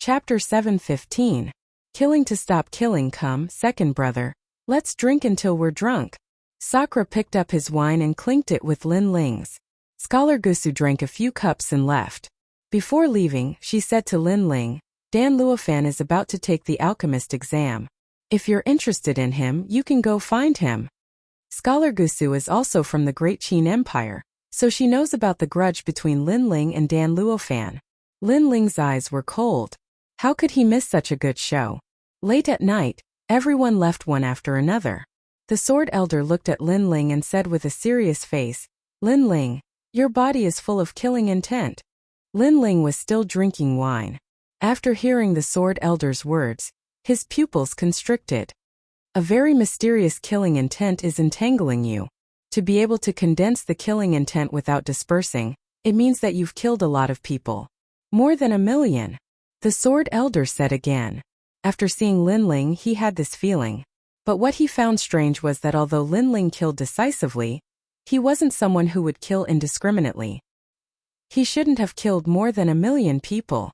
Chapter 7:15. Killing to stop killing. Come, second brother. Let's drink until we're drunk. Sakura picked up his wine and clinked it with Lin Ling's. Scholar Gusu drank a few cups and left. Before leaving, she said to Lin Ling, Dan Luofan is about to take the alchemist exam. If you're interested in him, you can go find him. Scholar Gusu is also from the Great Qin Empire, so she knows about the grudge between Lin Ling and Dan Luofan. Lin Ling's eyes were cold. How could he miss such a good show? Late at night, everyone left one after another. The Sword Elder looked at Lin Ling and said with a serious face, Lin Ling, your body is full of killing intent. Lin Ling was still drinking wine. After hearing the Sword Elder's words, his pupils constricted. A very mysterious killing intent is entangling you. To be able to condense the killing intent without dispersing, it means that you've killed a lot of people. More than 1,000,000. The Sword Elder said again. After seeing Lin Ling, he had this feeling. But what he found strange was that although Lin Ling killed decisively, he wasn't someone who would kill indiscriminately. He shouldn't have killed more than 1,000,000 people.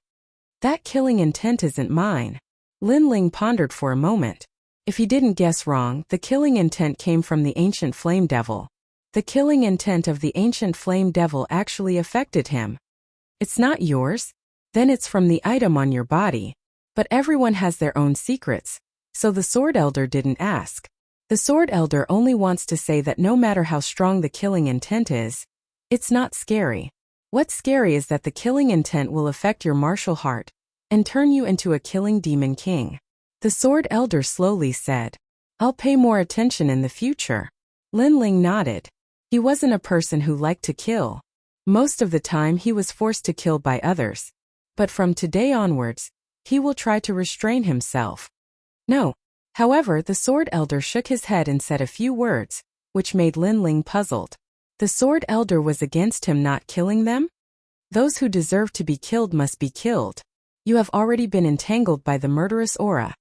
That killing intent isn't mine. Lin Ling pondered for a moment. If he didn't guess wrong, the killing intent came from the ancient flame devil. The killing intent of the ancient flame devil actually affected him. It's not yours? Then it's from the item on your body. But everyone has their own secrets, so the Sword Elder didn't ask. The Sword Elder only wants to say that no matter how strong the killing intent is, it's not scary. What's scary is that the killing intent will affect your martial heart and turn you into a killing demon king. The Sword Elder slowly said, I'll pay more attention in the future. Lin Ling nodded. He wasn't a person who liked to kill. Most of the time he was forced to kill by others. But from today onwards, he will try to restrain himself. No. However, the Sword Elder shook his head and said a few words, which made Lin Ling puzzled. The Sword Elder was against him not killing them? Those who deserve to be killed must be killed. You have already been entangled by the murderous aura.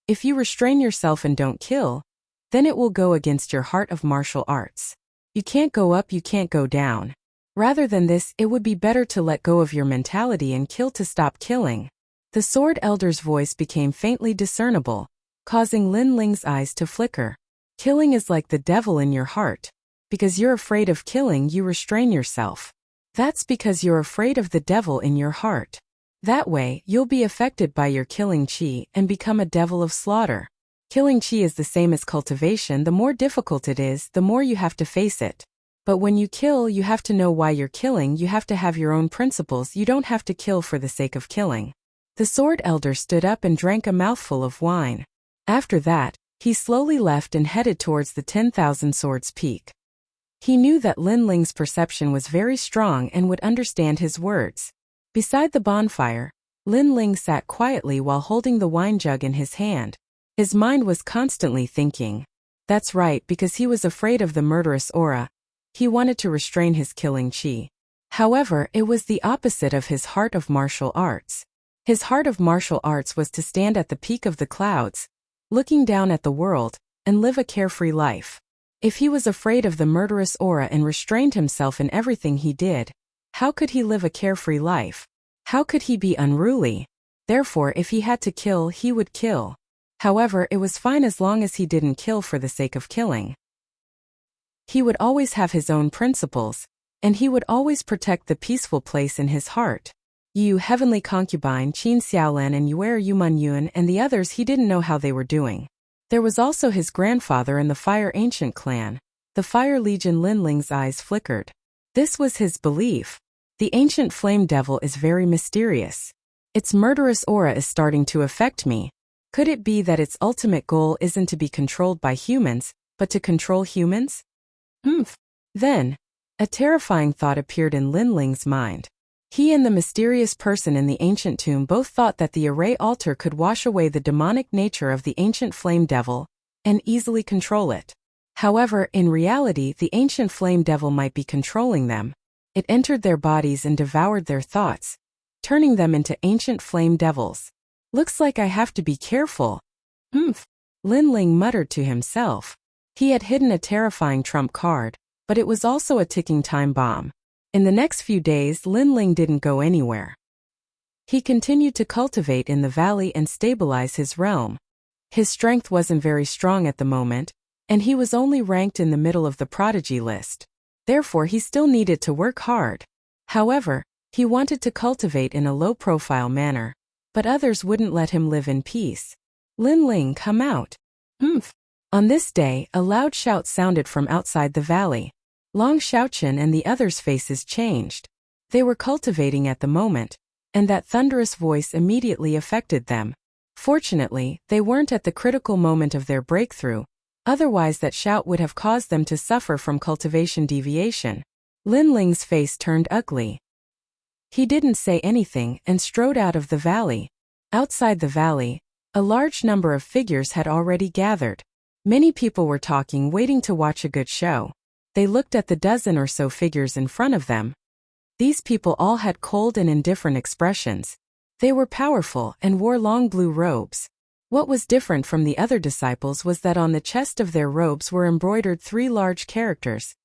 If you restrain yourself and don't kill, then it will go against your heart of martial arts. You can't go up, you can't go down. Rather than this, it would be better to let go of your mentality and kill to stop killing. The Sword Elder's voice became faintly discernible, causing Lin Ling's eyes to flicker. Killing is like the devil in your heart. Because you're afraid of killing, you restrain yourself. That's because you're afraid of the devil in your heart. That way, you'll be affected by your killing chi and become a devil of slaughter. Killing chi is the same as cultivation. The more difficult it is, the more you have to face it. But when you kill, you have to know why you're killing, you have to have your own principles, you don't have to kill for the sake of killing. The Sword Elder stood up and drank a mouthful of wine. After that, he slowly left and headed towards the 10,000 Swords Peak. He knew that Lin Ling's perception was very strong and would understand his words. Beside the bonfire, Lin Ling sat quietly while holding the wine jug in his hand. His mind was constantly thinking. That's right, because he was afraid of the murderous aura. He wanted to restrain his killing chi. However, it was the opposite of his heart of martial arts. His heart of martial arts was to stand at the peak of the clouds, looking down at the world, and live a carefree life. If he was afraid of the murderous aura and restrained himself in everything he did, how could he live a carefree life? How could he be unruly? Therefore, if he had to kill, he would kill. However, it was fine as long as he didn't kill for the sake of killing. He would always have his own principles, and he would always protect the peaceful place in his heart. Yu Heavenly Concubine, Qin Xiaolan and Yuer Yuman Yun and the others, he didn't know how they were doing. There was also his grandfather and the Fire Ancient clan. The Fire Legion. Lin Ling's eyes flickered. This was his belief. The ancient flame devil is very mysterious. Its murderous aura is starting to affect me. Could it be that its ultimate goal isn't to be controlled by humans, but to control humans? Then, a terrifying thought appeared in Lin Ling's mind. He and the mysterious person in the ancient tomb both thought that the array altar could wash away the demonic nature of the ancient flame devil and easily control it. However, in reality, the ancient flame devil might be controlling them. It entered their bodies and devoured their thoughts, turning them into ancient flame devils. Looks like I have to be careful. Lin Ling muttered to himself. He had hidden a terrifying trump card, but it was also a ticking time bomb. In the next few days, Lin Ling didn't go anywhere. He continued to cultivate in the valley and stabilize his realm. His strength wasn't very strong at the moment, and he was only ranked in the middle of the prodigy list. Therefore he still needed to work hard. However, he wanted to cultivate in a low-profile manner, but others wouldn't let him live in peace. Lin Ling, come out. Humph. On this day, a loud shout sounded from outside the valley. Long Xiaochen and the others' faces changed. They were cultivating at the moment, and that thunderous voice immediately affected them. Fortunately, they weren't at the critical moment of their breakthrough, otherwise that shout would have caused them to suffer from cultivation deviation. Lin Ling's face turned ugly. He didn't say anything and strode out of the valley. Outside the valley, a large number of figures had already gathered. Many people were talking, waiting to watch a good show. They looked at the dozen or so figures in front of them. These people all had cold and indifferent expressions. They were powerful and wore long blue robes. What was different from the other disciples was that on the chest of their robes were embroidered 3 large characters.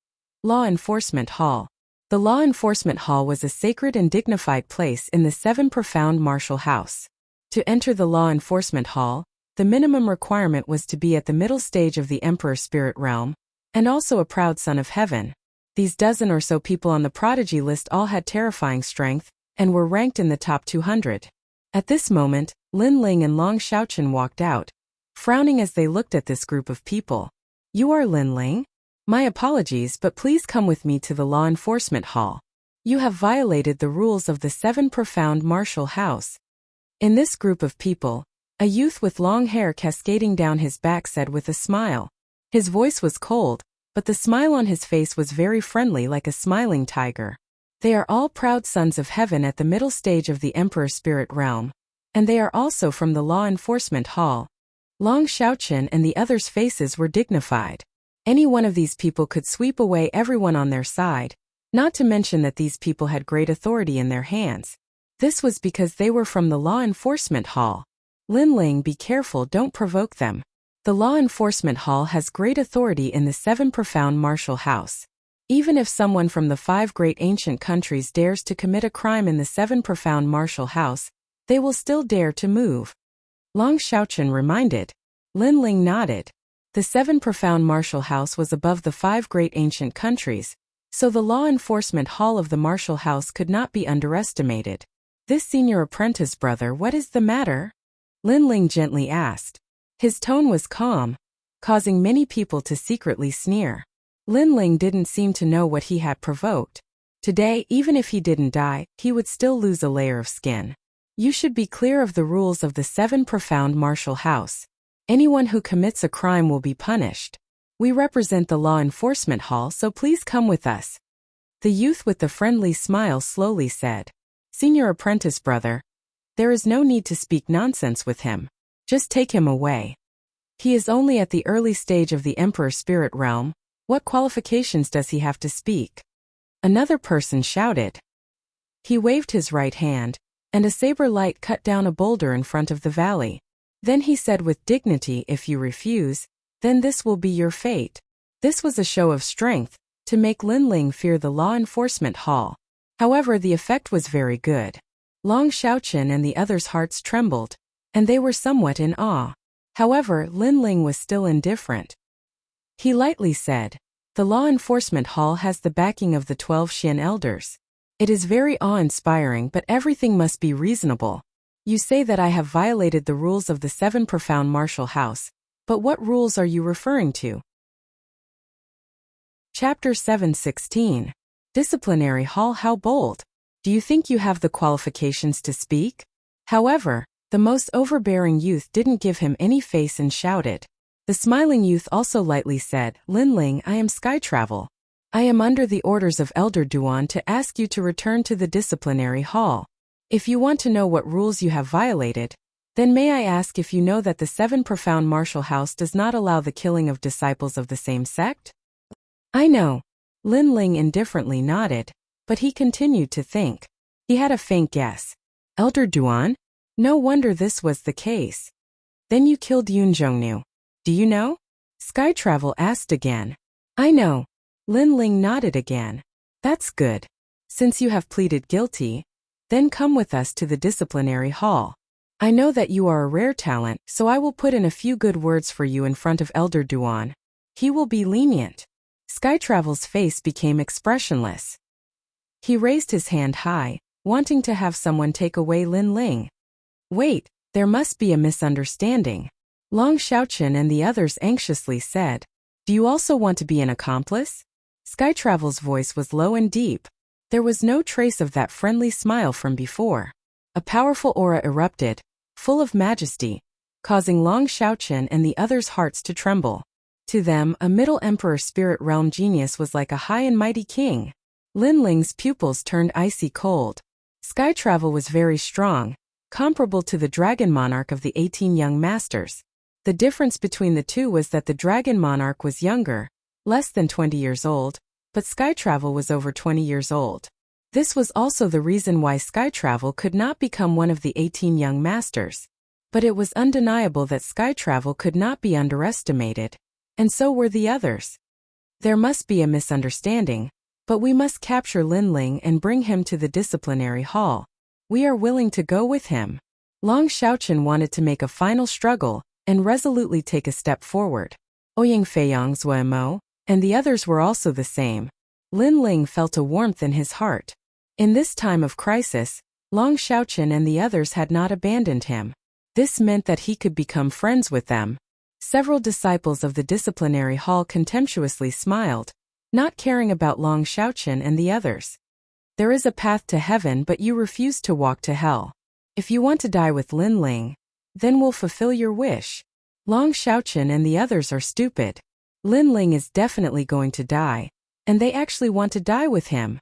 Law Enforcement Hall. The Law Enforcement Hall was a sacred and dignified place in the 7 profound martial house. To enter the Law Enforcement Hall, the minimum requirement was to be at the middle stage of the Emperor Spirit Realm, and also a proud son of heaven. These dozen or so people on the prodigy list all had terrifying strength, and were ranked in the top 200. At this moment, Lin Ling and Long Xiaochen walked out, frowning as they looked at this group of people. You are Lin Ling? My apologies, but please come with me to the Law Enforcement Hall. You have violated the rules of the 7 profound martial house. In this group of people, a youth with long hair cascading down his back said with a smile. His voice was cold, but the smile on his face was very friendly, like a smiling tiger. They are all proud sons of heaven at the middle stage of the Emperor Spirit Realm, and they are also from the Law Enforcement Hall. Long Xiaochen and the others' faces were dignified. Any one of these people could sweep away everyone on their side, not to mention that these people had great authority in their hands. This was because they were from the Law Enforcement Hall. Lin Ling, be careful, don't provoke them. The Law Enforcement Hall has great authority in the 7 profound martial house. Even if someone from the 5 great ancient countries dares to commit a crime in the 7 profound martial house, they will still dare to move. Long Xiaochen reminded. Lin Ling nodded. The 7 profound martial house was above the 5 great ancient countries, so the Law Enforcement Hall of the martial house could not be underestimated. This senior apprentice brother, what is the matter? Lin Ling gently asked. His tone was calm, causing many people to secretly sneer. Lin Ling didn't seem to know what he had provoked. Today, even if he didn't die, he would still lose a layer of skin. You should be clear of the rules of the 7 profound martial house. Anyone who commits a crime will be punished. We represent the Law Enforcement Hall, so please come with us. The youth with the friendly smile slowly said. Senior apprentice brother, there is no need to speak nonsense with him. Just take him away. He is only at the early stage of the Emperor Spirit Realm. What qualifications does he have to speak? Another person shouted. He waved his right hand, and a saber light cut down a boulder in front of the valley. Then he said with dignity, if you refuse, then this will be your fate. This was a show of strength, to make Lin Ling fear the Law Enforcement Hall. However, the effect was very good. Long Xiaochen and the others' hearts trembled, and they were somewhat in awe. However, Lin Ling was still indifferent. He lightly said, the Law Enforcement Hall has the backing of the 12 Xin elders. It is very awe-inspiring, but everything must be reasonable. You say that I have violated the rules of the 7 profound martial house, but what rules are you referring to? Chapter 7:16. Disciplinary Hall. How bold! Do you think you have the qualifications to speak? However, the most overbearing youth didn't give him any face and shouted. The smiling youth also lightly said, Lin Ling, I am Sky Travel. I am under the orders of Elder Duan to ask you to return to the disciplinary hall. If you want to know what rules you have violated, then may I ask if you know that the 7 profound martial house does not allow the killing of disciples of the same sect? I know. Lin Ling indifferently nodded, but he continued to think. He had a faint guess. Elder Duan? No wonder this was the case. Then you killed Yun Zhongnu. Do you know? Sky Travel asked again. I know. Lin Ling nodded again. That's good. Since you have pleaded guilty, Then come with us to the disciplinary hall. I know that you are a rare talent, so I will put in a few good words for you in front of Elder Duan. He will be lenient." Skytravel's face became expressionless. He raised his hand high, wanting to have someone take away Lin Ling. "Wait, there must be a misunderstanding," Long Xiaoqun and the others anxiously said. "Do you also want to be an accomplice?" Skytravel's voice was low and deep. There was no trace of that friendly smile from before. A powerful aura erupted, full of majesty, causing Long Xiaoqun and the others' hearts to tremble. To them, a Middle Emperor Spirit Realm genius was like a high and mighty king. Lin Ling's pupils turned icy cold. Skytravel was very strong, comparable to the Dragon Monarch of the 18 Young Masters. The difference between the two was that the Dragon Monarch was younger, less than 20 years old, but Skytravel was over 20 years old. This was also the reason why Skytravel could not become one of the 18 Young Masters. But it was undeniable that Skytravel could not be underestimated. And so were the others. There must be a misunderstanding, but we must capture Lin Ling and bring him to the disciplinary hall. We are willing to go with him. Long Xiaoqun wanted to make a final struggle and resolutely take a step forward. Ouyang Feiyang Zuemo and the others were also the same. Lin Ling felt a warmth in his heart. In this time of crisis, Long Xiaoqun and the others had not abandoned him. This meant that he could become friends with them. Several disciples of the disciplinary hall contemptuously smiled, not caring about Long Xiaoqun and the others. "There is a path to heaven, but you refuse to walk to hell. If you want to die with Lin Ling, then we'll fulfill your wish. Long Xiaoqun and the others are stupid. Lin Ling is definitely going to die, and they actually want to die with him."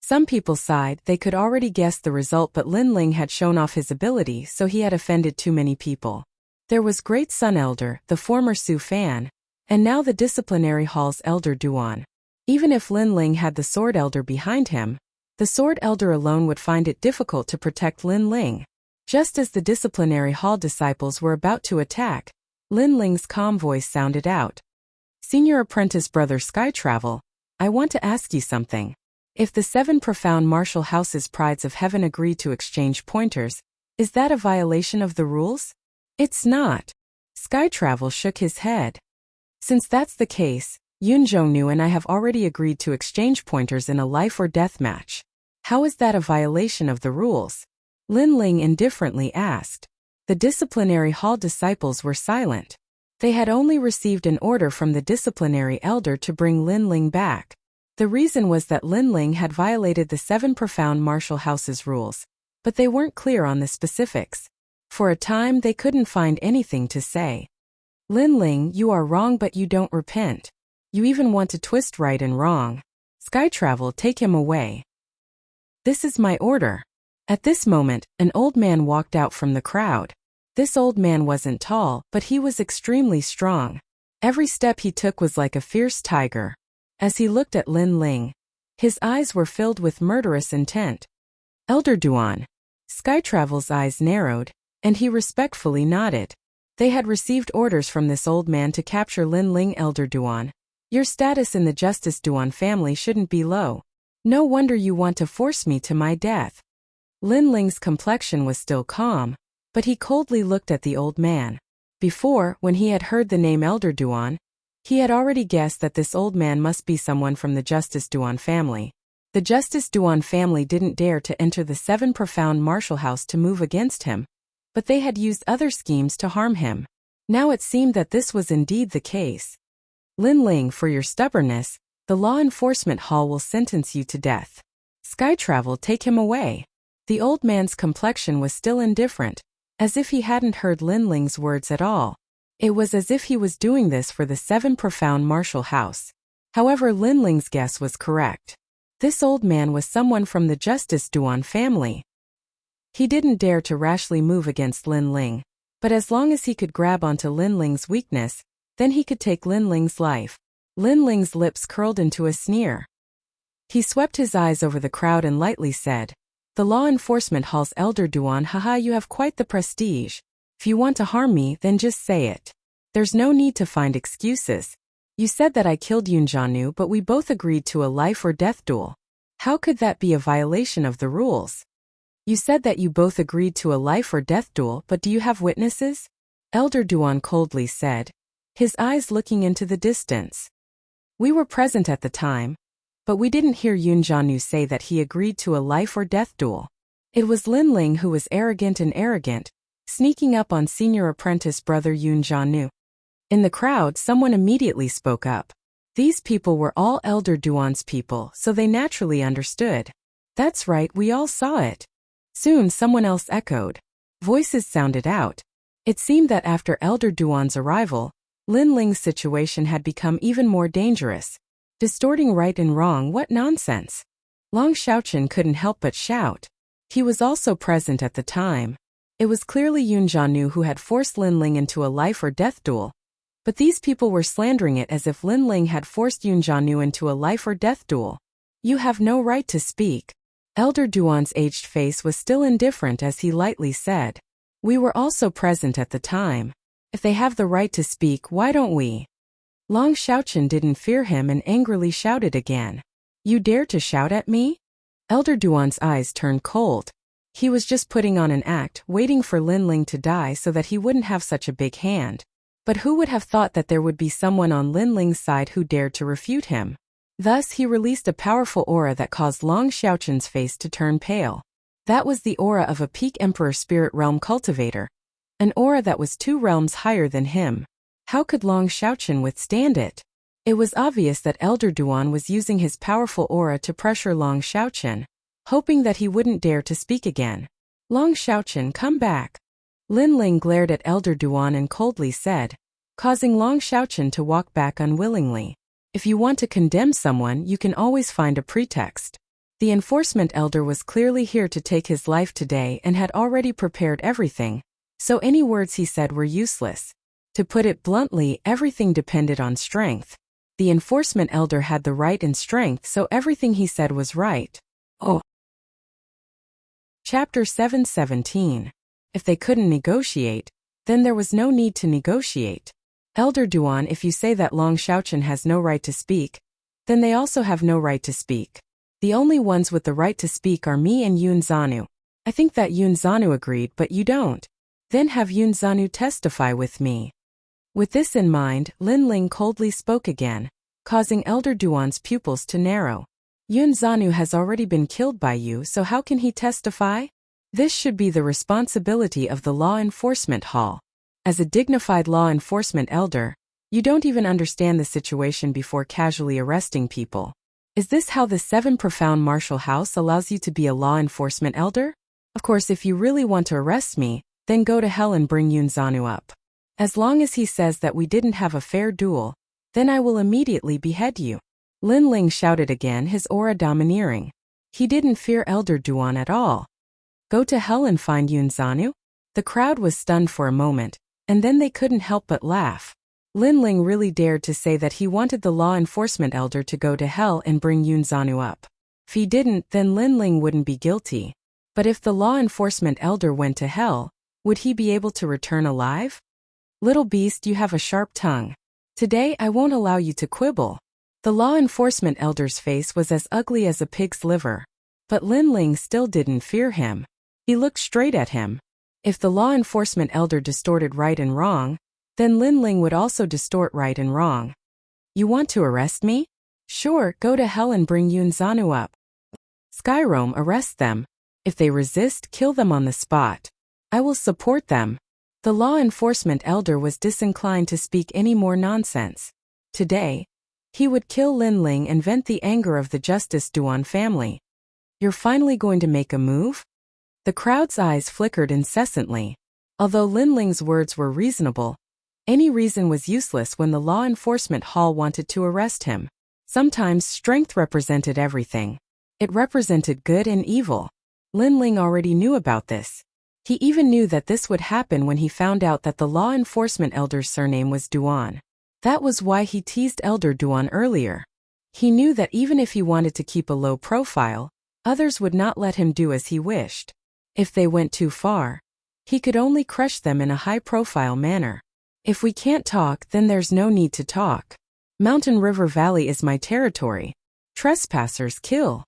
Some people sighed. They could already guess the result, but Lin Ling had shown off his ability, so he had offended too many people. There was Great Sun Elder, the former Su Fan, and now the disciplinary hall's Elder Duan. Even if Lin Ling had the Sword Elder behind him, the Sword Elder alone would find it difficult to protect Lin Ling. Just as the disciplinary hall disciples were about to attack, Lin Ling's calm voice sounded out. "Senior Apprentice Brother Skytravel, I want to ask you something. If the 7 profound martial houses Prides of Heaven agree to exchange pointers, is that a violation of the rules?" "It's not." Skytravel shook his head. "Since that's the case, Yun Zhongnu and I have already agreed to exchange pointers in a life or death match. How is that a violation of the rules?" Lin Ling indifferently asked. The disciplinary hall disciples were silent. They had only received an order from the disciplinary elder to bring Lin Ling back. The reason was that Lin Ling had violated the 7 profound martial houses rules, but they weren't clear on the specifics. For a time they couldn't find anything to say. "Lin Ling, you are wrong, but you don't repent. You even want to twist right and wrong. Skytravel, take him away." "This is my order." At this moment, an old man walked out from the crowd. This old man wasn't tall, but he was extremely strong. Every step he took was like a fierce tiger. As he looked at Lin Ling, his eyes were filled with murderous intent. "Elder Duan." Skytravel's eyes narrowed, and he respectfully nodded. They had received orders from this old man to capture Lin Ling. "Elder Duan, your status in the Justice Duan family shouldn't be low. No wonder you want to force me to my death." Lin Ling's complexion was still calm, but he coldly looked at the old man. Before, when he had heard the name Elder Duan, he had already guessed that this old man must be someone from the Justice Duan family. The Justice Duan family didn't dare to enter the 7 profound martial house to move against him, but they had used other schemes to harm him. Now it seemed that this was indeed the case. "Lin Ling, for your stubbornness, the law enforcement hall will sentence you to death. Skytravel, take him away." The old man's complexion was still indifferent, as if he hadn't heard Lin Ling's words at all. It was as if he was doing this for the 7 profound martial house. However, Lin Ling's guess was correct. This old man was someone from the Justice Duan family. He didn't dare to rashly move against Lin Ling, but as long as he could grab onto Lin Ling's weakness, then he could take Lin Ling's life. Lin Ling's lips curled into a sneer. He swept his eyes over the crowd and lightly said, "The law enforcement hall's Elder Duan, haha, you have quite the prestige. If you want to harm me, then just say it. There's no need to find excuses. You said that I killed Yun Zhongnu, but we both agreed to a life or death duel. How could that be a violation of the rules?" You said that you both agreed to a life or death duel, but do you have witnesses? Elder Duan coldly said, his eyes looking into the distance. We were present at the time, but we didn't hear Yun Jianu say that he agreed to a life or death duel. It was Lin Ling who was arrogant, sneaking up on senior apprentice brother Yun Jianu. In the crowd, someone immediately spoke up. These people were all Elder Duan's people, so they naturally understood. That's right, we all saw it. Soon someone else echoed. Voices sounded out. It seemed that after Elder Duan's arrival, Lin Ling's situation had become even more dangerous. Distorting right and wrong, what nonsense. Long Xiaochen couldn't help but shout. He was also present at the time. It was clearly Yun Jianu who had forced Lin Ling into a life or death duel. But these people were slandering it as if Lin Ling had forced Yun Jianu into a life or death duel. You have no right to speak. Elder Duan's aged face was still indifferent as he lightly said. We were also present at the time. If they have the right to speak, why don't we? Long Xiaochen didn't fear him and angrily shouted again. You dare to shout at me? Elder Duan's eyes turned cold. He was just putting on an act, waiting for Lin Ling to die so that he wouldn't have such a big hand. But who would have thought that there would be someone on Lin Ling's side who dared to refute him? Thus he released a powerful aura that caused Long Xiaochen's face to turn pale. That was the aura of a peak Emperor Spirit Realm cultivator. An aura that was 2 realms higher than him. How could Long Xiaochen withstand it? It was obvious that Elder Duan was using his powerful aura to pressure Long Xiaochen, hoping that he wouldn't dare to speak again. Long Xiaochen, come back. Lin Ling glared at Elder Duan and coldly said, causing Long Xiaochen to walk back unwillingly. If you want to condemn someone, you can always find a pretext. The enforcement elder was clearly here to take his life today and had already prepared everything, so any words he said were useless. To put it bluntly, everything depended on strength. The enforcement elder had the right and strength, so everything he said was right. Oh. Chapter 717. If they couldn't negotiate, then there was no need to negotiate. Elder Duan, if you say that Long Xiaochen has no right to speak, then they also have no right to speak. The only ones with the right to speak are me and Yun Jianu. I think that Yun Jianu agreed, but you don't. Then have Yun Jianu testify with me. With this in mind, Lin Ling coldly spoke again, causing Elder Duan's pupils to narrow. Yun Jianu has already been killed by you, so how can he testify? This should be the responsibility of the Law Enforcement Hall. As a dignified law enforcement elder, you don't even understand the situation before casually arresting people. Is this how the 7 Profound Martial House allows you to be a law enforcement elder? Of course, if you really want to arrest me, then go to hell and bring Yun Jianu up. As long as he says that we didn't have a fair duel, then I will immediately behead you. Lin Ling shouted again, his aura domineering. He didn't fear Elder Duan at all. Go to hell and find Yun Jianu? The crowd was stunned for a moment, and then they couldn't help but laugh. Lin Ling really dared to say that he wanted the law enforcement elder to go to hell and bring Yun Jianu up. If he didn't, then Lin Ling wouldn't be guilty. But if the law enforcement elder went to hell, would he be able to return alive? Little beast, you have a sharp tongue. Today I won't allow you to quibble. The law enforcement elder's face was as ugly as a pig's liver. But Lin Ling still didn't fear him. He looked straight at him. If the law enforcement elder distorted right and wrong, then Lin Ling would also distort right and wrong. You want to arrest me? Sure, go to hell and bring Yun Jianu up. Skyroam, arrest them. If they resist, kill them on the spot. I will support them. The law enforcement elder was disinclined to speak any more nonsense. Today, he would kill Lin Ling and vent the anger of the Justice Duan family. You're finally going to make a move? The crowd's eyes flickered incessantly. Although Lin Ling's words were reasonable, any reason was useless when the law enforcement hall wanted to arrest him. Sometimes strength represented everything. It represented good and evil. Lin Ling already knew about this. He even knew that this would happen when he found out that the law enforcement elder's surname was Duan. That was why he teased Elder Duan earlier. He knew that even if he wanted to keep a low profile, others would not let him do as he wished. If they went too far, he could only crush them in a high-profile manner. If we can't talk, then there's no need to talk. Mountain River Valley is my territory. Trespassers kill,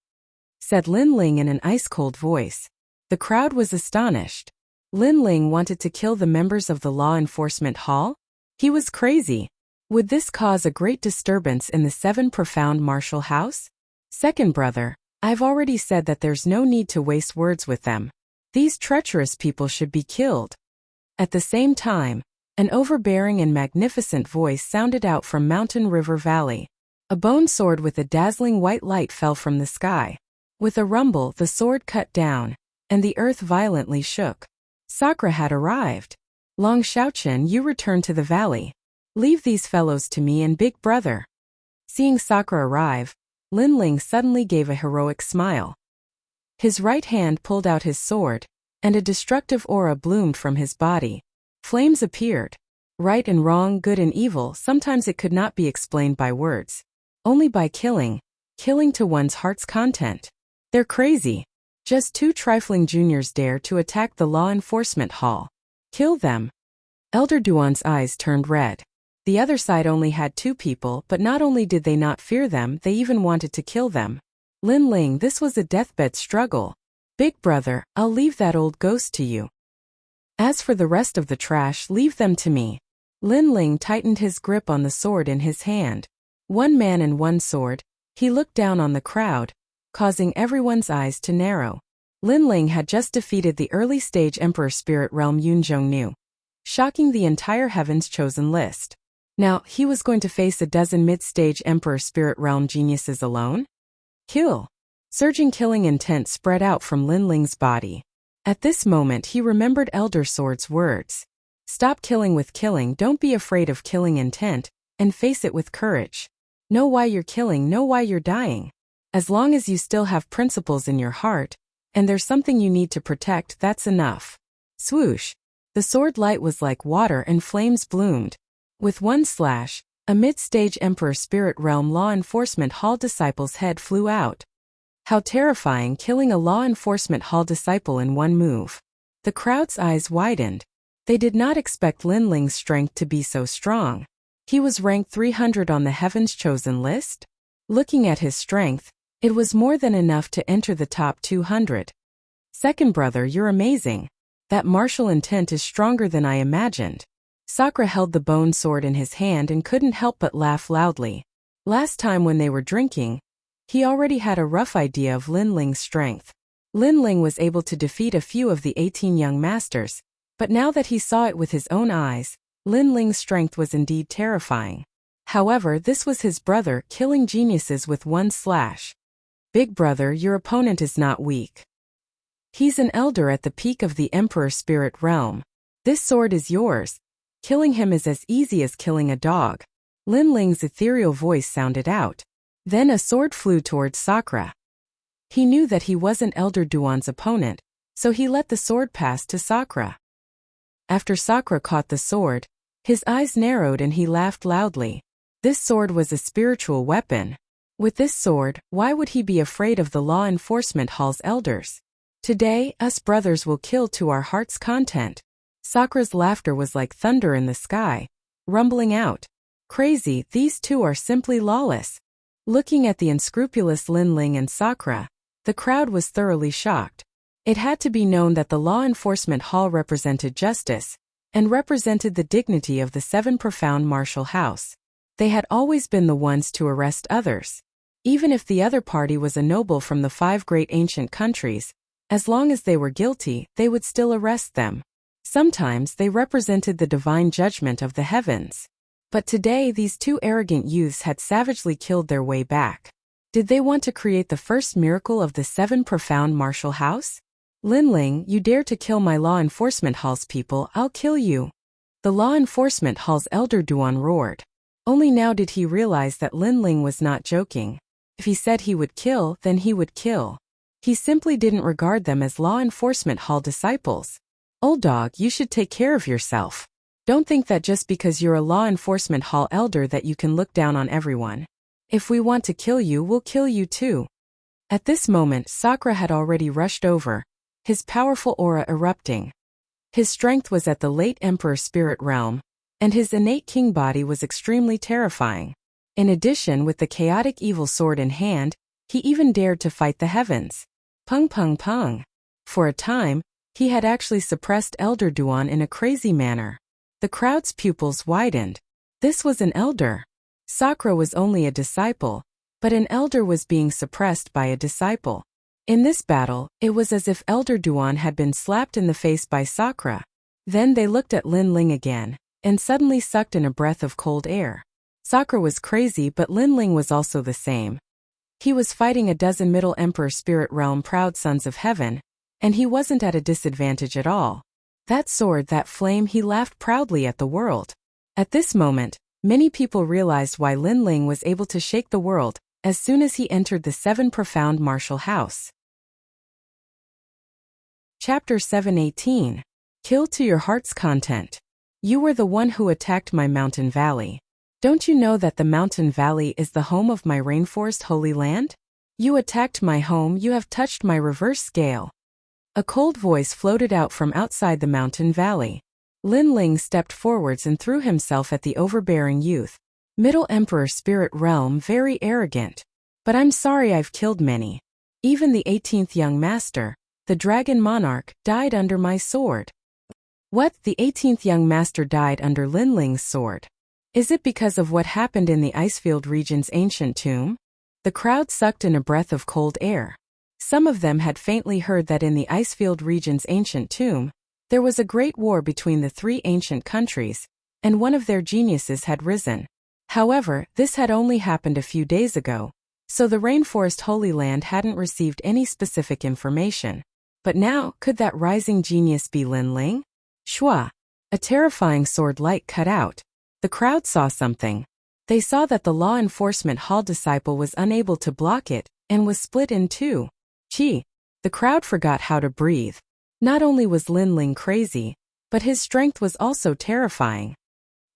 said Lin Ling in an ice-cold voice. The crowd was astonished. Lin Ling wanted to kill the members of the law enforcement hall? He was crazy. Would this cause a great disturbance in the 7 profound martial house? Second brother, I've already said that there's no need to waste words with them. These treacherous people should be killed. At the same time, an overbearing and magnificent voice sounded out from Mountain River Valley. A bone sword with a dazzling white light fell from the sky. With a rumble, the sword cut down, and the earth violently shook. Sakura had arrived. Long Xiaochen, you return to the valley. Leave these fellows to me and Big Brother. Seeing Sakura arrive, Lin Ling suddenly gave a heroic smile. His right hand pulled out his sword, and a destructive aura bloomed from his body. Flames appeared. Right and wrong, good and evil, sometimes it could not be explained by words. Only by killing to one's heart's content. They're crazy. Just 2 trifling juniors dare to attack the law enforcement hall. Kill them. Elder Duan's eyes turned red. The other side only had 2 people, but not only did they not fear them, they even wanted to kill them. Lin Ling, this was a deathbed struggle. Big Brother, I'll leave that old ghost to you. As for the rest of the trash, leave them to me. Lin Ling tightened his grip on the sword in his hand. 1 man and 1 sword. He looked down on the crowd, causing everyone's eyes to narrow. Lin Ling had just defeated the early-stage Emperor Spirit Realm Yun Zhongnu, shocking the entire Heaven's Chosen list. Now, he was going to face a dozen mid-stage Emperor Spirit Realm geniuses alone? Kill. Surging killing intent spread out from Lin Ling's body. At this moment he remembered Elder Sword's words. Stop killing with killing, don't be afraid of killing intent, and face it with courage. Know why you're killing, know why you're dying. As long as you still have principles in your heart, and there's something you need to protect, that's enough. Swoosh. The sword light was like water and flames bloomed. With 1 slash, a mid-stage Emperor Spirit Realm law enforcement hall disciple's head flew out. How terrifying, killing a law enforcement hall disciple in 1 move. The crowd's eyes widened. They did not expect Lin Ling's strength to be so strong. He was ranked 300 on the Heaven's Chosen list. Looking at his strength, it was more than enough to enter the top 200. Second brother, you're amazing. That martial intent is stronger than I imagined. Sakura held the bone sword in his hand and couldn't help but laugh loudly. Last time when they were drinking, he already had a rough idea of Lin Ling's strength. Lin Ling was able to defeat a few of the 18 young masters, but now that he saw it with his own eyes, Lin Ling's strength was indeed terrifying. However, this was his brother killing geniuses with 1 slash. Big Brother, your opponent is not weak. He's an elder at the peak of the Emperor Spirit Realm. This sword is yours. Killing him is as easy as killing a dog. Lin Ling's ethereal voice sounded out. Then a sword flew towards Sakura. He knew that he wasn't Elder Duan's opponent, so he let the sword pass to Sakura. After Sakura caught the sword, his eyes narrowed and he laughed loudly. This sword was a spiritual weapon. With this sword, why would he be afraid of the law enforcement hall's elders? Today, us brothers will kill to our heart's content. Sakura's laughter was like thunder in the sky, rumbling out. Crazy, these 2 are simply lawless. Looking at the unscrupulous Lin Ling and Sakura, the crowd was thoroughly shocked. It had to be known that the law enforcement hall represented justice, and represented the dignity of the 7 profound martial house. They had always been the ones to arrest others. Even if the other party was a noble from the 5 great ancient countries, as long as they were guilty, they would still arrest them. Sometimes they represented the divine judgment of the heavens. But today these 2 arrogant youths had savagely killed their way back. Did they want to create the first miracle of the 7 profound martial house? Lin Ling, you dare to kill my law enforcement hall's people, I'll kill you. The law enforcement hall's Elder Duan roared. Only now did he realize that Lin Ling was not joking. If he said he would kill, then he would kill. He simply didn't regard them as law enforcement hall disciples. Old dog, you should take care of yourself. Don't think that just because you're a law enforcement hall elder that you can look down on everyone. If we want to kill you, we'll kill you too. At this moment, Sakura had already rushed over, his powerful aura erupting. His strength was at the late Emperor Spirit Realm, and his innate king body was extremely terrifying. In addition, with the chaotic evil sword in hand, he even dared to fight the heavens. Pung pung pung. For a time, he had actually suppressed Elder Duan in a crazy manner. The crowd's pupils widened. This was an elder. Sakura was only a disciple, but an elder was being suppressed by a disciple. In this battle, it was as if Elder Duan had been slapped in the face by Sakura. Then they looked at Lin Ling again, and suddenly sucked in a breath of cold air. Sakura was crazy, but Lin Ling was also the same. He was fighting a dozen Middle Emperor Spirit Realm proud sons of heaven, and he wasn't at a disadvantage at all. That sword, that flame, he laughed proudly at the world. At this moment, many people realized why Lin Ling was able to shake the world as soon as he entered the 7 profound martial house. Chapter 7:18. Kill to your heart's content. You were the one who attacked my mountain valley. Don't you know that the mountain valley is the home of my rainforest holy land? You attacked my home, you have touched my reverse scale. A cold voice floated out from outside the mountain valley. Lin Ling stepped forwards and threw himself at the overbearing youth. Middle Emperor Spirit Realm, very arrogant. But I'm sorry, I've killed many. Even the 18th young master, the Dragon Monarch, died under my sword. What? The 18th young master died under Lin Ling's sword? Is it because of what happened in the Icefield region's ancient tomb? The crowd sucked in a breath of cold air. Some of them had faintly heard that in the Icefield region's ancient tomb, there was a great war between the 3 ancient countries, and one of their geniuses had risen. However, this had only happened a few days ago, so the Rainforest Holy Land hadn't received any specific information. But now, could that rising genius be Lin Ling? Shua! A terrifying sword light cut out. The crowd saw something. They saw that the law enforcement hall disciple was unable to block it, and was split in 2. Chi! The crowd forgot how to breathe. Not only was Lin Ling crazy, but his strength was also terrifying.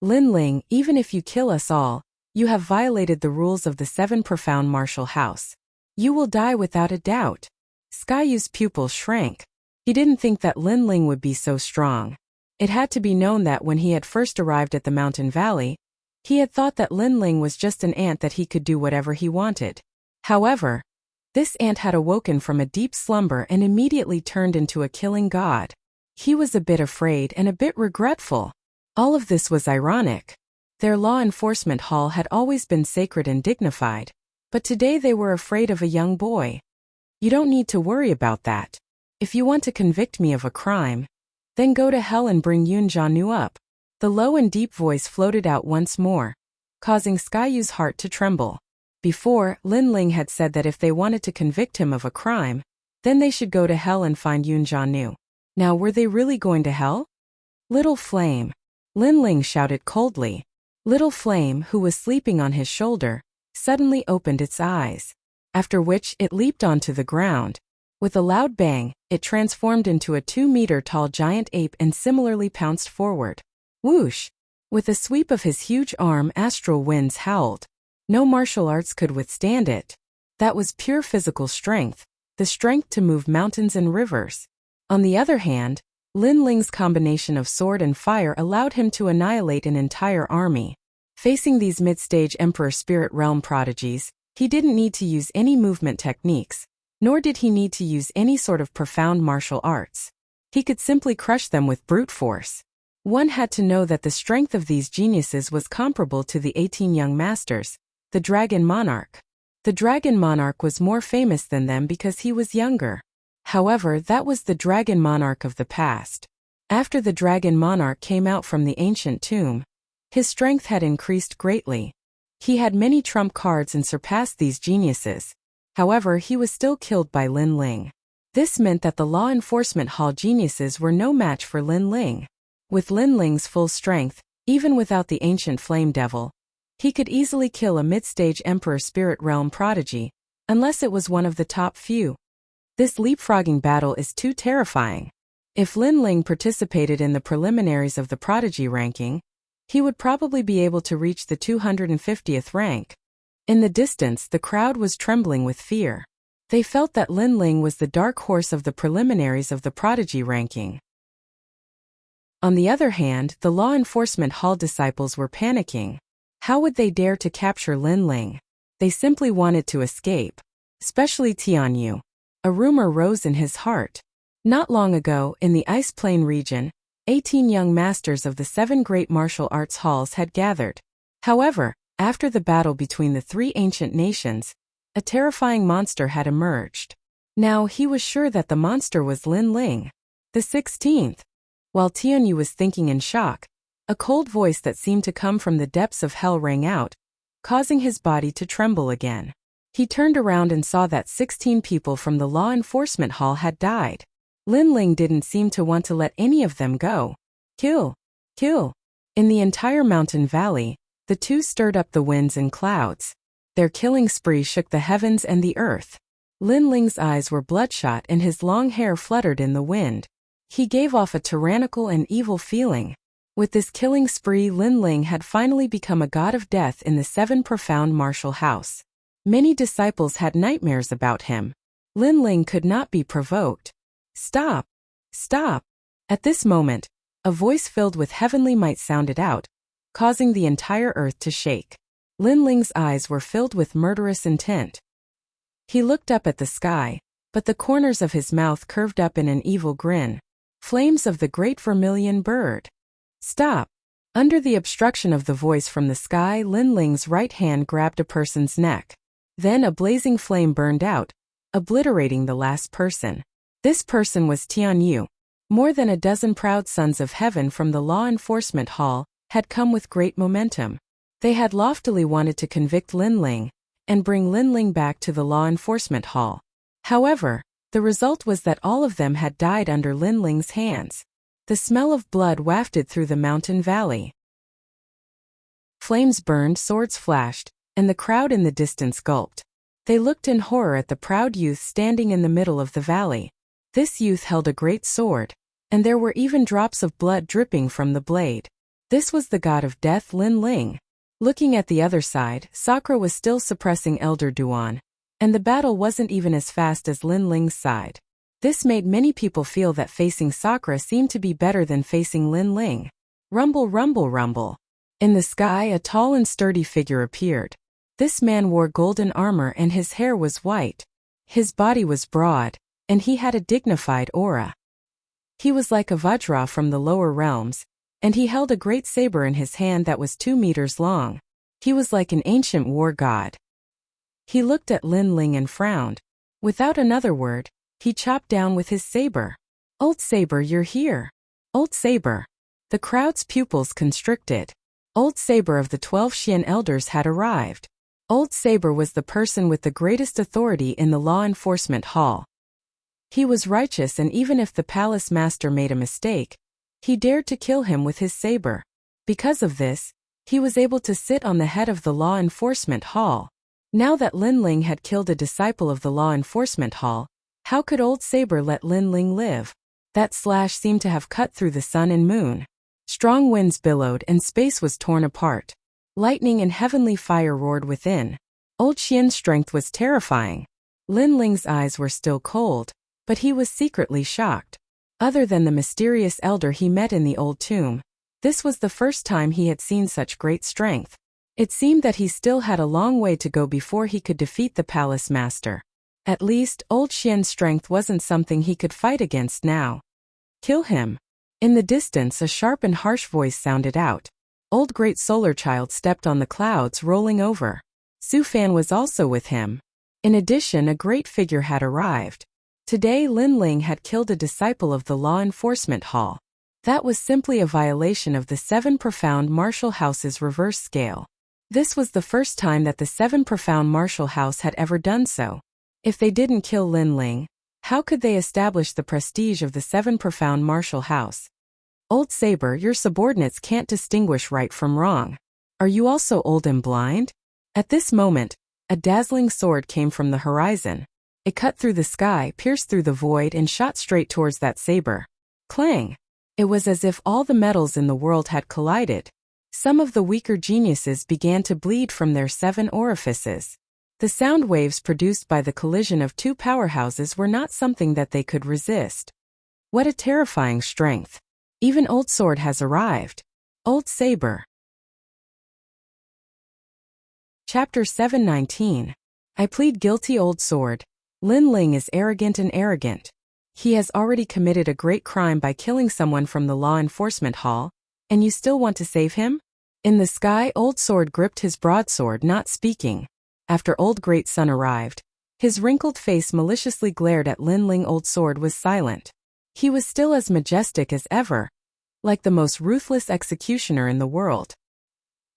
Lin Ling, even if you kill us all, you have violated the rules of the 7 profound martial house. You will die without a doubt. Skyu's pupil shrank. He didn't think that Lin Ling would be so strong. It had to be known that when he had first arrived at the mountain valley, he had thought that Lin Ling was just an ant that he could do whatever he wanted. However, this ant had awoken from a deep slumber and immediately turned into a killing god. He was a bit afraid and a bit regretful. All of this was ironic. Their law enforcement hall had always been sacred and dignified, but today they were afraid of a young boy. You don't need to worry about that. If you want to convict me of a crime, then go to hell and bring Yun Jianu up. The low and deep voice floated out once more, causing Skyu's heart to tremble. Before, Lin Ling had said that if they wanted to convict him of a crime, then they should go to hell and find Yun Jianu. Now were they really going to hell? Little Flame! Lin Ling shouted coldly. Little Flame, who was sleeping on his shoulder, suddenly opened its eyes, after which it leaped onto the ground. With a loud bang, it transformed into a 2-meter-tall giant ape and similarly pounced forward. Whoosh! With a sweep of his huge arm, astral winds howled. No martial arts could withstand it. That was pure physical strength, the strength to move mountains and rivers. On the other hand, Lin Ling's combination of sword and fire allowed him to annihilate an entire army. Facing these mid-stage Emperor Spirit Realm prodigies, he didn't need to use any movement techniques, nor did he need to use any sort of profound martial arts. He could simply crush them with brute force. One had to know that the strength of these geniuses was comparable to the 18 young masters, the Dragon Monarch. The Dragon Monarch was more famous than them because he was younger. However, that was the Dragon Monarch of the past. After the Dragon Monarch came out from the ancient tomb, his strength had increased greatly. He had many trump cards and surpassed these geniuses. However, he was still killed by Lin Ling. This meant that the law enforcement hall geniuses were no match for Lin Ling. With Lin Ling's full strength, even without the ancient flame devil, he could easily kill a mid-stage Emperor Spirit Realm prodigy, unless it was one of the top few. This leapfrogging battle is too terrifying. If Lin Ling participated in the preliminaries of the prodigy ranking, he would probably be able to reach the 250th rank. In the distance, the crowd was trembling with fear. They felt that Lin Ling was the dark horse of the preliminaries of the prodigy ranking. On the other hand, the law enforcement hall disciples were panicking. How would they dare to capture Lin Ling? They simply wanted to escape. Especially Tianyu. A rumor rose in his heart. Not long ago, in the Ice Plain region, 18 young masters of the 7 great martial arts halls had gathered. However, after the battle between the 3 ancient nations, a terrifying monster had emerged. Now he was sure that the monster was Lin Ling, the 16th. While Tianyu was thinking in shock, a cold voice that seemed to come from the depths of hell rang out, causing his body to tremble again. He turned around and saw that 16 people from the law enforcement hall had died. Lin Ling didn't seem to want to let any of them go. Kill! Kill! In the entire mountain valley, the two stirred up the winds and clouds. Their killing spree shook the heavens and the earth. Lin Ling's eyes were bloodshot and his long hair fluttered in the wind. He gave off a tyrannical and evil feeling. With this killing spree, Lin Ling had finally become a god of death in the 7 profound martial house. Many disciples had nightmares about him. Lin Ling could not be provoked. Stop! Stop! At this moment, a voice filled with heavenly might sounded out, causing the entire earth to shake. Lin Ling's eyes were filled with murderous intent. He looked up at the sky, but the corners of his mouth curved up in an evil grin. Flames of the great vermilion bird. Stop! Under the obstruction of the voice from the sky, Lin Ling's right hand grabbed a person's neck. Then a blazing flame burned out, obliterating the last person. This person was Tianyu. More than a dozen proud sons of heaven from the law enforcement hall had come with great momentum. They had loftily wanted to convict Lin Ling and bring Lin Ling back to the law enforcement hall. However, the result was that all of them had died under Lin Ling's hands. The smell of blood wafted through the mountain valley. Flames burned, swords flashed, and the crowd in the distance gulped. They looked in horror at the proud youth standing in the middle of the valley. This youth held a great sword, and there were even drops of blood dripping from the blade. This was the god of death, Lin Ling. Looking at the other side, Sakura was still suppressing Elder Duan, and the battle wasn't even as fast as Lin Ling's side. This made many people feel that facing Sakura seemed to be better than facing Lin Ling. Rumble, rumble, rumble. In the sky, a tall and sturdy figure appeared. This man wore golden armor and his hair was white. His body was broad, and he had a dignified aura. He was like a Vajra from the lower realms, and he held a great saber in his hand that was 2 meters long. He was like an ancient war god. He looked at Lin Ling and frowned. Without another word, he chopped down with his saber. Old Saber, you're here. Old Saber. The crowd's pupils constricted. Old Saber of the 12 Xian elders had arrived. Old Saber was the person with the greatest authority in the law enforcement hall. He was righteous, and even if the palace master made a mistake, he dared to kill him with his saber. Because of this, he was able to sit on the head of the law enforcement hall. Now that Lin Ling had killed a disciple of the law enforcement hall, how could Old Saber let Lin Ling live? That slash seemed to have cut through the sun and moon. Strong winds billowed and space was torn apart. Lightning and heavenly fire roared within. Old Xian's strength was terrifying. Lin Ling's eyes were still cold, but he was secretly shocked. Other than the mysterious elder he met in the old tomb, this was the first time he had seen such great strength. It seemed that he still had a long way to go before he could defeat the palace master. At least, Old Xian's strength wasn't something he could fight against now. Kill him. In the distance, a sharp and harsh voice sounded out. Old Great Solar Child stepped on the clouds rolling over. Su Fan was also with him. In addition, a great figure had arrived. Today, Lin Ling had killed a disciple of the law enforcement hall. That was simply a violation of the 7 profound martial house's reverse scale. This was the first time that the 7 profound martial house had ever done so. If they didn't kill Lin Ling, how could they establish the prestige of the 7 profound martial house? Old Saber, your subordinates can't distinguish right from wrong. Are you also old and blind? At this moment, a dazzling sword came from the horizon. It cut through the sky, pierced through the void, and shot straight towards that saber. Clang! It was as if all the metals in the world had collided. Some of the weaker geniuses began to bleed from their 7 orifices. The sound waves produced by the collision of 2 powerhouses were not something that they could resist. What a terrifying strength! Even Old Sword has arrived. Old Saber. Chapter 719. I plead guilty. Old Sword. Lin Ling is arrogant and arrogant. He has already committed a great crime by killing someone from the law enforcement hall, and you still want to save him? In the sky, Old Sword gripped his broadsword, not speaking. After Old Great Sun arrived, his wrinkled face maliciously glared at Lin Ling. Old Sword was silent. He was still as majestic as ever, like the most ruthless executioner in the world.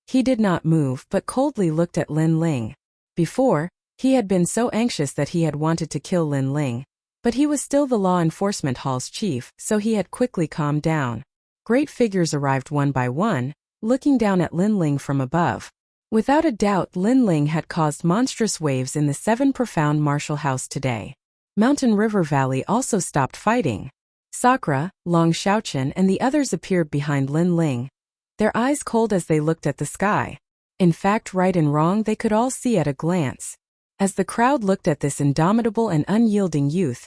He did not move but coldly looked at Lin Ling. Before, he had been so anxious that he had wanted to kill Lin Ling, but he was still the law enforcement hall's chief, so he had quickly calmed down. Great figures arrived one by one, looking down at Lin Ling from above. Without a doubt, Lin Ling had caused monstrous waves in the 7 profound martial house today. Mountain River Valley also stopped fighting. Sakura, Long Xiaochen and the others appeared behind Lin Ling, their eyes cold as they looked at the sky. In fact, right and wrong they could all see at a glance. As the crowd looked at this indomitable and unyielding youth,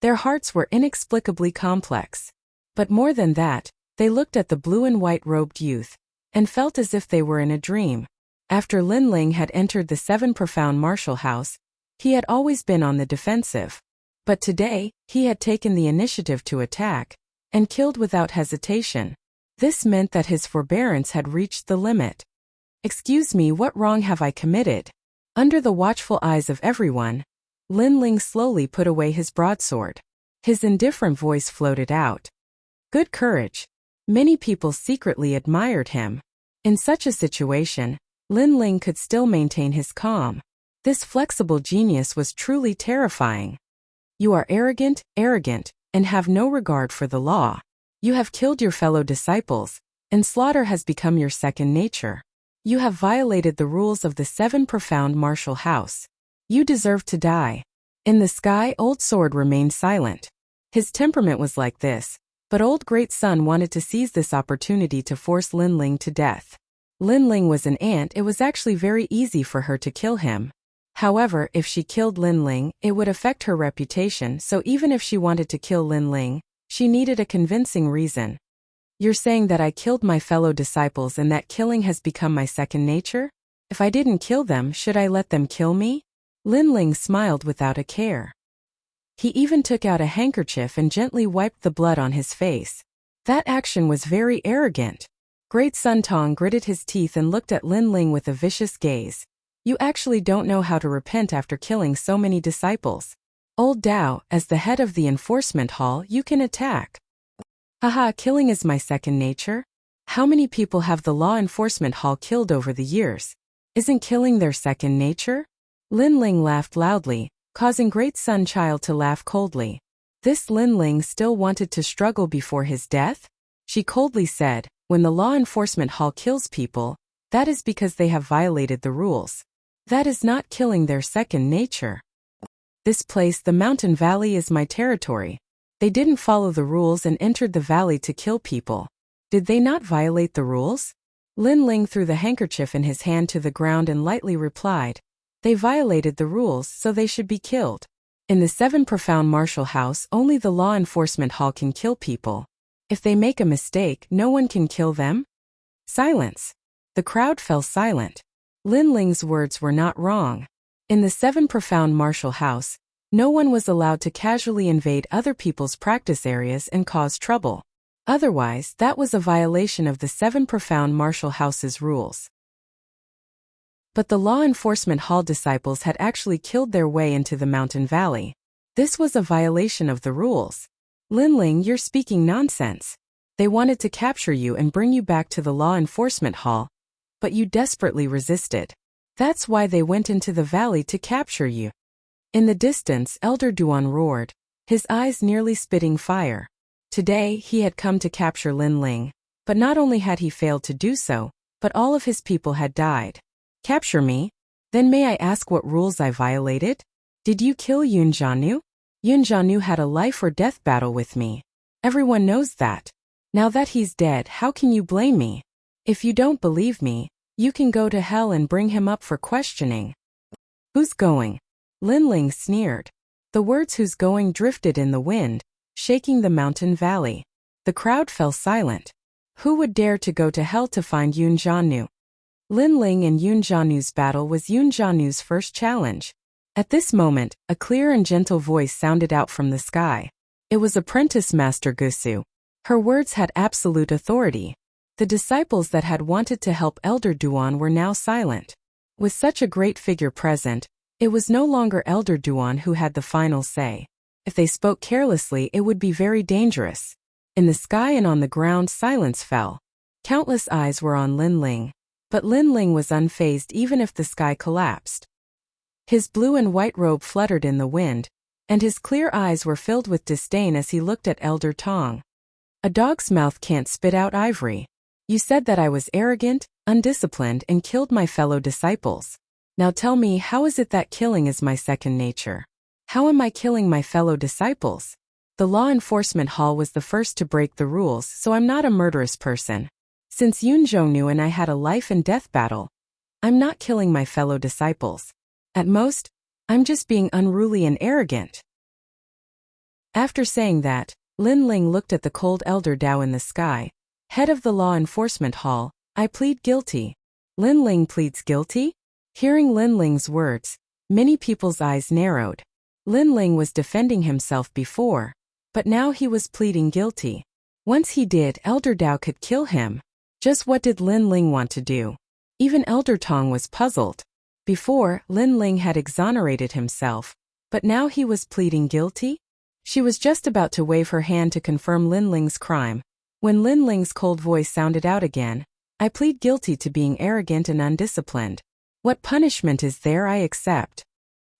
their hearts were inexplicably complex. But more than that, they looked at the blue and white robed youth, and felt as if they were in a dream. After Lin Ling had entered the 7 profound martial house, he had always been on the defensive. But today, he had taken the initiative to attack, and killed without hesitation. This meant that his forbearance had reached the limit. "Excuse me, what wrong have I committed?" Under the watchful eyes of everyone, Lin Ling slowly put away his broadsword. His indifferent voice floated out. Good courage. Many people secretly admired him. In such a situation, Lin Ling could still maintain his calm. This flexible genius was truly terrifying. You are arrogant, and have no regard for the law. You have killed your fellow disciples, and slaughter has become your second nature. You have violated the rules of the 7 profound martial house. You deserve to die. In the sky, Old Sword remained silent. His temperament was like this, but Old Great Sun wanted to seize this opportunity to force Lin Ling to death. Lin Ling was an ant. It was actually very easy for her to kill him. However, if she killed Lin Ling, it would affect her reputation, so even if she wanted to kill Lin Ling, she needed a convincing reason. You're saying that I killed my fellow disciples and that killing has become my second nature? If I didn't kill them, should I let them kill me? Lin Ling smiled without a care. He even took out a handkerchief and gently wiped the blood on his face. That action was very arrogant. Great Sun Tong gritted his teeth and looked at Lin Ling with a vicious gaze. You actually don't know how to repent after killing so many disciples. Old Dao, as the head of the enforcement hall, you can attack. Haha, killing is my second nature? How many people have the law enforcement hall killed over the years? Isn't killing their second nature? Lin Ling laughed loudly, causing Great Sun Child to laugh coldly. This Lin Ling still wanted to struggle before his death? She coldly said, when the law enforcement hall kills people, that is because they have violated the rules. That is not killing their second nature. This place, the mountain valley, is my territory. They didn't follow the rules and entered the valley to kill people. Did they not violate the rules? Lin Ling threw the handkerchief in his hand to the ground and lightly replied, they violated the rules, so they should be killed. In the 7 profound martial house, only the law enforcement hall can kill people. If they make a mistake, no one can kill them? Silence. The crowd fell silent. Lin Ling's words were not wrong. In the 7 profound martial house, no one was allowed to casually invade other people's practice areas and cause trouble. Otherwise, that was a violation of the 7 profound martial house's rules. But the law enforcement hall disciples had actually killed their way into the mountain valley. This was a violation of the rules. Lin Ling, you're speaking nonsense. They wanted to capture you and bring you back to the law enforcement hall, but you desperately resisted. That's why they went into the valley to capture you. In the distance, Elder Duan roared, his eyes nearly spitting fire. Today, he had come to capture Lin Ling, but not only had he failed to do so, but all of his people had died. Capture me? Then may I ask what rules I violated? Did you kill Yun Jianu? Yun Jianu had a life or death battle with me. Everyone knows that. Now that he's dead, how can you blame me? If you don't believe me, you can go to hell and bring him up for questioning. Who's going? Lin Ling sneered. The words who's going drifted in the wind, shaking the mountain valley. The crowd fell silent. Who would dare to go to hell to find Yun Jianu? Lin Ling and Yun Jianu's battle was Yun Jianu's first challenge. At this moment, a clear and gentle voice sounded out from the sky. It was Apprentice Master Gusu. Her words had absolute authority. The disciples that had wanted to help Elder Duan were now silent. With such a great figure present, it was no longer Elder Duan who had the final say. If they spoke carelessly, it would be very dangerous. In the sky and on the ground, silence fell. Countless eyes were on Lin Ling. But Lin Ling was unfazed even if the sky collapsed. His blue and white robe fluttered in the wind, and his clear eyes were filled with disdain as he looked at Elder Tong. A dog's mouth can't spit out ivory. You said that I was arrogant, undisciplined, and killed my fellow disciples. Now tell me, how is it that killing is my second nature? How am I killing my fellow disciples? The law enforcement hall was the first to break the rules, so I'm not a murderous person. Since Yunzhou knew and I had a life and death battle, I'm not killing my fellow disciples. At most, I'm just being unruly and arrogant. After saying that, Lin Ling looked at the cold Elder Dao in the sky. Head of the law enforcement hall, I plead guilty. Lin Ling pleads guilty? Hearing Lin Ling's words, many people's eyes narrowed. Lin Ling was defending himself before, but now he was pleading guilty. Once he did, Elder Dao could kill him. Just what did Lin Ling want to do? Even Elder Tong was puzzled. Before, Lin Ling had exonerated himself, but now he was pleading guilty? She was just about to wave her hand to confirm Lin Ling's crime, when Lin Ling's cold voice sounded out again. I plead guilty to being arrogant and undisciplined. What punishment is there I accept?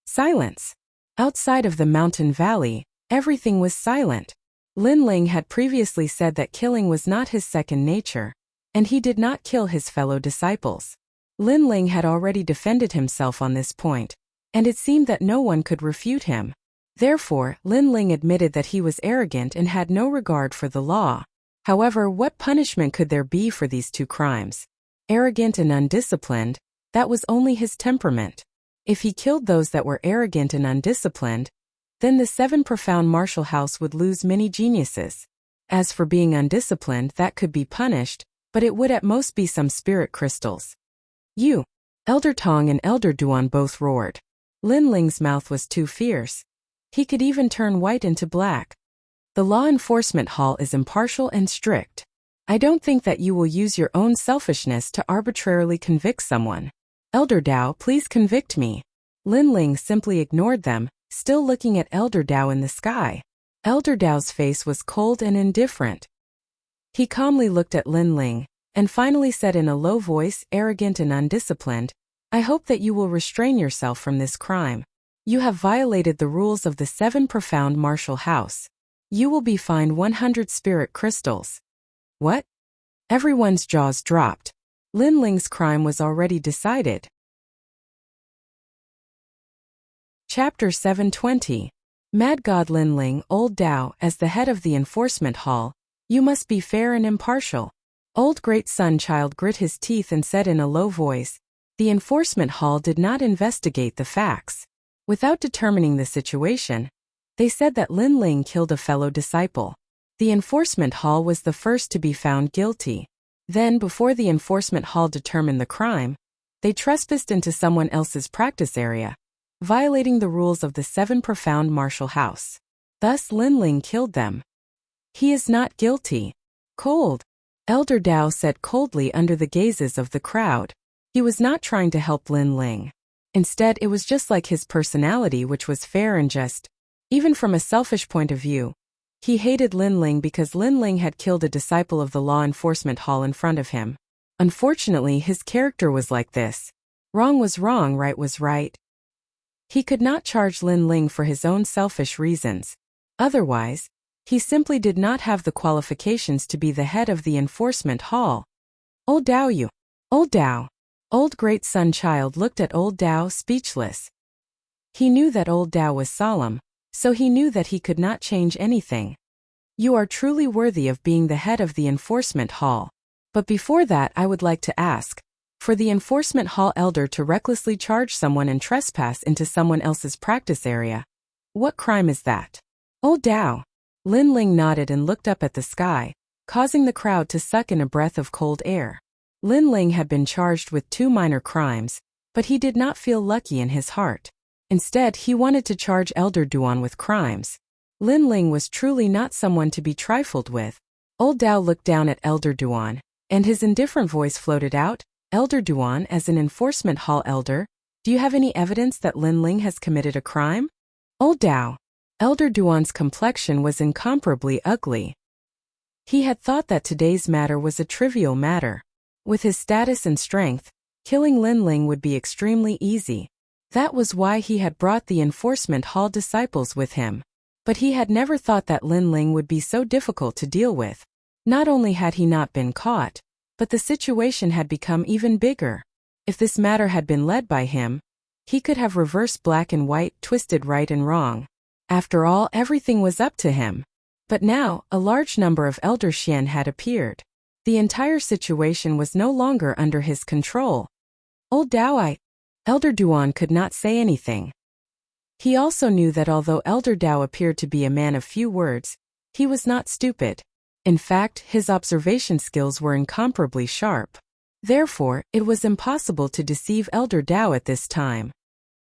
Silence. Outside of the mountain valley, everything was silent. Lin Ling had previously said that killing was not his second nature, and he did not kill his fellow disciples. Lin Ling had already defended himself on this point, and it seemed that no one could refute him. Therefore, Lin Ling admitted that he was arrogant and had no regard for the law. However, what punishment could there be for these two crimes? Arrogant and undisciplined, that was only his temperament. If he killed those that were arrogant and undisciplined, then the 7 profound martial house would lose many geniuses. As for being undisciplined, that could be punished, but it would at most be some spirit crystals. You! Elder Tong and Elder Duan both roared. Lin Ling's mouth was too fierce. He could even turn white into black. The law enforcement hall is impartial and strict. I don't think that you will use your own selfishness to arbitrarily convict someone. Elder Dao, please convict me. Lin Ling simply ignored them, still looking at Elder Dao in the sky. Elder Dao's face was cold and indifferent. He calmly looked at Lin Ling, and finally said in a low voice, arrogant and undisciplined, I hope that you will restrain yourself from this crime. You have violated the rules of the 7 profound martial house. You will be fined 100 spirit crystals. What? Everyone's jaws dropped. Lin Ling's crime was already decided. Chapter 720. Mad God Lin Ling, Old Dao, as the head of the enforcement hall, you must be fair and impartial. Old Great Sun Child grit his teeth and said in a low voice, the enforcement hall did not investigate the facts. Without determining the situation, they said that Lin Ling killed a fellow disciple. The enforcement hall was the first to be found guilty. Then, before the enforcement hall determined the crime, they trespassed into someone else's practice area, violating the rules of the 7 profound martial house. Thus Lin Ling killed them. He is not guilty. Cold. Elder Dao said coldly under the gazes of the crowd. He was not trying to help Lin Ling. Instead, it was just like his personality, which was fair and just. Even from a selfish point of view, he hated Lin Ling because Lin Ling had killed a disciple of the law enforcement hall in front of him. Unfortunately, his character was like this. Wrong was wrong, right was right. He could not charge Lin Ling for his own selfish reasons. Otherwise, he simply did not have the qualifications to be the head of the enforcement hall. Old Dao, you! Old Dao! Old Great Sun Child looked at Old Dao speechless. He knew that Old Dao was solemn, so he knew that he could not change anything. You are truly worthy of being the head of the enforcement hall. But before that, I would like to ask, for the enforcement hall elder to recklessly charge someone and trespass into someone else's practice area. What crime is that? Old Dao! Lin Ling nodded and looked up at the sky, causing the crowd to suck in a breath of cold air. Lin Ling had been charged with 2 minor crimes, but he did not feel lucky in his heart. Instead, he wanted to charge Elder Duan with crimes. Lin Ling was truly not someone to be trifled with. Old Dao looked down at Elder Duan, and his indifferent voice floated out, Elder Duan, as an enforcement hall elder, do you have any evidence that Lin Ling has committed a crime? Old Dao. Elder Duan's complexion was incomparably ugly. He had thought that today's matter was a trivial matter. With his status and strength, killing Lin Ling would be extremely easy. That was why he had brought the enforcement hall disciples with him. But he had never thought that Lin Ling would be so difficult to deal with. Not only had he not been caught, but the situation had become even bigger. If this matter had been led by him, he could have reversed black and white, twisted right and wrong. After all, everything was up to him. But now, a large number of Elder Xian had appeared. The entire situation was no longer under his control. Old Dao, Elder Duan could not say anything. He also knew that although Elder Dao appeared to be a man of few words, he was not stupid. In fact, his observation skills were incomparably sharp. Therefore, it was impossible to deceive Elder Dao at this time.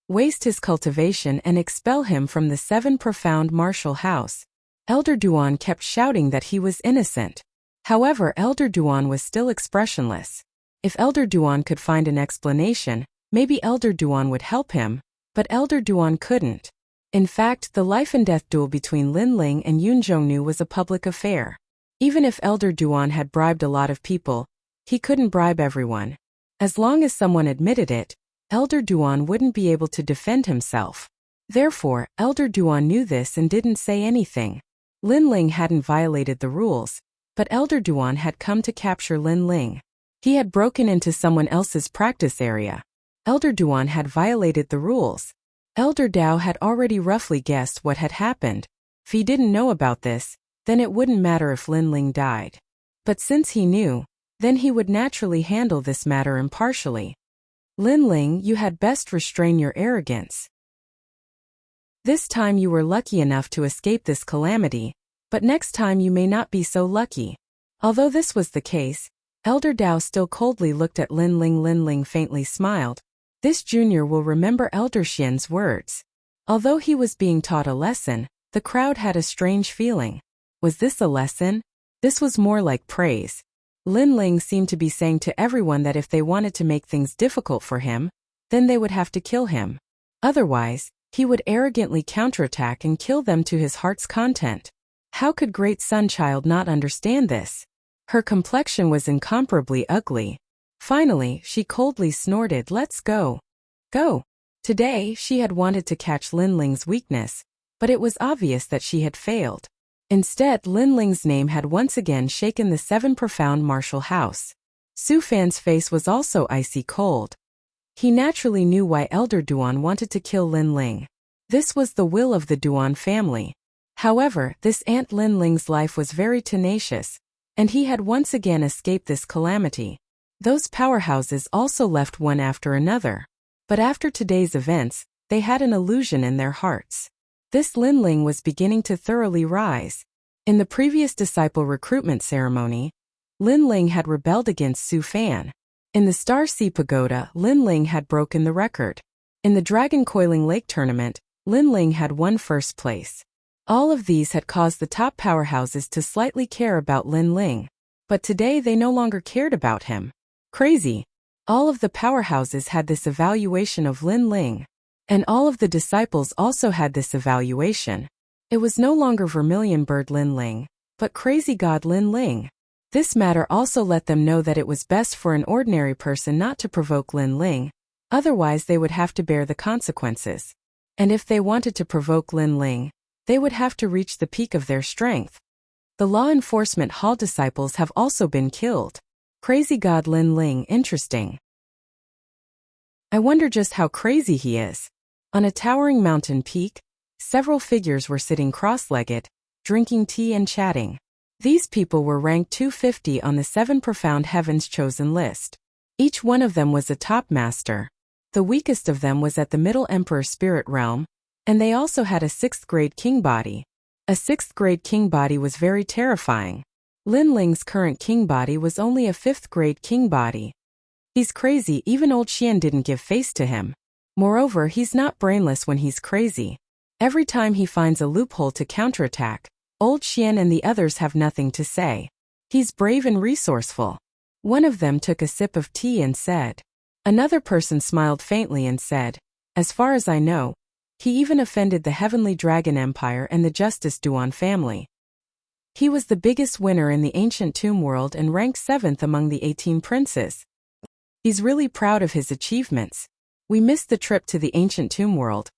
Waste his cultivation and expel him from the 7 profound martial house. Elder Duan kept shouting that he was innocent. However, Elder Duan was still expressionless. If Elder Duan could find an explanation, maybe Elder Duan would help him, but Elder Duan couldn't. In fact, the life and death duel between Lin Ling and Yun Zhongnu was a public affair. Even if Elder Duan had bribed a lot of people, he couldn't bribe everyone. As long as someone admitted it, Elder Duan wouldn't be able to defend himself. Therefore, Elder Duan knew this and didn't say anything. Lin Ling hadn't violated the rules, but Elder Duan had come to capture Lin Ling. He had broken into someone else's practice area. Elder Duan had violated the rules. Elder Dao had already roughly guessed what had happened. If he didn't know about this, then it wouldn't matter if Lin Ling died. But since he knew, then he would naturally handle this matter impartially. Lin Ling, you had best restrain your arrogance. This time you were lucky enough to escape this calamity, but next time you may not be so lucky. Although this was the case, Elder Dao still coldly looked at Lin Ling. Lin Ling faintly smiled. This junior will remember Elder Xian's words. Although he was being taught a lesson, the crowd had a strange feeling. Was this a lesson? This was more like praise. Lin Ling seemed to be saying to everyone that if they wanted to make things difficult for him, then they would have to kill him. Otherwise, he would arrogantly counterattack and kill them to his heart's content. How could Great Sun Child not understand this? Her complexion was incomparably ugly. Finally, she coldly snorted, "Let's go." Go. Today, she had wanted to catch Lin Ling's weakness, but it was obvious that she had failed. Instead, Lin Ling's name had once again shaken the 7 profound martial house. Su Fan's face was also icy cold. He naturally knew why Elder Duan wanted to kill Lin Ling. This was the will of the Duan family. However, this Aunt Lin Ling's life was very tenacious, and he had once again escaped this calamity. Those powerhouses also left one after another. But after today's events, they had an illusion in their hearts. This Lin Ling was beginning to thoroughly rise. In the previous disciple recruitment ceremony, Lin Ling had rebelled against Su Fan. In the Star Sea Pagoda, Lin Ling had broken the record. In the Dragon Coiling Lake tournament, Lin Ling had won first place. All of these had caused the top powerhouses to slightly care about Lin Ling. But today they no longer cared about him. Crazy. All of the powerhouses had this evaluation of Lin Ling. And all of the disciples also had this evaluation. It was no longer Vermilion Bird Lin Ling, but Crazy God Lin Ling. This matter also let them know that it was best for an ordinary person not to provoke Lin Ling, otherwise they would have to bear the consequences. And if they wanted to provoke Lin Ling, they would have to reach the peak of their strength. The law enforcement hall disciples have also been killed. Crazy God Lin Ling, interesting. I wonder just how crazy he is. On a towering mountain peak, several figures were sitting cross-legged, drinking tea and chatting. These people were ranked 250 on the 7 Profound Heavens chosen list. Each one of them was a top master. The weakest of them was at the Middle Emperor Spirit Realm, and they also had a 6th grade king body. A 6th grade king body was very terrifying. Lin Ling's current king body was only a 5th grade king body. He's crazy, even old Xian didn't give face to him. Moreover, he's not brainless when he's crazy. Every time he finds a loophole to counterattack, Old Xian and the others have nothing to say. He's brave and resourceful. One of them took a sip of tea and said. Another person smiled faintly and said, as far as I know, he even offended the Heavenly Dragon Empire and the Justice Duan family. He was the biggest winner in the ancient tomb world and ranked 7th among the 18 princes. He's really proud of his achievements. We missed the trip to the ancient tomb world,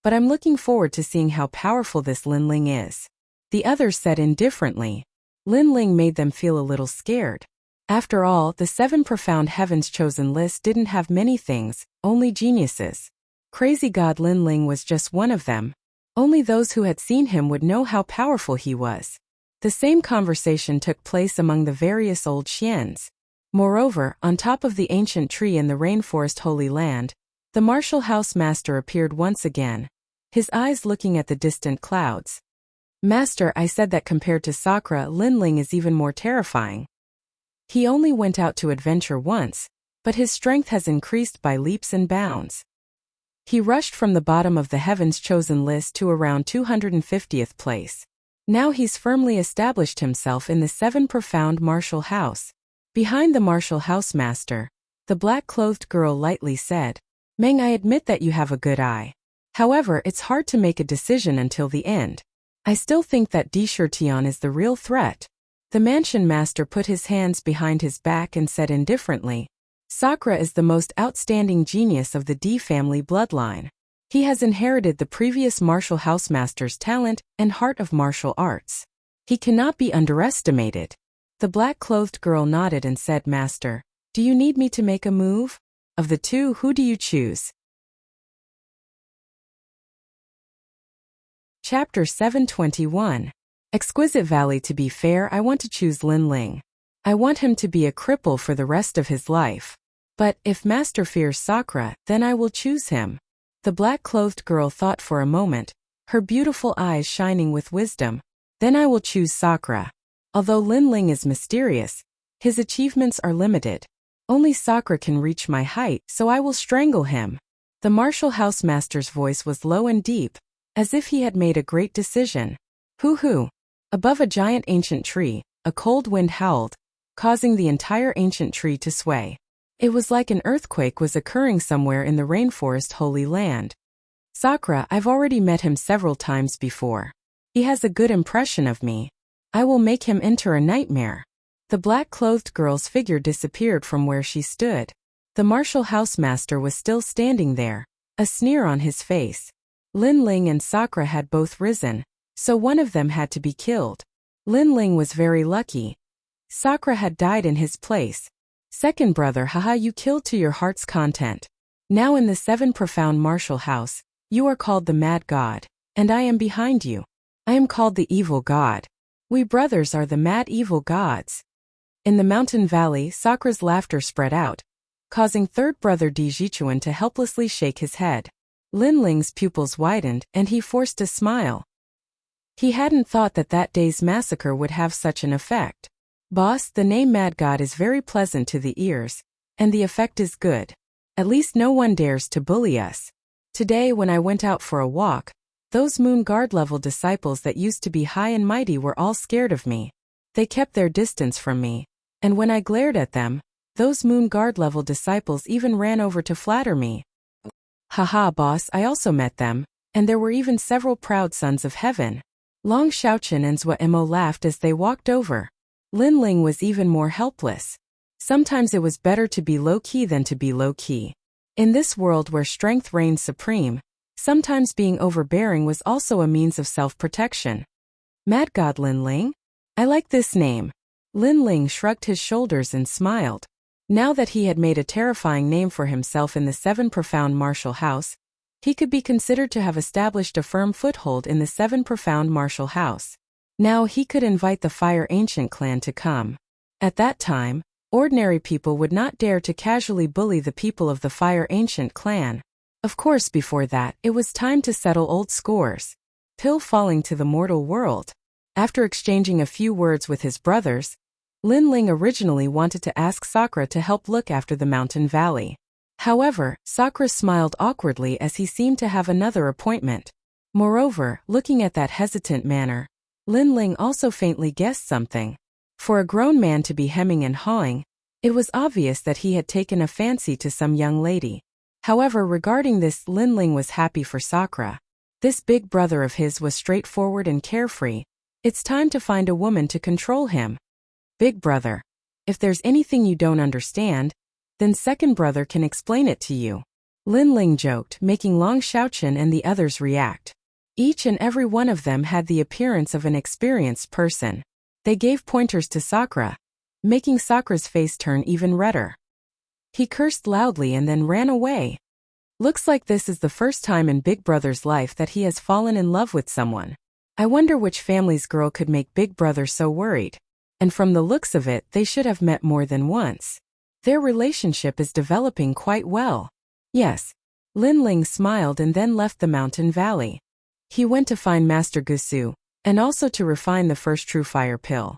but I'm looking forward to seeing how powerful this Lin Ling is. The others said indifferently. Lin Ling made them feel a little scared. After all, the 7 profound heavens chosen list didn't have many things, only geniuses. Crazy God Lin Ling was just one of them. Only those who had seen him would know how powerful he was. The same conversation took place among the various old Xians. Moreover, on top of the ancient tree in the rainforest Holy Land, the martial house master appeared once again, his eyes looking at the distant clouds. Master, I said that compared to Sakura, Lin Ling is even more terrifying. He only went out to adventure once, but his strength has increased by leaps and bounds. He rushed from the bottom of the heavens chosen list to around 250th place. Now he's firmly established himself in the 7 profound martial house. Behind the martial house master, the black-clothed girl lightly said, Meng, I admit that you have a good eye. However, it's hard to make a decision until the end. I still think that Di Shirtian is the real threat. The mansion master put his hands behind his back and said indifferently, Sakura is the most outstanding genius of the Di family bloodline. He has inherited the previous martial house master's talent and heart of martial arts. He cannot be underestimated. The black-clothed girl nodded and said, Master, do you need me to make a move? Of the two, who do you choose? Chapter 721. Exquisite Valley. To be fair, I want to choose Lin Ling. I want him to be a cripple for the rest of his life. But if Master fears Sakura, then I will choose him. The black-clothed girl thought for a moment, her beautiful eyes shining with wisdom. Then I will choose Sakura. Although Lin Ling is mysterious, his achievements are limited. Only Sakura can reach my height, so I will strangle him. The martial house master's voice was low and deep, as if he had made a great decision. Hoo-hoo. Above a giant ancient tree, a cold wind howled, causing the entire ancient tree to sway. It was like an earthquake was occurring somewhere in the rainforest Holy Land. Sakura, I've already met him several times before. He has a good impression of me. I will make him enter a nightmare. The black-clothed girl's figure disappeared from where she stood. The martial house master was still standing there, a sneer on his face. Lin Ling and Sakura had both risen, so one of them had to be killed. Lin Ling was very lucky. Sakura had died in his place. Second brother, haha, you killed to your heart's content. Now in the 7 profound martial house, you are called the Mad God, and I am behind you. I am called the Evil God. We brothers are the Mad Evil Gods. In the mountain valley, Sakura's laughter spread out, causing third brother Di Jichuan to helplessly shake his head. Lin Ling's pupils widened, and he forced a smile. He hadn't thought that that day's massacre would have such an effect. Boss, the name Mad God is very pleasant to the ears, and the effect is good. At least no one dares to bully us. Today when I went out for a walk, those Moon Guard level disciples that used to be high and mighty were all scared of me. They kept their distance from me, and when I glared at them, those Moon Guard level disciples even ran over to flatter me. Haha, boss, I also met them, and there were even several proud sons of heaven. Long Xiaochen and Zhua Mo laughed as they walked over. Lin Ling was even more helpless. Sometimes it was better to be low-key than to be low-key. In this world where strength reigns supreme, sometimes being overbearing was also a means of self-protection. Mad God Lin Ling? I like this name. Lin Ling shrugged his shoulders and smiled. Now that he had made a terrifying name for himself in the 7 profound martial house, he could be considered to have established a firm foothold in the 7 profound martial house. Now he could invite the Fire Ancient clan to come. At that time, ordinary people would not dare to casually bully the people of the Fire Ancient clan. Of course, before that, it was time to settle old scores. Pill falling to the mortal world. After exchanging a few words with his brothers, Lin Ling originally wanted to ask Sakura to help look after the mountain valley. However, Sakura smiled awkwardly as he seemed to have another appointment. Moreover, looking at that hesitant manner, Lin Ling also faintly guessed something. For a grown man to be hemming and hawing, it was obvious that he had taken a fancy to some young lady. However, regarding this, Lin Ling was happy for Sakura. This big brother of his was straightforward and carefree. It's time to find a woman to control him. Big brother. If there's anything you don't understand, then second brother can explain it to you. Lin Ling joked, making Long Xiaochen and the others react. Each and every one of them had the appearance of an experienced person. They gave pointers to Sakura, making Sakura's face turn even redder. He cursed loudly and then ran away. Looks like this is the first time in Big Brother's life that he has fallen in love with someone. I wonder which family's girl could make Big Brother so worried. And from the looks of it, they should have met more than once. Their relationship is developing quite well. Yes. Lin Ling smiled and then left the mountain valley. He went to find Master Gusu, and also to refine the first true fire pill.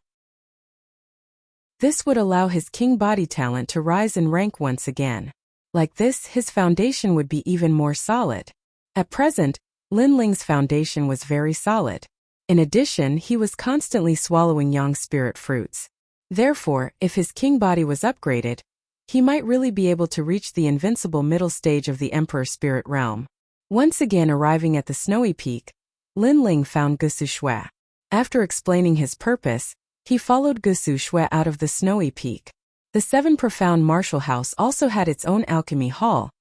This would allow his king body talent to rise in rank once again. Like this, his foundation would be even more solid. At present, Lin Ling's foundation was very solid. In addition, he was constantly swallowing yang spirit fruits. Therefore, if his king body was upgraded, he might really be able to reach the invincible middle stage of the Emperor Spirit Realm. Once again arriving at the snowy peak, Lin Ling found Gusu Shui. After explaining his purpose, he followed Gusu Shui out of the snowy peak. The Seven Profound Martial House also had its own alchemy hall,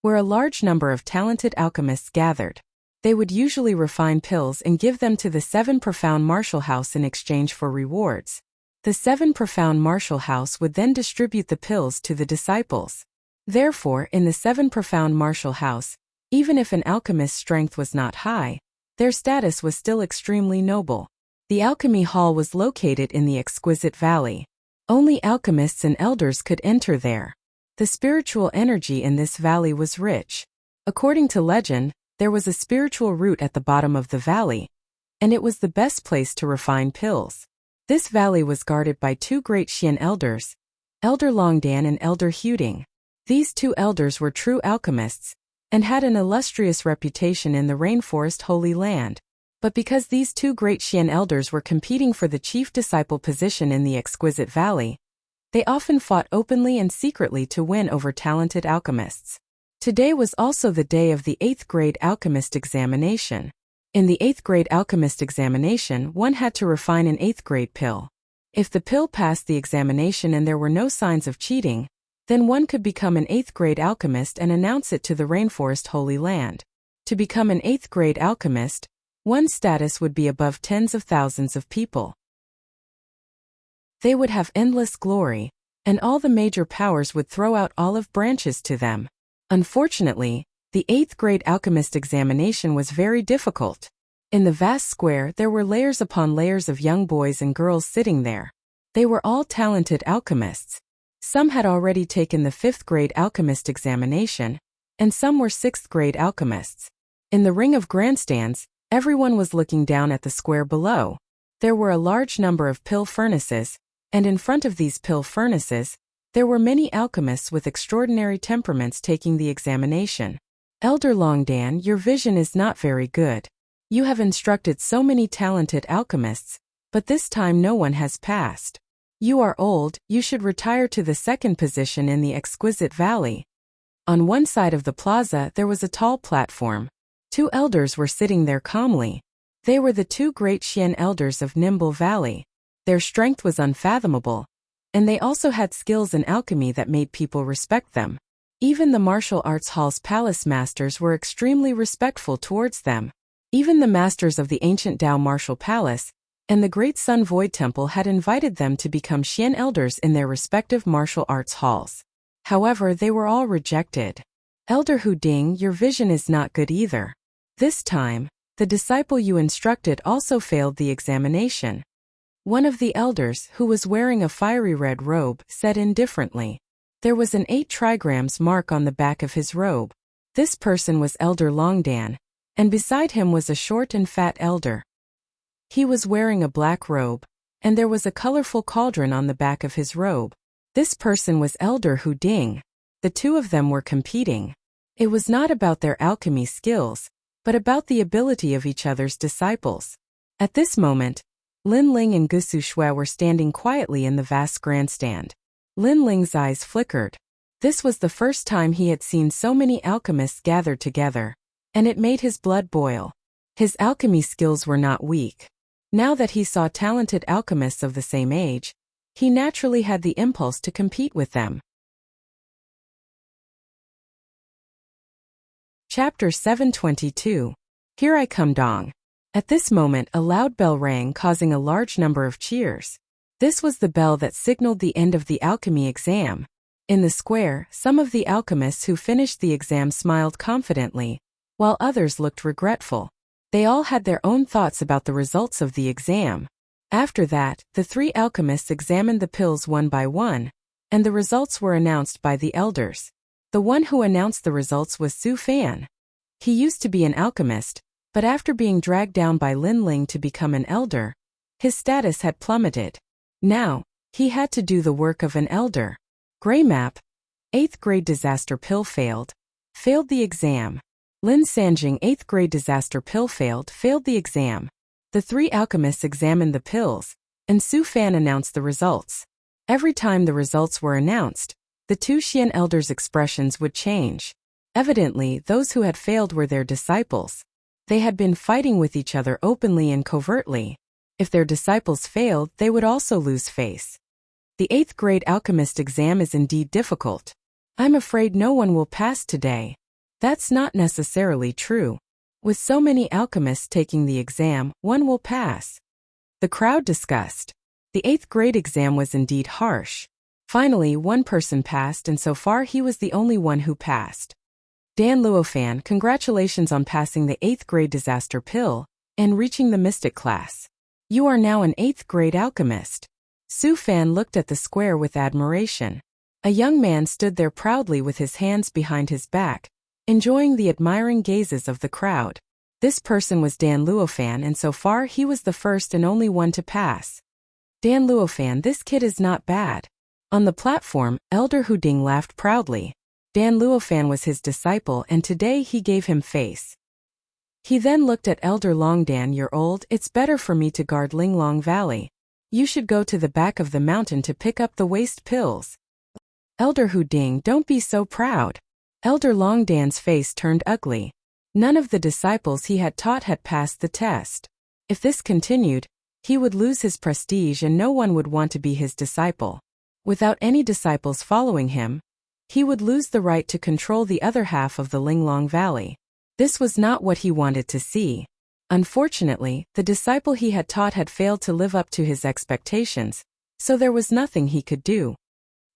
where a large number of talented alchemists gathered. They would usually refine pills and give them to the Seven Profound Martial House in exchange for rewards. The Seven Profound Martial House would then distribute the pills to the disciples. Therefore, in the Seven Profound Martial House, even if an alchemist's strength was not high, their status was still extremely noble. The alchemy hall was located in the exquisite valley. Only alchemists and elders could enter there. The spiritual energy in this valley was rich. According to legend, there was a spiritual root at the bottom of the valley, and it was the best place to refine pills. This valley was guarded by two great Xian elders, Elder Longdan and Elder Huding. These two elders were true alchemists, and had an illustrious reputation in the Rainforest Holy Land. But because these two great Xian elders were competing for the chief disciple position in the exquisite valley, they often fought openly and secretly to win over talented alchemists. Today was also the day of the 8th grade alchemist examination. In the 8th grade alchemist examination, one had to refine an 8th grade pill. If the pill passed the examination and there were no signs of cheating, then one could become an 8th grade alchemist and announce it to the Rainforest Holy Land. To become an 8th grade alchemist, one's status would be above tens of thousands of people. They would have endless glory, and all the major powers would throw out olive branches to them. Unfortunately, the 8th grade alchemist examination was very difficult. In the vast square there were layers upon layers of young boys and girls sitting there. They were all talented alchemists. Some had already taken the 5th grade alchemist examination, and some were 6th grade alchemists. In the ring of grandstands, everyone was looking down at the square below. There were a large number of pill furnaces, and in front of these pill furnaces, there were many alchemists with extraordinary temperaments taking the examination. Elder Longdan, your vision is not very good. You have instructed so many talented alchemists, but this time no one has passed. You are old, you should retire to the 2nd position in the exquisite valley. On one side of the plaza there was a tall platform. Two elders were sitting there calmly. They were the two great Xian elders of Nimble Valley. Their strength was unfathomable, and they also had skills in alchemy that made people respect them. Even the martial arts hall's palace masters were extremely respectful towards them. Even the masters of the ancient Dao Martial Palace and the Great Sun Void Temple had invited them to become Xian elders in their respective martial arts halls. However, they were all rejected. Elder Huding, your vision is not good either. This time, the disciple you instructed also failed the examination. One of the elders, who was wearing a fiery red robe, said indifferently. There was an 8 trigrams mark on the back of his robe. This person was Elder Longdan, and beside him was a short and fat elder. He was wearing a black robe, and there was a colorful cauldron on the back of his robe. This person was Elder Huding. The two of them were competing. It was not about their alchemy skills, but about the ability of each other's disciples. At this moment, Lin Ling and Gusu Shui were standing quietly in the vast grandstand. Lin Ling's eyes flickered. This was the first time he had seen so many alchemists gathered together, and it made his blood boil. His alchemy skills were not weak. Now that he saw talented alchemists of the same age, he naturally had the impulse to compete with them. Chapter 722. Here I come Dong. At this moment a loud bell rang, causing a large number of cheers. This was the bell that signaled the end of the alchemy exam. In the square, some of the alchemists who finished the exam smiled confidently, while others looked regretful. They all had their own thoughts about the results of the exam. After that, the 3 alchemists examined the pills one by one, and the results were announced by the elders. The one who announced the results was Su Fan. He used to be an alchemist, but after being dragged down by Lin Ling to become an elder, his status had plummeted. Now, he had to do the work of an elder. Gray map. 8th grade disaster pill failed. Failed the exam. Lin Sanjing 8th grade disaster pill failed the exam. The 3 alchemists examined the pills, and Su Fan announced the results. Every time the results were announced, the 2 Xian elders' expressions would change. Evidently, those who had failed were their disciples. They had been fighting with each other openly and covertly. If their disciples failed, they would also lose face. The 8th grade alchemist exam is indeed difficult. I'm afraid no one will pass today. That's not necessarily true. With so many alchemists taking the exam, one will pass. The crowd discussed. The 8th grade exam was indeed harsh. Finally, one person passed, and so far he was the only one who passed. Dan Luofan, congratulations on passing the 8th grade disaster pill and reaching the mystic class. You are now an 8th grade alchemist. Su Fan looked at the square with admiration. A young man stood there proudly with his hands behind his back, enjoying the admiring gazes of the crowd. This person was Dan Luofan, and so far he was the first and only one to pass. Dan Luofan, this kid is not bad. On the platform, Elder Huding laughed proudly. Dan Luofan was his disciple, and today he gave him face. He then looked at Elder Longdan. You're old, it's better for me to guard Linglong Valley. You should go to the back of the mountain to pick up the waste pills. Elder Huding, don't be so proud. Elder Longdan's face turned ugly. None of the disciples he had taught had passed the test. If this continued, he would lose his prestige and no one would want to be his disciple. Without any disciples following him, he would lose the right to control the other half of the Linglong Valley. This was not what he wanted to see. Unfortunately, the disciple he had taught had failed to live up to his expectations, so there was nothing he could do.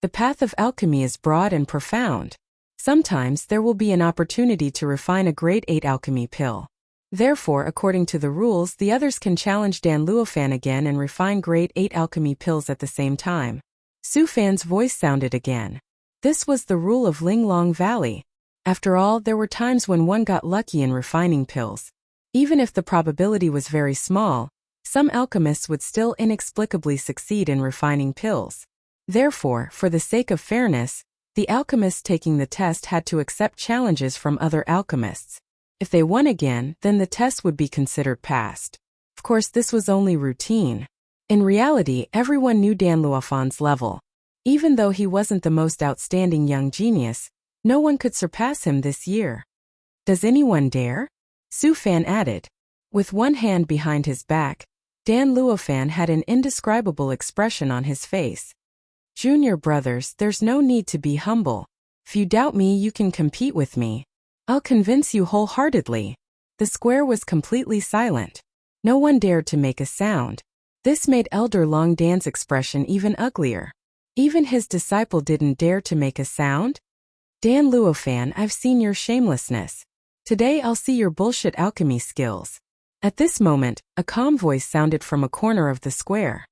The path of alchemy is broad and profound. Sometimes there will be an opportunity to refine a grade 8 alchemy pill. Therefore, according to the rules, the others can challenge Dan Luofan again and refine grade 8 alchemy pills at the same time. Su Fan's voice sounded again. This was the rule of Linglong Valley. After all, there were times when one got lucky in refining pills. Even if the probability was very small, some alchemists would still inexplicably succeed in refining pills. Therefore, for the sake of fairness, the alchemists taking the test had to accept challenges from other alchemists. If they won again, then the test would be considered passed. Of course, this was only routine. In reality, everyone knew Dan Luofan's level. Even though he wasn't the most outstanding young genius, no one could surpass him this year. Does anyone dare? Su Fan added. With one hand behind his back, Dan Luofan had an indescribable expression on his face. Junior brothers, there's no need to be humble. If you doubt me, you can compete with me. I'll convince you wholeheartedly. The square was completely silent. No one dared to make a sound. This made Elder Longdan's expression even uglier. Even his disciple didn't dare to make a sound? Dan Luofan, I've seen your shamelessness. Today I'll see your bullshit alchemy skills. At this moment, a calm voice sounded from a corner of the square.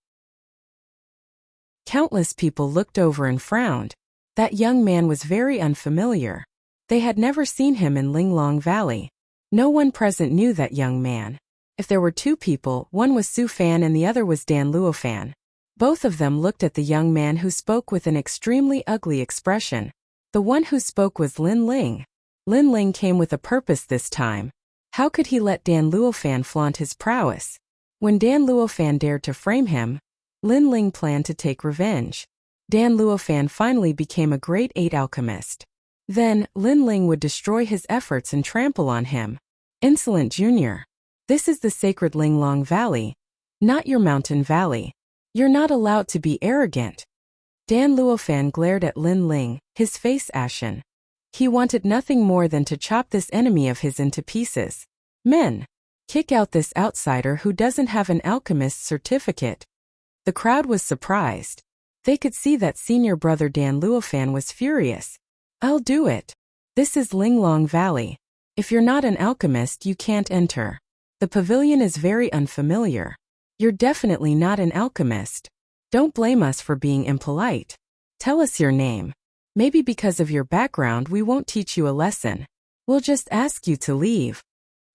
Countless people looked over and frowned. That young man was very unfamiliar. They had never seen him in Linglong Valley. No one present knew that young man. If there were 2 people, one was Su Fan and the other was Dan Luofan. Both of them looked at the young man who spoke with an extremely ugly expression. The one who spoke was Lin Ling. Lin Ling came with a purpose this time. How could he let Dan Luofan flaunt his prowess? When Dan Luofan dared to frame him, Lin Ling planned to take revenge. Dan Luofan finally became a grade 8 alchemist. Then, Lin Ling would destroy his efforts and trample on him. Insolent Junior. This is the sacred Linglong Valley, not your mountain valley. You're not allowed to be arrogant. Dan Luofan glared at Lin Ling, his face ashen. He wanted nothing more than to chop this enemy of his into pieces. Men, kick out this outsider who doesn't have an alchemist's certificate. The crowd was surprised. They could see that senior brother Dan Luofan was furious. I'll do it. This is Linglong Valley. If you're not an alchemist, you can't enter. The pavilion is very unfamiliar. You're definitely not an alchemist. Don't blame us for being impolite. Tell us your name. Maybe because of your background we won't teach you a lesson. We'll just ask you to leave.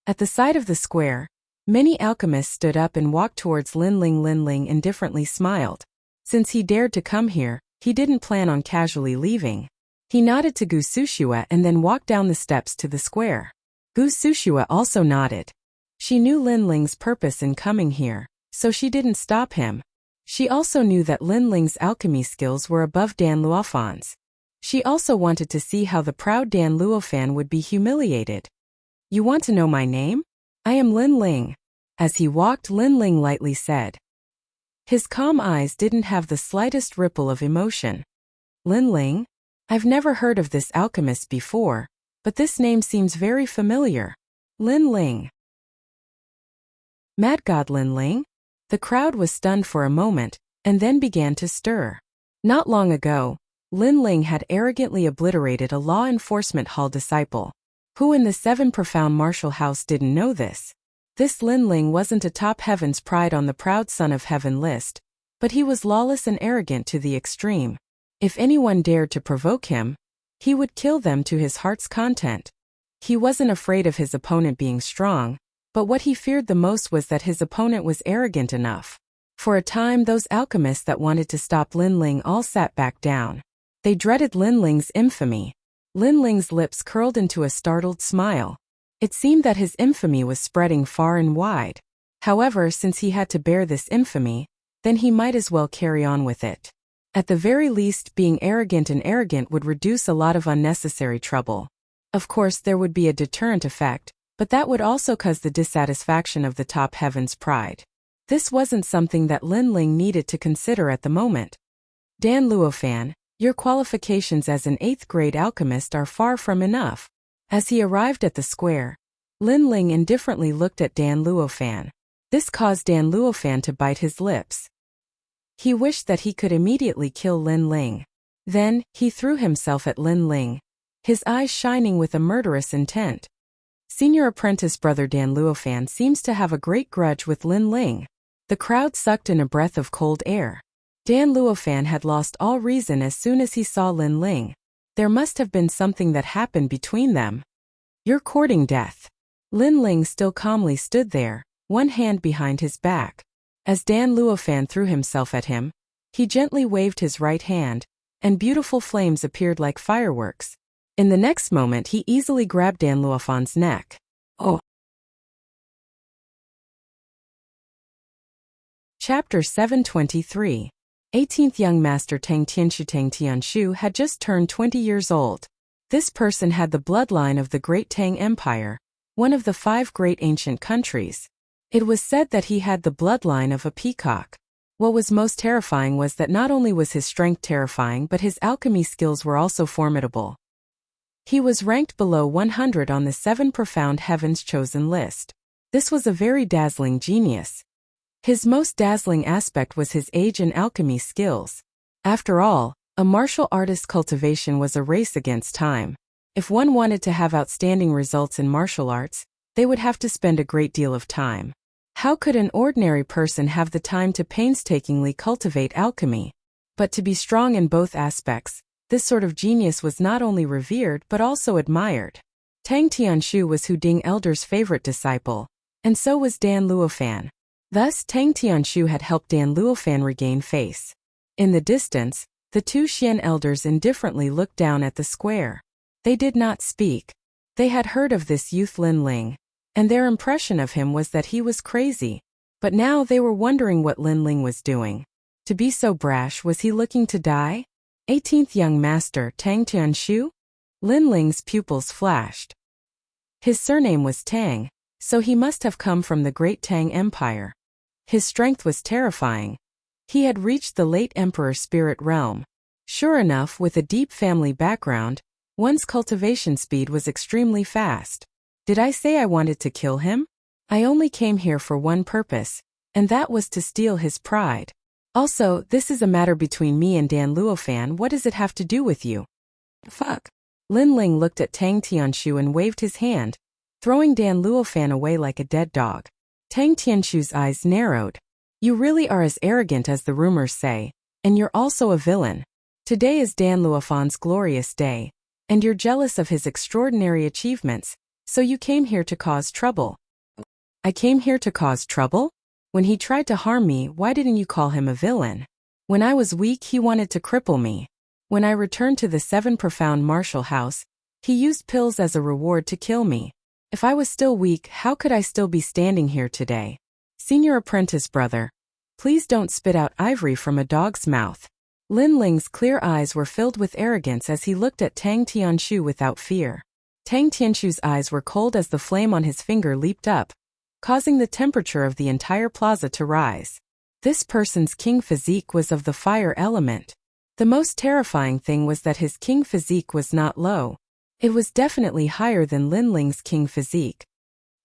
At the side of the square, many alchemists stood up and walked towards Lin Ling. Lin Ling indifferently smiled. Since he dared to come here, he didn't plan on casually leaving. He nodded to Gu Sushua and then walked down the steps to the square. Gu Sushua also nodded. She knew Lin Ling's purpose in coming here, so she didn't stop him. She also knew that Lin Ling's alchemy skills were above Dan Luofan's. She also wanted to see how the proud Dan Luofan would be humiliated. You want to know my name? I am Lin Ling. As he walked, Lin Ling lightly said. His calm eyes didn't have the slightest ripple of emotion. Lin Ling? I've never heard of this alchemist before, but this name seems very familiar. Lin Ling. Mad God Lin Ling? The crowd was stunned for a moment, and then began to stir. Not long ago, Lin Ling had arrogantly obliterated a law enforcement hall disciple. Who in the 7 Profound Martial House didn't know this? This Lin Ling wasn't a top heaven's pride on the proud son of heaven list, but he was lawless and arrogant to the extreme. If anyone dared to provoke him, he would kill them to his heart's content. He wasn't afraid of his opponent being strong, but what he feared the most was that his opponent was arrogant enough. For a time, those alchemists that wanted to stop Lin Ling all sat back down. They dreaded Lin Ling's infamy. Lin Ling's lips curled into a startled smile. It seemed that his infamy was spreading far and wide. However, since he had to bear this infamy, then he might as well carry on with it. At the very least, being arrogant would reduce a lot of unnecessary trouble. Of course, there would be a deterrent effect, but that would also cause the dissatisfaction of the top heaven's pride. This wasn't something that Lin Ling needed to consider at the moment. Dan Luofan, your qualifications as an 8th grade alchemist are far from enough. As he arrived at the square, Lin Ling indifferently looked at Dan Luofan. This caused Dan Luofan to bite his lips. He wished that he could immediately kill Lin Ling. Then, he threw himself at Lin Ling, his eyes shining with a murderous intent. Senior apprentice brother Dan Luofan seems to have a great grudge with Lin Ling. The crowd sucked in a breath of cold air. Dan Luofan had lost all reason as soon as he saw Lin Ling. There must have been something that happened between them. You're courting death. Lin Ling still calmly stood there, one hand behind his back. As Dan Luofan threw himself at him, he gently waved his right hand, and beautiful flames appeared like fireworks. In the next moment, he easily grabbed Dan Luofan's neck. Oh! Chapter 723. 18th Young Master Tang Tianshu had just turned 20 years old. This person had the bloodline of the Great Tang Empire, one of the 5 great ancient countries. It was said that he had the bloodline of a peacock. What was most terrifying was that not only was his strength terrifying, but his alchemy skills were also formidable. He was ranked below 100 on the 7 Profound Heavens chosen list. This was a very dazzling genius. His most dazzling aspect was his age and alchemy skills. After all, a martial artist's cultivation was a race against time. If one wanted to have outstanding results in martial arts, they would have to spend a great deal of time. How could an ordinary person have the time to painstakingly cultivate alchemy? But to be strong in both aspects, this sort of genius was not only revered but also admired. Tang Tianshu was Hu Ding Elder's favorite disciple, and so was Dan Luofan. Thus, Tang Tianshu had helped Dan Luofan regain face. In the distance, the 2 Xian elders indifferently looked down at the square. They did not speak. They had heard of this youth Lin Ling. and their impression of him was that he was crazy. But now they were wondering what Lin Ling was doing. To be so brash, was he looking to die? 18th young master Tang Tianshu? Lin Ling's pupils flashed. His surname was Tang, so he must have come from the great Tang Empire. His strength was terrifying. He had reached the late emperor's spirit realm. Sure enough, with a deep family background, one's cultivation speed was extremely fast. Did I say I wanted to kill him? I only came here for one purpose, and that was to steal his pride. Also, this is a matter between me and Dan Luofan. What does it have to do with you? Fuck. Lin Ling looked at Tang Tianshu and waved his hand, throwing Dan Luofan away like a dead dog. Tang Tianshu's eyes narrowed. You really are as arrogant as the rumors say, and you're also a villain. Today is Dan Luofan's glorious day, and you're jealous of his extraordinary achievements, so you came here to cause trouble. I came here to cause trouble? When he tried to harm me, why didn't you call him a villain? When I was weak, he wanted to cripple me. When I returned to the Seven Profound Martial House, he used pills as a reward to kill me. If I was still weak, how could I still be standing here today? Senior apprentice brother, please don't spit out ivory from a dog's mouth. Lin Ling's clear eyes were filled with arrogance as he looked at Tang Tianshu without fear. Tang Tianshu's eyes were cold as the flame on his finger leaped up, causing the temperature of the entire plaza to rise. This person's king physique was of the fire element. The most terrifying thing was that his king physique was not low. It was definitely higher than Lin Ling's king physique.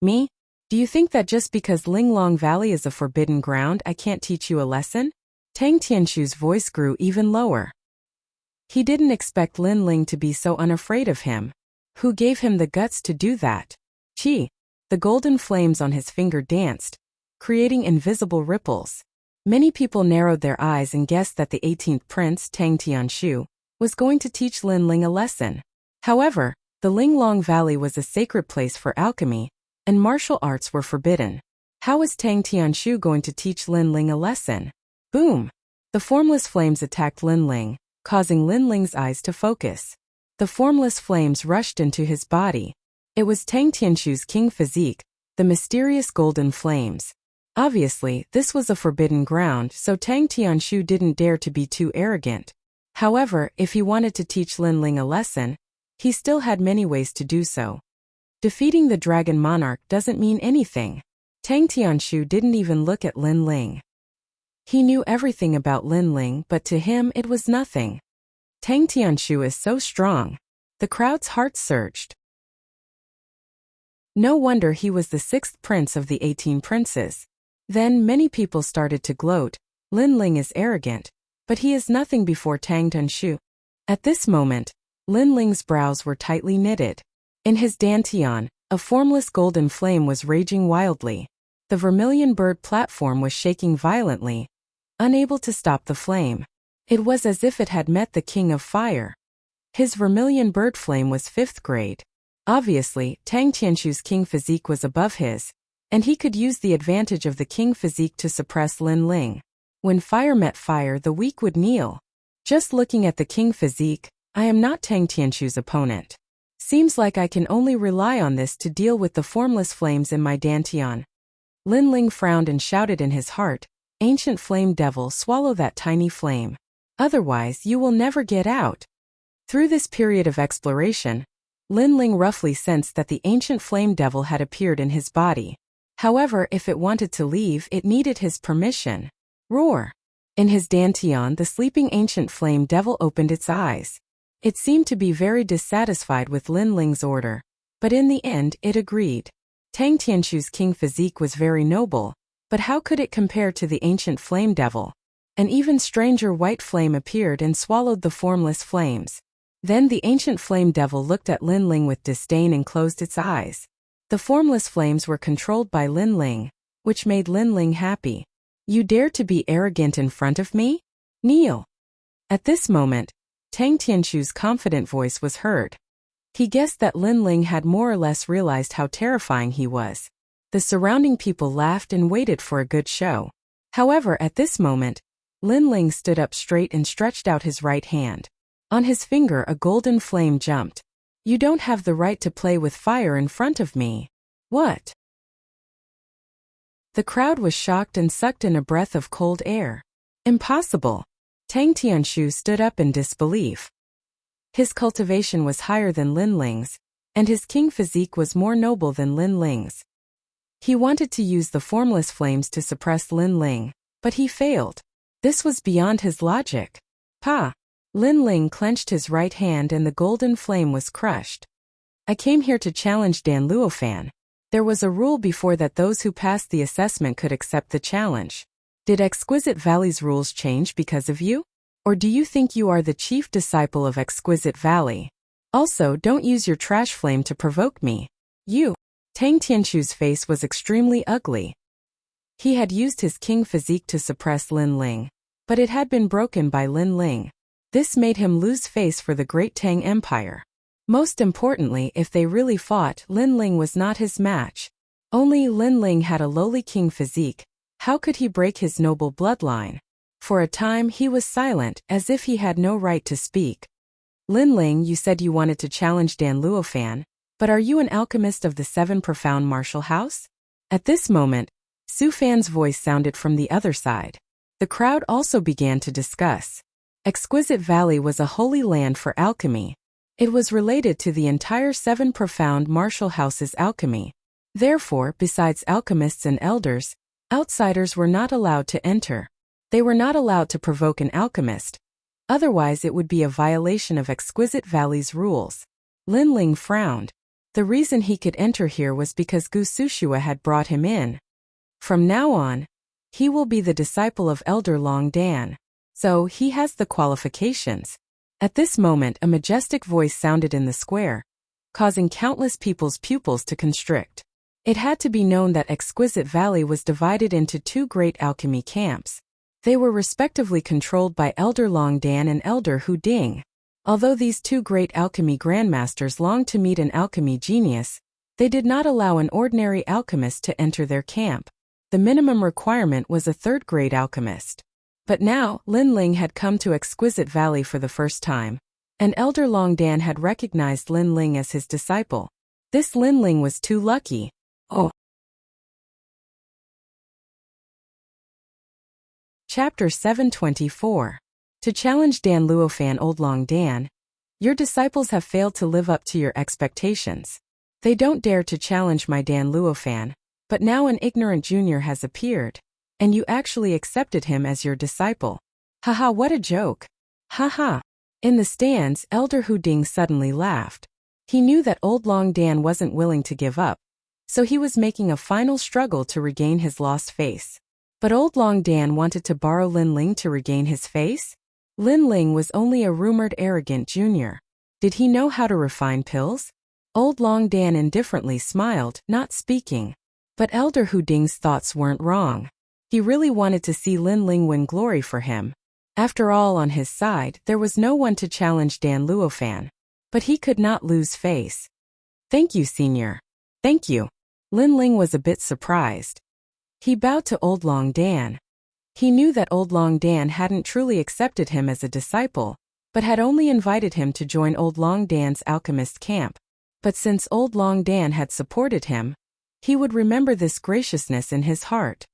Me? Do you think that just because Linglong Valley is a forbidden ground I can't teach you a lesson? Tang Tianshu's voice grew even lower. He didn't expect Lin Ling to be so unafraid of him. Who gave him the guts to do that? Chi. The golden flames on his finger danced, creating invisible ripples. Many people narrowed their eyes and guessed that the 18th prince, Tang Tianshu, was going to teach Lin Ling a lesson. However, the Linglong Valley was a sacred place for alchemy, and martial arts were forbidden. How was Tang Tianshu going to teach Lin Ling a lesson? Boom! The formless flames attacked Lin Ling, causing Lin Ling's eyes to focus. The formless flames rushed into his body. It was Tang Tianshu's king physique, the mysterious golden flames. Obviously, this was a forbidden ground, so Tang Tianshu didn't dare to be too arrogant. However, if he wanted to teach Lin Ling a lesson, he still had many ways to do so. Defeating the dragon monarch doesn't mean anything. Tang Tianshu didn't even look at Lin Ling. He knew everything about Lin Ling, but to him it was nothing. Tang Tianshu is so strong. The crowd's hearts surged. No wonder he was the 6th prince of the 18 princes. Then many people started to gloat. Lin Ling is arrogant, but he is nothing before Tang Tianshu. At this moment, Lin Ling's brows were tightly knitted. In his dantian, a formless golden flame was raging wildly. The vermilion bird platform was shaking violently, unable to stop the flame. It was as if it had met the king of fire. His vermilion bird flame was 5th grade. Obviously, Tang Tianshu's king physique was above his, and he could use the advantage of the king physique to suppress Lin Ling. When fire met fire, the weak would kneel. Just looking at the king physique, I am not Tang Tianshu's opponent. Seems like I can only rely on this to deal with the formless flames in my dantian. Lin Ling frowned and shouted in his heart, Ancient flame devil, swallow that tiny flame. Otherwise you will never get out. Through this period of exploration, Lin Ling roughly sensed that the ancient flame devil had appeared in his body. However, if it wanted to leave, it needed his permission. Roar! In his dantian, the sleeping ancient flame devil opened its eyes. It seemed to be very dissatisfied with Lin Ling's order, but in the end it agreed. Tang Tianshu's king physique was very noble, but how could it compare to the ancient flame devil? An even stranger white flame appeared and swallowed the formless flames. Then the ancient flame devil looked at Lin Ling with disdain and closed its eyes. The formless flames were controlled by Lin Ling, which made Lin Ling happy. You dare to be arrogant in front of me? Kneel. At this moment, Tang Tianshu's confident voice was heard. He guessed that Lin Ling had more or less realized how terrifying he was. The surrounding people laughed and waited for a good show. However, at this moment, Lin Ling stood up straight and stretched out his right hand. On his finger a golden flame jumped. You don't have the right to play with fire in front of me. What? The crowd was shocked and sucked in a breath of cold air. Impossible. Tang Tianshu stood up in disbelief. His cultivation was higher than Lin Ling's, and his king physique was more noble than Lin Ling's. He wanted to use the formless flames to suppress Lin Ling, but he failed. This was beyond his logic. Pa! Lin Ling clenched his right hand and the golden flame was crushed. I came here to challenge Dan Luofan. There was a rule before that those who passed the assessment could accept the challenge. Did Exquisite Valley's rules change because of you? Or do you think you are the chief disciple of Exquisite Valley? Also, don't use your trash flame to provoke me. You. Tang Tianshu's face was extremely ugly. He had used his king physique to suppress Lin Ling, but it had been broken by Lin Ling. This made him lose face for the Great Tang Empire. Most importantly, if they really fought, Lin Ling was not his match. Only Lin Ling had a lowly king physique. How could he break his noble bloodline? For a time he was silent, as if he had no right to speak. Lin Ling, you said you wanted to challenge Dan Luofan, but are you an alchemist of the Seven Profound Martial House? At this moment, Su Fan's voice sounded from the other side. The crowd also began to discuss. Exquisite Valley was a holy land for alchemy. It was related to the entire Seven Profound Martial House's alchemy. Therefore, besides alchemists and elders, outsiders were not allowed to enter. They were not allowed to provoke an alchemist. Otherwise it would be a violation of Exquisite Valley's rules. Lin Ling frowned. The reason he could enter here was because Gu Sushua had brought him in. From now on, he will be the disciple of Elder Long Dan. So he has the qualifications. At this moment a majestic voice sounded in the square, causing countless people's pupils to constrict. It had to be known that Exquisite Valley was divided into two great alchemy camps. They were respectively controlled by Elder Long Dan and Elder Hu Ding. Although these two great alchemy grandmasters longed to meet an alchemy genius, they did not allow an ordinary alchemist to enter their camp. The minimum requirement was a third-grade alchemist. But now, Lin Ling had come to Exquisite Valley for the first time, and Elder Long Dan had recognized Lin Ling as his disciple. This Lin Ling was too lucky. Oh. Chapter 724. To challenge Dan Luofan. Old Long Dan, your disciples have failed to live up to your expectations. They don't dare to challenge my Dan Luofan, but now an ignorant junior has appeared, and you actually accepted him as your disciple. Haha, what a joke. Haha. In the stands, Elder Hu Ding suddenly laughed. He knew that Old Long Dan wasn't willing to give up, so he was making a final struggle to regain his lost face. But Old Long Dan wanted to borrow Lin Ling to regain his face? Lin Ling was only a rumored arrogant junior. Did he know how to refine pills? Old Long Dan indifferently smiled, not speaking. But Elder Hu Ding's thoughts weren't wrong. He really wanted to see Lin Ling win glory for him. After all, on his side, there was no one to challenge Dan Luofan. But he could not lose face. Thank you, senior. Thank you. Lin Ling was a bit surprised. He bowed to Old Long Dan. He knew that Old Long Dan hadn't truly accepted him as a disciple, but had only invited him to join Old Long Dan's alchemist camp. But since Old Long Dan had supported him, he would remember this graciousness in his heart.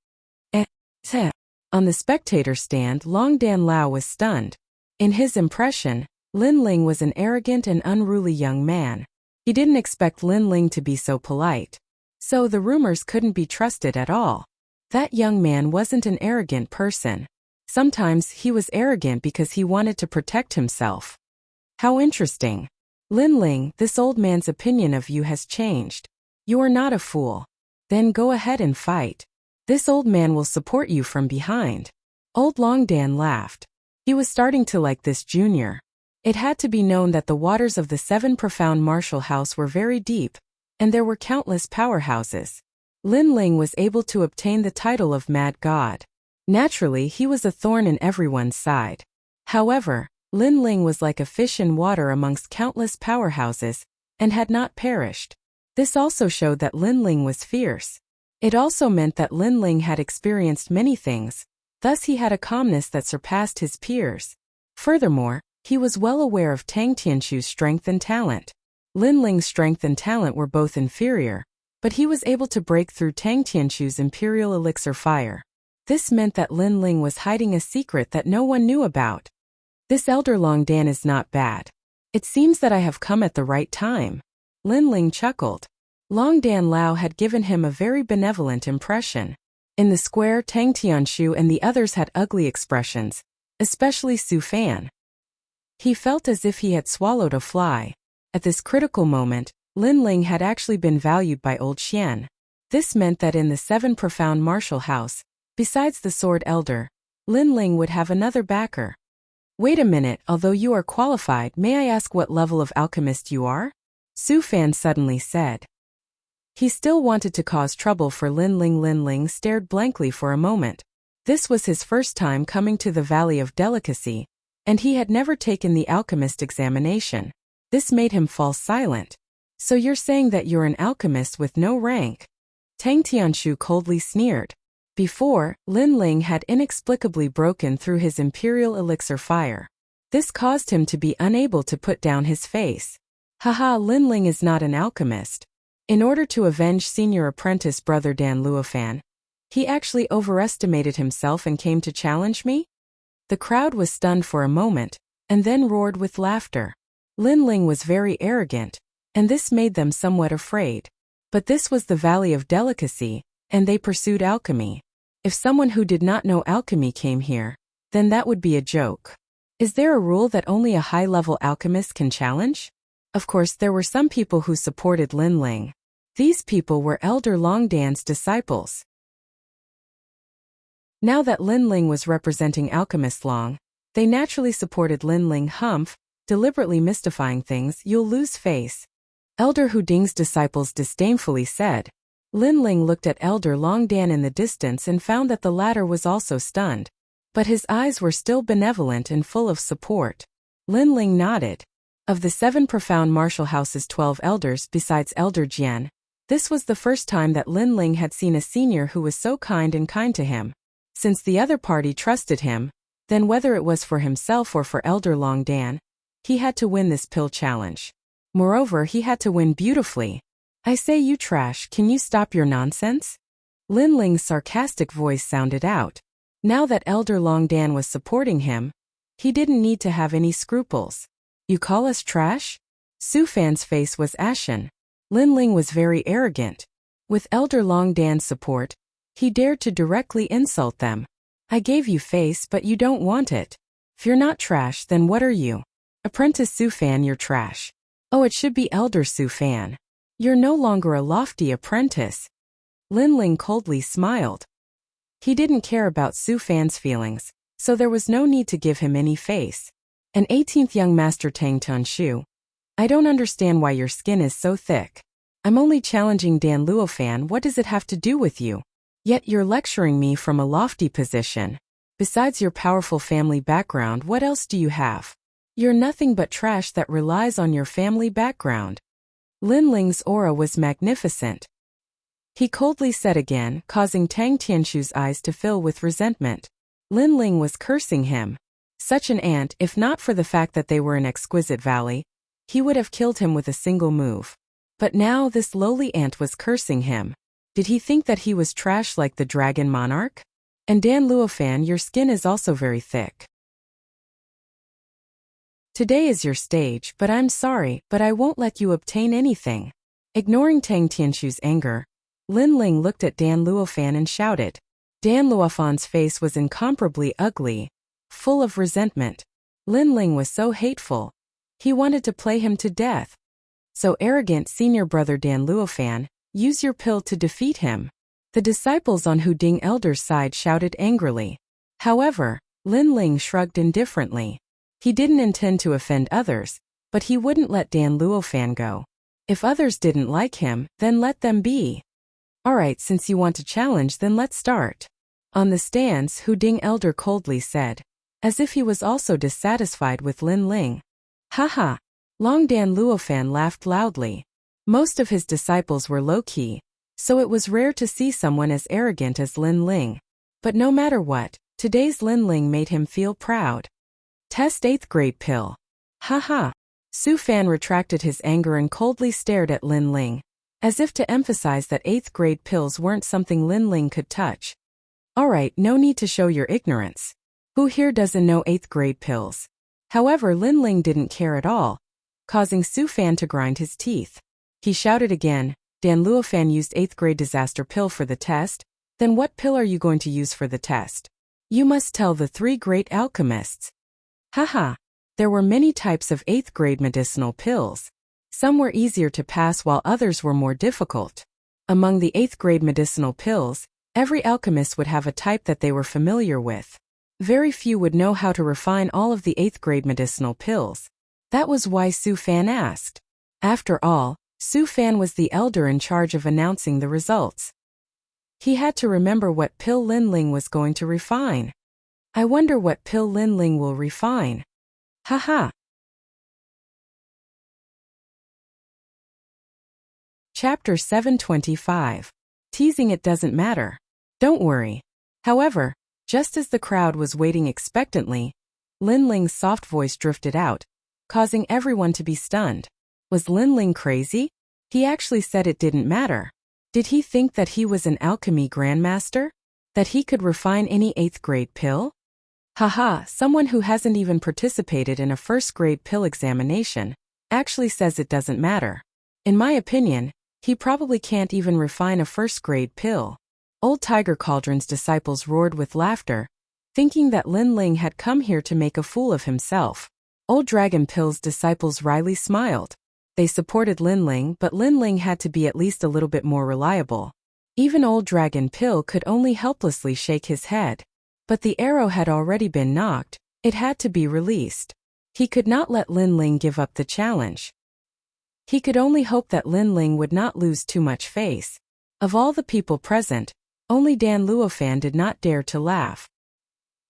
On the spectator stand, Long Dan Lao was stunned. In his impression, Lin Ling was an arrogant and unruly young man. He didn't expect Lin Ling to be so polite. So the rumors couldn't be trusted at all. That young man wasn't an arrogant person. Sometimes he was arrogant because he wanted to protect himself. How interesting. Lin Ling, this old man's opinion of you has changed. You are not a fool. Then go ahead and fight. This old man will support you from behind. Old Long Dan laughed. He was starting to like this junior. It had to be known that the waters of the Seven Profound Martial House were very deep, and there were countless powerhouses. Lin Ling was able to obtain the title of Mad God. Naturally, he was a thorn in everyone's side. However, Lin Ling was like a fish in water amongst countless powerhouses, and had not perished. This also showed that Lin Ling was fierce. It also meant that Lin Ling had experienced many things, thus he had a calmness that surpassed his peers. Furthermore, he was well aware of Tang Tianshu's strength and talent. Lin Ling's strength and talent were both inferior, but he was able to break through Tang Tianshu's imperial elixir fire. This meant that Lin Ling was hiding a secret that no one knew about. This elder Long Dan is not bad. It seems that I have come at the right time. Lin Ling chuckled. Long Dan Lao had given him a very benevolent impression. In the square, Tang Tianshu and the others had ugly expressions, especially Su Fan. He felt as if he had swallowed a fly. At this critical moment, Lin Ling had actually been valued by Old Xian. This meant that in the 7 profound martial house, besides the Sword Elder, Lin Ling would have another backer. Wait a minute, although you are qualified, may I ask what level of alchemist you are? Su Fan suddenly said. He still wanted to cause trouble for Lin Ling. Lin Ling stared blankly for a moment. This was his first time coming to the Valley of Delicacy, and he had never taken the alchemist examination. This made him fall silent. So you're saying that you're an alchemist with no rank? Tang Tianshu coldly sneered. Before, Lin Ling had inexplicably broken through his imperial elixir fire. This caused him to be unable to put down his face. Haha, Lin Ling is not an alchemist. In order to avenge senior apprentice brother Dan Luofan, he actually overestimated himself and came to challenge me? The crowd was stunned for a moment, and then roared with laughter. Lin Ling was very arrogant, and this made them somewhat afraid. But this was the Valley of Delicacy, and they pursued alchemy. If someone who did not know alchemy came here, then that would be a joke. Is there a rule that only a high-level alchemist can challenge? Of course, there were some people who supported Lin Ling. These people were Elder Long Dan's disciples. Now that Lin Ling was representing Alchemist Long, they naturally supported Lin Ling. Humph, deliberately mystifying things, you'll lose face. Elder Hu Ding's disciples disdainfully said. Lin Ling looked at Elder Long Dan in the distance and found that the latter was also stunned. But his eyes were still benevolent and full of support. Lin Ling nodded. Of the 7 profound martial house's 12 elders besides Elder Jian, this was the first time that Lin Ling had seen a senior who was so kind to him. Since the other party trusted him, then whether it was for himself or for Elder Long Dan, he had to win this pill challenge. Moreover, he had to win beautifully. I say, you trash, can you stop your nonsense? Lin Ling's sarcastic voice sounded out. Now that Elder Long Dan was supporting him, he didn't need to have any scruples. You call us trash? Su Fan's face was ashen. Lin Ling was very arrogant. With Elder Long Dan's support, he dared to directly insult them. I gave you face, but you don't want it. If you're not trash, then what are you? Apprentice Su Fan, you're trash. Oh, it should be Elder Su Fan. You're no longer a lofty apprentice. Lin Ling coldly smiled. He didn't care about Su Fan's feelings, so there was no need to give him any face. An 18th young master Tang Tianshu. I don't understand why your skin is so thick. I'm only challenging Dan Luofan, what does it have to do with you? Yet you're lecturing me from a lofty position. Besides your powerful family background, what else do you have? You're nothing but trash that relies on your family background. Lin Ling's aura was magnificent. He coldly said again, causing Tang Tianshu's eyes to fill with resentment. Lin Ling was cursing him. Such an ant, if not for the fact that they were in Exquisite Valley, he would have killed him with a single move. But now this lowly ant was cursing him. Did he think that he was trash like the Dragon Monarch? And Dan Luofan, your skin is also very thick. Today is your stage, but I'm sorry, but I won't let you obtain anything. Ignoring Tang Tianshu's anger, Lin Ling looked at Dan Luofan and shouted. Dan Luofan's face was incomparably ugly, full of resentment. Lin Ling was so hateful. He wanted to play him to death. So arrogant, senior brother Dan Luofan, use your pill to defeat him. The disciples on Hu Ding Elder's side shouted angrily. However, Lin Ling shrugged indifferently. He didn't intend to offend others, but he wouldn't let Dan Luofan go. If others didn't like him, then let them be. Alright, since you want to challenge, then let's start. On the stands, Hu Ding Elder coldly said, as if he was also dissatisfied with Lin Ling. Haha. Long Dan Luofan laughed loudly. Most of his disciples were low-key, so it was rare to see someone as arrogant as Lin Ling. But no matter what, today's Lin Ling made him feel proud. Test 8th grade pill. Haha. Su Fan retracted his anger and coldly stared at Lin Ling, as if to emphasize that 8th grade pills weren't something Lin Ling could touch. Alright, no need to show your ignorance. Who here doesn't know 8th grade pills? However, Lin Ling didn't care at all, causing Su Fan to grind his teeth. He shouted again, Dan Luofan used 8th grade disaster pill for the test, then what pill are you going to use for the test? You must tell the 3 great alchemists. Haha, there were many types of 8th grade medicinal pills. Some were easier to pass while others were more difficult. Among the 8th grade medicinal pills, every alchemist would have a type that they were familiar with. Very few would know how to refine all of the 8th grade medicinal pills. That was why Su Fan asked. After all, Su Fan was the elder in charge of announcing the results. He had to remember what pill Lin Ling was going to refine. I wonder what pill Lin Ling will refine. Haha. Chapter 725. Teasing it doesn't matter. Don't worry. However, just as the crowd was waiting expectantly, Lin Ling's soft voice drifted out, causing everyone to be stunned. Was Lin Ling crazy? He actually said it didn't matter. Did he think that he was an alchemy grandmaster? That he could refine any 8th grade pill? Haha, someone who hasn't even participated in a 1st grade pill examination actually says it doesn't matter. In my opinion, he probably can't even refine a 1st grade pill. Old Tiger Cauldron's disciples roared with laughter, thinking that Lin Ling had come here to make a fool of himself. Old Dragon Pill's disciples wryly smiled. They supported Lin Ling, but Lin Ling had to be at least a little bit more reliable. Even Old Dragon Pill could only helplessly shake his head. But the arrow had already been knocked, it had to be released. He could not let Lin Ling give up the challenge. He could only hope that Lin Ling would not lose too much face. Of all the people present, only Dan Luofan did not dare to laugh.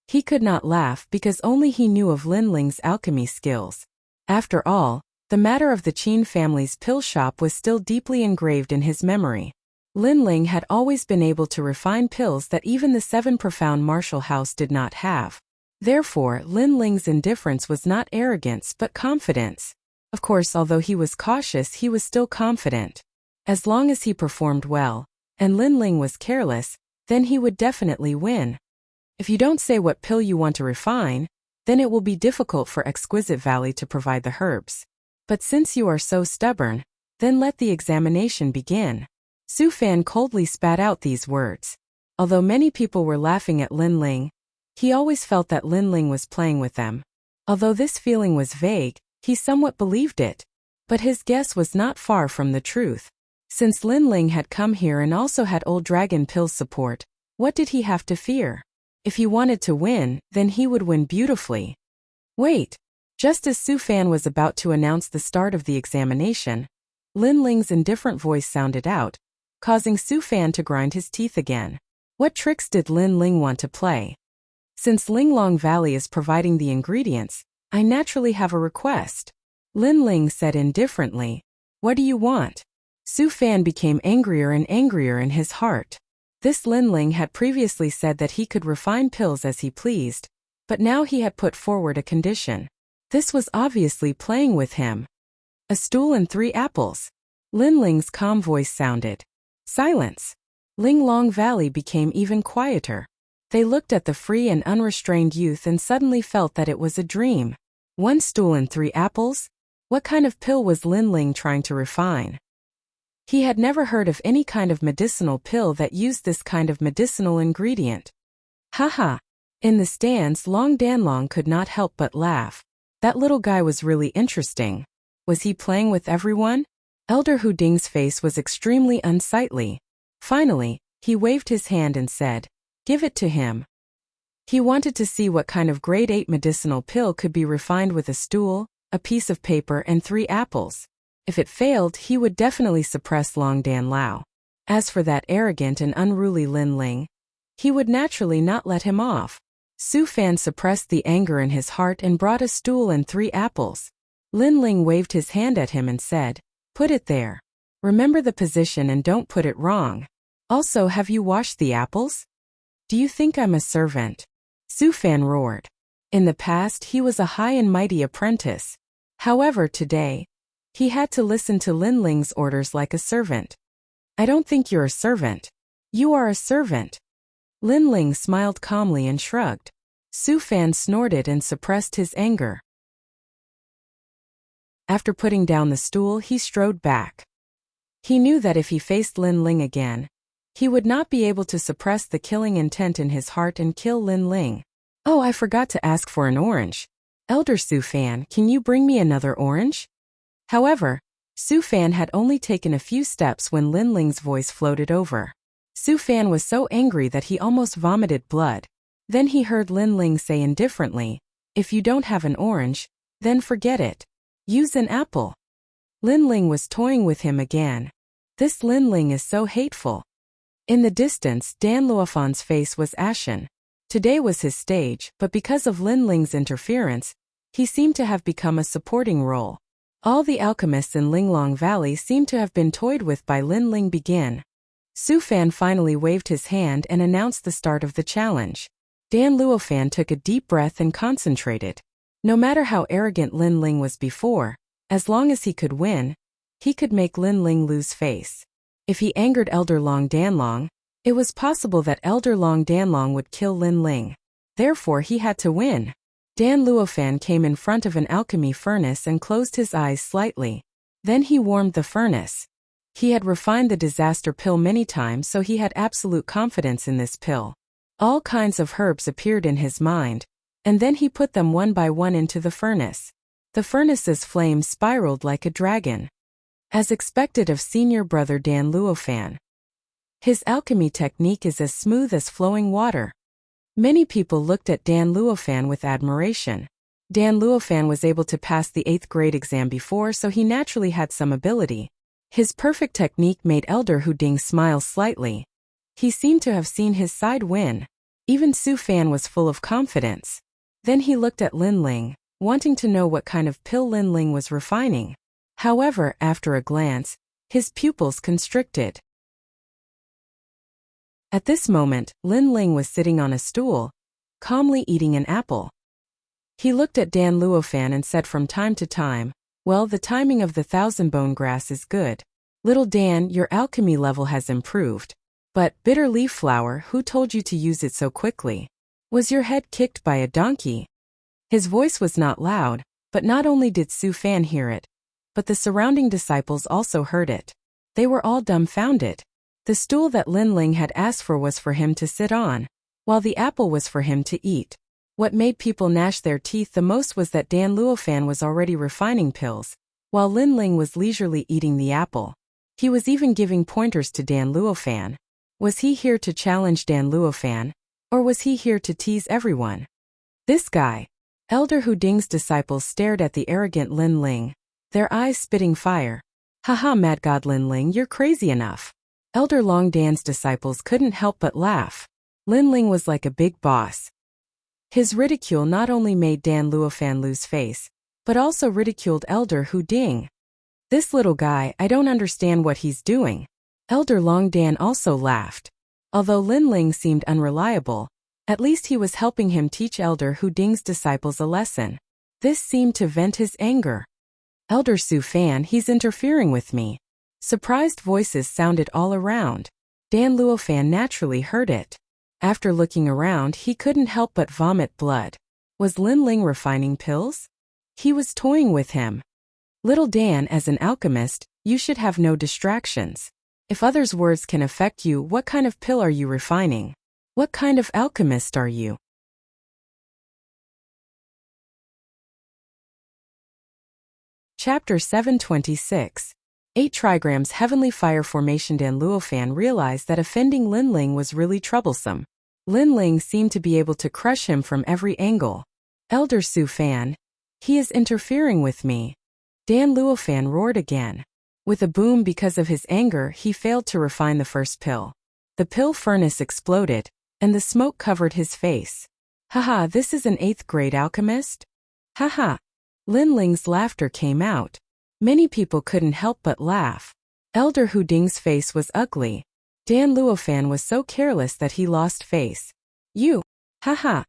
He could not laugh because only he knew of Lin Ling's alchemy skills. After all, the matter of the Qin family's pill shop was still deeply engraved in his memory. Lin Ling had always been able to refine pills that even the 7 profound martial house did not have. Therefore, Lin Ling's indifference was not arrogance but confidence. Of course, although he was cautious, he was still confident. As long as he performed well, and Lin Ling was careless, then he would definitely win. If you don't say what pill you want to refine, then it will be difficult for Exquisite Valley to provide the herbs. But since you are so stubborn, then let the examination begin. Su Fan coldly spat out these words. Although many people were laughing at Lin Ling, he always felt that Lin Ling was playing with them. Although this feeling was vague, he somewhat believed it. But his guess was not far from the truth. Since Lin Ling had come here and also had Old Dragon Pill's support, what did he have to fear? If he wanted to win, then he would win beautifully. Wait! Just as Su Fan was about to announce the start of the examination, Lin Ling's indifferent voice sounded out, causing Su Fan to grind his teeth again. What tricks did Lin Ling want to play? Since Linglong Valley is providing the ingredients, I naturally have a request. Lin Ling said indifferently. What do you want? Su Fan became angrier and angrier in his heart. This Lin Ling had previously said that he could refine pills as he pleased, but now he had put forward a condition. This was obviously playing with him. A stool and 3 apples. Lin Ling's calm voice sounded. Silence. Linglong Valley became even quieter. They looked at the free and unrestrained youth and suddenly felt that it was a dream. 1 stool and 3 apples? What kind of pill was Lin Ling trying to refine? He had never heard of any kind of medicinal pill that used this kind of medicinal ingredient. Haha. In the stands, Long Danlong could not help but laugh. That little guy was really interesting. Was he playing with everyone? Elder Hu Ding's face was extremely unsightly. Finally, he waved his hand and said, "Give it to him." He wanted to see what kind of grade 8 medicinal pill could be refined with a stool, a piece of paper and 3 apples. If it failed, he would definitely suppress Long Dan Lao. As for that arrogant and unruly Lin Ling, he would naturally not let him off. Su Fan suppressed the anger in his heart and brought a stool and 3 apples. Lin Ling waved his hand at him and said, "Put it there. Remember the position and don't put it wrong. Also, have you washed the apples? Do you think I'm a servant?" Su Fan roared. In the past, he was a high and mighty apprentice. However, today, he had to listen to Lin Ling's orders like a servant. I don't think you're a servant. You are a servant. Lin Ling smiled calmly and shrugged. Su Fan snorted and suppressed his anger. After putting down the stool, he strode back. He knew that if he faced Lin Ling again, he would not be able to suppress the killing intent in his heart and kill Lin Ling. Oh, I forgot to ask for an orange. Elder Su Fan, can you bring me another orange? However, Su Fan had only taken a few steps when Lin Ling's voice floated over. Su Fan was so angry that he almost vomited blood. Then he heard Lin Ling say indifferently, if you don't have an orange, then forget it. Use an apple. Lin Ling was toying with him again. This Lin Ling is so hateful. In the distance, Dan Luofan's face was ashen. Today was his stage, but because of Lin Ling's interference, he seemed to have become a supporting role. All the alchemists in Linglong Valley seemed to have been toyed with by Lin Ling. Begin. Su Fan finally waved his hand and announced the start of the challenge. Dan Luofan took a deep breath and concentrated. No matter how arrogant Lin Ling was before, as long as he could win, he could make Lin Ling lose face. If he angered Elder Long Danlong, it was possible that Elder Long Danlong would kill Lin Ling. Therefore he had to win. Dan Luofan came in front of an alchemy furnace and closed his eyes slightly. Then he warmed the furnace. He had refined the disaster pill many times, so he had absolute confidence in this pill. All kinds of herbs appeared in his mind, and then he put them one by one into the furnace. The furnace's flame spiraled like a dragon. As expected of senior brother Dan Luofan. His alchemy technique is as smooth as flowing water. Many people looked at Dan Luofan with admiration. Dan Luofan was able to pass the 8th grade exam before, so he naturally had some ability. His perfect technique made Elder Hu Ding smile slightly. He seemed to have seen his side win. Even Su Fan was full of confidence. Then he looked at Lin Ling, wanting to know what kind of pill Lin Ling was refining. However, after a glance, his pupils constricted. At this moment, Lin Ling was sitting on a stool, calmly eating an apple. He looked at Dan Luofan and said from time to time, well, the timing of the 1000-bone grass is good. Little Dan, your alchemy level has improved. But, bitter leaf flower, who told you to use it so quickly? Was your head kicked by a donkey? His voice was not loud, but not only did Su Fan hear it, but the surrounding disciples also heard it. They were all dumbfounded. The stool that Lin Ling had asked for was for him to sit on, while the apple was for him to eat. What made people gnash their teeth the most was that Dan Luofan was already refining pills, while Lin Ling was leisurely eating the apple. He was even giving pointers to Dan Luofan. Was he here to challenge Dan Luofan, or was he here to tease everyone? This guy. Elder Hu Ding's disciples stared at the arrogant Lin Ling, their eyes spitting fire. Haha, mad god Lin Ling, you're crazy enough. Elder Long Dan's disciples couldn't help but laugh. Lin Ling was like a big boss. His ridicule not only made Dan Luofan lose face, but also ridiculed Elder Hu Ding. This little guy, I don't understand what he's doing. Elder Long Dan also laughed. Although Lin Ling seemed unreliable, at least he was helping him teach Elder Hu Ding's disciples a lesson. This seemed to vent his anger. Elder Su Fan, he's interfering with me. Surprised voices sounded all around. Dan Luofan naturally heard it. After looking around, he couldn't help but vomit blood. Was Lin Ling refining pills? He was toying with him. Little Dan, as an alchemist, you should have no distractions. If others' words can affect you, what kind of pill are you refining? What kind of alchemist are you? Chapter 726. 8 trigrams Heavenly Fire Formation. Dan Luofan realized that offending Lin Ling was really troublesome. Lin Ling seemed to be able to crush him from every angle. Elder Su Fan, he is interfering with me. Dan Luofan roared again. With a boom because of his anger, he failed to refine the first pill. The pill furnace exploded, and the smoke covered his face. Haha, this is an 8th grade alchemist? Haha. Lin Ling's laughter came out. Many people couldn't help but laugh. Elder Hu Ding's face was ugly. Dan Luofan was so careless that he lost face. You. Haha.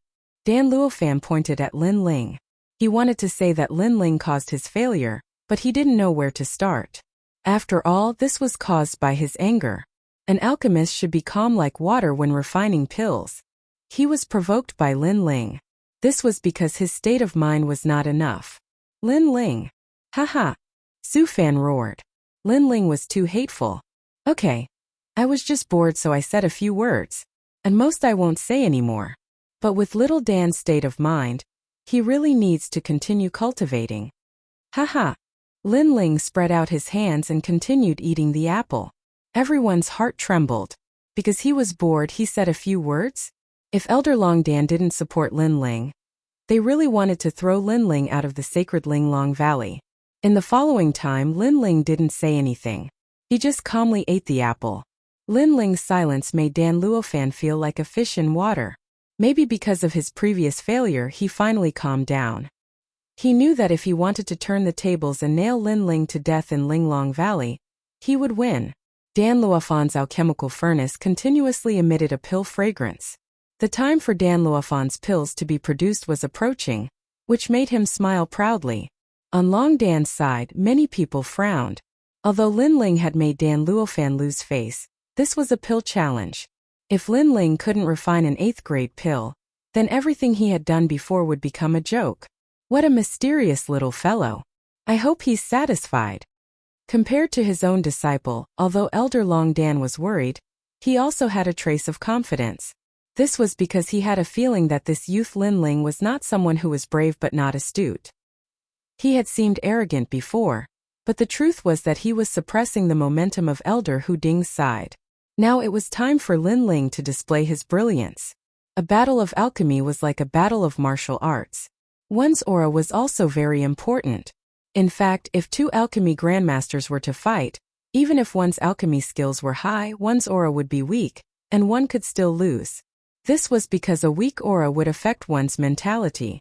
Dan Luofan pointed at Lin Ling. He wanted to say that Lin Ling caused his failure, but he didn't know where to start. After all, this was caused by his anger. An alchemist should be calm like water when refining pills. He was provoked by Lin Ling. This was because his state of mind was not enough. Lin Ling. Haha. Su Fan roared. Lin Ling was too hateful. Okay. I was just bored, so I said a few words. And most I won't say anymore. But with little Dan's state of mind, he really needs to continue cultivating. Haha. Lin Ling spread out his hands and continued eating the apple. Everyone's heart trembled. Because he was bored, he said a few words? If Elder Long Dan didn't support Lin Ling, they really wanted to throw Lin Ling out of the sacred Linglong Valley. In the following time, Lin Ling didn't say anything. He just calmly ate the apple. Lin Ling's silence made Dan Luofan feel like a fish in water. Maybe because of his previous failure, he finally calmed down. He knew that if he wanted to turn the tables and nail Lin Ling to death in Linglong Valley, he would win. Dan Luofan's alchemical furnace continuously emitted a pill fragrance. The time for Dan Luofan's pills to be produced was approaching, which made him smile proudly. On Long Dan's side, many people frowned. Although Lin Ling had made Dan Luofan lose face, this was a pill challenge. If Lin Ling couldn't refine an 8th grade pill, then everything he had done before would become a joke. What a mysterious little fellow. I hope he's satisfied. Compared to his own disciple, although Elder Long Dan was worried, he also had a trace of confidence. This was because he had a feeling that this youth Lin Ling was not someone who was brave but not astute. He had seemed arrogant before, but the truth was that he was suppressing the momentum of Elder Hu Ding's side. Now it was time for Lin Ling to display his brilliance. A battle of alchemy was like a battle of martial arts. One's aura was also very important. In fact, if two alchemy grandmasters were to fight, even if one's alchemy skills were high, one's aura would be weak, and one could still lose. This was because a weak aura would affect one's mentality.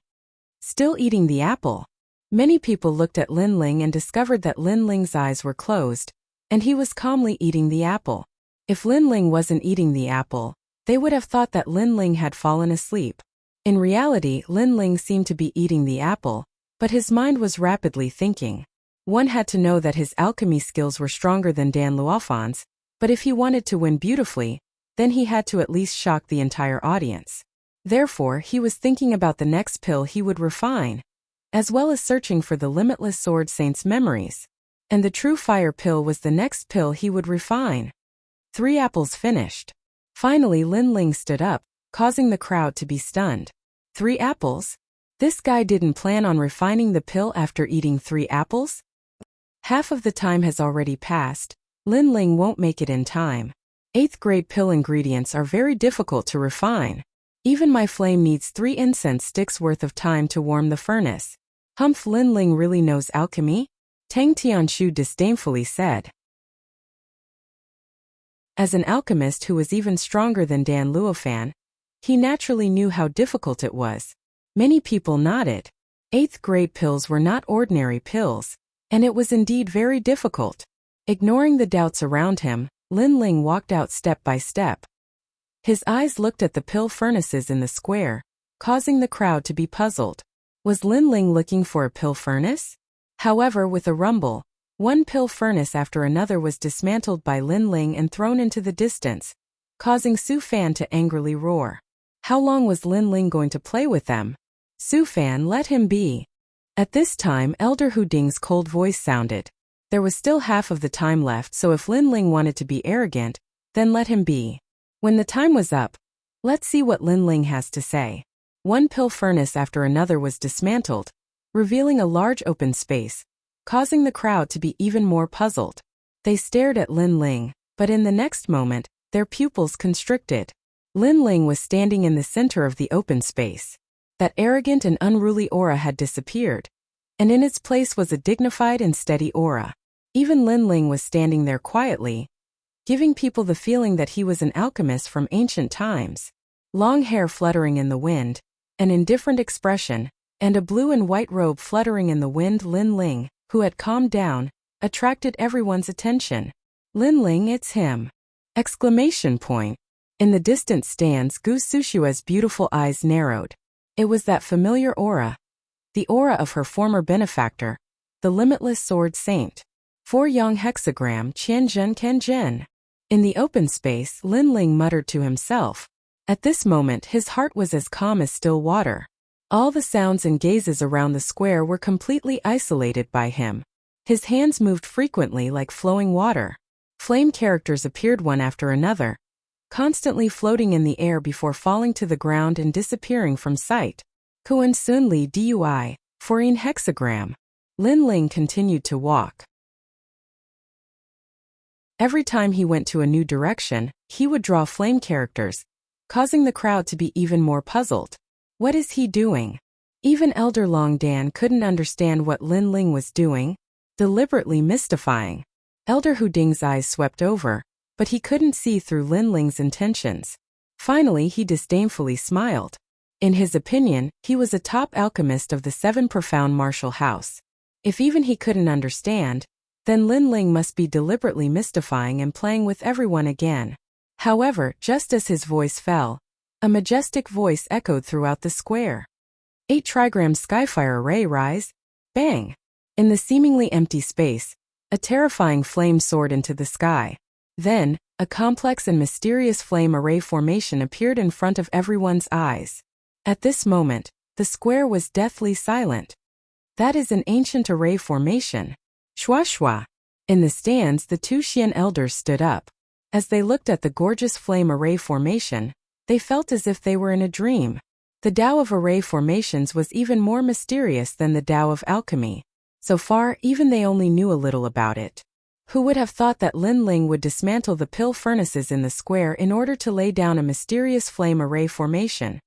Still eating the apple. Many people looked at Lin Ling and discovered that Lin Ling's eyes were closed, and he was calmly eating the apple. If Lin Ling wasn't eating the apple, they would have thought that Lin Ling had fallen asleep. In reality, Lin Ling seemed to be eating the apple, but his mind was rapidly thinking. One had to know that his alchemy skills were stronger than Dan Luofan's, but if he wanted to win beautifully, then he had to at least shock the entire audience. Therefore, he was thinking about the next pill he would refine, as well as searching for the limitless sword saint's memories. And the true fire pill was the next pill he would refine. 3 apples finished. Finally, Lin Ling stood up, causing the crowd to be stunned. 3 apples? This guy didn't plan on refining the pill after eating 3 apples? Half of the time has already passed. Lin Ling won't make it in time. 8th grade pill ingredients are very difficult to refine. Even my flame needs 3 incense sticks worth of time to warm the furnace. Humph, Lin Ling really knows alchemy? Tang Tianshu disdainfully said. As an alchemist who was even stronger than Dan Luofan, he naturally knew how difficult it was. Many people nodded. 8th grade pills were not ordinary pills, and it was indeed very difficult. Ignoring the doubts around him, Lin Ling walked out step by step. His eyes looked at the pill furnaces in the square, causing the crowd to be puzzled. Was Lin Ling looking for a pill furnace? However, with a rumble, one pill furnace after another was dismantled by Lin Ling and thrown into the distance, causing Su Fan to angrily roar. How long was Lin Ling going to play with them? Su Fan, let him be. At this time, Elder Hu Ding's cold voice sounded. There was still half of the time left, so if Lin Ling wanted to be arrogant, then let him be. When the time was up, let's see what Lin Ling has to say. One pill furnace after another was dismantled, revealing a large open space, causing the crowd to be even more puzzled. They stared at Lin Ling, but in the next moment, their pupils constricted. Lin Ling was standing in the center of the open space. That arrogant and unruly aura had disappeared, and in its place was a dignified and steady aura. Even Lin Ling was standing there quietly, giving people the feeling that he was an alchemist from ancient times. Long hair fluttering in the wind, an indifferent expression, and a blue and white robe fluttering in the wind. Lin Ling, who had calmed down, attracted everyone's attention. Lin Ling, it's him! Exclamation point. In the distant stands, Gu Sushua's beautiful eyes narrowed. It was that familiar aura. The aura of her former benefactor, the limitless sword saint. 4 Yang hexagram Qian Zhen Ken Zhen. In the open space, Lin Ling muttered to himself. At this moment his heart was as calm as still water. All the sounds and gazes around the square were completely isolated by him. His hands moved frequently like flowing water. Flame characters appeared one after another, constantly floating in the air before falling to the ground and disappearing from sight. Kuan Sun Li Dui, 4 hexagram. Lin Ling continued to walk. Every time he went to a new direction, he would draw flame characters, causing the crowd to be even more puzzled. What is he doing? Even Elder Long Dan couldn't understand what Lin Ling was doing, deliberately mystifying. Elder Hu Ding's eyes swept over, but he couldn't see through Lin Ling's intentions. Finally he disdainfully smiled. In his opinion, he was a top alchemist of the 7 profound martial house. If even he couldn't understand, then Lin Ling must be deliberately mystifying and playing with everyone again. However, just as his voice fell, a majestic voice echoed throughout the square. 8 trigram Skyfire Array rise. Bang! In the seemingly empty space, a terrifying flame soared into the sky. Then, a complex and mysterious flame array formation appeared in front of everyone's eyes. At this moment, the square was deathly silent. That is an ancient array formation. Shua shua. In the stands, the 2 Xian elders stood up. As they looked at the gorgeous flame array formation, they felt as if they were in a dream. The Tao of array formations was even more mysterious than the Tao of alchemy. So far, even they only knew a little about it. Who would have thought that Lin Ling would dismantle the pill furnaces in the square in order to lay down a mysterious flame array formation?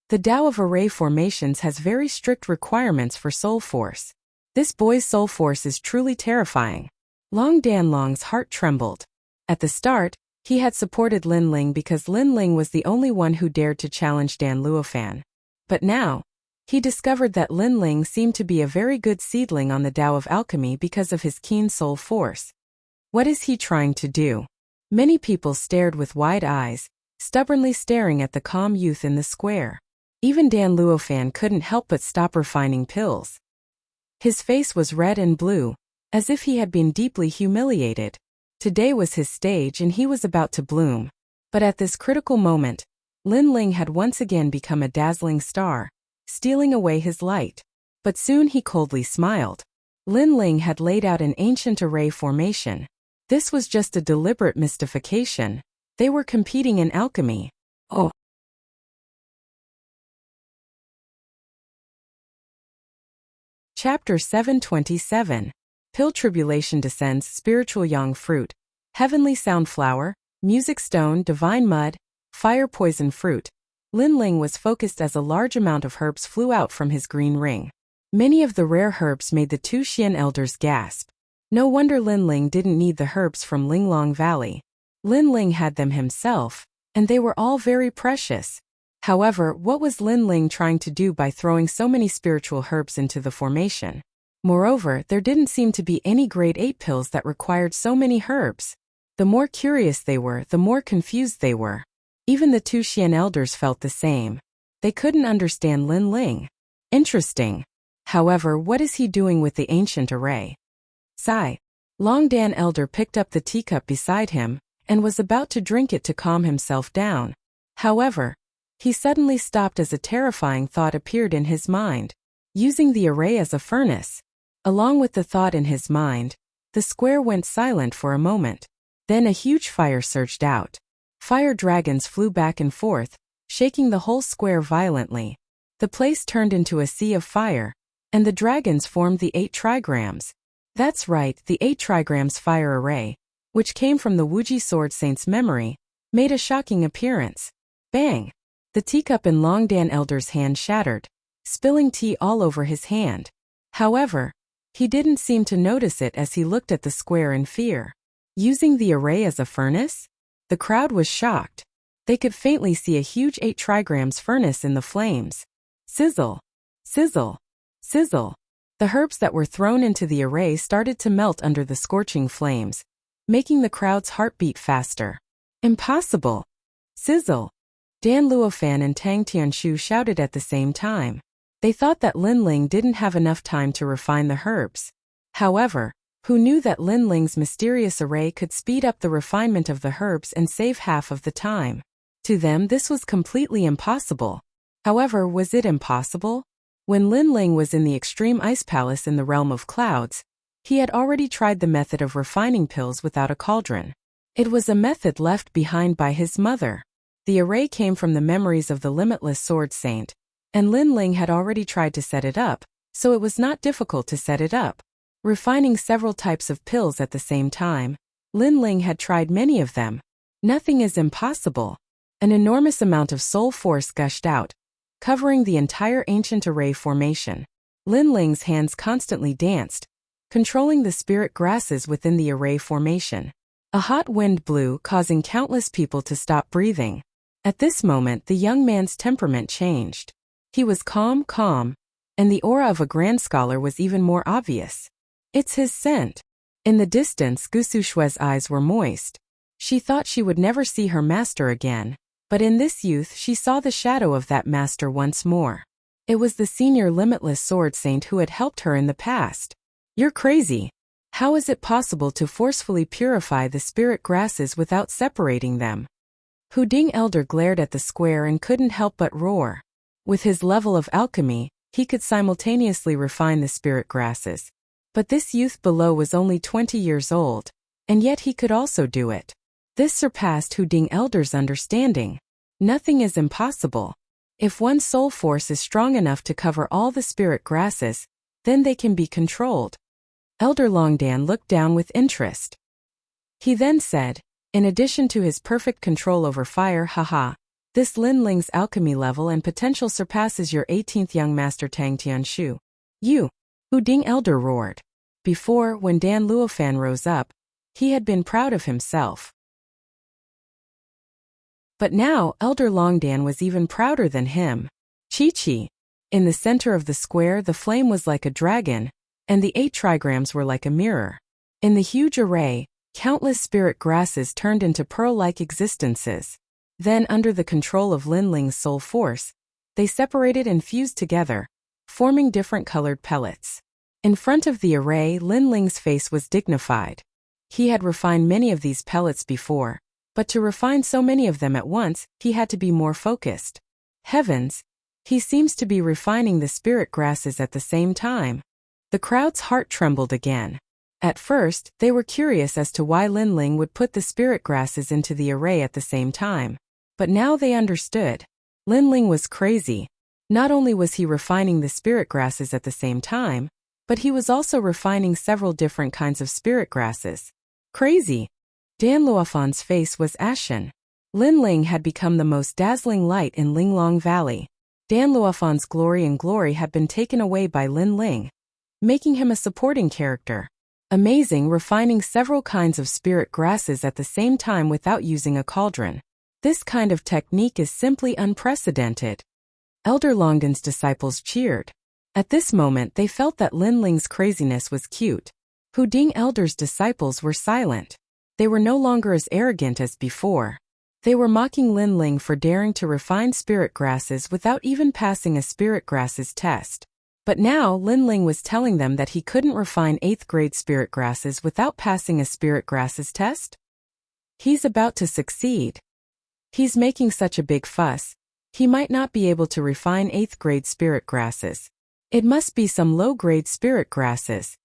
The Tao of array formations has very strict requirements for soul force. This boy's soul force is truly terrifying. Long Danlong's heart trembled. At the start, he had supported Lin Ling because Lin Ling was the only one who dared to challenge Dan Luofan. But now, he discovered that Lin Ling seemed to be a very good seedling on the Tao of alchemy because of his keen soul force. What is he trying to do? Many people stared with wide eyes, stubbornly staring at the calm youth in the square. Even Dan Luofan couldn't help but stop refining pills. His face was red and blue, as if he had been deeply humiliated. Today was his stage and he was about to bloom. But at this critical moment, Lin Ling had once again become a dazzling star, stealing away his light. But soon he coldly smiled. Lin Ling had laid out an ancient array formation. This was just a deliberate mystification. They were competing in alchemy. Oh. Chapter 727. Pill Tribulation Descends. Spiritual Yang Fruit, Heavenly Sound Flower, Music Stone, Divine Mud, Fire Poison Fruit. Lin Ling was focused as a large amount of herbs flew out from his green ring. Many of the rare herbs made the 2 Xian elders gasp. No wonder Lin Ling didn't need the herbs from Linglong Valley. Lin Ling had them himself, and they were all very precious. However, what was Lin Ling trying to do by throwing so many spiritual herbs into the formation? Moreover, there didn't seem to be any grade 8 pills that required so many herbs. The more curious they were, the more confused they were. Even the 2 Xian elders felt the same. They couldn't understand Lin Ling. Interesting. However, what is he doing with the ancient array? Sigh. Long Dan elder picked up the teacup beside him, and was about to drink it to calm himself down. However, he suddenly stopped as a terrifying thought appeared in his mind. Using the array as a furnace. Along with the thought in his mind, the square went silent for a moment. Then a huge fire surged out. Fire dragons flew back and forth, shaking the whole square violently. The place turned into a sea of fire, and the dragons formed the 8 trigrams. That's right, the 8 trigrams fire array, which came from the Wuji Sword Saint's memory, made a shocking appearance. Bang! The teacup in Long Dan Elder's hand shattered, spilling tea all over his hand. However, he didn't seem to notice it as he looked at the square in fear. Using the array as a furnace? The crowd was shocked. They could faintly see a huge 8 trigrams furnace in the flames. Sizzle! Sizzle! Sizzle! The herbs that were thrown into the array started to melt under the scorching flames, making the crowd's heartbeat faster. Impossible! Sizzle! Dan Luofan and Tang Tianshu shouted at the same time. They thought that Lin Ling didn't have enough time to refine the herbs. However, who knew that Lin Ling's mysterious array could speed up the refinement of the herbs and save half of the time. To them, this was completely impossible. However, was it impossible? When Lin Ling was in the extreme ice palace in the realm of clouds, he had already tried the method of refining pills without a cauldron. It was a method left behind by his mother. The array came from the memories of the limitless sword saint, and Lin Ling had already tried to set it up, so it was not difficult to set it up. Refining several types of pills at the same time, Lin Ling had tried many of them. Nothing is impossible. An enormous amount of soul force gushed out, covering the entire ancient array formation. Lin Ling's hands constantly danced, controlling the spirit grasses within the array formation. A hot wind blew, causing countless people to stop breathing. At this moment, the young man's temperament changed. He was calm, and the aura of a grand scholar was even more obvious. It's his scent. In the distance, Gusu Shue's eyes were moist. She thought she would never see her master again, but in this youth she saw the shadow of that master once more. It was the senior limitless sword saint who had helped her in the past. You're crazy. How is it possible to forcefully purify the spirit grasses without separating them? Hu Ding Elder glared at the square and couldn't help but roar. With his level of alchemy, he could simultaneously refine the spirit grasses. But this youth below was only 20 years old, and yet he could also do it. This surpassed Hu Ding Elder's understanding. Nothing is impossible. If one soul force is strong enough to cover all the spirit grasses, then they can be controlled. Elder Longdan looked down with interest. He then said, in addition to his perfect control over fire, this Lin Ling's alchemy level and potential surpasses your 18th young master Tang Tianshu. You! Hu Ding Elder roared. Before, when Dan Luofan rose up, he had been proud of himself. But now, Elder Longdan was even prouder than him. Chi-Chi. In the center of the square, the flame was like a dragon, and the 8 trigrams were like a mirror. In the huge array, countless spirit grasses turned into pearl-like existences. Then, under the control of Lin Ling's soul force, they separated and fused together, forming different colored pellets. In front of the array, Lin Ling's face was dignified. He had refined many of these pellets before, but to refine so many of them at once, he had to be more focused. Heavens! He seems to be refining the spirit grasses at the same time. The crowd's heart trembled again. At first, they were curious as to why Lin Ling would put the spirit grasses into the array at the same time. But now they understood. Lin Ling was crazy. Not only was he refining the spirit grasses at the same time, but he was also refining several different kinds of spirit grasses. Crazy! Dan Luofan's face was ashen. Lin Ling had become the most dazzling light in Linglong Valley. Dan Luofan's glory had been taken away by Lin Ling, making him a supporting character. Amazing, refining several kinds of spirit grasses at the same time without using a cauldron. This kind of technique is simply unprecedented. Elder Longdan's disciples cheered. At this moment they felt that Lin Ling's craziness was cute. Hu Ding Elder's disciples were silent. They were no longer as arrogant as before. They were mocking Lin Ling for daring to refine spirit grasses without even passing a spirit grasses test. But now Lin Ling was telling them that he couldn't refine 8th grade spirit grasses without passing a spirit grasses test? He's about to succeed. He's making such a big fuss. He might not be able to refine 8th grade spirit grasses. It must be some low-grade spirit grasses.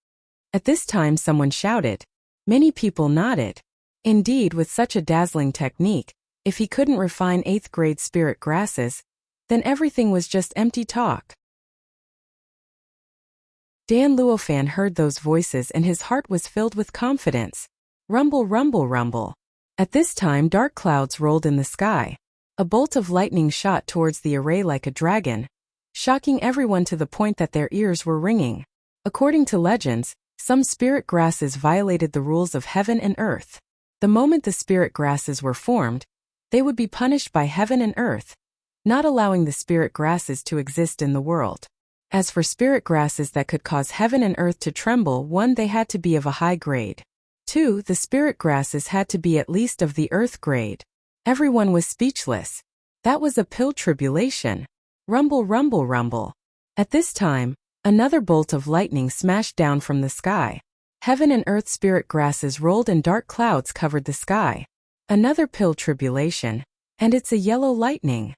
At this time someone shouted. Many people nodded. Indeed, with such a dazzling technique, if he couldn't refine 8th grade spirit grasses, then everything was just empty talk. Dan Luofan heard those voices and his heart was filled with confidence. Rumble, rumble, rumble. At this time dark clouds rolled in the sky. A bolt of lightning shot towards the array like a dragon, shocking everyone to the point that their ears were ringing. According to legends, some spirit grasses violated the rules of heaven and earth. The moment the spirit grasses were formed, they would be punished by heaven and earth, not allowing the spirit grasses to exist in the world. As for spirit grasses that could cause heaven and earth to tremble, 1. They had to be of a high grade. 2. The spirit grasses had to be at least of the earth grade. Everyone was speechless. That was a pill tribulation. Rumble, rumble, rumble. At this time, another bolt of lightning smashed down from the sky. Heaven and earth spirit grasses rolled and dark clouds covered the sky. Another pill tribulation, and it's a yellow lightning.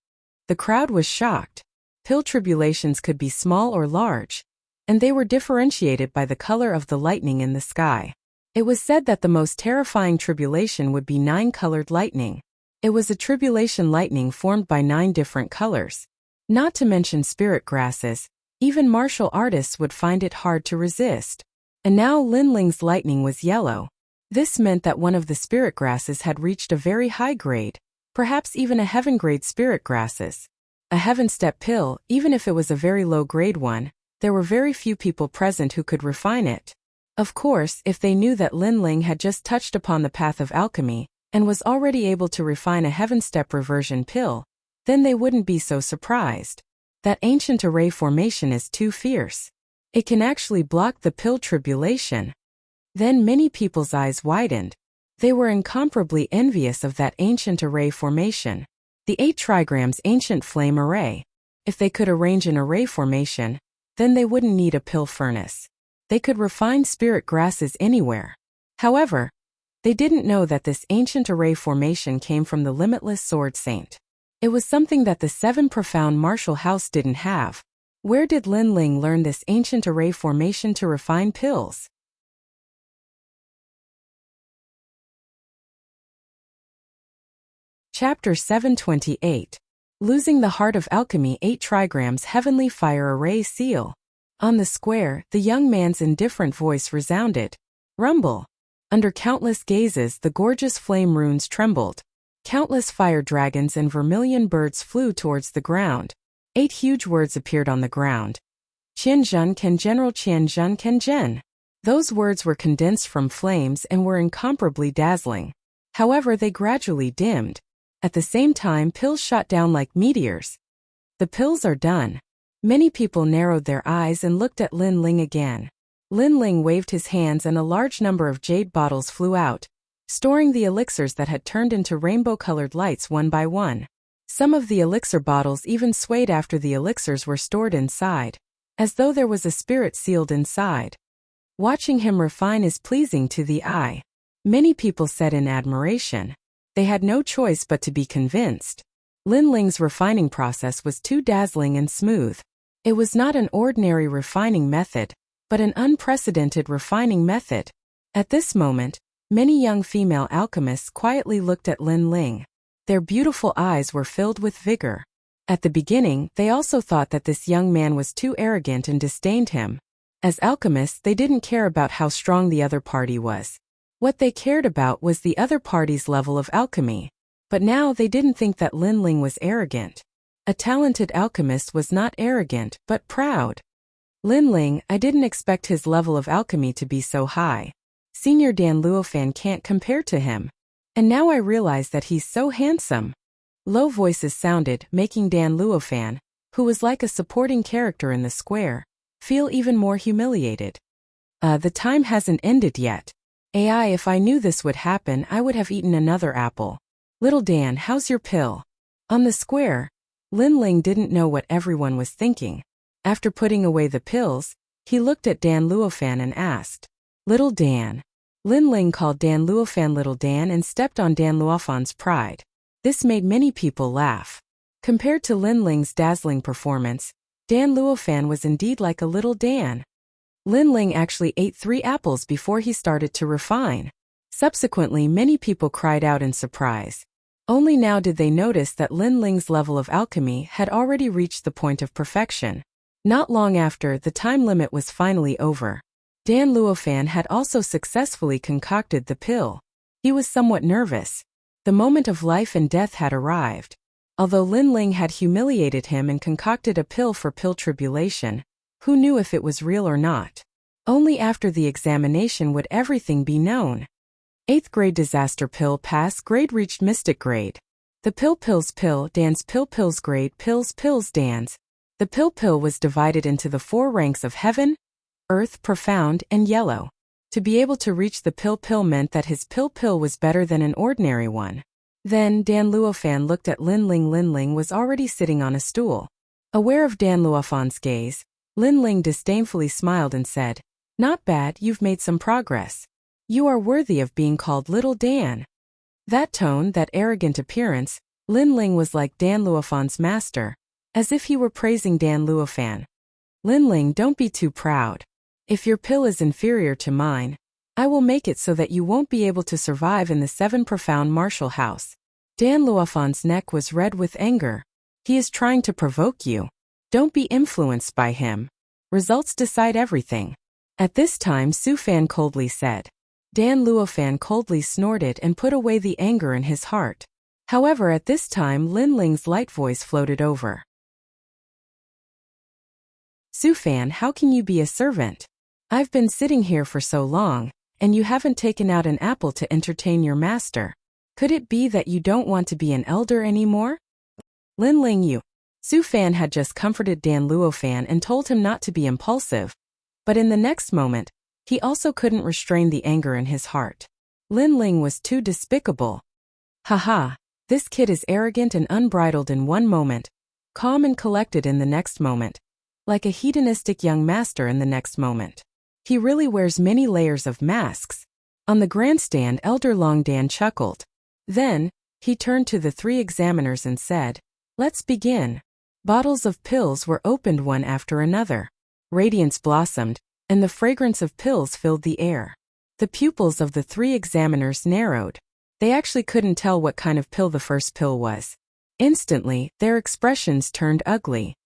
The crowd was shocked. Pill tribulations could be small or large, and they were differentiated by the color of the lightning in the sky. It was said that the most terrifying tribulation would be 9-colored lightning. It was a tribulation lightning formed by 9 different colors. Not to mention spirit grasses, even martial artists would find it hard to resist. And now Linling's lightning was yellow. This meant that one of the spirit grasses had reached a very high grade, perhaps even a heaven grade spirit grasses. A heaven step pill, even if it was a very low grade one, there were very few people present who could refine it. Of course, if they knew that Linling had just touched upon the path of alchemy, and was already able to refine a heaven step reversion pill, then they wouldn't be so surprised. That ancient array formation is too fierce. It can actually block the pill tribulation. Then many people's eyes widened. They were incomparably envious of that ancient array formation. The 8 trigrams ancient flame array. If they could arrange an array formation, then they wouldn't need a pill furnace. They could refine spirit grasses anywhere. However, they didn't know that this ancient array formation came from the limitless sword saint. It was something that the 7 profound martial house didn't have. Where did Linling learn this ancient array formation to refine pills? Chapter 728. Losing the Heart of Alchemy 8 trigrams Heavenly Fire Array Seal. On the square, the young man's indifferent voice resounded. Rumble. Under countless gazes the gorgeous flame runes trembled. Countless fire dragons and vermilion birds flew towards the ground. 8 huge words appeared on the ground. Qianzhen Ken General Qianzhen Ken Zhen. Those words were condensed from flames and were incomparably dazzling. However, they gradually dimmed. At the same time, pills shot down like meteors. The pills are done. Many people narrowed their eyes and looked at Linling again. Linling waved his hands and a large number of jade bottles flew out, storing the elixirs that had turned into rainbow-colored lights one by one. Some of the elixir bottles even swayed after the elixirs were stored inside, as though there was a spirit sealed inside. Watching him refine is pleasing to the eye. Many people said in admiration. They had no choice but to be convinced. Linling's refining process was too dazzling and smooth. It was not an ordinary refining method, but an unprecedented refining method. At this moment, many young female alchemists quietly looked at Linling. Their beautiful eyes were filled with vigor. At the beginning, they also thought that this young man was too arrogant and disdained him. As alchemists, they didn't care about how strong the other party was. What they cared about was the other party's level of alchemy. But now they didn't think that Linling was arrogant. A talented alchemist was not arrogant, but proud. Linling, I didn't expect his level of alchemy to be so high. Senior Dan Luofan can't compare to him. And now I realize that he's so handsome. Low voices sounded, making Dan Luofan, who was like a supporting character in the square, feel even more humiliated. The time hasn't ended yet. AI, if I knew this would happen, I would have eaten another apple. Little Dan, how's your pill? On the square, Linling didn't know what everyone was thinking. After putting away the pills, he looked at Dan Luofan and asked, Little Dan. Linling called Dan Luofan Little Dan and stepped on Dan Luofan's pride. This made many people laugh. Compared to Linling's dazzling performance, Dan Luofan was indeed like a little Dan. Linling actually ate 3 apples before he started to refine. Subsequently, many people cried out in surprise. Only now did they notice that Linling's level of alchemy had already reached the point of perfection. Not long after, the time limit was finally over. Dan Luofan had also successfully concocted the pill. He was somewhat nervous. The moment of life and death had arrived. Although Linling had humiliated him and concocted a pill for pill tribulation, who knew if it was real or not? Only after the examination would everything be known. 8th grade disaster pill pass grade reached mystic grade. The pills Dan's pills grade pills Dan's. The pill was divided into the 4 ranks of heaven, earth, profound, and yellow. To be able to reach the pill meant that his pill was better than an ordinary one. Then Dan Luofan looked at Linling. Linling was already sitting on a stool. Aware of Dan Luofan's gaze, Linling disdainfully smiled and said, Not bad, you've made some progress. You are worthy of being called Little Dan. That tone, that arrogant appearance, Lin Ling was like Dan Luofan's master, as if he were praising Dan Luofan. Lin Ling, don't be too proud. If your pill is inferior to mine, I will make it so that you won't be able to survive in the 7 profound martial house. Dan Luofan's neck was red with anger. He is trying to provoke you. Don't be influenced by him. Results decide everything. At this time, Su Fan coldly said. Dan Luofan coldly snorted and put away the anger in his heart. However, at this time, Lin Ling's light voice floated over. Su Fan, how can you be a servant? I've been sitting here for so long, and you haven't taken out an apple to entertain your master. Could it be that you don't want to be an elder anymore? Lin Ling, you. Su Fan had just comforted Dan Luofan and told him not to be impulsive. But in the next moment, he also couldn't restrain the anger in his heart. Lin Ling was too despicable. Haha, this kid is arrogant and unbridled in one moment, calm and collected in the next moment, like a hedonistic young master in the next moment. He really wears many layers of masks. On the grandstand, Elder Long Dan chuckled. Then, he turned to the 3 examiners and said, "Let's begin." Bottles of pills were opened one after another. Radiance blossomed, and the fragrance of pills filled the air. The pupils of the 3 examiners narrowed. They actually couldn't tell what kind of pill the first pill was. Instantly, their expressions turned ugly.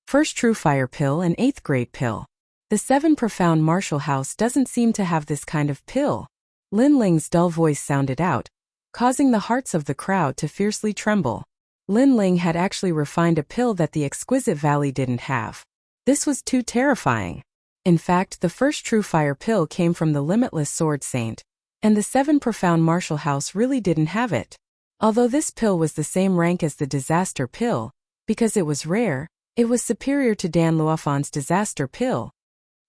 First true fire pill and 8th grade pill. The 7 profound martial house doesn't seem to have this kind of pill. Lin Ling's dull voice sounded out, causing the hearts of the crowd to fiercely tremble. Lin Ling had actually refined a pill that the Exquisite Valley didn't have. This was too terrifying. In fact, the first true fire pill came from the Limitless Sword Saint, and the 7 profound martial house really didn't have it. Although this pill was the same rank as the disaster pill, because it was rare, it was superior to Dan Luofan's disaster pill.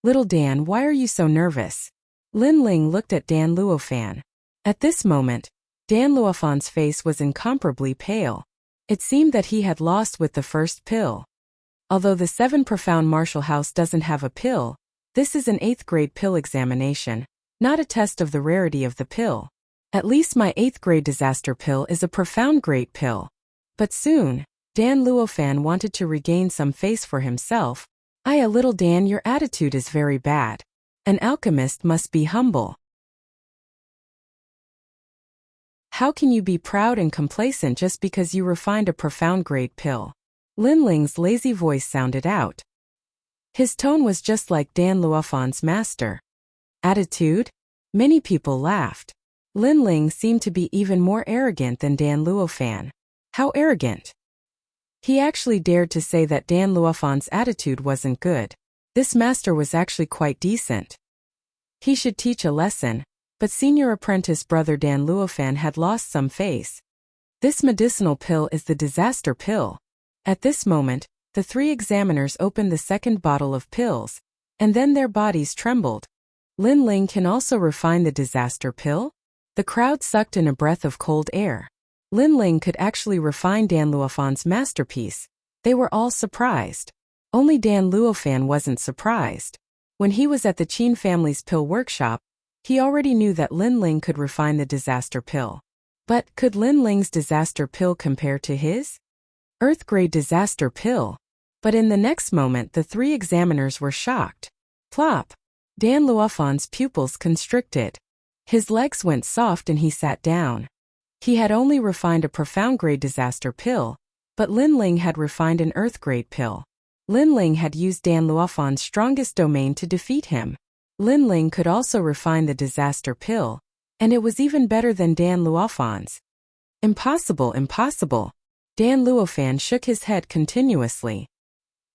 Little Dan, why are you so nervous? Lin Ling looked at Dan Luofan. At this moment, Dan Luofan's face was incomparably pale. It seemed that he had lost with the first pill. Although the 7 profound martial house doesn't have a pill, this is an 8th grade pill examination, not a test of the rarity of the pill. At least my 8th grade disaster pill is a profound grade pill. But soon, Dan Luofan wanted to regain some face for himself. Little Dan, your attitude is very bad. An alchemist must be humble. How can you be proud and complacent just because you refined a profound grade pill? Lin Ling's lazy voice sounded out. His tone was just like Dan Luofan's master. Attitude? Many people laughed. Lin Ling seemed to be even more arrogant than Dan Luofan. How arrogant? He actually dared to say that Dan Luofan's attitude wasn't good. This master was actually quite decent. He should teach a lesson, but senior apprentice brother Dan Luofan had lost some face. This medicinal pill is the disaster pill. At this moment, the 3 examiners opened the 2nd bottle of pills, and then their bodies trembled. Lin Ling can also refine the disaster pill? The crowd sucked in a breath of cold air. Lin Ling could actually refine Dan Luofan's masterpiece. They were all surprised. Only Dan Luofan wasn't surprised. When he was at the Qin family's pill workshop, he already knew that Lin Ling could refine the disaster pill. But could Lin Ling's disaster pill compare to his? Earth grade disaster pill. But in the next moment, the 3 examiners were shocked. Plop! Dan Luofan's pupils constricted. His legs went soft and he sat down. He had only refined a profound grade disaster pill, but Lin Ling had refined an earth grade pill. Lin Ling had used Dan Luofan's strongest domain to defeat him. Lin Ling could also refine the disaster pill, and it was even better than Dan Luofan's. Impossible, impossible. Dan Luofan shook his head continuously.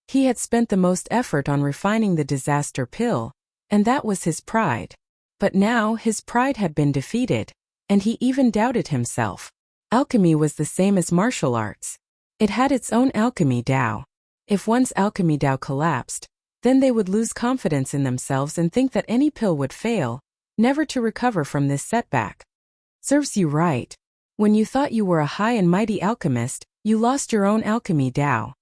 He had spent the most effort on refining the disaster pill, and that was his pride. But now his pride had been defeated, and he even doubted himself. Alchemy was the same as martial arts. It had its own alchemy Tao. If one's alchemy Tao collapsed, then they would lose confidence in themselves and think that any pill would fail, never to recover from this setback. Serves you right. When you thought you were a high and mighty alchemist, you lost your own alchemy Tao.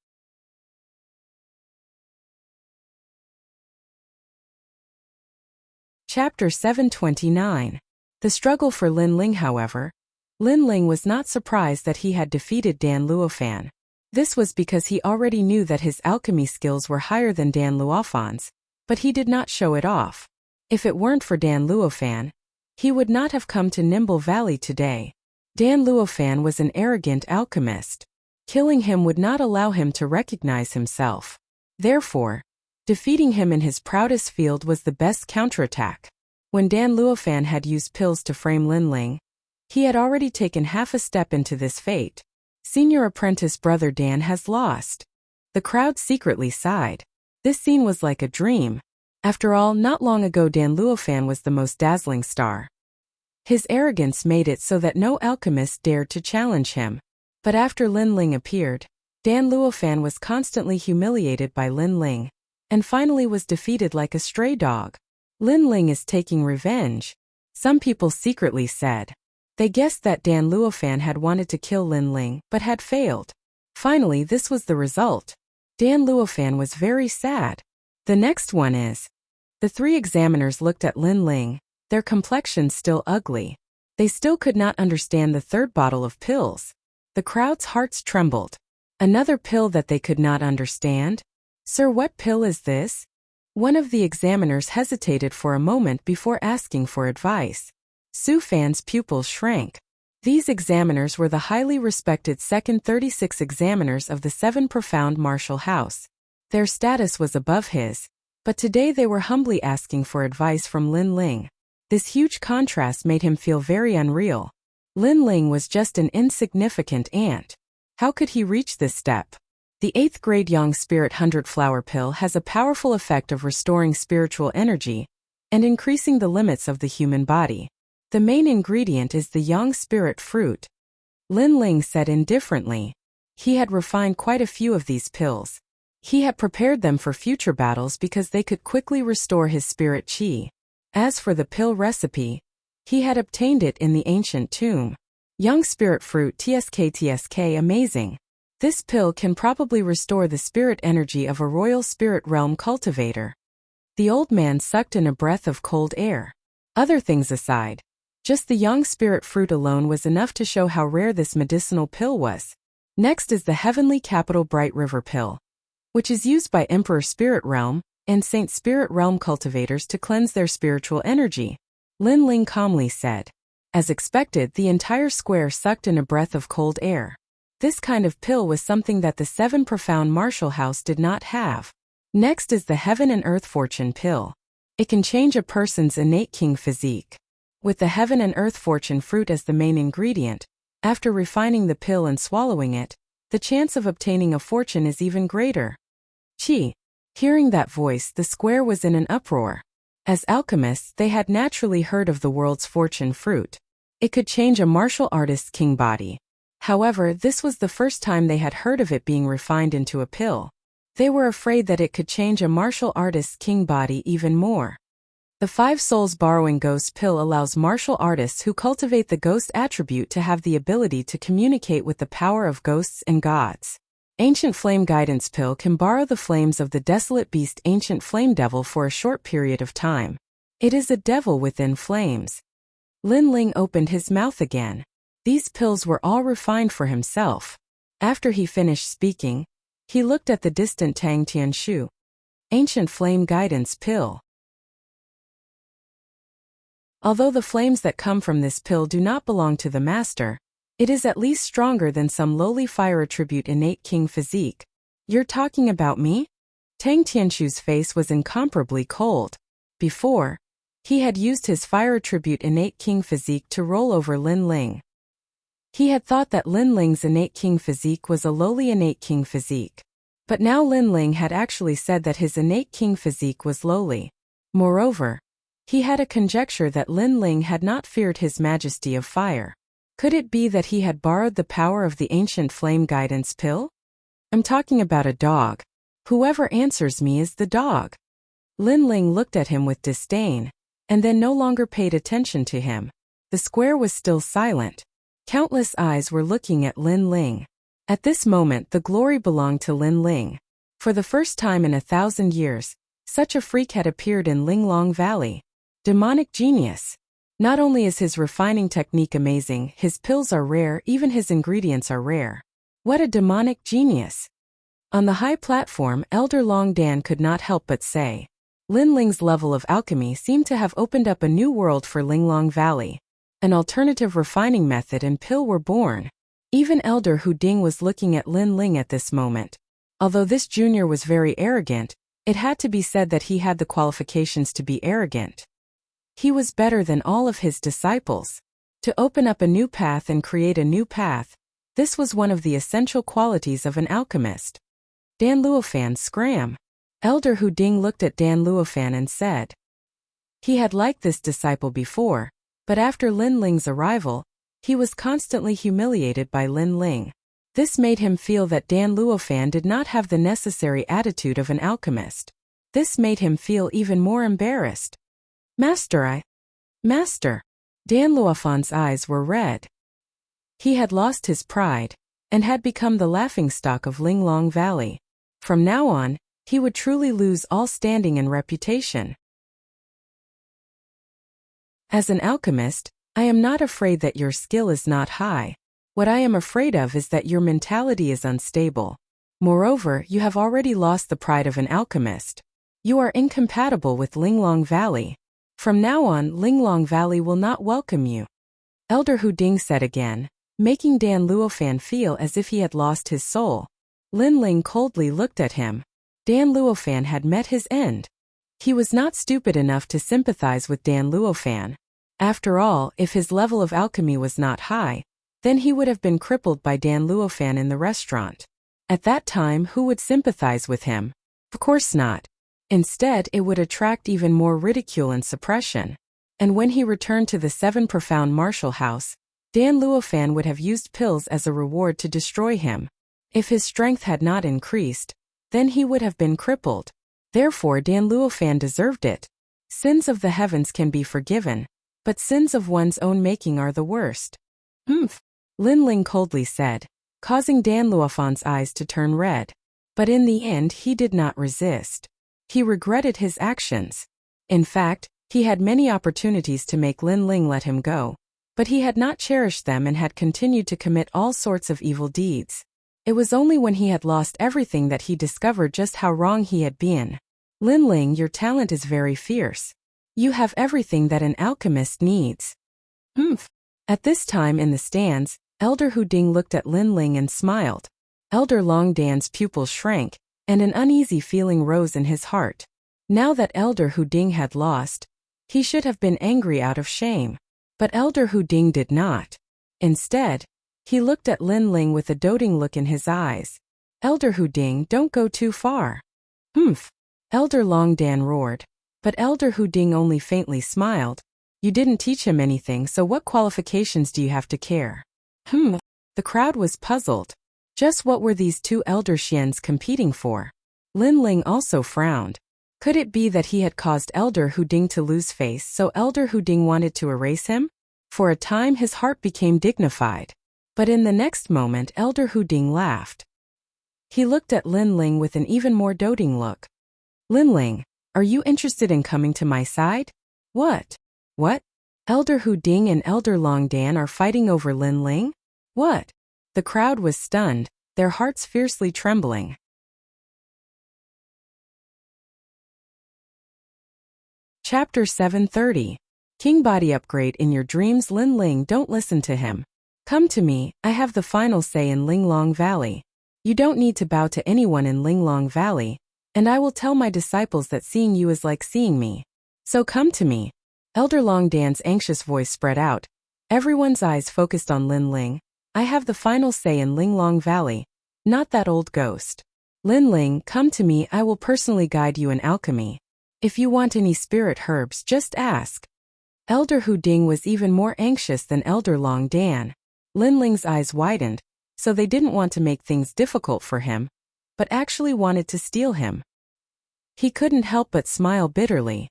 Chapter 729. The struggle for Lin Ling. However, Lin Ling was not surprised that he had defeated Dan Luofan's. This was because he already knew that his alchemy skills were higher than Dan Luofan's, but he did not show it off. If it weren't for Dan Luofan, he would not have come to Nimble Valley today. Dan Luofan was an arrogant alchemist. Killing him would not allow him to recognize himself. Therefore, defeating him in his proudest field was the best counterattack. When Dan Luofan had used pills to frame Lin Ling, he had already taken half a step into this fate. Senior apprentice brother Dan has lost. The crowd secretly sighed. This scene was like a dream. After all, not long ago Dan Luofan was the most dazzling star. His arrogance made it so that no alchemist dared to challenge him. But after Lin Ling appeared, Dan Luofan was constantly humiliated by Lin Ling, and finally was defeated like a stray dog. Lin Ling is taking revenge, some people secretly said. They guessed that Dan Luofan had wanted to kill Lin Ling but had failed. Finally, this was the result. Dan Luofan was very sad. The next one is. The three examiners looked at Lin Ling, their complexions still ugly. They still could not understand the third bottle of pills. The crowd's hearts trembled. Another pill that they could not understand? Sir, what pill is this? One of the examiners hesitated for a moment before asking for advice. Su Fan's pupils shrank. These examiners were the highly respected second 36 examiners of the 7 Profound Martial House. Their status was above his, but today they were humbly asking for advice from Lin Ling. This huge contrast made him feel very unreal. Lin Ling was just an insignificant ant. How could he reach this step? The 8th grade Yang Spirit 100 Flower Pill has a powerful effect of restoring spiritual energy and increasing the limits of the human body. The main ingredient is the Yang Spirit fruit. Lin Ling said indifferently. He had refined quite a few of these pills. He had prepared them for future battles because they could quickly restore his spirit chi. As for the pill recipe, he had obtained it in the ancient tomb. Yang Spirit Fruit TSK amazing. This pill can probably restore the spirit energy of a royal spirit realm cultivator. The old man sucked in a breath of cold air. Other things aside, just the Yang Spirit Fruit alone was enough to show how rare this medicinal pill was. Next is the Heavenly Capital Bright River Pill, which is used by Emperor Spirit Realm and Saint Spirit Realm cultivators to cleanse their spiritual energy. Lin Ling calmly said. As expected, the entire square sucked in a breath of cold air. This kind of pill was something that the 7 Profound Martial House did not have. Next is the Heaven and Earth Fortune Pill. It can change a person's innate king physique. With the Heaven and Earth Fortune fruit as the main ingredient, after refining the pill and swallowing it, the chance of obtaining a fortune is even greater. Chi. Hearing that voice, the square was in an uproar. As alchemists, they had naturally heard of the world's fortune fruit. It could change a martial artist's king body. However, this was the first time they had heard of it being refined into a pill. They were afraid that it could change a martial artist's king body even more. The 5 Souls Borrowing Ghost Pill allows martial artists who cultivate the ghost attribute to have the ability to communicate with the power of ghosts and gods. Ancient Flame Guidance Pill can borrow the flames of the desolate beast Ancient Flame Devil for a short period of time. It is a devil within flames. Lin Ling opened his mouth again. These pills were all refined for himself. After he finished speaking, he looked at the distant Tang Tianshu. Ancient Flame Guidance Pill. Although the flames that come from this pill do not belong to the master, it is at least stronger than some lowly fire attribute innate king physique. You're talking about me? Tang Tianshu's face was incomparably cold. Before, he had used his fire attribute innate king physique to roll over Lin Ling. He had thought that Lin Ling's innate king physique was a lowly innate king physique. But now Lin Ling had actually said that his innate king physique was lowly. Moreover, he had a conjecture that Lin Ling had not feared his majesty of fire. Could it be that he had borrowed the power of the Ancient Flame Guidance Pill? I'm talking about a dog. Whoever answers me is the dog. Lin Ling looked at him with disdain, and then no longer paid attention to him. The square was still silent. Countless eyes were looking at Lin Ling. At this moment the glory belonged to Lin Ling. For the first time in 1,000 years, such a freak had appeared in Linglong Valley. Demonic genius. Not only is his refining technique amazing, his pills are rare, even his ingredients are rare. What a demonic genius. On the high platform, Elder Long Dan could not help but say. Lin Ling's level of alchemy seemed to have opened up a new world for Linglong Valley. An alternative refining method and pill were born. Even Elder Hu Ding was looking at Lin Ling at this moment. Although this junior was very arrogant, it had to be said that he had the qualifications to be arrogant. He was better than all of his disciples. To open up a new path and create a new path, this was one of the essential qualities of an alchemist. Dan Luofan scram. Elder Hu Ding looked at Dan Luofan and said. He had liked this disciple before, but after Lin Ling's arrival, he was constantly humiliated by Lin Ling. This made him feel that Dan Luofan did not have the necessary attitude of an alchemist. This made him feel even more embarrassed. Master. Dan Luofan's eyes were red. He had lost his pride, and had become the laughingstock of Linglong Valley. From now on, he would truly lose all standing and reputation. As an alchemist, I am not afraid that your skill is not high. What I am afraid of is that your mentality is unstable. Moreover, you have already lost the pride of an alchemist. You are incompatible with Linglong Valley. From now on, Linglong Valley will not welcome you. Elder Hu Ding said again, making Dan Luofan feel as if he had lost his soul. Lin Ling coldly looked at him. Dan Luofan had met his end. He was not stupid enough to sympathize with Dan Luofan. After all, if his level of alchemy was not high, then he would have been crippled by Dan Luofan in the restaurant. At that time, who would sympathize with him? Of course not. Instead, it would attract even more ridicule and suppression. And when he returned to the Seven Profound Martial House, Dan Luofan would have used pills as a reward to destroy him. If his strength had not increased, then he would have been crippled. Therefore, Dan Luofan deserved it. Sins of the heavens can be forgiven, but sins of one's own making are the worst. Lin Ling coldly said, causing Dan Luofan's eyes to turn red. But in the end, he did not resist. He regretted his actions. In fact, he had many opportunities to make Lin Ling let him go, but he had not cherished them and had continued to commit all sorts of evil deeds. It was only when he had lost everything that he discovered just how wrong he had been. Lin Ling, your talent is very fierce. You have everything that an alchemist needs. At this time in the stands, Elder Hu Ding looked at Lin Ling and smiled. Elder Long Dan's pupils shrank, and an uneasy feeling rose in his heart. Now that Elder Hu Ding had lost, he should have been angry out of shame. But Elder Hu Ding did not. Instead, he looked at Lin Ling with a doting look in his eyes. Elder Hu Ding, don't go too far. Elder Long Dan roared. But Elder Hu Ding only faintly smiled. You didn't teach him anything, so what qualifications do you have to care? The crowd was puzzled. Just what were these two elder Xians competing for? Lin Ling also frowned. Could it be that he had caused Elder Hu Ding to lose face, so Elder Hu Ding wanted to erase him? For a time his heart became dignified. But in the next moment Elder Hu Ding laughed. He looked at Lin Ling with an even more doting look. Lin Ling, are you interested in coming to my side? What? Elder Hu Ding and Elder Long Dan are fighting over Lin Ling? What? The crowd was stunned, their hearts fiercely trembling. Chapter 730. King Body Upgrade in your dreams. Lin Ling, don't listen to him. Come to me, I have the final say in Linglong Valley. You don't need to bow to anyone in Linglong Valley, and I will tell my disciples that seeing you is like seeing me. So come to me. Elder Long Dan's anxious voice spread out. Everyone's eyes focused on Lin Ling. I have the final say in Linglong Valley, not that old ghost. Lin Ling, come to me, I will personally guide you in alchemy. If you want any spirit herbs, just ask. Elder Hu Ding was even more anxious than Elder Long Dan. Lin Ling's eyes widened, so they didn't want to make things difficult for him, but actually wanted to steal him. He couldn't help but smile bitterly.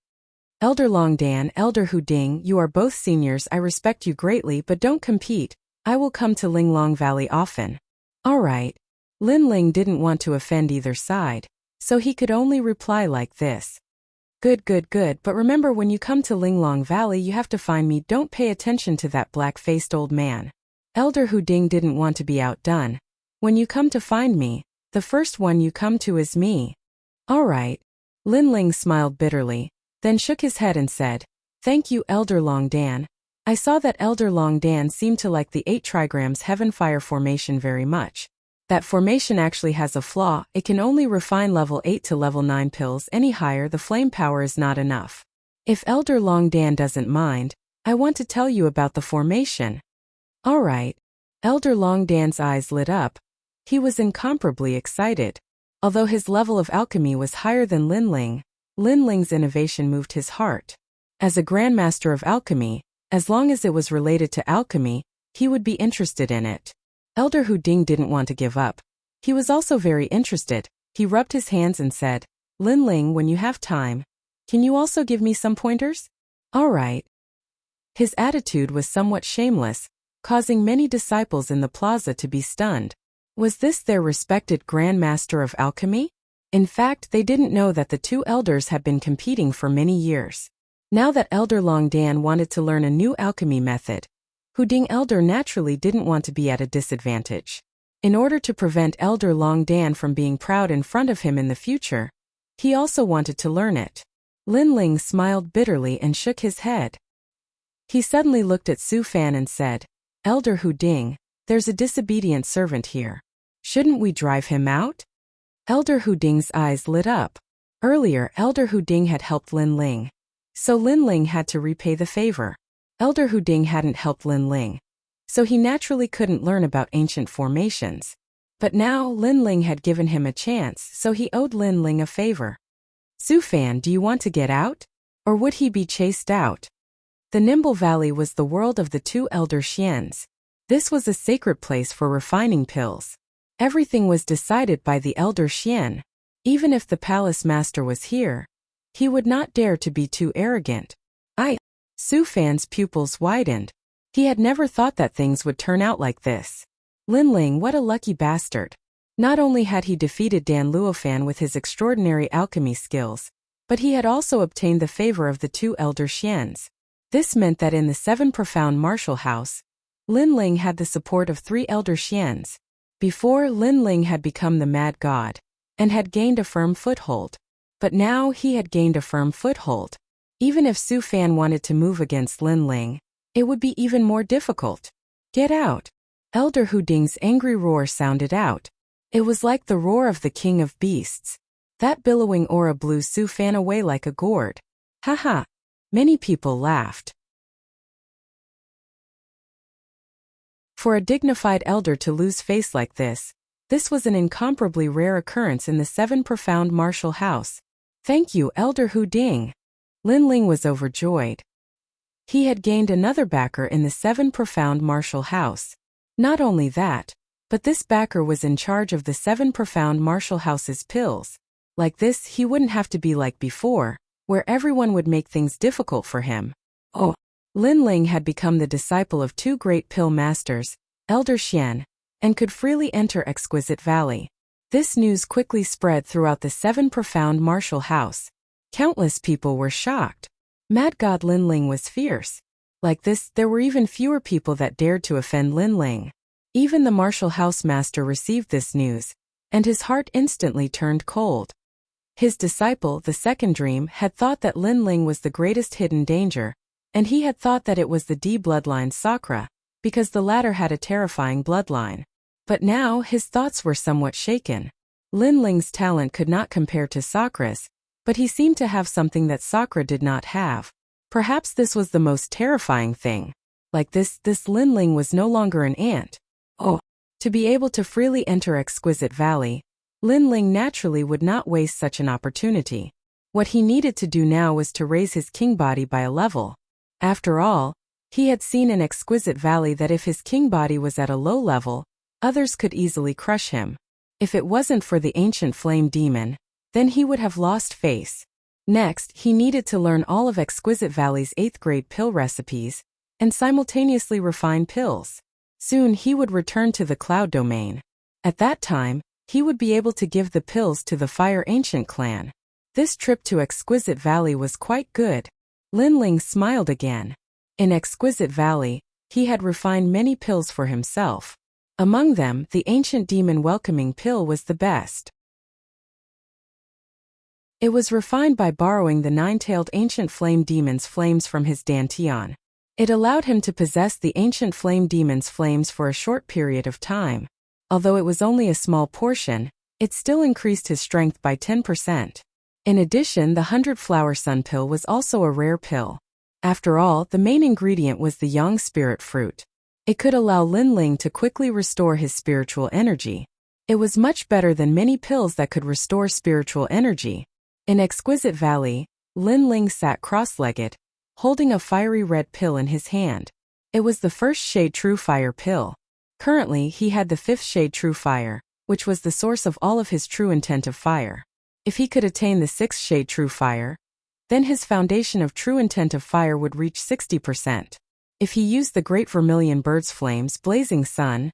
Elder Long Dan, Elder Hu Ding, you are both seniors, I respect you greatly, but don't compete. I will come to Linglong Valley often. All right. Lin Ling didn't want to offend either side, so he could only reply like this. Good, good, good, but remember when you come to Linglong Valley you have to find me. Don't pay attention to that black-faced old man. Elder Hu Ding didn't want to be outdone. When you come to find me, the first one you come to is me. All right. Lin Ling smiled bitterly, then shook his head and said, Thank you, Elder Long Dan. I saw that Elder Long Dan seemed to like the 8 trigrams Heaven Fire formation very much. That formation actually has a flaw. It can only refine level 8 to level 9 pills. Any higher the flame power is not enough. If Elder Long Dan doesn't mind, I want to tell you about the formation. All right. Elder Long Dan's eyes lit up. He was incomparably excited. Although his level of alchemy was higher than Lin Ling's innovation moved his heart. As a grandmaster of alchemy, as long as it was related to alchemy, he would be interested in it. Elder Hu Ding didn't want to give up. He was also very interested. He rubbed his hands and said, Lin Ling, when you have time, can you also give me some pointers? All right. His attitude was somewhat shameless, causing many disciples in the plaza to be stunned. Was this their respected Grand Master of Alchemy? In fact, they didn't know that the 2 elders had been competing for many years. Now that Elder Long Dan wanted to learn a new alchemy method, Hu Ding Elder naturally didn't want to be at a disadvantage. In order to prevent Elder Long Dan from being proud in front of him in the future, he also wanted to learn it. Lin Ling smiled bitterly and shook his head. He suddenly looked at Su Fan and said, Elder Hu Ding, there's a disobedient servant here. Shouldn't we drive him out? Elder Hu Ding's eyes lit up. Earlier, Elder Hu Ding had helped Lin Ling, so Lin Ling had to repay the favor. Elder Hu Ding hadn't helped Lin Ling, so he naturally couldn't learn about ancient formations. But now Lin Ling had given him a chance, so he owed Lin Ling a favor. Su Fan, do you want to get out? Or would he be chased out? The Nimble Valley was the world of the 2 elder Xians. This was a sacred place for refining pills. Everything was decided by the elder Xian. Even if the palace master was here, he would not dare to be too arrogant. Su Fan's pupils widened. He had never thought that things would turn out like this. Lin Ling, what a lucky bastard. Not only had he defeated Dan Luofan with his extraordinary alchemy skills, but he had also obtained the favor of the 2 elder Xians. This meant that in the 7 profound martial house, Lin Ling had the support of 3 elder Xians. Before, Lin Ling had become the mad god, and had gained a firm foothold. But now he had gained a firm foothold. Even if Su Fan wanted to move against Lin Ling, it would be even more difficult. Get out! Elder Hu Ding's angry roar sounded out. It was like the roar of the king of beasts. That billowing aura blew Su Fan away like a gourd. Haha! Many people laughed. For a dignified elder to lose face like this was an incomparably rare occurrence in the 7 profound martial house. Thank you, Elder Hu Ding. Lin Ling was overjoyed. He had gained another backer in the 7 profound martial house. Not only that, but this backer was in charge of the 7 profound martial house's pills. Like this, he wouldn't have to be like before, where everyone would make things difficult for him. Oh, Lin Ling had become the disciple of 2 great pill masters, Elder Xian, and could freely enter Exquisite Valley. This news quickly spread throughout the 7 profound martial house. Countless people were shocked. Mad God Lin Ling was fierce. Like this, there were even fewer people that dared to offend Lin Ling. Even the martial house master received this news, and his heart instantly turned cold. His disciple, the Second Dream, had thought that Lin Ling was the greatest hidden danger, and he had thought that it was the D bloodline Sakura, because the latter had a terrifying bloodline. But now his thoughts were somewhat shaken. Lin Ling's talent could not compare to Sakura's, but he seemed to have something that Sakura did not have. Perhaps this was the most terrifying thing. Like this Lin Ling was no longer an ant. Oh, to be able to freely enter Exquisite Valley, Lin Ling naturally would not waste such an opportunity. What he needed to do now was to raise his king body by a level. After all, he had seen in Exquisite Valley that if his king body was at a low level, others could easily crush him. If it wasn't for the ancient flame demon, then he would have lost face. Next, he needed to learn all of Exquisite Valley's 8th grade pill recipes, and simultaneously refine pills. Soon he would return to the Cloud Domain. At that time, he would be able to give the pills to the Fire Ancient clan. This trip to Exquisite Valley was quite good. Lin Ling smiled again. In Exquisite Valley, he had refined many pills for himself. Among them, the ancient demon welcoming pill was the best. It was refined by borrowing the nine-tailed ancient flame demon's flames from his dantian. It allowed him to possess the ancient flame demon's flames for a short period of time. Although it was only a small portion, it still increased his strength by 10%. In addition, the 100-flower sun pill was also a rare pill. After all, the main ingredient was the yang spirit fruit. It could allow Lin Ling to quickly restore his spiritual energy. It was much better than many pills that could restore spiritual energy. In Exquisite Valley, Lin Ling sat cross-legged, holding a fiery red pill in his hand. It was the first shade True Fire pill. Currently, he had the fifth shade True Fire, which was the source of all of his true intent of fire. If he could attain the sixth shade True Fire, then his foundation of true intent of fire would reach 60%. If he used the Great Vermilion Bird's Flames Blazing Sun,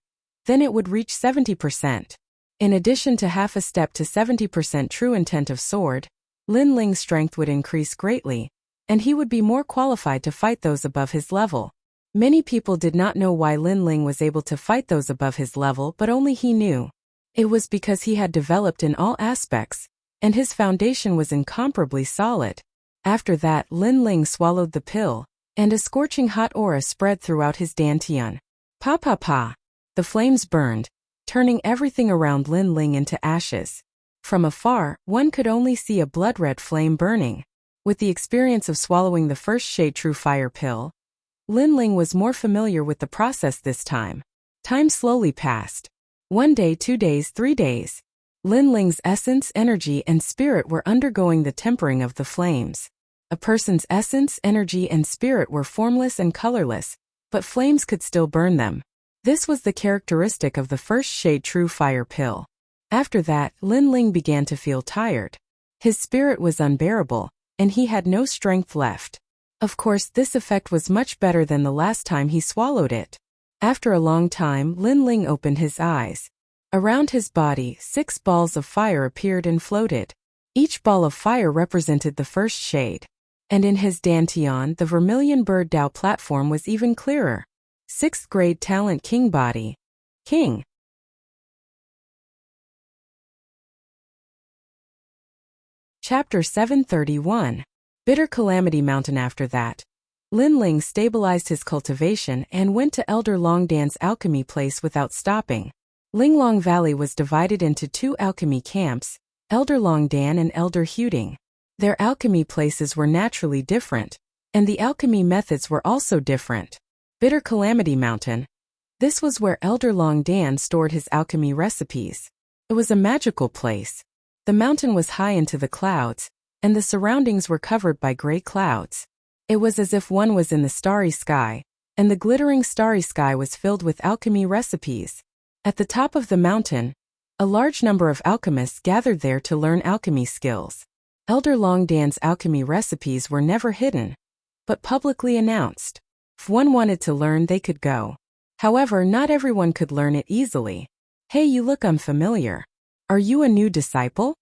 then it would reach 70%. In addition to half a step to 70% true intent of sword, Lin Ling's strength would increase greatly, and he would be more qualified to fight those above his level. Many people did not know why Lin Ling was able to fight those above his level, but only he knew. It was because he had developed in all aspects, and his foundation was incomparably solid. After that, Lin Ling swallowed the pill, and a scorching hot aura spread throughout his dantian. Pa pa pa! The flames burned, turning everything around Lin Ling into ashes. From afar, one could only see a blood-red flame burning. With the experience of swallowing the first shade True Fire pill, Lin Ling was more familiar with the process this time. Time slowly passed. 1 day, 2 days, 3 days. Lin Ling's essence, energy, and spirit were undergoing the tempering of the flames. A person's essence, energy, and spirit were formless and colorless, but flames could still burn them. This was the characteristic of the first shade True Fire pill. After that, Lin Ling began to feel tired. His spirit was unbearable, and he had no strength left. Of course, this effect was much better than the last time he swallowed it. After a long time, Lin Ling opened his eyes. Around his body, 6 balls of fire appeared and floated. Each ball of fire represented the first shade. And in his dantian, the Vermilion Bird Dao platform was even clearer. 6th grade talent King body. King. Chapter 731. Bitter Calamity Mountain. After that, Lin Ling stabilized his cultivation and went to Elder Longdan's alchemy place without stopping. Linglong Valley was divided into 2 alchemy camps, Elder Longdan and Elder Huding. Their alchemy places were naturally different, and the alchemy methods were also different. Bitter Calamity Mountain. This was where Elder Longdan stored his alchemy recipes. It was a magical place. The mountain was high into the clouds, and the surroundings were covered by gray clouds. It was as if one was in the starry sky, and the glittering starry sky was filled with alchemy recipes. At the top of the mountain, a large number of alchemists gathered there to learn alchemy skills. Elder Longdan's alchemy recipes were never hidden, but publicly announced. If one wanted to learn, they could go. However, not everyone could learn it easily. Hey, you look unfamiliar. Are you a new disciple?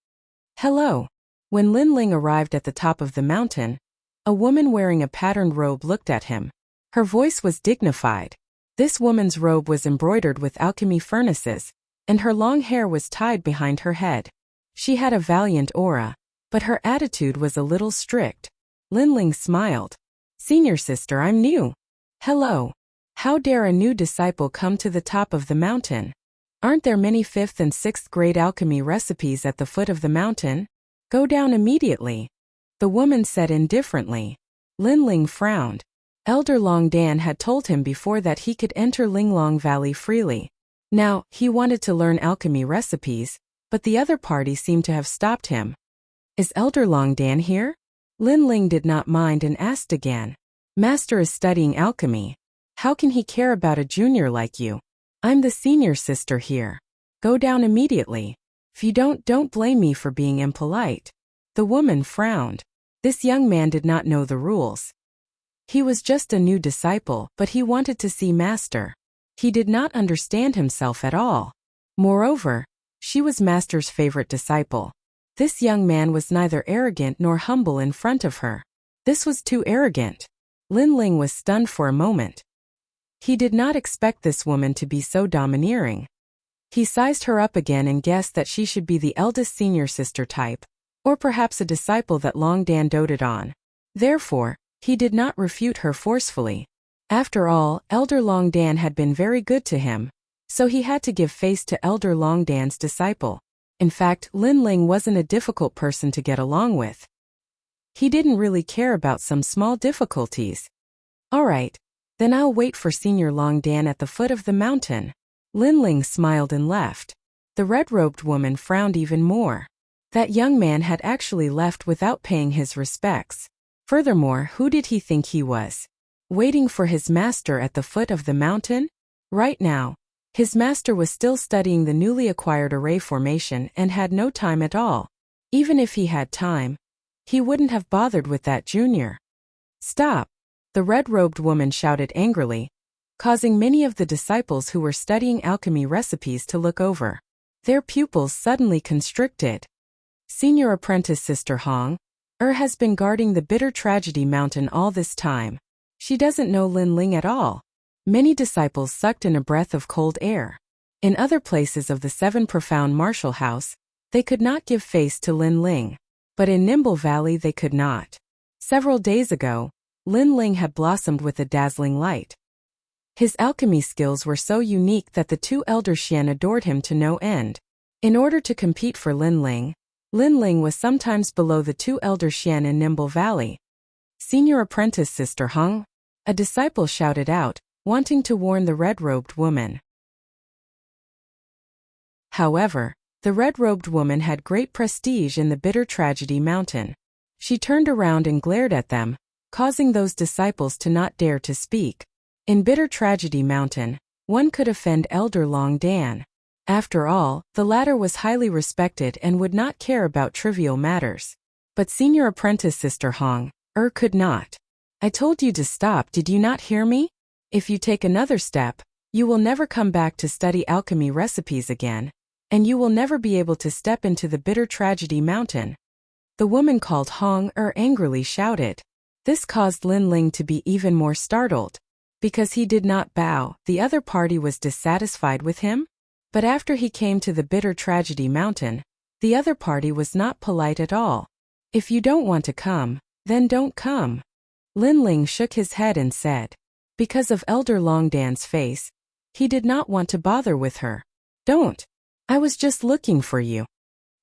Hello. When Lin Ling arrived at the top of the mountain, a woman wearing a patterned robe looked at him. Her voice was dignified. This woman's robe was embroidered with alchemy furnaces, and her long hair was tied behind her head. She had a valiant aura, but her attitude was a little strict. Lin Ling smiled. Senior sister, I'm new. Hello. How dare a new disciple come to the top of the mountain? Aren't there many 5th and 6th grade alchemy recipes at the foot of the mountain? Go down immediately. The woman said indifferently. Lin Ling frowned. Elder Longdan had told him before that he could enter Linglong Valley freely. Now, he wanted to learn alchemy recipes, but the other party seemed to have stopped him. Is Elder Longdan here? Lin Ling did not mind and asked again. Master is studying alchemy. How can he care about a junior like you? I'm the senior sister here. Go down immediately. If you don't blame me for being impolite. The woman frowned. This young man did not know the rules. He was just a new disciple, but he wanted to see Master. He did not understand himself at all. Moreover, she was Master's favorite disciple. This young man was neither arrogant nor humble in front of her. This was too arrogant. Lin Ling was stunned for a moment. He did not expect this woman to be so domineering. He sized her up again and guessed that she should be the eldest senior sister type, or perhaps a disciple that Long Dan doted on. Therefore, he did not refute her forcefully. After all, Elder Long Dan had been very good to him, so he had to give face to Elder Long Dan's disciple. In fact, Lin Ling wasn't a difficult person to get along with. He didn't really care about some small difficulties. All right, then I'll wait for Senior Long Dan at the foot of the mountain. Lin Ling smiled and left. The red-robed woman frowned even more. That young man had actually left without paying his respects. Furthermore, who did he think he was? Waiting for his master at the foot of the mountain? Right now, his master was still studying the newly acquired array formation and had no time at all. Even if he had time, he wouldn't have bothered with that junior. Stop! The red-robed woman shouted angrily, causing many of the disciples who were studying alchemy recipes to look over. Their pupils suddenly constricted. Senior apprentice Sister Hong has been guarding the bitter tragedy mountain all this time. She doesn't know Lin Ling at all. Many disciples sucked in a breath of cold air. In other places of the Seven Profound Martial House, they could not give face to Lin Ling. But in Nimble Valley they could not. Several days ago, Lin Ling had blossomed with a dazzling light. His alchemy skills were so unique that the two elder Xian adored him to no end. In order to compete for Lin Ling was sometimes below the two elder Xian in Nimble Valley. Senior apprentice Sister Hung, a disciple shouted out, wanting to warn the red-robed woman. However, the red-robed woman had great prestige in the bitter tragedy mountain. She turned around and glared at them, causing those disciples to not dare to speak. In bitter tragedy mountain, one could offend Elder Long Dan. After all, the latter was highly respected and would not care about trivial matters. But senior apprentice Sister Hong could not. I told you to stop, did you not hear me? If you take another step, you will never come back to study alchemy recipes again, and you will never be able to step into the bitter tragedy mountain. The woman called Hong angrily shouted. This caused Lin Ling to be even more startled. Because he did not bow, the other party was dissatisfied with him? But after he came to the bitter tragedy mountain, the other party was not polite at all. If you don't want to come, then don't come. Lin Ling shook his head and said. Because of Elder Long Dan's face, he did not want to bother with her. Don't. I was just looking for you.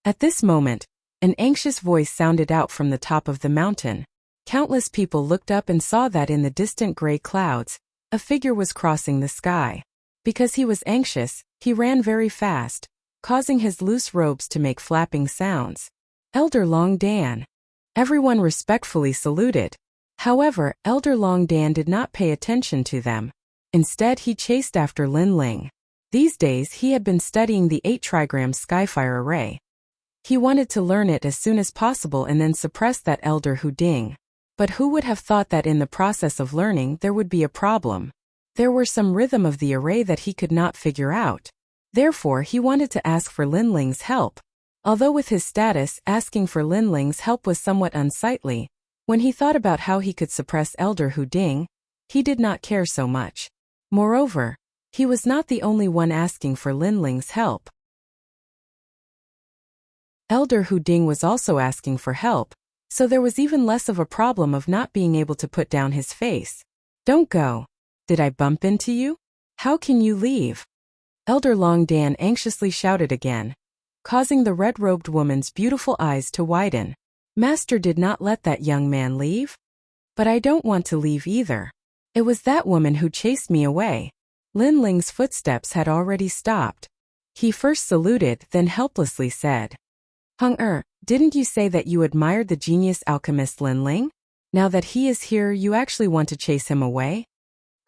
At this moment, an anxious voice sounded out from the top of the mountain. Countless people looked up and saw that in the distant gray clouds, a figure was crossing the sky. Because he was anxious, he ran very fast, causing his loose robes to make flapping sounds. Elder Long Dan. Everyone respectfully saluted. However, Elder Long Dan did not pay attention to them. Instead, he chased after Lin Ling. These days, he had been studying the 8-trigram Skyfire array. He wanted to learn it as soon as possible and then suppress that Elder Hu Ding. But who would have thought that in the process of learning there would be a problem? There were some rhythm of the array that he could not figure out. Therefore, he wanted to ask for Lin Ling's help. Although with his status, asking for Lin Ling's help was somewhat unsightly, when he thought about how he could suppress Elder Hu Ding, he did not care so much. Moreover, he was not the only one asking for Lin Ling's help. Elder Hu Ding was also asking for help, so there was even less of a problem of not being able to put down his face. Don't go. Did I bump into you? How can you leave? Elder Long Dan anxiously shouted again, causing the red-robed woman's beautiful eyes to widen. Master did not let that young man leave? But I don't want to leave either. It was that woman who chased me away. Lin Ling's footsteps had already stopped. He first saluted, then helplessly said, Hung didn't you say that you admired the genius alchemist Lin Ling? Now that he is here, you actually want to chase him away?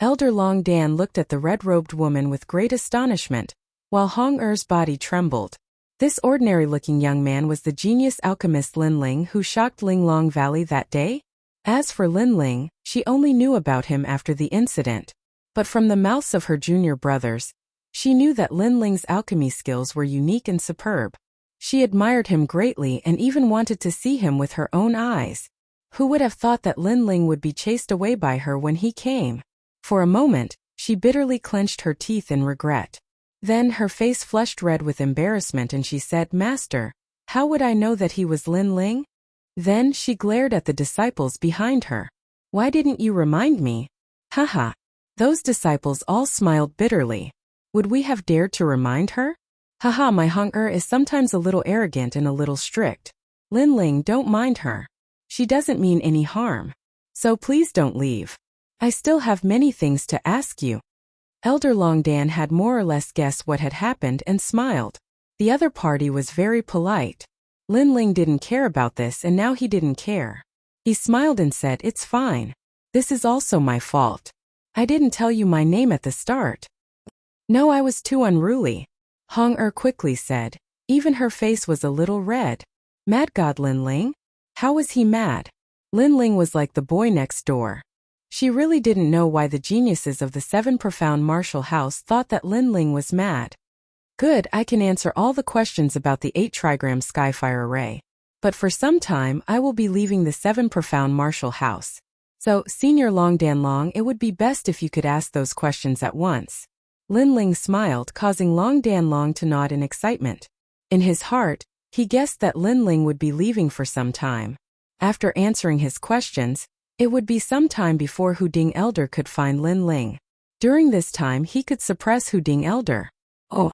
Elder Long Dan looked at the red-robed woman with great astonishment, while Hong Er's body trembled. This ordinary-looking young man was the genius alchemist Lin Ling who shocked Linglong Valley that day? As for Lin Ling, she only knew about him after the incident. But from the mouths of her junior brothers, she knew that Lin Ling's alchemy skills were unique and superb. She admired him greatly and even wanted to see him with her own eyes. Who would have thought that Lin Ling would be chased away by her when he came? For a moment, she bitterly clenched her teeth in regret. Then her face flushed red with embarrassment and she said, "Master, how would I know that he was Lin Ling?" Then she glared at the disciples behind her. "Why didn't you remind me?" Haha. Those disciples all smiled bitterly. Would we have dared to remind her? Haha, my Hong-er is sometimes a little arrogant and a little strict. Lin Ling, don't mind her. She doesn't mean any harm. So please don't leave. I still have many things to ask you. Elder Longdan had more or less guessed what had happened and smiled. The other party was very polite. Lin Ling didn't care about this and now he didn't care. He smiled and said, "It's fine. This is also my fault. I didn't tell you my name at the start." "No, I was too unruly," Hong-er quickly said. Even her face was a little red. Mad God Lin Ling? How was he mad? Lin Ling was like the boy next door. She really didn't know why the geniuses of the 7 Profound Martial House thought that Lin Ling was mad. Good, I can answer all the questions about the 8 trigram Skyfire array. But for some time, I will be leaving the 7 Profound Martial House. So, Senior Longdan Long, it would be best if you could ask those questions at once. Lin Ling smiled, causing Longdan Long to nod in excitement. In his heart, he guessed that Lin Ling would be leaving for some time. After answering his questions, it would be some time before Hu Ding Elder could find Lin Ling. During this time, he could suppress Hu Ding Elder. Oh.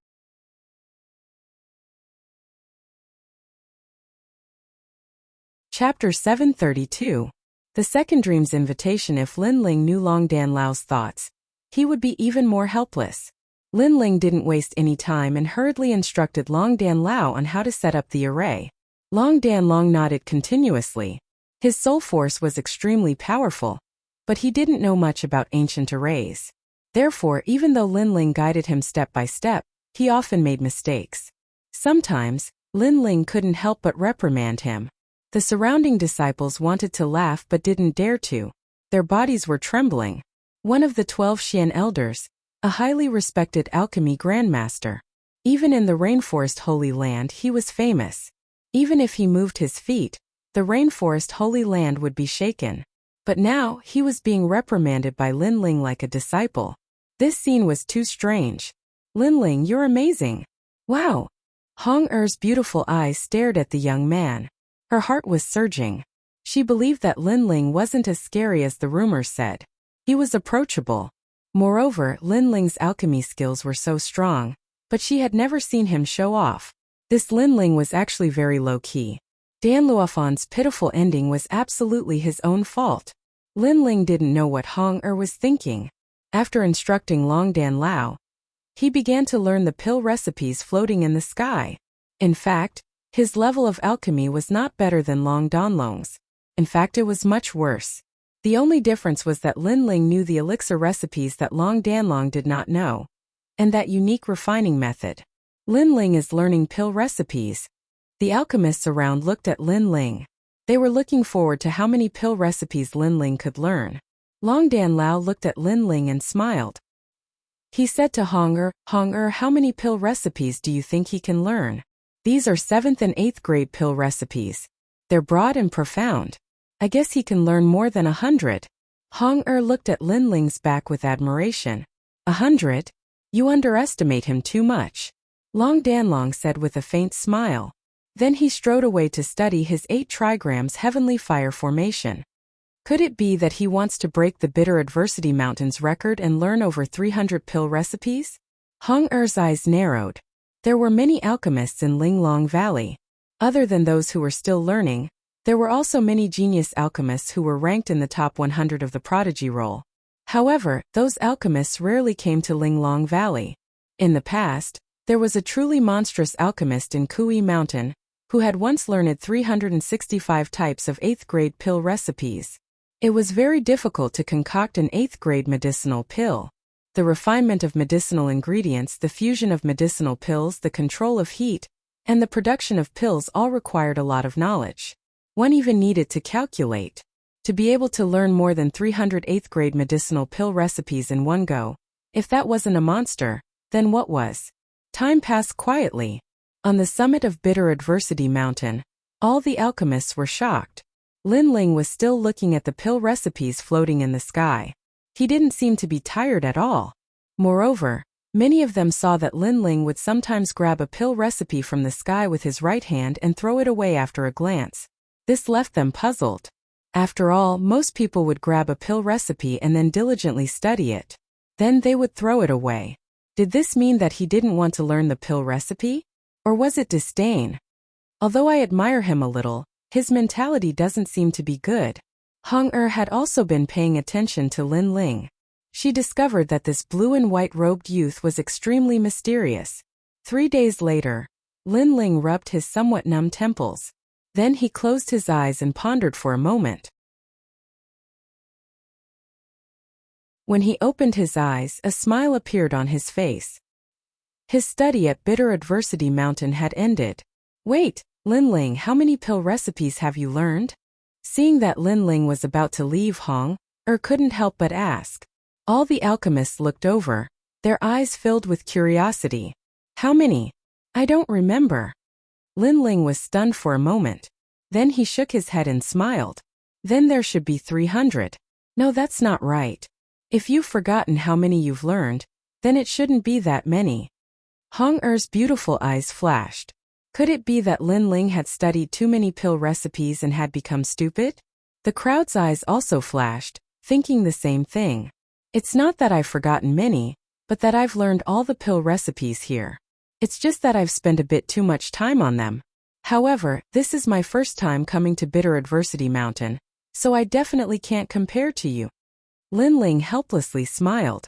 Chapter 732. The second dream's invitation. If Lin Ling knew Longdan Lao's thoughts, he would be even more helpless. Lin Ling didn't waste any time and hurriedly instructed Longdan Lao on how to set up the array. Longdan Long nodded continuously. His soul force was extremely powerful, but he didn't know much about ancient arrays. Therefore, even though Lin Ling guided him step by step, he often made mistakes. Sometimes, Lin Ling couldn't help but reprimand him. The surrounding disciples wanted to laugh but didn't dare to. Their bodies were trembling. One of the 12 Xian elders, a highly respected alchemy grandmaster. Even in the Rainforest Holy Land he was famous. Even if he moved his feet, the Rainforest Holy Land would be shaken. But now, he was being reprimanded by Lin Ling like a disciple. This scene was too strange. "Lin Ling, you're amazing." "Wow." Hong-er's beautiful eyes stared at the young man. Her heart was surging. She believed that Lin Ling wasn't as scary as the rumors said. He was approachable. Moreover, Lin Ling's alchemy skills were so strong, but she had never seen him show off. This Lin Ling was actually very low-key. Dan Luofan's pitiful ending was absolutely his own fault. Lin Ling didn't know what Hong-er was thinking. After instructing Longdan Lao, he began to learn the pill recipes floating in the sky. In fact, his level of alchemy was not better than Long Donlong's. In fact, it was much worse. The only difference was that Lin Ling knew the elixir recipes that Long Danlong did not know, and that unique refining method. Lin Ling is learning pill recipes. The alchemists around looked at Lin Ling. They were looking forward to how many pill recipes Lin Ling could learn. Longdan Lao looked at Lin Ling and smiled. He said to Hong-er, "Hong-er, how many pill recipes do you think he can learn?" "These are 7th and 8th grade pill recipes. They're broad and profound. I guess he can learn more than 100. Hong-er looked at Lin Ling's back with admiration. 100? You underestimate him too much. Long Danlong said with a faint smile. Then he strode away to study his 8 trigrams heavenly fire formation. Could it be that he wants to break the Bitter Adversity Mountain's record and learn over 300 pill recipes? Hong-er's eyes narrowed. There were many alchemists in Linglong Valley. Other than those who were still learning, there were also many genius alchemists who were ranked in the top 100 of the prodigy roll. However, those alchemists rarely came to Linglong Valley. In the past, there was a truly monstrous alchemist in Kui Mountain, who had once learned 365 types of 8th grade pill recipes. It was very difficult to concoct an 8th grade medicinal pill. The refinement of medicinal ingredients, the fusion of medicinal pills, the control of heat, and the production of pills all required a lot of knowledge. One even needed to calculate. To be able to learn more than 300 8th grade medicinal pill recipes in one go. If that wasn't a monster, then what was? Time passed quietly. On the summit of Bitter Adversity Mountain, all the alchemists were shocked. Lin Ling was still looking at the pill recipes floating in the sky. He didn't seem to be tired at all. Moreover, many of them saw that Lin Ling would sometimes grab a pill recipe from the sky with his right hand and throw it away after a glance. This left them puzzled. After all, most people would grab a pill recipe and then diligently study it. Then they would throw it away. Did this mean that he didn't want to learn the pill recipe? Or was it disdain? Although I admire him a little, his mentality doesn't seem to be good. Hong had also been paying attention to Lin Ling. She discovered that this blue and white robed youth was extremely mysterious. 3 days later, Lin Ling rubbed his somewhat numb temples. Then he closed his eyes and pondered for a moment. When he opened his eyes, a smile appeared on his face. His study at Bitter Adversity Mountain had ended. Wait, Lin Ling, how many pill recipes have you learned? Seeing that Lin Ling was about to leave, Hong couldn't help but ask. All the alchemists looked over, their eyes filled with curiosity. How many? I don't remember. Lin Ling was stunned for a moment. Then he shook his head and smiled. Then there should be 300. No, that's not right. If you've forgotten how many you've learned, then it shouldn't be that many. Hong beautiful eyes flashed. Could it be that Lin Ling had studied too many pill recipes and had become stupid? The crowd's eyes also flashed, thinking the same thing. It's not that I've forgotten many, but that I've learned all the pill recipes here. It's just that I've spent a bit too much time on them. However, this is my first time coming to Bitter Adversity Mountain, so I definitely can't compare to you. Lin Ling helplessly smiled.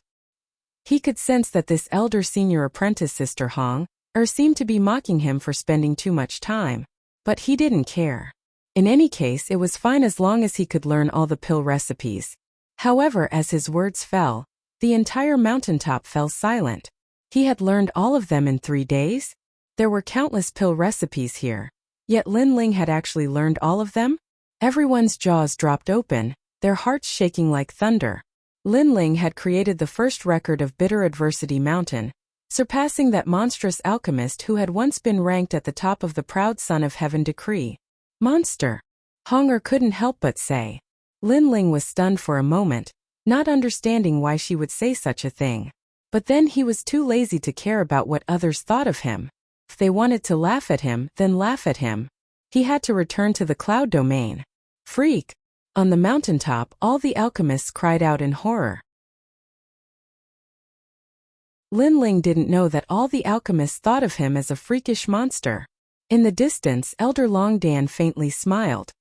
He could sense that this elder senior apprentice sister Hong seemed to be mocking him for spending too much time. But he didn't care. In any case, it was fine as long as he could learn all the pill recipes. However, as his words fell, the entire mountaintop fell silent. He had learned all of them in 3 days? There were countless pill recipes here. Yet Lin Ling had actually learned all of them? Everyone's jaws dropped open, their hearts shaking like thunder. Lin Ling had created the first record of Bitter Adversity Mountain, surpassing that monstrous alchemist who had once been ranked at the top of the proud Son of Heaven decree. Monster! Hong couldn't help but say. Lin Ling was stunned for a moment, not understanding why she would say such a thing. But then he was too lazy to care about what others thought of him. If they wanted to laugh at him, then laugh at him. He had to return to the cloud domain. Freak! On the mountaintop, all the alchemists cried out in horror. Lin Ling didn't know that all the alchemists thought of him as a freakish monster. In the distance, Elder Long Dan faintly smiled.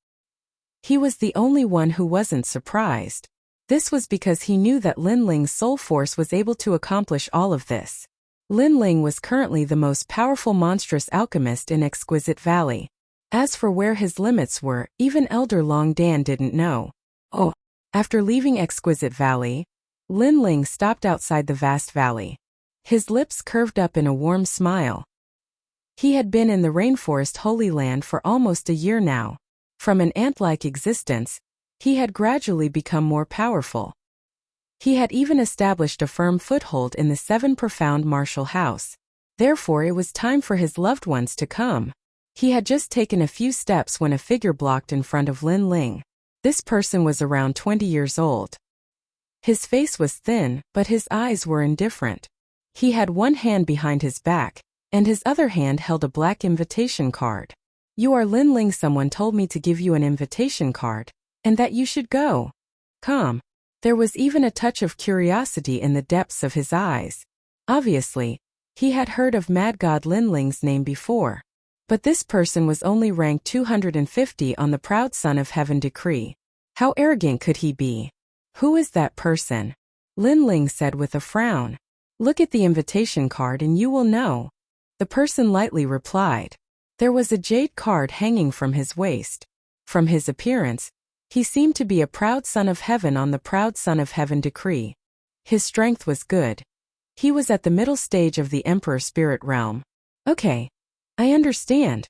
He was the only one who wasn't surprised. This was because he knew that Lin Ling's soul force was able to accomplish all of this. Lin Ling was currently the most powerful monstrous alchemist in Exquisite Valley. As for where his limits were, even Elder Long Dan didn't know. After leaving Exquisite Valley, Lin Ling stopped outside the vast valley. His lips curved up in a warm smile. He had been in the Rainforest Holy Land for almost a year now. From an ant-like existence, he had gradually become more powerful. He had even established a firm foothold in the 7 profound martial house. Therefore, it was time for his loved ones to come. He had just taken a few steps when a figure blocked in front of Lin Ling. This person was around 20 years old. His face was thin, but his eyes were indifferent. He had one hand behind his back, and his other hand held a black invitation card. You are Lin Ling. Someone told me to give you an invitation card, and that you should go. Come. There was even a touch of curiosity in the depths of his eyes. Obviously, he had heard of Mad God Lin Ling's name before. But this person was only ranked 250 on the proud Son of Heaven decree. How arrogant could he be? Who is that person? Lin Ling said with a frown. Look at the invitation card and you will know. The person lightly replied. There was a jade card hanging from his waist. From his appearance, he seemed to be a proud Son of Heaven on the proud Son of Heaven decree. His strength was good. He was at the middle stage of the Emperor Spirit Realm. Okay. I understand.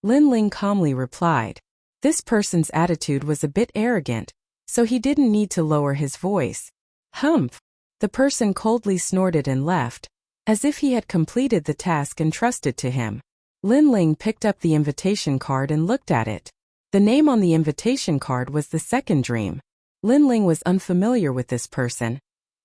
Lin Ling calmly replied. This person's attitude was a bit arrogant, so he didn't need to lower his voice. Humph! The person coldly snorted and left, as if he had completed the task entrusted to him. Lin Ling picked up the invitation card and looked at it. The name on the invitation card was the second dream. Lin Ling was unfamiliar with this person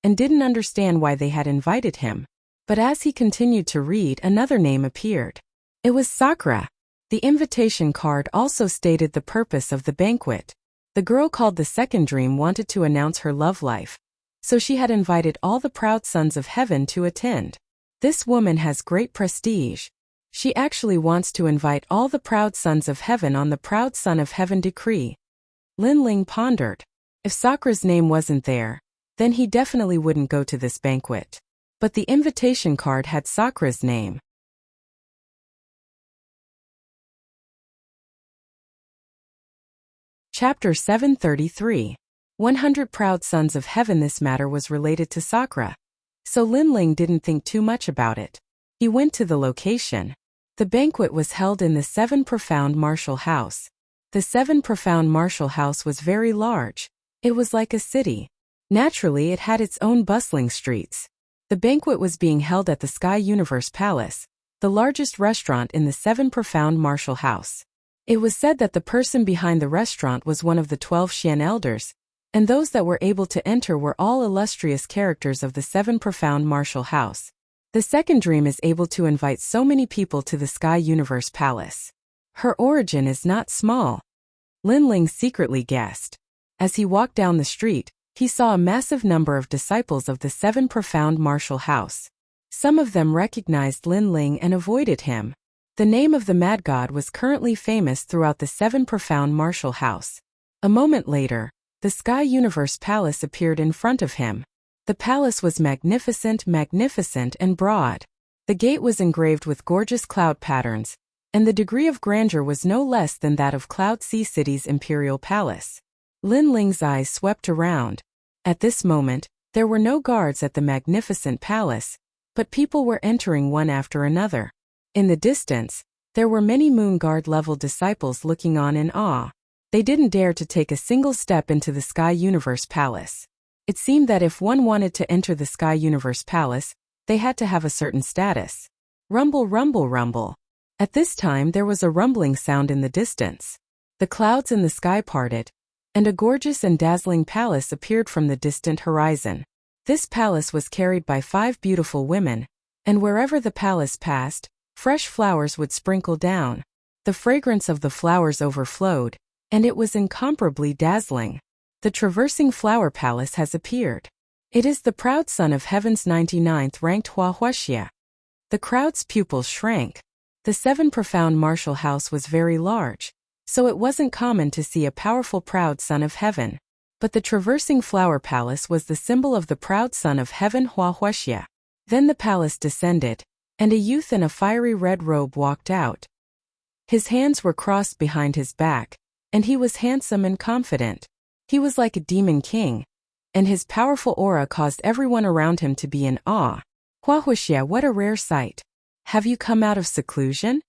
and didn't understand why they had invited him. But as he continued to read, another name appeared. It was Sakura. The invitation card also stated the purpose of the banquet. The girl called the second dream wanted to announce her love life, so she had invited all the proud sons of heaven to attend. This woman has great prestige. She actually wants to invite all the proud sons of heaven on the proud son of heaven decree. Lin Ling pondered. If Sakura's name wasn't there, then he definitely wouldn't go to this banquet. But the invitation card had Sakura's name. Chapter 733. 100 Proud Sons of Heaven. This matter was related to Sakura, so Lin Ling didn't think too much about it. He went to the location. The banquet was held in the 7 Profound Martial House. The 7 Profound Martial House was very large. It was like a city. Naturally, it had its own bustling streets. The banquet was being held at the Sky Universe Palace, the largest restaurant in the 7 Profound Martial House. It was said that the person behind the restaurant was one of the 12 Xian elders, and those that were able to enter were all illustrious characters of the 7 Profound Martial House. The second dream is able to invite so many people to the Sky Universe Palace. Her origin is not small. Lin Ling secretly guessed. As he walked down the street, he saw a massive number of disciples of the 7 Profound Martial House. Some of them recognized Lin Ling and avoided him. The name of the Mad God was currently famous throughout the 7 Profound Martial House. A moment later, the Sky Universe Palace appeared in front of him. The palace was magnificent and broad. The gate was engraved with gorgeous cloud patterns, and the degree of grandeur was no less than that of Cloud Sea City's imperial palace. Lin Ling's eyes swept around. At this moment, there were no guards at the magnificent palace, but people were entering one after another. In the distance, there were many Moon Guard-level disciples looking on in awe. They didn't dare to take a single step into the Sky Universe Palace. It seemed that if one wanted to enter the Sky Universe Palace, they had to have a certain status. Rumble, rumble, rumble. At this time there was a rumbling sound in the distance. The clouds in the sky parted, and a gorgeous and dazzling palace appeared from the distant horizon. This palace was carried by 5 beautiful women, and wherever the palace passed, fresh flowers would sprinkle down. The fragrance of the flowers overflowed, and it was incomparably dazzling. The traversing flower palace has appeared. It is the proud son of heaven's 99th ranked Wuxia. The crowd's pupils shrank. The 7 Profound Martial House was very large, so it wasn't common to see a powerful proud son of heaven. But the traversing flower palace was the symbol of the proud son of heaven Wuxia. Then the palace descended, and a youth in a fiery red robe walked out. His hands were crossed behind his back, and he was handsome and confident. He was like a demon king, and his powerful aura caused everyone around him to be in awe. Wuxia, what a rare sight. Have you come out of seclusion?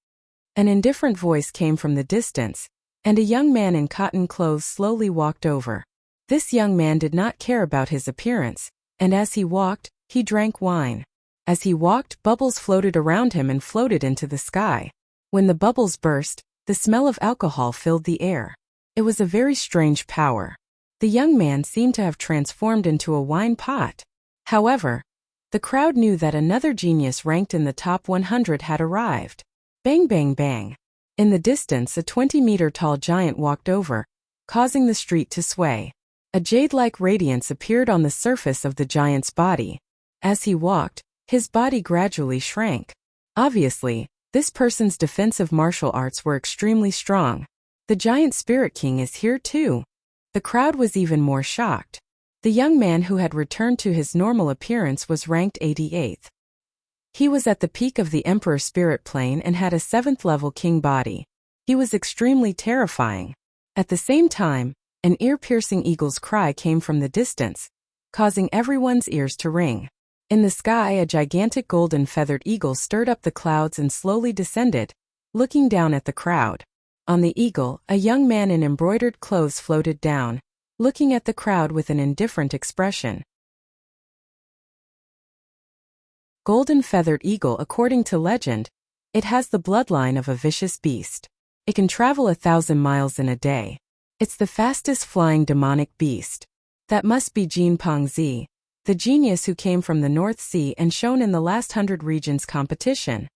An indifferent voice came from the distance, and a young man in cotton clothes slowly walked over. This young man did not care about his appearance, and as he walked, he drank wine. As he walked, bubbles floated around him and floated into the sky. When the bubbles burst, the smell of alcohol filled the air. It was a very strange power. The young man seemed to have transformed into a wine pot. However, the crowd knew that another genius ranked in the top 100 had arrived. Bang, bang, bang. In the distance, a 20-meter-tall giant walked over, causing the street to sway. A jade-like radiance appeared on the surface of the giant's body. As he walked, his body gradually shrank. Obviously, this person's defensive martial arts were extremely strong. The giant Spirit King is here too. The crowd was even more shocked. The young man who had returned to his normal appearance was ranked 88th. He was at the peak of the Emperor Spirit Plane and had a 7th-level king body. He was extremely terrifying. At the same time, an ear-piercing eagle's cry came from the distance, causing everyone's ears to ring. In the sky, a gigantic golden feathered eagle stirred up the clouds and slowly descended, looking down at the crowd. On the eagle, a young man in embroidered clothes floated down, looking at the crowd with an indifferent expression. Golden feathered eagle. According to legend, It has the bloodline of a vicious beast. It can travel 1,000 miles in a day. It's the fastest flying demonic beast. That must be Jin Pengzi, the genius who came from the North Sea and shone in the last 100 regions competition.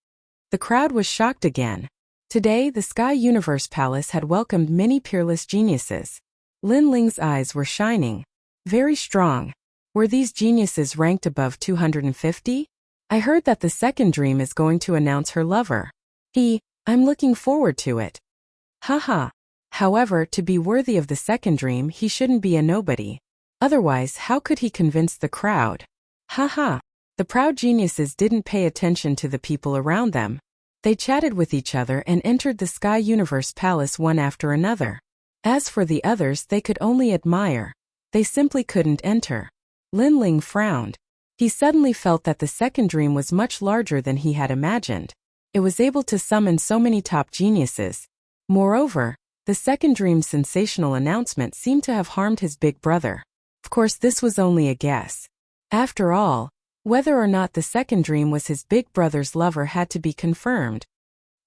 The crowd was shocked again. Today, the Sky Universe Palace had welcomed many peerless geniuses. Lin Ling's eyes were shining. Very strong. Were these geniuses ranked above 250? I heard that the second dream is going to announce her lover. I'm looking forward to it. Haha. However, to be worthy of the second dream, he shouldn't be a nobody. Otherwise, how could he convince the crowd? Haha. The proud geniuses didn't pay attention to the people around them. They chatted with each other and entered the Sky Universe Palace one after another. As for the others, they could only admire. They simply couldn't enter. Lin Ling frowned. He suddenly felt that the second dream was much larger than he had imagined. It was able to summon so many top geniuses. Moreover, the second dream's sensational announcement seemed to have harmed his big brother. Of course, this was only a guess. After all, whether or not the second dream was his big brother's lover had to be confirmed.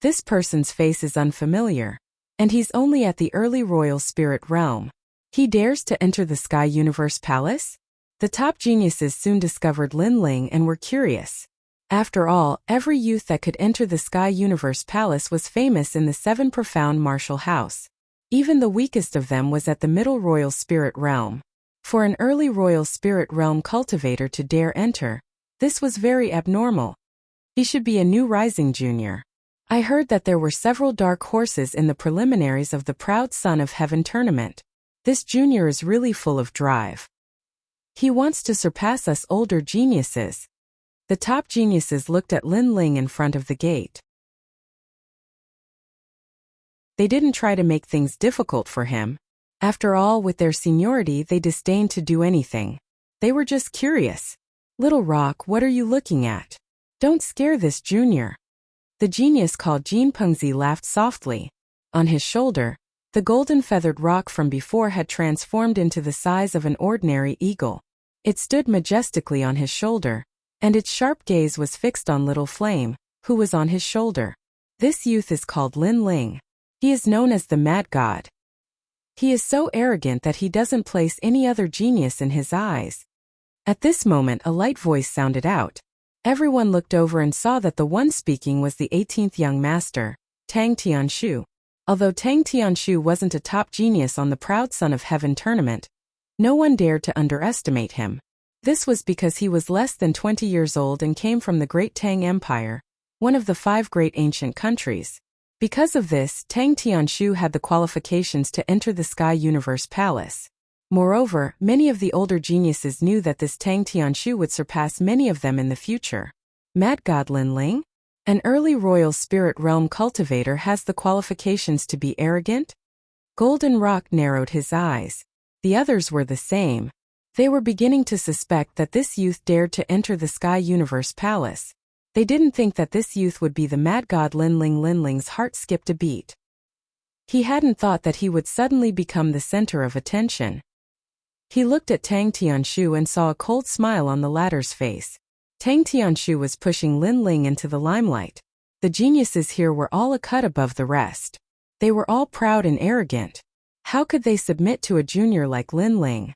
This person's face is unfamiliar, and he's only at the early royal spirit realm. He dares to enter the Sky Universe Palace? The top geniuses soon discovered Lin Ling and were curious. After all, every youth that could enter the Sky Universe Palace was famous in the 7 profound martial house. Even the weakest of them was at the middle royal spirit realm. For an early royal spirit realm cultivator to dare enter, this was very abnormal. He should be a new rising junior. I heard that there were several dark horses in the preliminaries of the Proud Son of Heaven tournament. This junior is really full of drive. He wants to surpass us older geniuses. The top geniuses looked at Lin Ling in front of the gate. They didn't try to make things difficult for him. After all, with their seniority, they disdained to do anything. They were just curious. Little Rock, what are you looking at? Don't scare this junior. The genius called Jin Pengzi laughed softly. On his shoulder, the golden-feathered rock from before had transformed into the size of an ordinary eagle. It stood majestically on his shoulder, and its sharp gaze was fixed on Little Flame, who was on his shoulder. This youth is called Lin Ling. He is known as the Mad God. He is so arrogant that he doesn't place any other genius in his eyes. At this moment, a light voice sounded out. Everyone looked over and saw that the one speaking was the 18th young master, Tang Tianshu. Although Tang Tianshu wasn't a top genius on the Proud Son of Heaven tournament, no one dared to underestimate him. This was because he was less than 20 years old and came from the Great Tang Empire, one of the 5 great ancient countries. Because of this, Tang Tianshu had the qualifications to enter the Sky Universe Palace. Moreover, many of the older geniuses knew that this Tang Tianshu would surpass many of them in the future. Mad God Lin Ling? An early royal spirit realm cultivator has the qualifications to be arrogant? Golden Rock narrowed his eyes. The others were the same. They were beginning to suspect that this youth dared to enter the Sky Universe Palace. They didn't think that this youth would be the Mad God Lin Ling. Lin Ling's heart skipped a beat. He hadn't thought that he would suddenly become the center of attention. He looked at Tang Tianshu and saw a cold smile on the latter's face. Tang Tianshu was pushing Lin Ling into the limelight. The geniuses here were all a cut above the rest. They were all proud and arrogant. How could they submit to a junior like Lin Ling?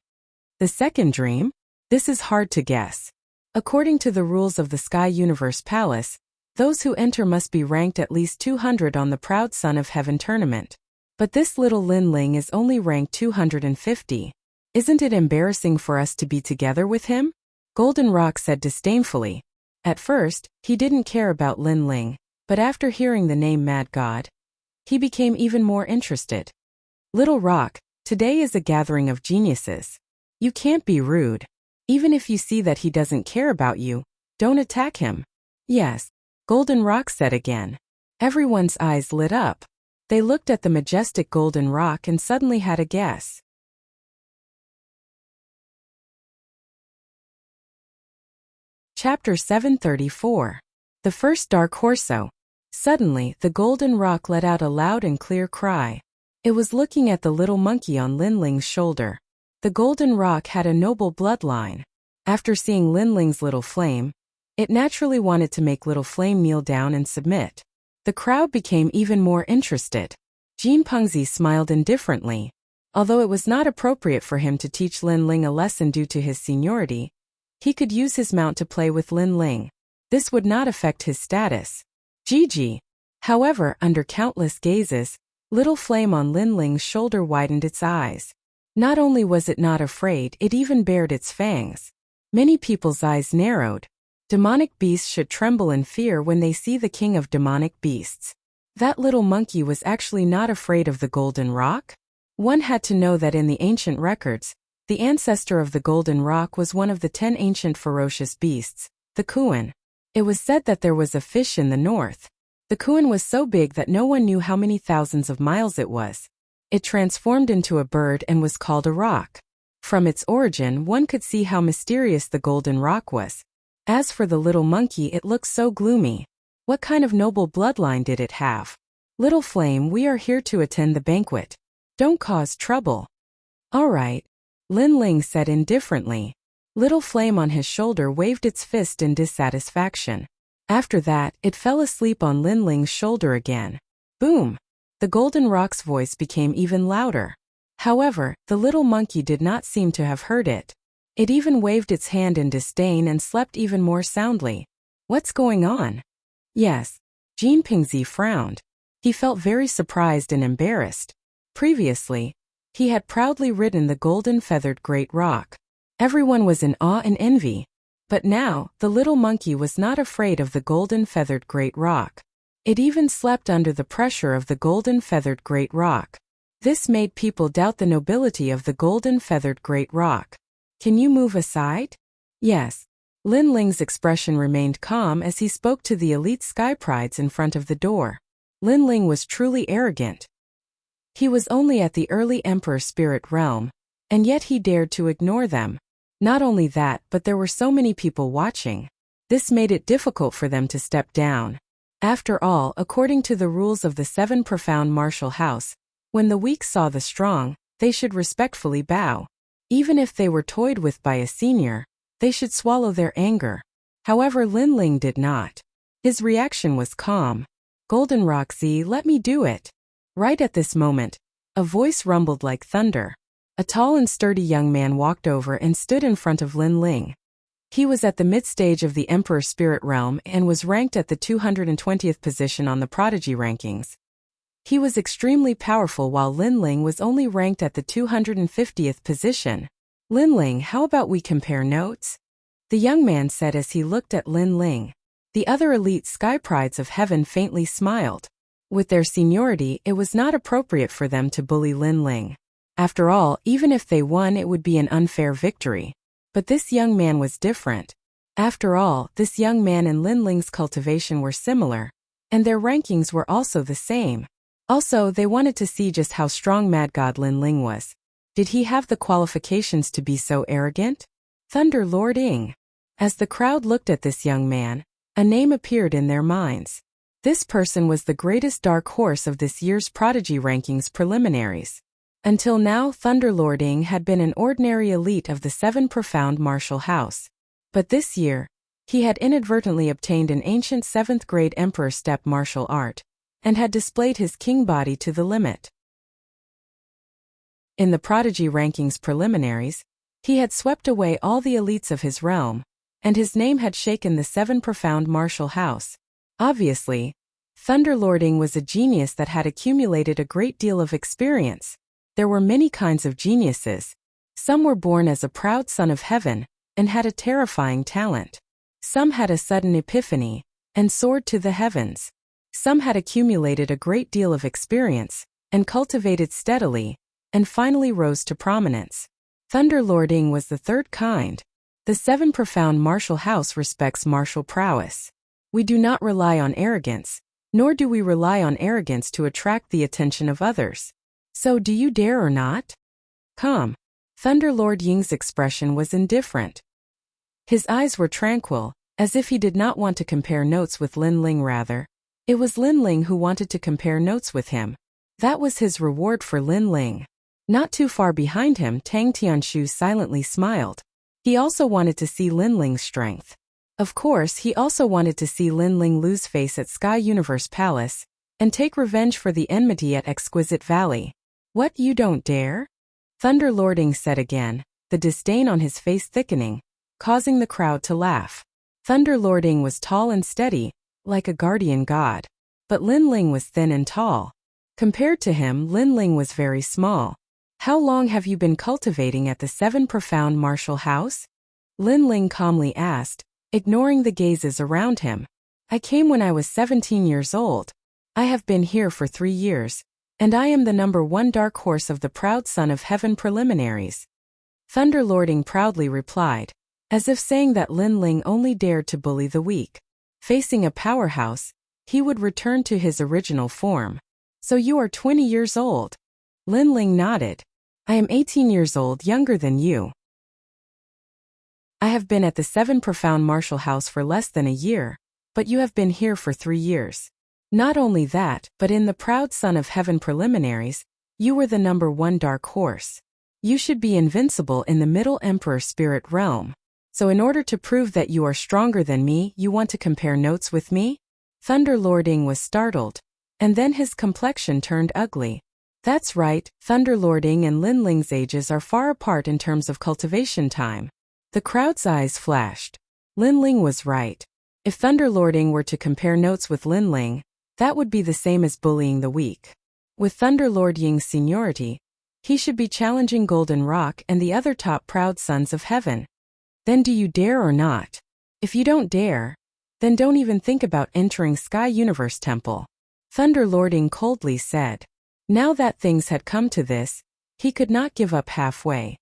The second dream? This is hard to guess. According to the rules of the Sky Universe Palace, those who enter must be ranked at least 200 on the Proud Son of Heaven tournament. But this little Lin Ling is only ranked 250. Isn't it embarrassing for us to be together with him? Golden Rock said disdainfully. At first, he didn't care about Lin Ling, but after hearing the name Mad God, he became even more interested. Little Rock, today is a gathering of geniuses. You can't be rude. Even if you see that he doesn't care about you, don't attack him. Yes, Golden Rock said again. Everyone's eyes lit up. They looked at the majestic Golden Rock and suddenly had a guess. Chapter 734. The First Dark Horso. Suddenly, the Golden Rock let out a loud and clear cry. It was looking at the little monkey on Lin Ling's shoulder. The Golden Rock had a noble bloodline. After seeing Lin Ling's Little Flame, it naturally wanted to make Little Flame kneel down and submit. The crowd became even more interested. Jin Pengzi smiled indifferently. Although it was not appropriate for him to teach Lin Ling a lesson due to his seniority, he could use his mount to play with Lin Ling. This would not affect his status. Gigi. However, under countless gazes, little flame on Lin Ling's shoulder widened its eyes. Not only was it not afraid, it even bared its fangs. Many people's eyes narrowed. Demonic beasts should tremble in fear when they see the king of demonic beasts. That little monkey was actually not afraid of the golden rock? One had to know that in the ancient records, the ancestor of the golden rock was one of the 10 ancient ferocious beasts, the Kuan. It was said that there was a fish in the north. The Kuan was so big that no one knew how many thousands of miles it was. It transformed into a bird and was called a rock. From its origin, one could see how mysterious the golden rock was. As for the little monkey, it looked so gloomy. What kind of noble bloodline did it have? Little flame, we are here to attend the banquet. Don't cause trouble. All right, Lin Ling said indifferently. Little flame on his shoulder waved its fist in dissatisfaction. After that, it fell asleep on Lin Ling's shoulder again. Boom! The golden rock's voice became even louder. However, the little monkey did not seem to have heard it. It even waved its hand in disdain and slept even more soundly. What's going on? Yes. Jin Pengzi frowned. He felt very surprised and embarrassed. Previously, he had proudly ridden the golden feathered great rock. Everyone was in awe and envy. But now, the little monkey was not afraid of the golden feathered great rock. It even slept under the pressure of the golden feathered great rock. This made people doubt the nobility of the golden feathered great rock. Can you move aside? Yes. Lin Ling's expression remained calm as he spoke to the elite sky prides in front of the door. Lin Ling was truly arrogant. He was only at the early Emperor Spirit realm, and yet he dared to ignore them. Not only that, but there were so many people watching. This made it difficult for them to step down. After all, according to the rules of the 7 profound martial house, when the weak saw the strong, they should respectfully bow. Even if they were toyed with by a senior, they should swallow their anger. However, Lin Ling did not. His reaction was calm. Golden Roxy, let me do it. Right at this moment, a voice rumbled like thunder. A tall and sturdy young man walked over and stood in front of Lin Ling. He was at the mid-stage of the Emperor Spirit realm and was ranked at the 220th position on the prodigy rankings. He was extremely powerful while Lin Ling was only ranked at the 250th position. Lin Ling, how about we compare notes? The young man said as he looked at Lin Ling. The other elite sky prides of heaven faintly smiled. With their seniority, it was not appropriate for them to bully Lin Ling. After all, even if they won, it would be an unfair victory. But this young man was different. After all, this young man and Lin Ling's cultivation were similar, and their rankings were also the same. Also, they wanted to see just how strong Mad God Lin Ling was. Did he have the qualifications to be so arrogant? Thunder Lord Ing. As the crowd looked at this young man, a name appeared in their minds. This person was the greatest dark horse of this year's prodigy rankings preliminaries. Until now, Thunderlord Ing had been an ordinary elite of the 7 profound martial house. But this year, he had inadvertently obtained an ancient 7th grade emperor step martial art, and had displayed his king body to the limit. In the prodigy rankings preliminaries, he had swept away all the elites of his realm, and his name had shaken the 7 profound martial house. Obviously, Thunderlord Ing was a genius that had accumulated a great deal of experience. There were many kinds of geniuses. Some were born as a proud son of heaven, and had a terrifying talent. Some had a sudden epiphany, and soared to the heavens. Some had accumulated a great deal of experience, and cultivated steadily, and finally rose to prominence. Thunderlord Ing was the third kind. The 7 profound martial house respects martial prowess. We do not rely on arrogance, nor do we rely on arrogance to attract the attention of others. So do you dare or not? Come. Thunderlord Ying's expression was indifferent. His eyes were tranquil, as if he did not want to compare notes with Lin Ling. Rather, it was Lin Ling who wanted to compare notes with him. That was his reward for Lin Ling. Not too far behind him, Tang Tianshu silently smiled. He also wanted to see Lin Ling's strength. Of course, he also wanted to see Lin Ling lose face at Sky Universe Palace, and take revenge for the enmity at Exquisite Valley. What, you don't dare? Thunder Lording said again, the disdain on his face thickening, causing the crowd to laugh. Thunder Lording was tall and steady, like a guardian god. But Lin Ling was thin and tall. Compared to him, Lin Ling was very small. How long have you been cultivating at the 7 Profound Martial House? Lin Ling calmly asked, ignoring the gazes around him. I came when I was 17 years old. I have been here for 3 years, and I am the #1 dark horse of the proud son of heaven preliminaries. Thunder Lording proudly replied, as if saying that Lin Ling only dared to bully the weak. Facing a powerhouse, he would return to his original form. So you are 20 years old? Lin Ling nodded. I am 18 years old, younger than you. I have been at the 7 Profound Martial House for less than a year, but you have been here for 3 years. Not only that, but in the proud son of heaven preliminaries, you were the #1 dark horse. You should be invincible in the Middle Emperor Spirit Realm. So in order to prove that you are stronger than me, you want to compare notes with me? Thunder Lording was startled, and then his complexion turned ugly. That's right, Thunder Lording and Lin Ling's ages are far apart in terms of cultivation time. The crowd's eyes flashed. Lin Ling was right. If Thunder Lording were to compare notes with Lin Ling, that would be the same as bullying the weak. With Thunder Lord Ying's seniority, he should be challenging Golden Rock and the other top proud sons of heaven. Then do you dare or not? If you don't dare, then don't even think about entering Sky Universe Temple. Thunder Lording coldly said. Now that things had come to this, he could not give up halfway.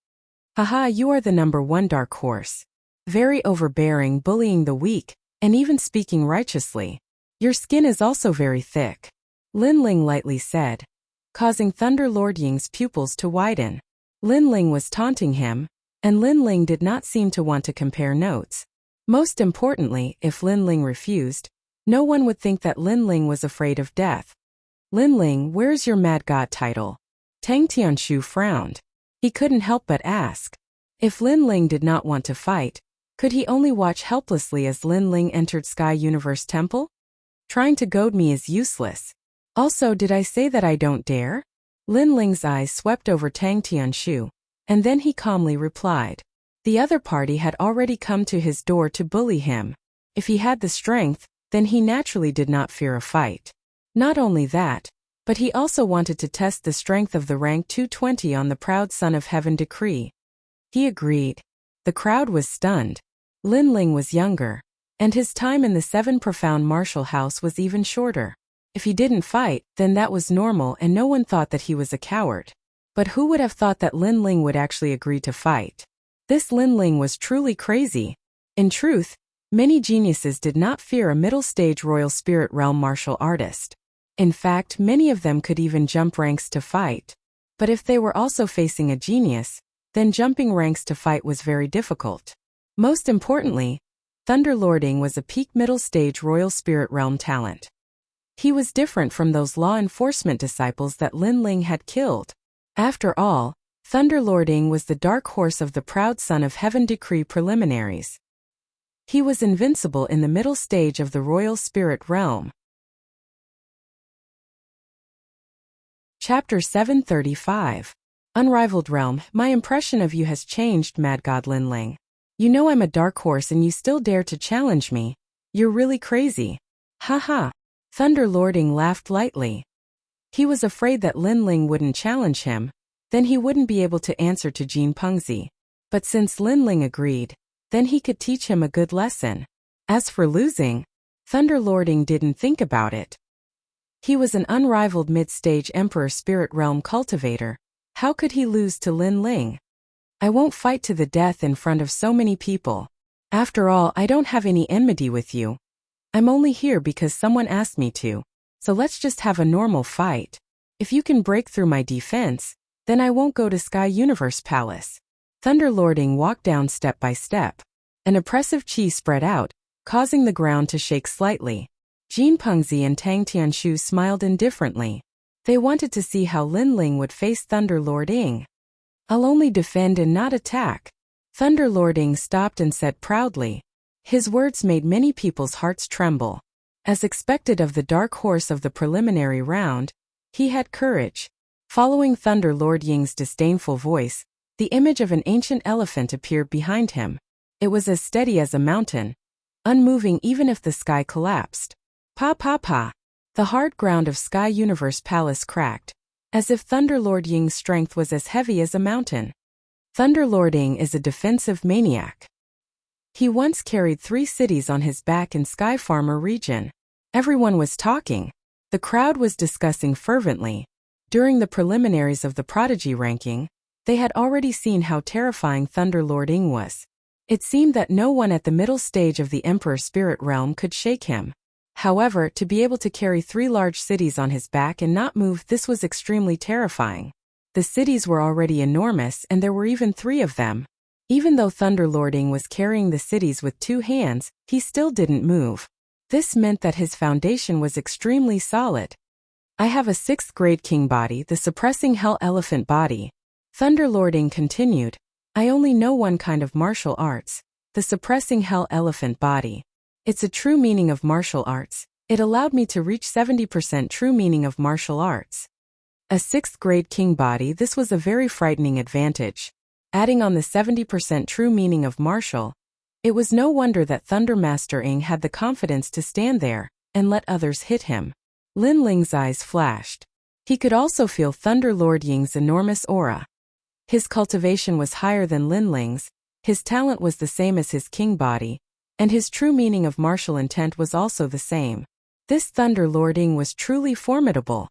Haha, you are the #1 dark horse. Very overbearing, bullying the weak, and even speaking righteously. Your skin is also very thick. Lin Ling lightly said, causing Thunder Lord Ying's pupils to widen. Lin Ling was taunting him, and Lin Ling did not seem to want to compare notes. Most importantly, if Lin Ling refused, no one would think that Lin Ling was afraid of death. Lin Ling, where's your mad god title? Tang Tianshu frowned. He couldn't help but ask. If Lin Ling did not want to fight, could he only watch helplessly as Lin Ling entered Sky Universe Temple? Trying to goad me is useless. Also, did I say that I don't dare? Lin Ling's eyes swept over Tang Tianshu, and then he calmly replied. The other party had already come to his door to bully him. If he had the strength, then he naturally did not fear a fight. Not only that, but he also wanted to test the strength of the rank 220 on the proud son of heaven decree. He agreed. The crowd was stunned. Lin Ling was younger, and his time in the 7 Profound Martial House was even shorter. If he didn't fight, then that was normal and no one thought that he was a coward. But who would have thought that Lin Ling would actually agree to fight? This Lin Ling was truly crazy. In truth, many geniuses did not fear a middle-stage Royal Spirit Realm martial artist. In fact, many of them could even jump ranks to fight. But if they were also facing a genius, then jumping ranks to fight was very difficult. Most importantly, Thunder Lording was a peak middle-stage Royal Spirit Realm talent. He was different from those law enforcement disciples that Lin Ling had killed. After all, Thunder Lording was the dark horse of the proud son of heaven decree preliminaries. He was invincible in the middle stage of the Royal Spirit Realm. Chapter 735. Unrivaled Realm. My impression of you has changed, Mad God Lin Ling. You know I'm a dark horse and you still dare to challenge me. You're really crazy. Haha. Thunder Lording laughed lightly. He was afraid that Lin Ling wouldn't challenge him, then he wouldn't be able to answer to Jin Pengzi. But since Lin Ling agreed, then he could teach him a good lesson. As for losing, Thunder Lording didn't think about it. He was an unrivaled mid-stage Emperor Spirit Realm cultivator. How could he lose to Lin Ling? I won't fight to the death in front of so many people. After all, I don't have any enmity with you. I'm only here because someone asked me to. So let's just have a normal fight. If you can break through my defense, then I won't go to Sky Universe Palace. Thunder Lording walked down step by step. An oppressive chi spread out, causing the ground to shake slightly. Jin Pengzi and Tang Tianshu smiled indifferently. They wanted to see how Lin Ling would face Thunder Lording. I'll only defend and not attack. Thunder Lording stopped and said proudly. His words made many people's hearts tremble. As expected of the dark horse of the preliminary round, he had courage. Following Thunder Lord Ying's disdainful voice, the image of an ancient elephant appeared behind him. It was as steady as a mountain, unmoving even if the sky collapsed. Pa pa pa. The hard ground of Sky Universe Palace cracked, as if Thunder Lord Ying's strength was as heavy as a mountain. Thunder Lord Ying is a defensive maniac. He once carried 3 cities on his back in Sky Farmer region. Everyone was talking. The crowd was discussing fervently. During the preliminaries of the prodigy ranking, they had already seen how terrifying Thunder Lord Ying was. It seemed that no one at the middle stage of the Emperor Spirit Realm could shake him. However, to be able to carry 3 large cities on his back and not move, this was extremely terrifying. The cities were already enormous and there were even 3 of them. Even though Thunder Lord Ying was carrying the cities with 2 hands, he still didn't move. This meant that his foundation was extremely solid. I have a 6th grade king body, the suppressing hell elephant body. Thunder Lord Ying continued. I only know one kind of martial arts, the suppressing hell elephant body. It's a true meaning of martial arts. It allowed me to reach 70% true meaning of martial arts. A 6th grade king body, this was a very frightening advantage. Adding on the 70% true meaning of martial, it was no wonder that Thunder Master Ying had the confidence to stand there and let others hit him. Lin Ling's eyes flashed. He could also feel Thunder Lord Ying's enormous aura. His cultivation was higher than Lin Ling's, his talent was the same as his king body, and his true meaning of martial intent was also the same. This Thunder Lord Ying was truly formidable.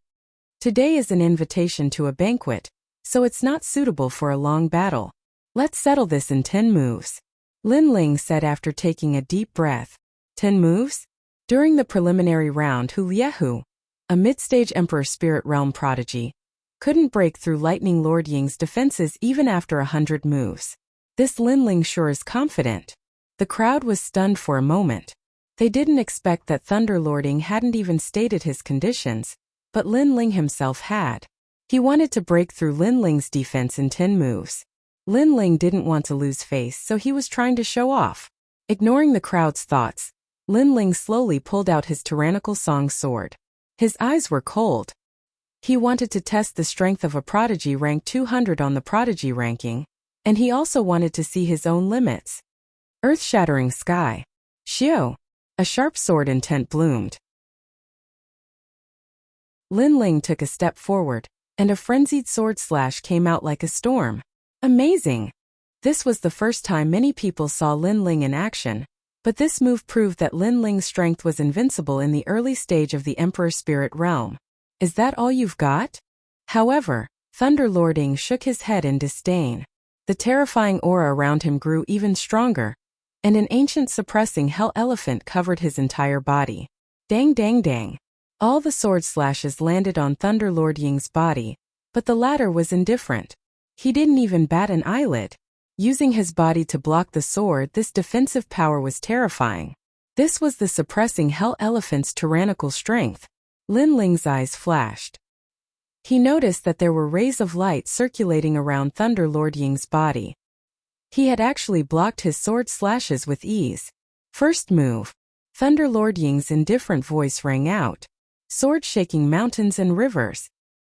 Today is an invitation to a banquet, so it's not suitable for a long battle. Let's settle this in 10 moves. Lin Ling said after taking a deep breath. 10 moves? During the preliminary round, Hu Liehu, a mid-stage Emperor Spirit Realm prodigy, couldn't break through Lightning Lord Ying's defenses even after 100 moves. This Lin Ling sure is confident. The crowd was stunned for a moment. They didn't expect that Thunder Lord Ying hadn't even stated his conditions, but Lin Ling himself had. He wanted to break through Lin Ling's defense in 10 moves. Lin Ling didn't want to lose face, so he was trying to show off. Ignoring the crowd's thoughts, Lin Ling slowly pulled out his tyrannical song sword. His eyes were cold. He wanted to test the strength of a prodigy ranked 200 on the prodigy ranking, and he also wanted to see his own limits. Earth-shattering sky. Xiao. A sharp sword intent bloomed. Lin Ling took a step forward, and a frenzied sword slash came out like a storm. Amazing! This was the first time many people saw Lin Ling in action, but this move proved that Lin Ling's strength was invincible in the early stage of the Emperor Spirit Realm. Is that all you've got? However, Thunder Lord Ying shook his head in disdain. The terrifying aura around him grew even stronger, and an ancient suppressing hell elephant covered his entire body. Dang dang dang. All the sword slashes landed on Thunder Lord Ying's body, but the latter was indifferent. He didn't even bat an eyelid. Using his body to block the sword, this defensive power was terrifying. This was the suppressing hell elephant's tyrannical strength. Lin Ling's eyes flashed. He noticed that there were rays of light circulating around Thunder Lord Ying's body. He had actually blocked his sword slashes with ease. First move. Thunder Lord Ying's indifferent voice rang out. Sword shaking mountains and rivers.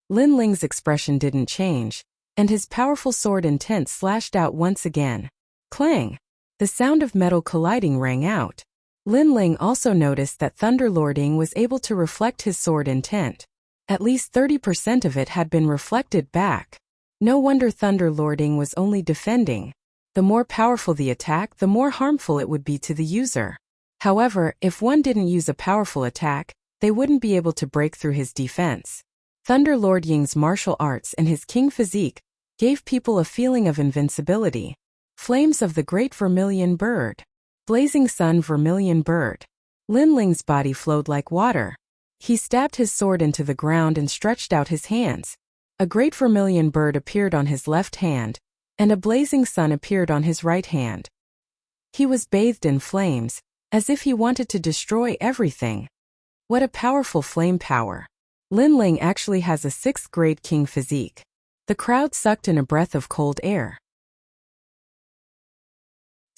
Lin Ling's expression didn't change, and his powerful sword intent slashed out once again. Clang! The sound of metal colliding rang out. Lin Ling also noticed that Thunder Lord Ying was able to reflect his sword intent. At least 30% of it had been reflected back. No wonder Thunder Lord Ying was only defending. The more powerful the attack, the more harmful it would be to the user. However, if one didn't use a powerful attack, they wouldn't be able to break through his defense. Thunder Lord Ying's martial arts and his king physique gave people a feeling of invincibility. Flames of the Great Vermilion Bird. Blazing Sun Vermilion Bird. Lin Ling's body flowed like water. He stabbed his sword into the ground and stretched out his hands. A great vermilion bird appeared on his left hand, and a blazing sun appeared on his right hand. He was bathed in flames, as if he wanted to destroy everything. What a powerful flame power. Lin Ling actually has a 6th grade king physique. The crowd sucked in a breath of cold air.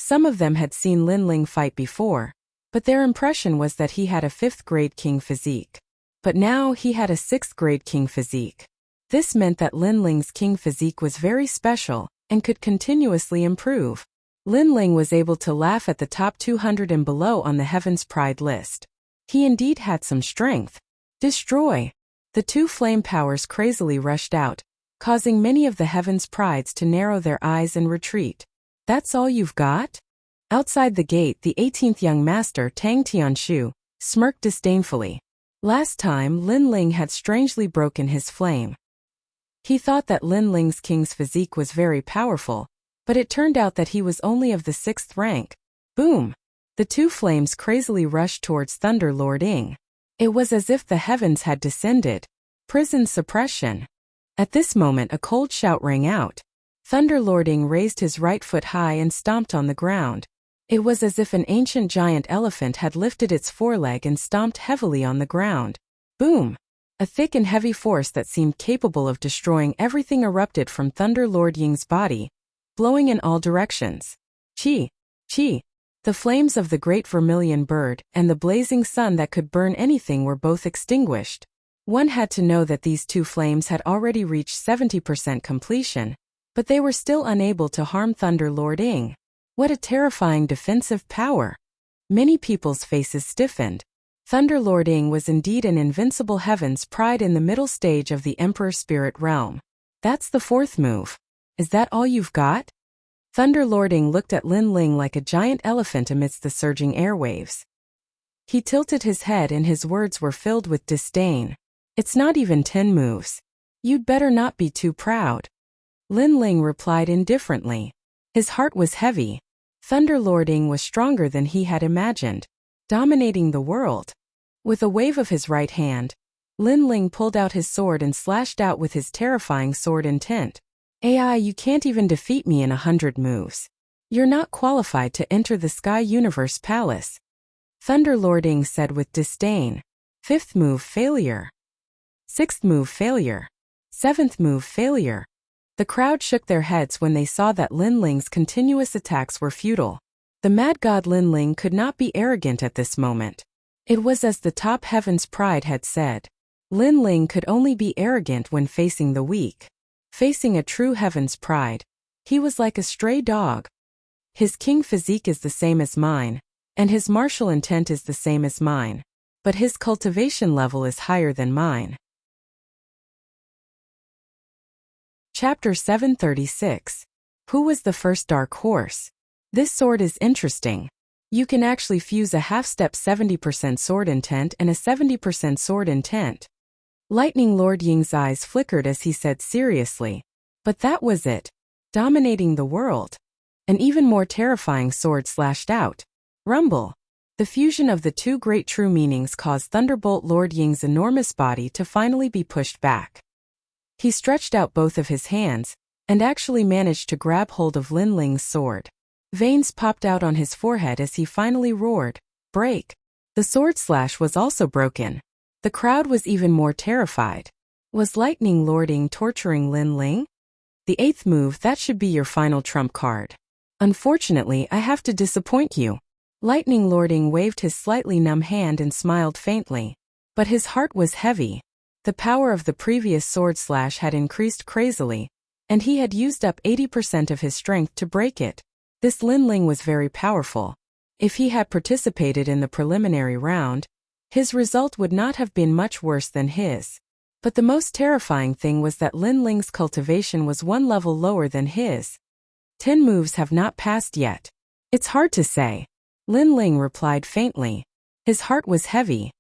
Some of them had seen Lin Ling fight before, but their impression was that he had a 5th-grade king physique. But now he had a 6th-grade king physique. This meant that Lin Ling's king physique was very special and could continuously improve. Lin Ling was able to laugh at the top 200 and below on the Heaven's Pride list. He indeed had some strength. Destroy! The 2 flame powers crazily rushed out, causing many of the Heaven's Prides to narrow their eyes and retreat. That's all you've got? Outside the gate, the 18th young master, Tang Tianshu, smirked disdainfully. Last time, Lin Ling had strangely broken his flame. He thought that Lin Ling's king's physique was very powerful, but it turned out that he was only of the 6th rank. Boom! The 2 flames crazily rushed towards Thunder Lord Ying. It was as if the heavens had descended. Prison suppression. At this moment a cold shout rang out. Thunder Lord Ying raised his right foot high and stomped on the ground. It was as if an ancient giant elephant had lifted its foreleg and stomped heavily on the ground. Boom! A thick and heavy force that seemed capable of destroying everything erupted from Thunder Lord Ying's body, blowing in all directions. Chi! Chi! The flames of the great vermilion bird and the blazing sun that could burn anything were both extinguished. One had to know that these 2 flames had already reached 70% completion, but they were still unable to harm Thunder Lord Ying. What a terrifying defensive power! Many people's faces stiffened. Thunder Lord Ying was indeed an invincible Heaven's Pride in the middle stage of the Emperor Spirit realm. That's the 4th move. Is that all you've got? Thunder Lord Ying looked at Lin Ling like a giant elephant amidst the surging airwaves. He tilted his head and his words were filled with disdain. It's not even 10 moves. You'd better not be too proud. Lin Ling replied indifferently. His heart was heavy. Thunder Lord Ying was stronger than he had imagined, dominating the world. With a wave of his right hand, Lin Ling pulled out his sword and slashed out with his terrifying sword intent. AI, you can't even defeat me in 100 moves. You're not qualified to enter the Sky Universe Palace. Thunder Lord Ying said with disdain. 5th move failure. 6th move failure. 7th move failure. The crowd shook their heads when they saw that Lin Ling's continuous attacks were futile. The mad god Lin Ling could not be arrogant at this moment. It was as the top Heaven's Pride had said. Lin Ling could only be arrogant when facing the weak. Facing a true Heaven's Pride, he was like a stray dog. His king physique is the same as mine, and his martial intent is the same as mine, but his cultivation level is higher than mine. Chapter 736. Who was the first dark horse? This sword is interesting. You can actually fuse a half-step 70% sword intent and a 70% sword intent. Lightning Lord Ying's eyes flickered as he said seriously. But that was it. Dominating the world. An even more terrifying sword slashed out. Rumble. The fusion of the 2 great true meanings caused Thunderbolt Lord Ying's enormous body to finally be pushed back. He stretched out both of his hands, and actually managed to grab hold of Lin Ling's sword. Veins popped out on his forehead as he finally roared, "Break!" The sword slash was also broken. The crowd was even more terrified. Was Lightning Lord Ying torturing Lin Ling? The 8th move, that should be your final trump card. Unfortunately, I have to disappoint you. Lightning Lord Ying waved his slightly numb hand and smiled faintly. But his heart was heavy. The power of the previous sword slash had increased crazily, and he had used up 80% of his strength to break it. This Lin Ling was very powerful. If he had participated in the preliminary round, his result would not have been much worse than his. But the most terrifying thing was that Lin Ling's cultivation was 1 level lower than his. 10 moves have not passed yet. It's hard to say. Lin Ling replied faintly. His heart was heavy.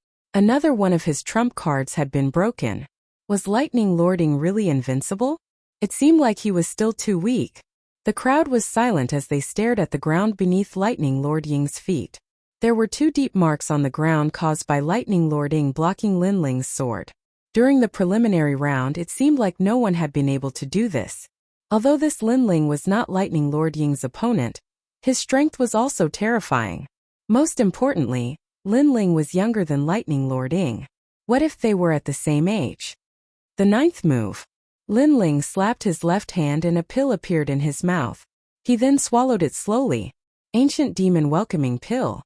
Another one of his trump cards had been broken. Was Lightning Lord Ying really invincible? It seemed like he was still too weak. The crowd was silent as they stared at the ground beneath Lightning Lord Ying's feet. There were 2 deep marks on the ground caused by Lightning Lord Ying blocking Lin Ling's sword. During the preliminary round, it seemed like no one had been able to do this. Although this Lin Ling was not Lightning Lord Ying's opponent, his strength was also terrifying. Most importantly, Lin Ling was younger than Lightning Lord Ying. What if they were at the same age? The 9th move. Lin Ling slapped his left hand and a pill appeared in his mouth. He then swallowed it slowly. Ancient Demon Welcoming Pill.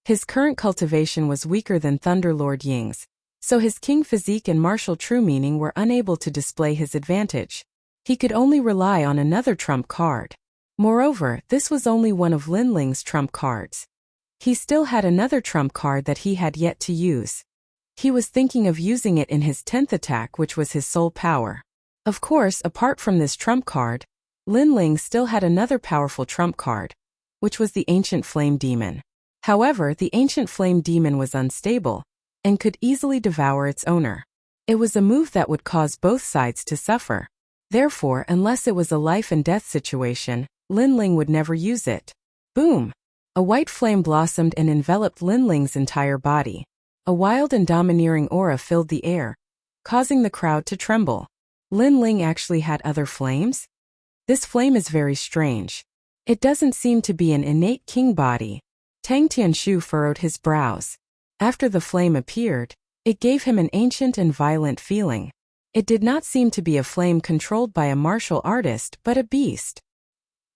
His current cultivation was weaker than Thunderlord Ying's, so his king physique and martial true meaning were unable to display his advantage. He could only rely on another trump card. Moreover, this was only one of Lin Ling's trump cards. He still had another trump card that he had yet to use. He was thinking of using it in his 10th attack, which was his sole power. Of course, apart from this trump card, Lin Ling still had another powerful trump card, which was the Ancient Flame Demon. However, the Ancient Flame Demon was unstable and could easily devour its owner. It was a move that would cause both sides to suffer. Therefore, unless it was a life and death situation, Lin Ling would never use it. Boom! A white flame blossomed and enveloped Lin Ling's entire body. A wild and domineering aura filled the air, causing the crowd to tremble. Lin Ling actually had other flames? This flame is very strange. It doesn't seem to be an innate king body. Tang Tianshu furrowed his brows. After the flame appeared, it gave him an ancient and violent feeling. It did not seem to be a flame controlled by a martial artist but a beast.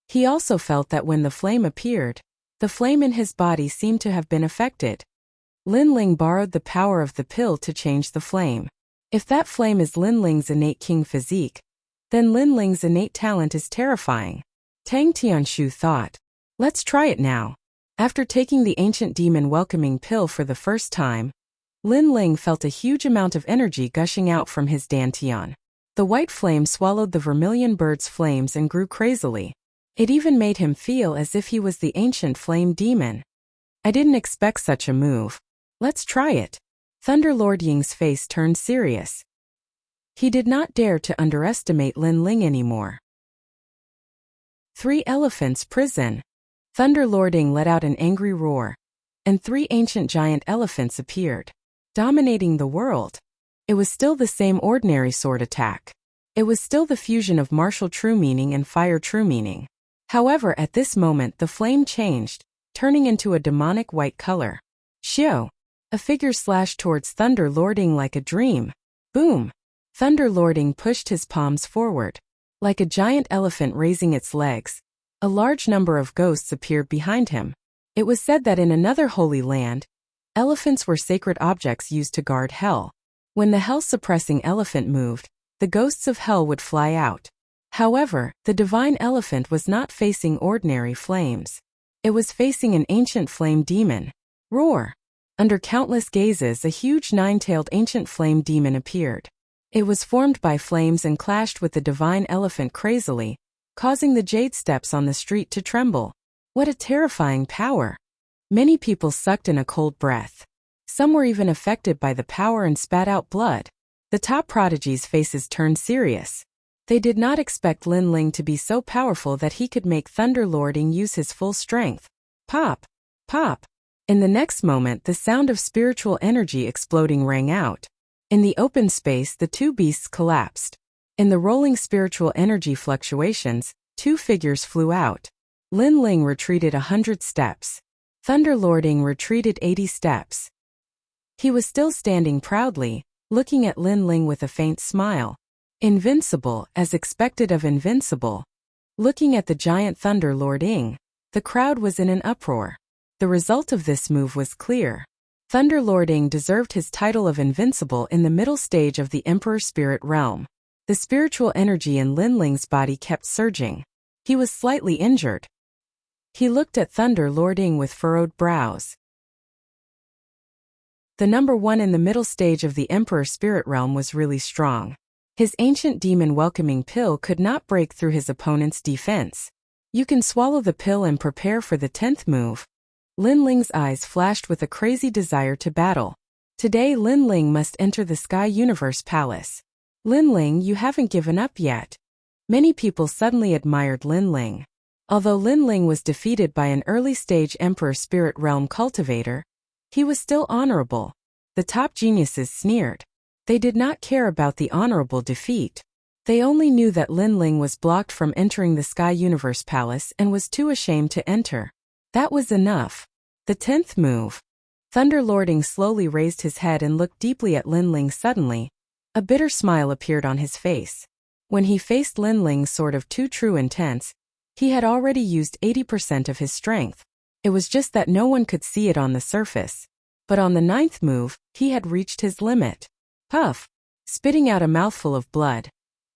He also felt that when the flame appeared, the flame in his body seemed to have been affected. Lin Ling borrowed the power of the pill to change the flame. If that flame is Lin Ling's innate king physique, then Lin Ling's innate talent is terrifying. Tang Tianshu thought. Let's try it now. After taking the Ancient Demon Welcoming Pill for the first time, Lin Ling felt a huge amount of energy gushing out from his dantian. The white flame swallowed the vermilion bird's flames and grew crazily. It even made him feel as if he was the Ancient Flame Demon. I didn't expect such a move. Let's try it. Thunderlord Ying's face turned serious. He did not dare to underestimate Lin Ling anymore. 3 Elephants Prison. Thunderlord Ying let out an angry roar, and 3 ancient giant elephants appeared, dominating the world. It was still the same ordinary sword attack. It was still the fusion of martial true meaning and fire true meaning. However, at this moment the flame changed, turning into a demonic white color. Xiao! A figure slashed towards Thunderlord Ying like a dream. Boom! Thunderlord Ying pushed his palms forward. Like a giant elephant raising its legs, a large number of ghosts appeared behind him. It was said that in another holy land, elephants were sacred objects used to guard hell. When the hell-suppressing elephant moved, the ghosts of hell would fly out. However, the divine elephant was not facing ordinary flames. It was facing an ancient flame demon. Roar! Under countless gazes, a huge 9-tailed ancient flame demon appeared. It was formed by flames and clashed with the divine elephant crazily, causing the jade steps on the street to tremble. What a terrifying power! Many people sucked in a cold breath. Some were even affected by the power and spat out blood. The top prodigy's faces turned serious. They did not expect Lin Ling to be so powerful that he could make Thunderlord Ying use his full strength. Pop! Pop! In the next moment, the sound of spiritual energy exploding rang out. In the open space, the 2 beasts collapsed. In the rolling spiritual energy fluctuations, 2 figures flew out. Lin Ling retreated 100 steps. Thunderlord Ying retreated 80 steps. He was still standing proudly, looking at Lin Ling with a faint smile. Invincible, as expected of invincible. Looking at the giant Thunderlord Ying, the crowd was in an uproar. The result of this move was clear. Thunderlord Ying deserved his title of invincible in the middle stage of the Emperor Spirit Realm. The spiritual energy in Lin Ling's body kept surging. He was slightly injured. He looked at Thunderlord Ying with furrowed brows. The number 1 in the middle stage of the Emperor Spirit Realm was really strong. His Ancient Demon Welcoming Pill could not break through his opponent's defense. You can swallow the pill and prepare for the 10th move. Lin Ling's eyes flashed with a crazy desire to battle. Today Lin Ling must enter the Sky Universe Palace. Lin Ling, you haven't given up yet. Many people suddenly admired Lin Ling. Although Lin Ling was defeated by an early-stage Emperor Spirit Realm cultivator, he was still honorable. The top geniuses sneered. They did not care about the honorable defeat. They only knew that Lin Ling was blocked from entering the Sky Universe Palace and was too ashamed to enter. That was enough. The 10th move. Thunderlord Ying slowly raised his head and looked deeply at Lin Ling. Suddenly, a bitter smile appeared on his face. When he faced Lin Ling's sword of too true intense, He had already used 80% of his strength. It was just that no one could see it on the surface. But on the 9th move, he had reached his limit. Puff! Spitting out a mouthful of blood,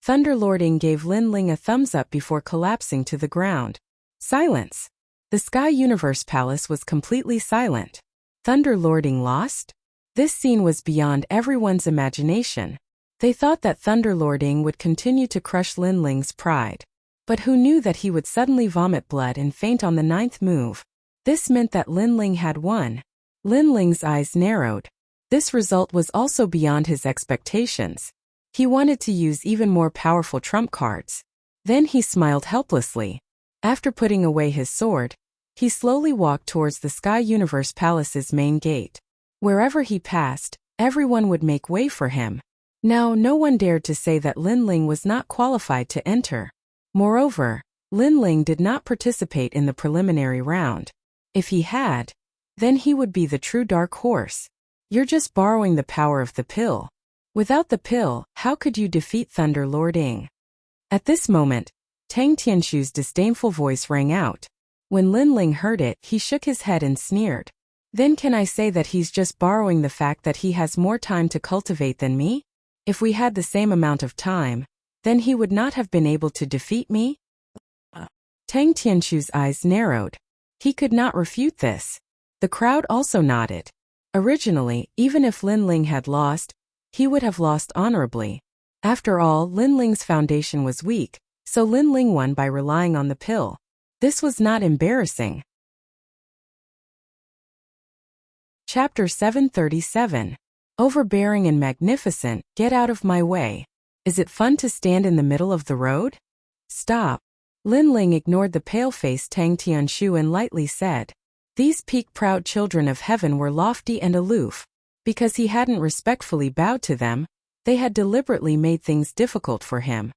Thunderlord Ing gave Lin Ling a thumbs up before collapsing to the ground. Silence! The Sky Universe Palace was completely silent. Thunderlord Ing lost? This scene was beyond everyone's imagination. They thought that Thunderlord Ing would continue to crush Lin Ling's pride. But who knew that he would suddenly vomit blood and faint on the 9th move? This meant that Lin Ling had won. Lin Ling's eyes narrowed. This result was also beyond his expectations. He wanted to use even more powerful trump cards. Then he smiled helplessly. After putting away his sword, he slowly walked towards the Sky Universe Palace's main gate. Wherever he passed, everyone would make way for him. Now, no one dared to say that Lin Ling was not qualified to enter. Moreover, Lin Ling did not participate in the preliminary round. If he had, then he would be the true dark horse. You're just borrowing the power of the pill. Without the pill, how could you defeat Thunderlord Ing? At this moment, Tang Tianshu's disdainful voice rang out. When Lin Ling heard it, he shook his head and sneered. Then can I say that he's just borrowing the fact that he has more time to cultivate than me? If we had the same amount of time, then he would not have been able to defeat me? Tang Tianshu's eyes narrowed. He could not refute this. The crowd also nodded. Originally, even if Lin Ling had lost, he would have lost honorably. After all, Lin Ling's foundation was weak, so Lin Ling won by relying on the pill. This was not embarrassing. Chapter 737. Overbearing and magnificent, get out of my way. Is it fun to stand in the middle of the road? Stop. Lin Ling ignored the pale-faced Tang Tianshu and lightly said. These peak-proud children of heaven were lofty and aloof. Because he hadn't respectfully bowed to them, they had deliberately made things difficult for him.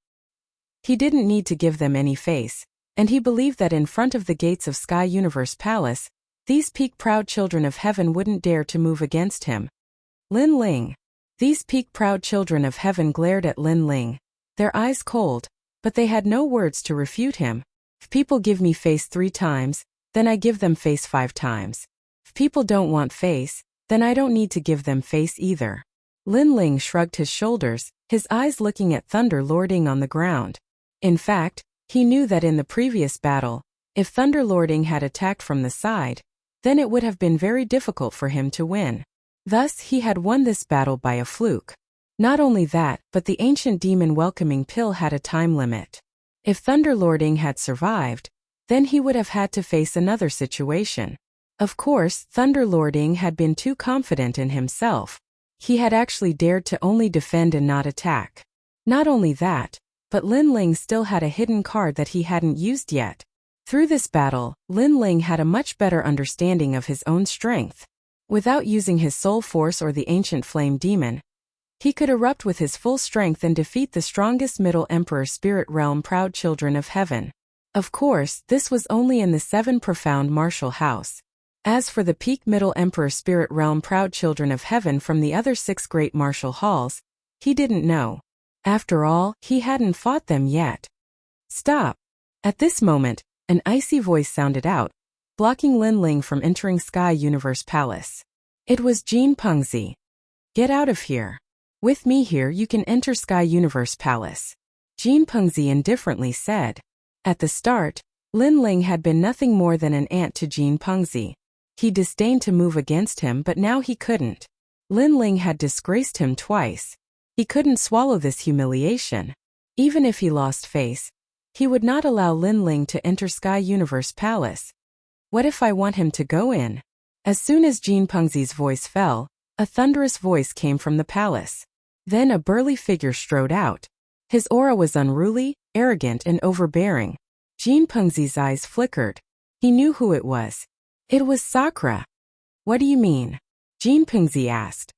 He didn't need to give them any face, and he believed that in front of the gates of Sky Universe Palace, these peak-proud children of heaven wouldn't dare to move against him. Lin Ling. These peak-proud children of heaven glared at Lin Ling, their eyes cold, but they had no words to refute him. If people give me face 3 times, then I give them face 5 times. If people don't want face, then I don't need to give them face either. Lin Ling shrugged his shoulders, his eyes looking at Thunderlord Ing on the ground. In fact, he knew that in the previous battle, if Thunderlord Ing had attacked from the side, then it would have been very difficult for him to win. Thus, he had won this battle by a fluke. Not only that, but the ancient demon welcoming pill had a time limit. If Thunderlord Ing had survived, then he would have had to face another situation. Of course, Thunderlord Ing had been too confident in himself. He had actually dared to only defend and not attack. Not only that, but Lin Ling still had a hidden card that he hadn't used yet. Through this battle, Lin Ling had a much better understanding of his own strength. Without using his soul force or the ancient flame demon, he could erupt with his full strength and defeat the strongest Middle Emperor Spirit Realm proud children of heaven. Of course, this was only in the 7 profound martial house. As for the peak Middle Emperor Spirit Realm proud children of heaven from the other 6 great martial halls, he didn't know. After all, he hadn't fought them yet. Stop! At this moment, an icy voice sounded out, blocking Lin Ling from entering Sky Universe Palace. It was Jin Pengzi. Get out of here. With me here you can enter Sky Universe Palace. Jin Pengzi indifferently said. At the start, Lin Ling had been nothing more than an ant to Jin Pengzi. He disdained to move against him, but now he couldn't. Lin Ling had disgraced him twice. He couldn't swallow this humiliation. Even if he lost face, he would not allow Lin Ling to enter Sky Universe Palace. What if I want him to go in? As soon as Jin Pengzi's voice fell, a thunderous voice came from the palace. Then a burly figure strode out. His aura was unruly, arrogant and overbearing. Jin Pengzi's eyes flickered. He knew who it was. It was Sakura. What do you mean? Jin Pengzi asked.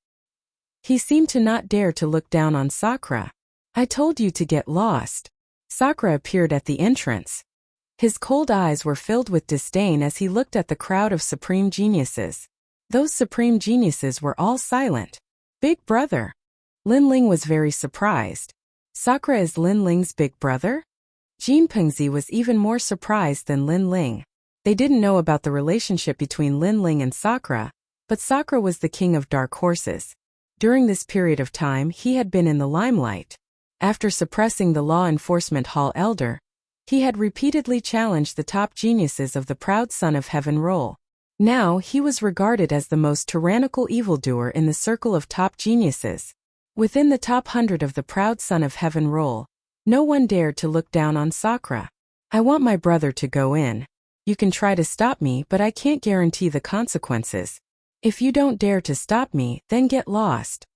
He seemed to not dare to look down on Sakura. I told you to get lost. Sakura appeared at the entrance. His cold eyes were filled with disdain as he looked at the crowd of supreme geniuses. Those supreme geniuses were all silent. Big brother. Lin Ling was very surprised. Sakura is Lin Ling's big brother? Jinpengzi was even more surprised than Lin Ling. They didn't know about the relationship between Lin Ling and Sakura, but Sakura was the king of dark horses. During this period of time he had been in the limelight. After suppressing the law enforcement hall elder, he had repeatedly challenged the top geniuses of the proud son of heaven role. Now he was regarded as the most tyrannical evildoer in the circle of top geniuses. Within the top 100 of the proud son of heaven role, no one dared to look down on Sakura. I want my brother to go in. You can try to stop me, but I can't guarantee the consequences. If you don't dare to stop me, then get lost.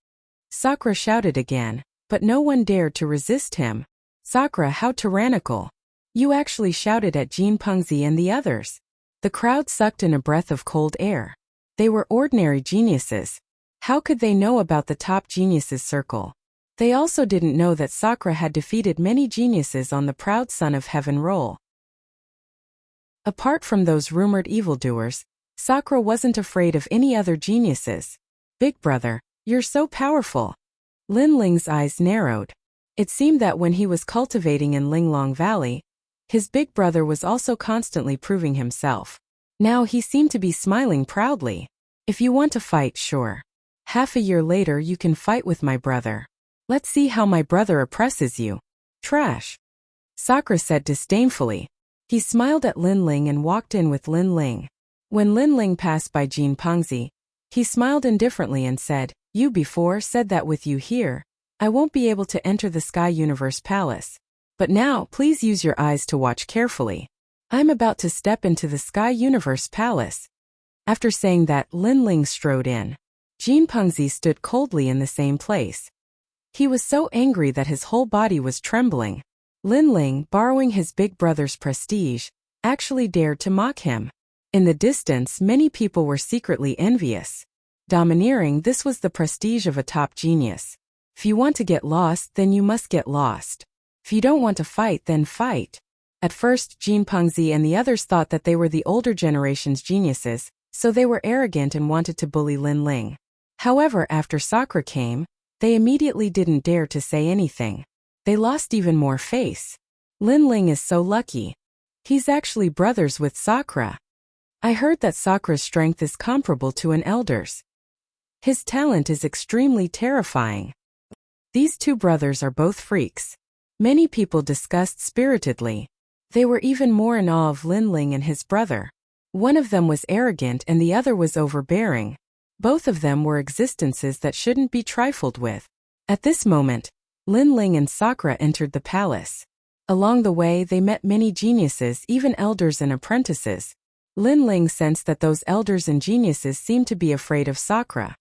Sakura shouted again, but no one dared to resist him. Sakura, how tyrannical. You actually shouted at Jinpengzi and the others. The crowd sucked in a breath of cold air. They were ordinary geniuses. How could they know about the top geniuses circle? They also didn't know that Sakura had defeated many geniuses on the proud son of heaven role. Apart from those rumored evildoers, Sakura wasn't afraid of any other geniuses. Big brother, you're so powerful. Lin Ling's eyes narrowed. It seemed that when he was cultivating in Linglong Valley, his big brother was also constantly proving himself. Now he seemed to be smiling proudly. If you want to fight, sure. Half a year later you can fight with my brother. Let's see how my brother oppresses you. Trash. Sakura said disdainfully. He smiled at Lin Ling and walked in with Lin Ling. When Lin Ling passed by Jinpengzi, he smiled indifferently and said, You before said that with you here, I won't be able to enter the Sky Universe Palace. But now, please use your eyes to watch carefully. I'm about to step into the Sky Universe Palace. After saying that, Lin Ling strode in. Jinpengzi stood coldly in the same place. He was so angry that his whole body was trembling. Lin Ling, borrowing his big brother's prestige, actually dared to mock him. In the distance, many people were secretly envious. Domineering, this was the prestige of a top genius. If you want to get lost, then you must get lost. If you don't want to fight, then fight. At first, Jinpengzi and the others thought that they were the older generation's geniuses, so they were arrogant and wanted to bully Lin Ling. However, after Sakura came, they immediately didn't dare to say anything. They lost even more face. Lin Ling is so lucky. He's actually brothers with Sakura. I heard that Sakura's strength is comparable to an elder's. His talent is extremely terrifying. These two brothers are both freaks. Many people discussed spiritedly. They were even more in awe of Lin Ling and his brother. One of them was arrogant and the other was overbearing. Both of them were existences that shouldn't be trifled with. At this moment, Lin Ling and Sakura entered the palace. Along the way they met many geniuses, even elders and apprentices. Lin Ling sensed that those elders and geniuses seemed to be afraid of Sakura.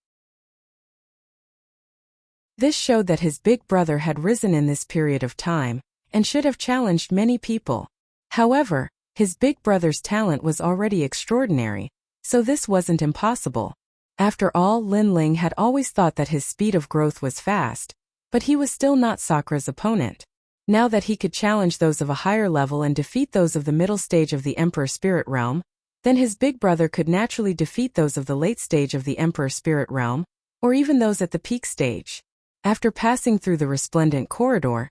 This showed that his big brother had risen in this period of time, and should have challenged many people. However, his big brother's talent was already extraordinary, so this wasn't impossible. After all, Lin Ling had always thought that his speed of growth was fast, but he was still not Sakura's opponent. Now that he could challenge those of a higher level and defeat those of the middle stage of the Emperor Spirit Realm, then his big brother could naturally defeat those of the late stage of the Emperor Spirit Realm, or even those at the peak stage. After passing through the resplendent corridor,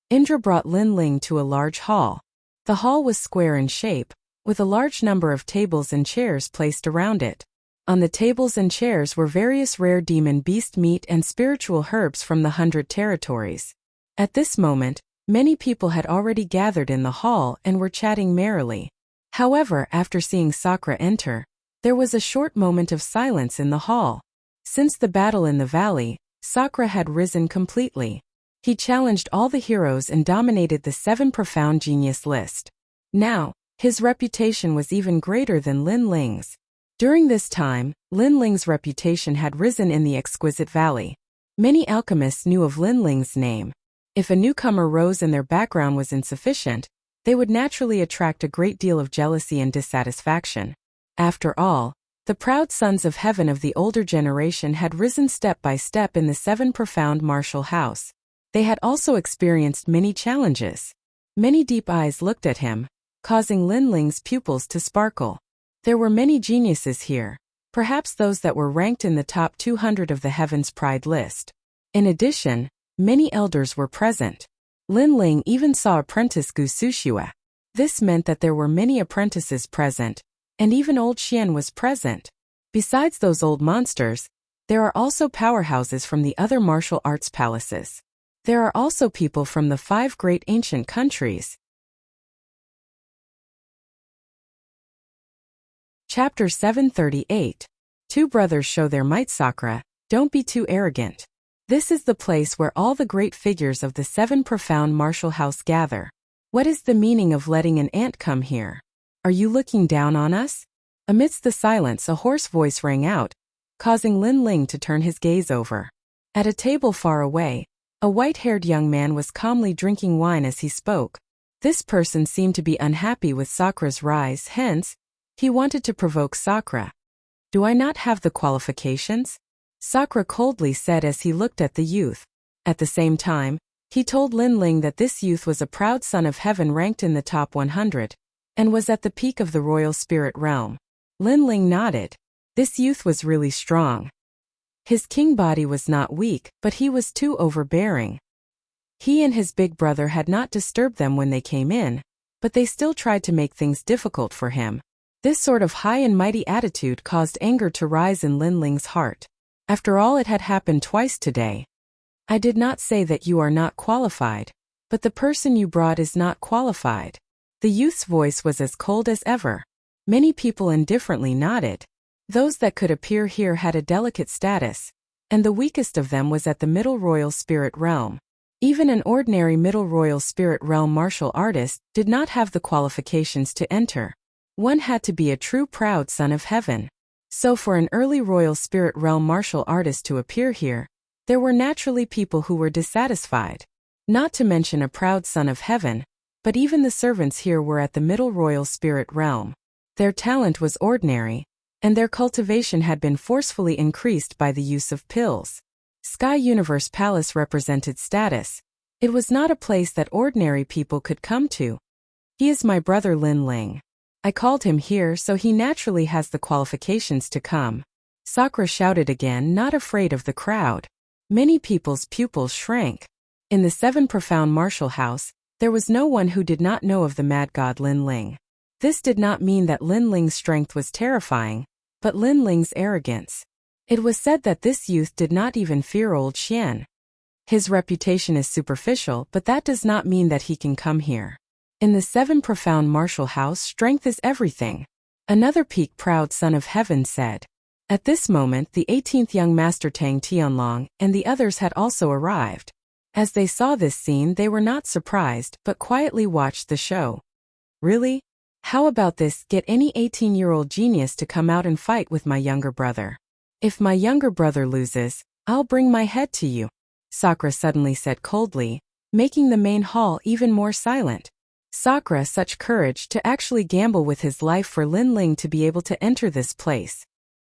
Indra brought Lin Ling to a large hall. The hall was square in shape, with a large number of tables and chairs placed around it. On the tables and chairs were various rare demon beast meat and spiritual herbs from the 100 territories. At this moment, many people had already gathered in the hall and were chatting merrily. However, after seeing Sakura enter, there was a short moment of silence in the hall. Since the battle in the valley, Sakura had risen completely. He challenged all the heroes and dominated the 7 profound genius list. Now, his reputation was even greater than Lin Ling's. During this time, Lin Ling's reputation had risen in the exquisite valley. Many alchemists knew of Lin Ling's name. If a newcomer rose and their background was insufficient, they would naturally attract a great deal of jealousy and dissatisfaction. After all, the proud sons of heaven of the older generation had risen step by step in the 7 profound martial house. They had also experienced many challenges. Many deep eyes looked at him, causing Lin Ling's pupils to sparkle. There were many geniuses here, perhaps those that were ranked in the top 200 of the Heaven's Pride list. In addition, many elders were present. Lin Ling even saw apprentice Gu Sushua. This meant that there were many apprentices present, and even old Xian was present. Besides those old monsters, there are also powerhouses from the other martial arts palaces. There are also people from the 5 great ancient countries. Chapter 738. Two brothers show their might. Sakura, don't be too arrogant. This is the place where all the great figures of the 7 profound martial house gather. What is the meaning of letting an ant come here? Are you looking down on us? Amidst the silence, a hoarse voice rang out, causing Lin Ling to turn his gaze over. At a table far away, a white-haired young man was calmly drinking wine as he spoke. This person seemed to be unhappy with Sakura's rise, hence, he wanted to provoke Sakura. Do I not have the qualifications? Sakura coldly said as he looked at the youth. At the same time, he told Lin Ling that this youth was a proud son of heaven ranked in the top 100, and was at the peak of the royal spirit realm. Lin Ling nodded. This youth was really strong. His king body was not weak, but he was too overbearing. He and his big brother had not disturbed them when they came in, but they still tried to make things difficult for him. This sort of high and mighty attitude caused anger to rise in Lin Ling's heart. After all, it had happened twice today. I did not say that you are not qualified, but the person you brought is not qualified. The youth's voice was as cold as ever. Many people indifferently nodded. Those that could appear here had a delicate status, and the weakest of them was at the middle royal spirit realm. Even an ordinary middle royal spirit realm martial artist did not have the qualifications to enter. One had to be a true proud son of heaven. So for an early royal spirit realm martial artist to appear here, there were naturally people who were dissatisfied. Not to mention a proud son of heaven, but even the servants here were at the middle royal spirit realm. Their talent was ordinary, and their cultivation had been forcefully increased by the use of pills. Sky Universe Palace represented status. It was not a place that ordinary people could come to. He is my brother Lin Ling. I called him here, so he naturally has the qualifications to come. Sakura shouted again, not afraid of the crowd. Many people's pupils shrank. In the 7 profound martial house, there was no one who did not know of the mad god Lin Ling. This did not mean that Lin Ling's strength was terrifying, but Lin Ling's arrogance. It was said that this youth did not even fear old Xian. His reputation is superficial, but that does not mean that he can come here. In the 7 profound martial house, strength is everything. Another peak proud son of heaven said. At this moment, the 18th young master Tang Tianlong and the others had also arrived. As they saw this scene, they were not surprised, but quietly watched the show. Really? How about this? Get any 18-year-old genius to come out and fight with my younger brother. If my younger brother loses, I'll bring my head to you, Sakura suddenly said coldly, making the main hall even more silent. Sakura such courage to actually gamble with his life for Lin Ling to be able to enter this place.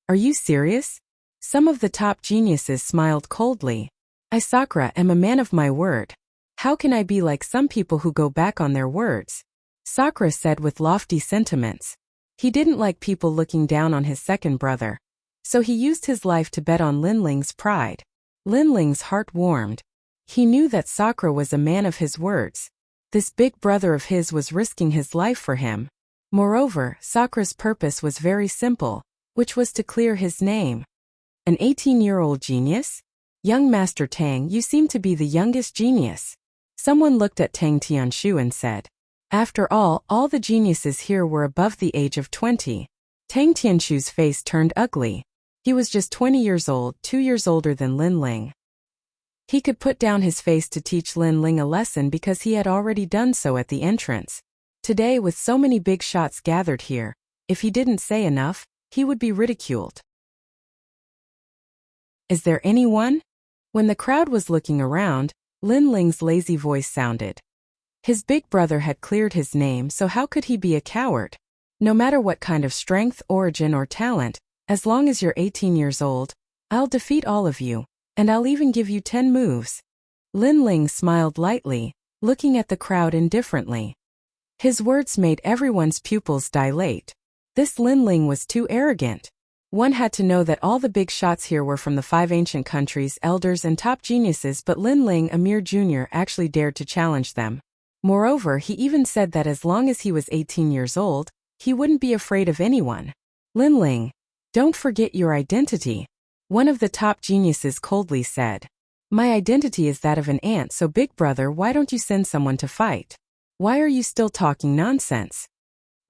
Are you serious? Some of the top geniuses smiled coldly. I, Sakura, am a man of my word. How can I be like some people who go back on their words? Sakura said with lofty sentiments. He didn't like people looking down on his second brother. So he used his life to bet on Lin Ling's pride. Lin Ling's heart warmed. He knew that Sakura was a man of his words. This big brother of his was risking his life for him. Moreover, Sakura's purpose was very simple, which was to clear his name. An 18-year-old genius? Young Master Tang, you seem to be the youngest genius. Someone looked at Tang Tianshu and said. After all the geniuses here were above the age of 20. Tang Tianshu's face turned ugly. He was just 20 years old, 2 years older than Lin Ling. He could put down his face to teach Lin Ling a lesson because he had already done so at the entrance. Today, with so many big shots gathered here, if he didn't say enough, he would be ridiculed. Is there anyone? When the crowd was looking around, Lin Ling's lazy voice sounded. His big brother had cleared his name, so how could he be a coward? No matter what kind of strength, origin, or talent, as long as you're 18 years old, I'll defeat all of you, and I'll even give you 10 moves. Lin Ling smiled lightly, looking at the crowd indifferently. His words made everyone's pupils dilate. This Lin Ling was too arrogant. One had to know that all the big shots here were from the 5 ancient countries, elders and top geniuses, but Lin Ling, a mere junior, actually dared to challenge them. Moreover, he even said that as long as he was 18 years old, he wouldn't be afraid of anyone. Lin Ling, don't forget your identity, one of the top geniuses coldly said. My identity is that of an ant, so big brother, why don't you send someone to fight? Why are you still talking nonsense?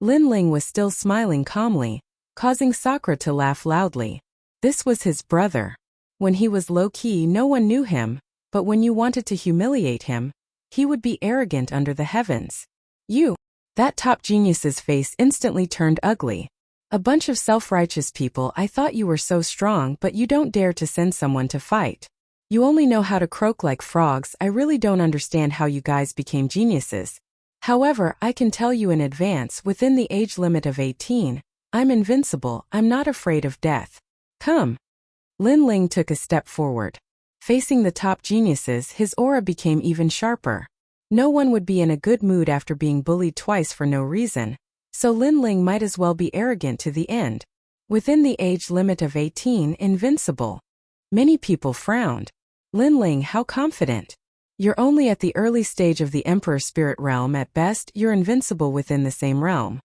Lin Ling was still smiling calmly, causing Sakura to laugh loudly. This was his brother. When he was low-key, no one knew him, but when you wanted to humiliate him, he would be arrogant under the heavens. You! That top genius's face instantly turned ugly. A bunch of self-righteous people, I thought you were so strong, but you don't dare to send someone to fight. You only know how to croak like frogs. I really don't understand how you guys became geniuses. However, I can tell you in advance, within the age limit of 18, I'm invincible, I'm not afraid of death. Come. Lin Ling took a step forward. Facing the top geniuses, his aura became even sharper. No one would be in a good mood after being bullied twice for no reason, so Lin Ling might as well be arrogant to the end. Within the age limit of 18, invincible. Many people frowned. Lin Ling, how confident. You're only at the early stage of the Emperor Spirit Realm at best, you're invincible within the same realm.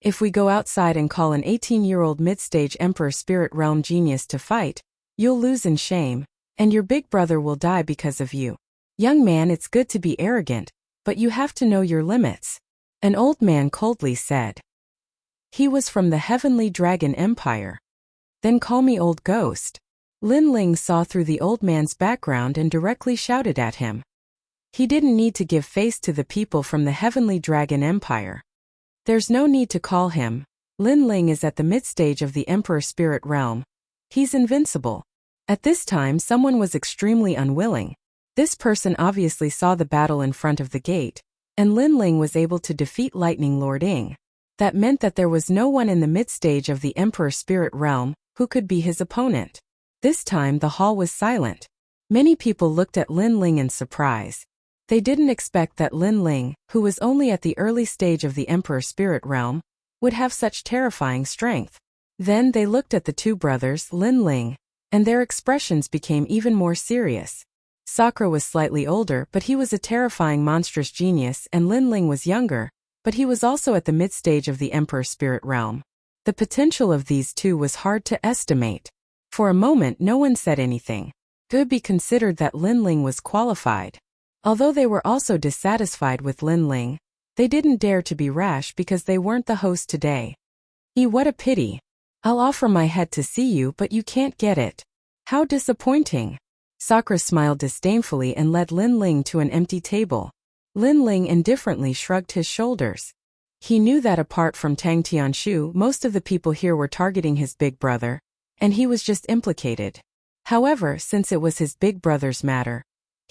If we go outside and call an 18-year-old mid-stage Emperor Spirit Realm genius to fight, you'll lose in shame, and your big brother will die because of you. Young man, it's good to be arrogant, but you have to know your limits, an old man coldly said. He was from the Heavenly Dragon Empire. Then call me old ghost. Lin Ling saw through the old man's background and directly shouted at him. He didn't need to give face to the people from the Heavenly Dragon Empire. There's no need to call him. Lin Ling is at the mid-stage of the Emperor Spirit Realm. He's invincible. At this time, someone was extremely unwilling. This person obviously saw the battle in front of the gate, and Lin Ling was able to defeat Lightning Lord Ying. That meant that there was no one in the mid-stage of the Emperor Spirit Realm who could be his opponent. This time the hall was silent. Many people looked at Lin Ling in surprise. They didn't expect that Lin Ling, who was only at the early stage of the Emperor Spirit Realm, would have such terrifying strength. Then they looked at the two brothers, Lin Ling, and their expressions became even more serious. Sakura was slightly older, but he was a terrifying monstrous genius, and Lin Ling was younger, but he was also at the mid-stage of the Emperor Spirit Realm. The potential of these two was hard to estimate. For a moment no one said anything. It could be considered that Lin Ling was qualified. Although they were also dissatisfied with Lin Ling, they didn't dare to be rash because they weren't the host today. What a pity. I'll offer my head to see you, but you can't get it. How disappointing. Sakura smiled disdainfully and led Lin Ling to an empty table. Lin Ling indifferently shrugged his shoulders. He knew that apart from Tang Tianshu, most of the people here were targeting his big brother, and he was just implicated. However, since it was his big brother's matter,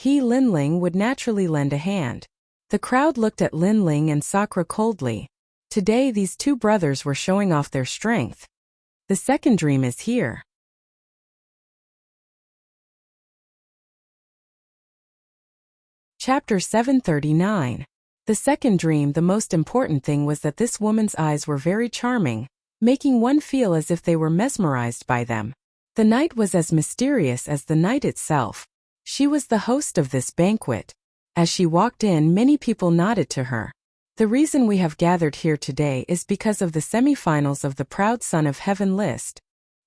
Lin Ling, would naturally lend a hand. The crowd looked at Lin Ling and Sakura coldly. Today these two brothers were showing off their strength. The second dream is here. Chapter 739. The second dream. The most important thing was that this woman's eyes were very charming, making one feel as if they were mesmerized by them. The night was as mysterious as the night itself. She was the host of this banquet. As she walked in, many people nodded to her. The reason we have gathered here today is because of the semi-finals of the Proud Son of Heaven list.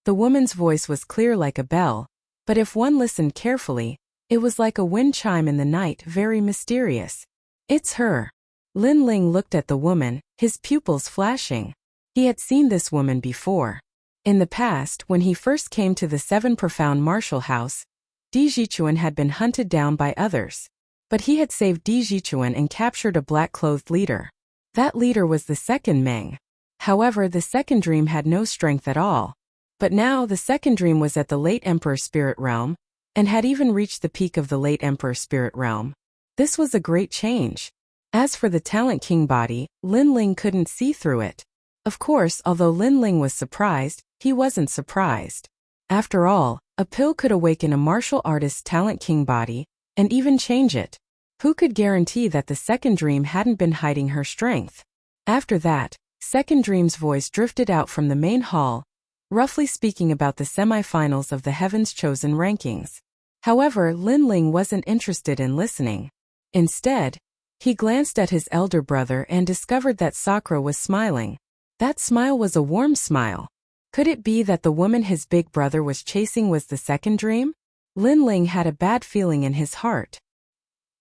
The woman's voice was clear like a bell, but if one listened carefully, it was like a wind chime in the night, very mysterious. It's her. Lin Ling looked at the woman, his pupils flashing. He had seen this woman before. In the past, when he first came to the Seven Profound Martial House, Di Jichuan had been hunted down by others. But he had saved Di Jichuan and captured a black-clothed leader. That leader was the second Meng. However, the second dream had no strength at all. But now the second dream was at the late Emperor Spirit Realm, and had even reached the peak of the late Emperor Spirit Realm. This was a great change. As for the Talent King body, Lin Ling couldn't see through it. Of course, although Lin Ling was surprised, he wasn't surprised. After all, a pill could awaken a martial artist's Talent King body, and even change it. Who could guarantee that the second dream hadn't been hiding her strength? After that, Second dream's voice drifted out from the main hall, roughly speaking about the semi-finals of the Heaven's Chosen rankings. However, Linling wasn't interested in listening. Instead, he glanced at his elder brother and discovered that Sakura was smiling. That smile was a warm smile. Could it be that the woman his big brother was chasing was the second dream? Linling had a bad feeling in his heart.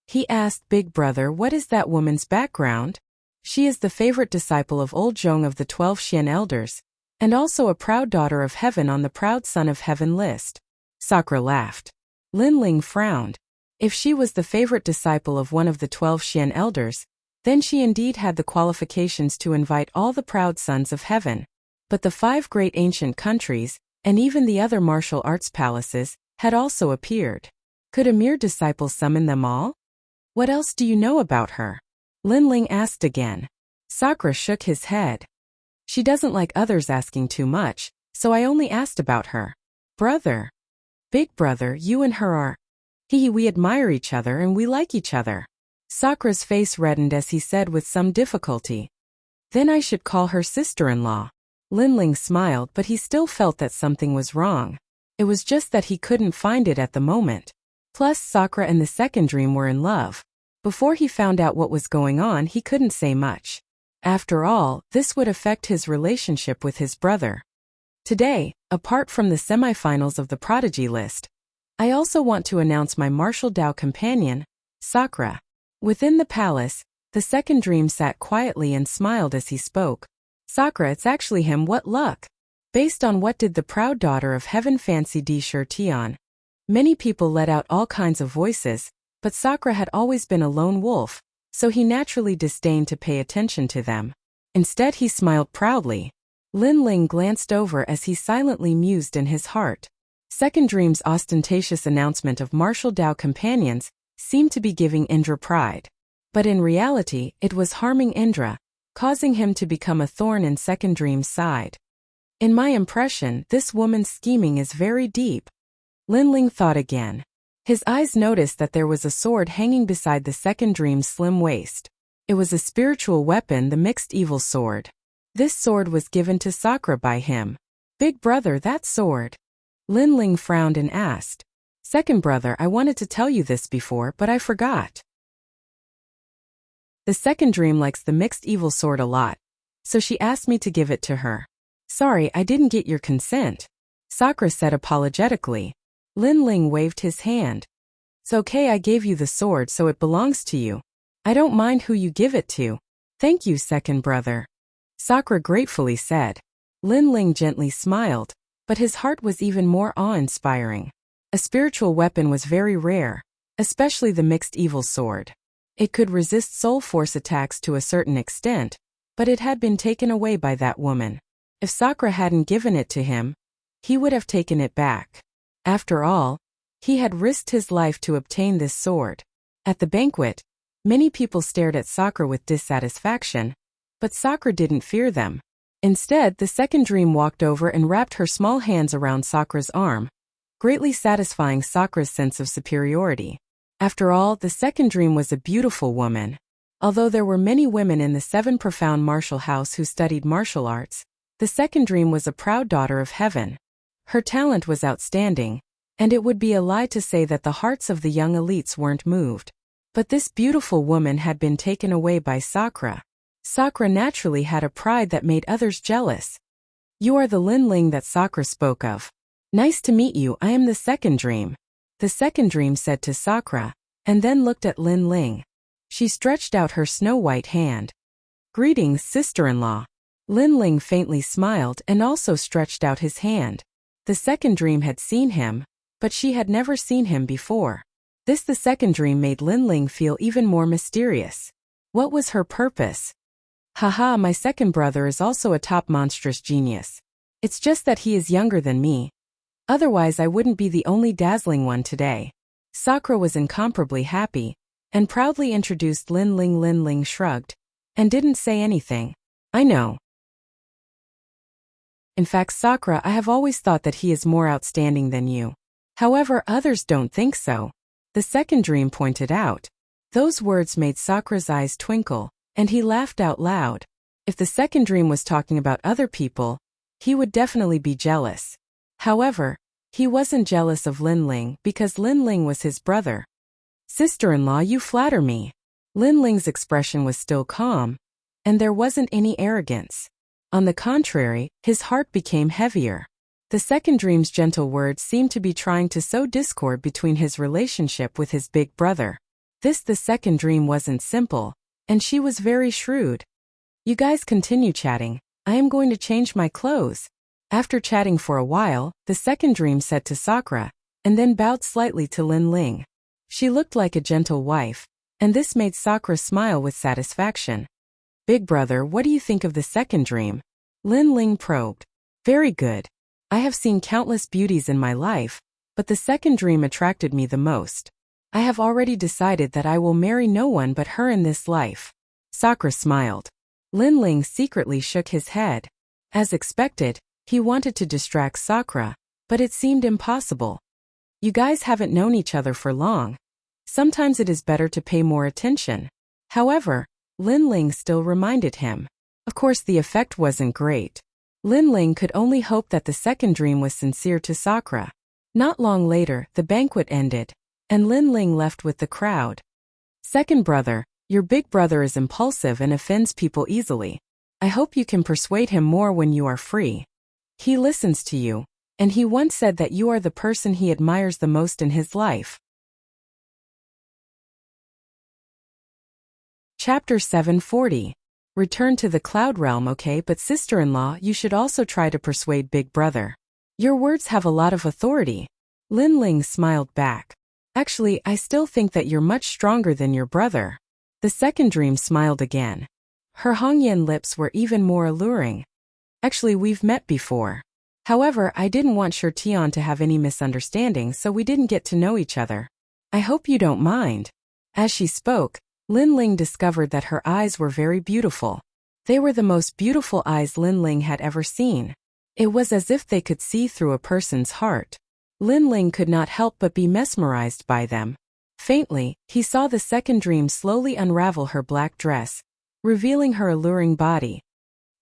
He asked Big Brother, what is that woman's background? She is the favorite disciple of old Zhong of the 12 Xian elders, and also a proud daughter of heaven on the proud son of heaven list. Sakura laughed. Linling frowned. If she was the favorite disciple of one of the 12 Xian elders, then she indeed had the qualifications to invite all the proud sons of heaven. But the 5 great ancient countries, and even the other martial arts palaces, had also appeared. Could a mere disciple summon them all? What else do you know about her? Linling asked again. Sakura shook his head. She doesn't like others asking too much, so I only asked about her. Brother. Big brother, you and her are. We admire each other and we like each other. Sakura's face reddened as he said with some difficulty. Then I should call her sister-in-law. Linling smiled, but he still felt that something was wrong. It was just that he couldn't find it at the moment. Plus, Sakura and the second dream were in love. Before he found out what was going on, he couldn't say much. After all, this would affect his relationship with his brother. Today, apart from the semifinals of the prodigy list, I also want to announce my martial Dao companion, Sakura. Within the palace, the second dream sat quietly and smiled as he spoke. Sakura, it's actually him, what luck. Based on what did the proud daughter of heaven fancy Sure Tian? Many people let out all kinds of voices, but Sakura had always been a lone wolf, so he naturally disdained to pay attention to them. Instead he smiled proudly. Linling glanced over as he silently mused in his heart. Second Dream's ostentatious announcement of martial Dao companions seemed to be giving Indra pride. But in reality, it was harming Indra, causing him to become a thorn in Second Dream's side. In my impression, this woman's scheming is very deep. Linling thought again. His eyes noticed that there was a sword hanging beside the second dream's slim waist. It was a spiritual weapon, the mixed evil sword. This sword was given to Sakura by him. Big brother, that sword. Linling frowned and asked. Second brother, I wanted to tell you this before, but I forgot. The second dream likes the mixed evil sword a lot, so she asked me to give it to her. Sorry, I didn't get your consent, Sakura said apologetically. Linling waved his hand. It's okay, I gave you the sword, so it belongs to you. I don't mind who you give it to. Thank you, second brother, Sakura gratefully said. Linling gently smiled, but his heart was even more awe-inspiring. A spiritual weapon was very rare, especially the mixed evil sword. It could resist soul force attacks to a certain extent, but it had been taken away by that woman. If Sakura hadn't given it to him, he would have taken it back. After all, he had risked his life to obtain this sword. At the banquet, many people stared at Sakura with dissatisfaction, but Sakura didn't fear them. Instead, the second dream walked over and wrapped her small hands around Sakura's arm, greatly satisfying Sakura's sense of superiority. After all, the second dream was a beautiful woman. Although there were many women in the 7 profound martial house who studied martial arts, the second dream was a proud daughter of heaven. Her talent was outstanding, and it would be a lie to say that the hearts of the young elites weren't moved. But this beautiful woman had been taken away by Sakura. Sakura naturally had a pride that made others jealous. You are the Linling that Sakura spoke of. Nice to meet you, I am the second dream, the second dream said to Sakura, and then looked at Linling. She stretched out her snow-white hand. Greetings, sister-in-law. Linling faintly smiled and also stretched out his hand. The second dream had seen him, but she had never seen him before. This the second dream made Linling feel even more mysterious. What was her purpose? Haha, my second brother is also a top monstrous genius. It's just that he is younger than me. Otherwise I wouldn't be the only dazzling one today. Sakura was incomparably happy, and proudly introduced Linling. Linling shrugged, and didn't say anything. I know. In fact, Sakura, I have always thought that he is more outstanding than you. However, others don't think so, the second dream pointed out. Those words made Sakura's eyes twinkle, and he laughed out loud. If the second dream was talking about other people, he would definitely be jealous. However, he wasn't jealous of Linling because Linling was his brother. Sister-in-law, you flatter me. Linling's expression was still calm, and there wasn't any arrogance. On the contrary, his heart became heavier. The second dream's gentle words seemed to be trying to sow discord between his relationship with his big brother. The second dream wasn't simple, and she was very shrewd. You guys continue chatting. I am going to change my clothes. After chatting for a while, the second dream said to Sakura, and then bowed slightly to Linling. She looked like a gentle wife, and this made Sakura smile with satisfaction. Big brother, what do you think of the second dream? Linling probed. Very good. I have seen countless beauties in my life, but the second dream attracted me the most. I have already decided that I will marry no one but her in this life. Sakura smiled. Linling secretly shook his head. As expected, he wanted to distract Sakura, but it seemed impossible. You guys haven't known each other for long. Sometimes it is better to pay more attention. However, Linling still reminded him. Of course, the effect wasn't great. Linling could only hope that the second dream was sincere to Sakura. Not long later, the banquet ended, and Linling left with the crowd. Second brother, your big brother is impulsive and offends people easily. I hope you can persuade him more when you are free. He listens to you, and he once said that you are the person he admires the most in his life. Chapter 740. Return to the cloud realm. Okay, but sister-in-law, you should also try to persuade big brother. Your words have a lot of authority. Linling smiled back. Actually, I still think that you're much stronger than your brother. The second dream smiled again. Her Hongyan lips were even more alluring. Actually, we've met before. However, I didn't want Shirtian to have any misunderstandings, so we didn't get to know each other. I hope you don't mind. As she spoke, Linling discovered that her eyes were very beautiful. They were the most beautiful eyes Linling had ever seen. It was as if they could see through a person's heart. Linling could not help but be mesmerized by them. Faintly, he saw the second dream slowly unravel her black dress, revealing her alluring body.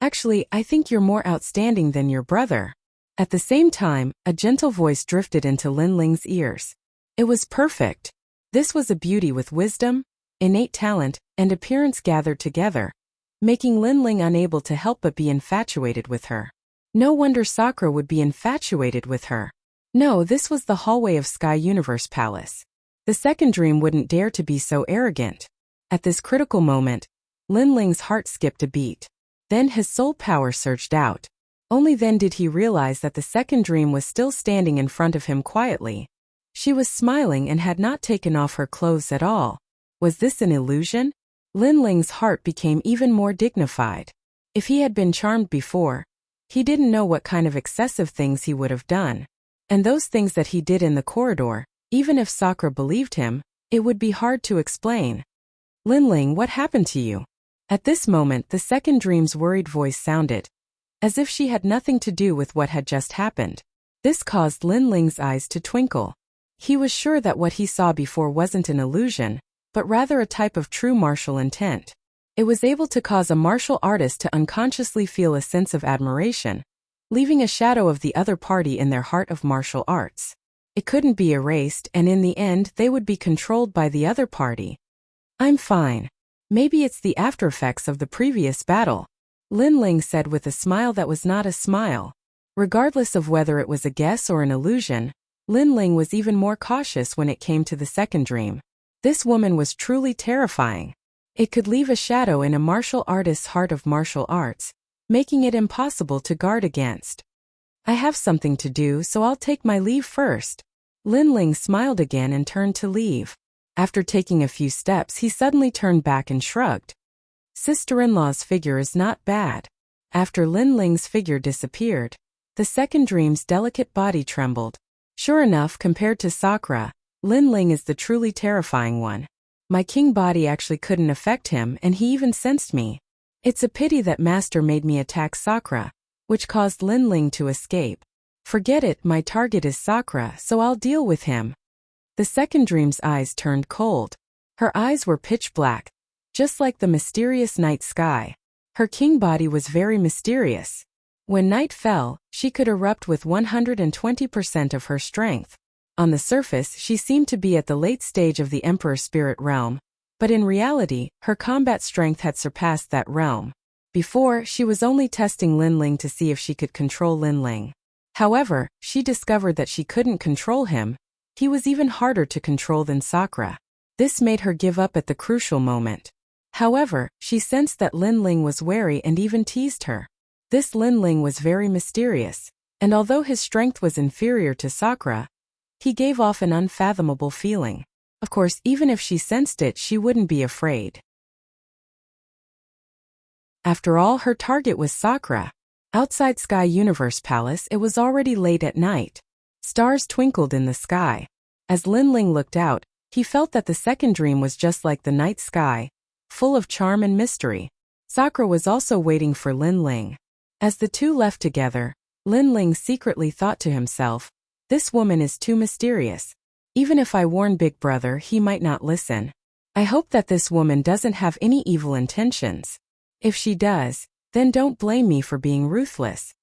Actually, I think you're more outstanding than your brother. At the same time, a gentle voice drifted into Linling's ears. It was perfect. This was a beauty with wisdom, innate talent, and appearance gathered together, making Linling unable to help but be infatuated with her. No wonder Sakura would be infatuated with her. No, this was the hallway of Sky Universe Palace. The second dream wouldn't dare to be so arrogant. At this critical moment, Linling's heart skipped a beat. Then his soul power surged out. Only then did he realize that the second dream was still standing in front of him quietly. She was smiling and had not taken off her clothes at all. Was this an illusion? Linling's heart became even more dignified. If he had been charmed before, he didn't know what kind of excessive things he would have done. And those things that he did in the corridor, even if Sakura believed him, it would be hard to explain. Linling, what happened to you? At this moment, the second dream's worried voice sounded, as if she had nothing to do with what had just happened. This caused Linling's eyes to twinkle. He was sure that what he saw before wasn't an illusion, but rather a type of true martial intent. It was able to cause a martial artist to unconsciously feel a sense of admiration, leaving a shadow of the other party in their heart of martial arts. It couldn't be erased, and in the end they would be controlled by the other party. I'm fine. Maybe it's the aftereffects of the previous battle, Linling said with a smile that was not a smile. Regardless of whether it was a guess or an illusion, Linling was even more cautious when it came to the second dream. This woman was truly terrifying. It could leave a shadow in a martial artist's heart of martial arts, making it impossible to guard against. I have something to do, so I'll take my leave first. Linling smiled again and turned to leave. After taking a few steps, he suddenly turned back and shrugged. Sister-in-law's figure is not bad. After Linling's figure disappeared, the second dream's delicate body trembled. Sure enough, compared to Sakura, Linling is the truly terrifying one. My king body actually couldn't affect him, and he even sensed me. It's a pity that Master made me attack Sakura, which caused Linling to escape. Forget it, my target is Sakura, so I'll deal with him. The second dream's eyes turned cold. Her eyes were pitch black, just like the mysterious night sky. Her king body was very mysterious. When night fell, she could erupt with 120% of her strength. On the surface, she seemed to be at the late stage of the Emperor Spirit realm, but in reality, her combat strength had surpassed that realm. Before, she was only testing Linling to see if she could control Linling. However, she discovered that she couldn't control him. He was even harder to control than Sakura. This made her give up at the crucial moment. However, she sensed that Linling was wary and even teased her. This Linling was very mysterious, and although his strength was inferior to Sakura, he gave off an unfathomable feeling. Of course, even if she sensed it, she wouldn't be afraid. After all, her target was Sakura. Outside Sky Universe Palace, it was already late at night. Stars twinkled in the sky. As Linling looked out, he felt that the second dream was just like the night sky, full of charm and mystery. Sakura was also waiting for Linling. As the two left together, Linling secretly thought to himself, "This woman is too mysterious. Even if I warn Big Brother, he might not listen. I hope that this woman doesn't have any evil intentions. If she does, then don't blame me for being ruthless."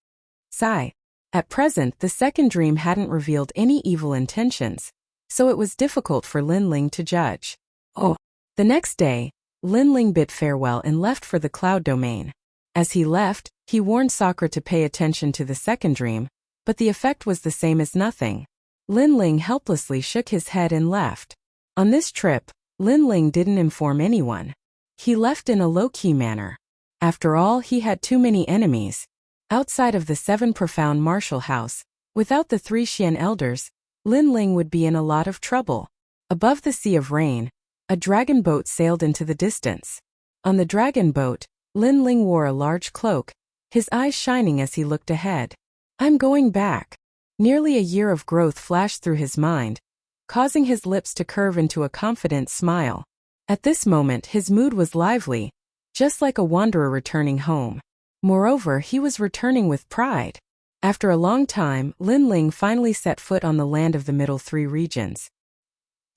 Sigh. At present, the second dream hadn't revealed any evil intentions, so it was difficult for Linling to judge. The next day, Linling bid farewell and left for the cloud domain. As he left, he warned Sakura to pay attention to the second dream, but the effect was the same as nothing. Linling helplessly shook his head and left. On this trip, Linling didn't inform anyone. He left in a low-key manner. After all, he had too many enemies. Outside of the 7 profound martial house, without the 3 Xian elders, Linling would be in a lot of trouble. Above the Sea of Rain, a dragon boat sailed into the distance. On the dragon boat, Linling wore a large cloak, his eyes shining as he looked ahead. "I'm going back." Nearly a year of growth flashed through his mind, causing his lips to curve into a confident smile. At this moment, his mood was lively, just like a wanderer returning home. Moreover, he was returning with pride. After a long time, Linling finally set foot on the land of the Middle 3 regions.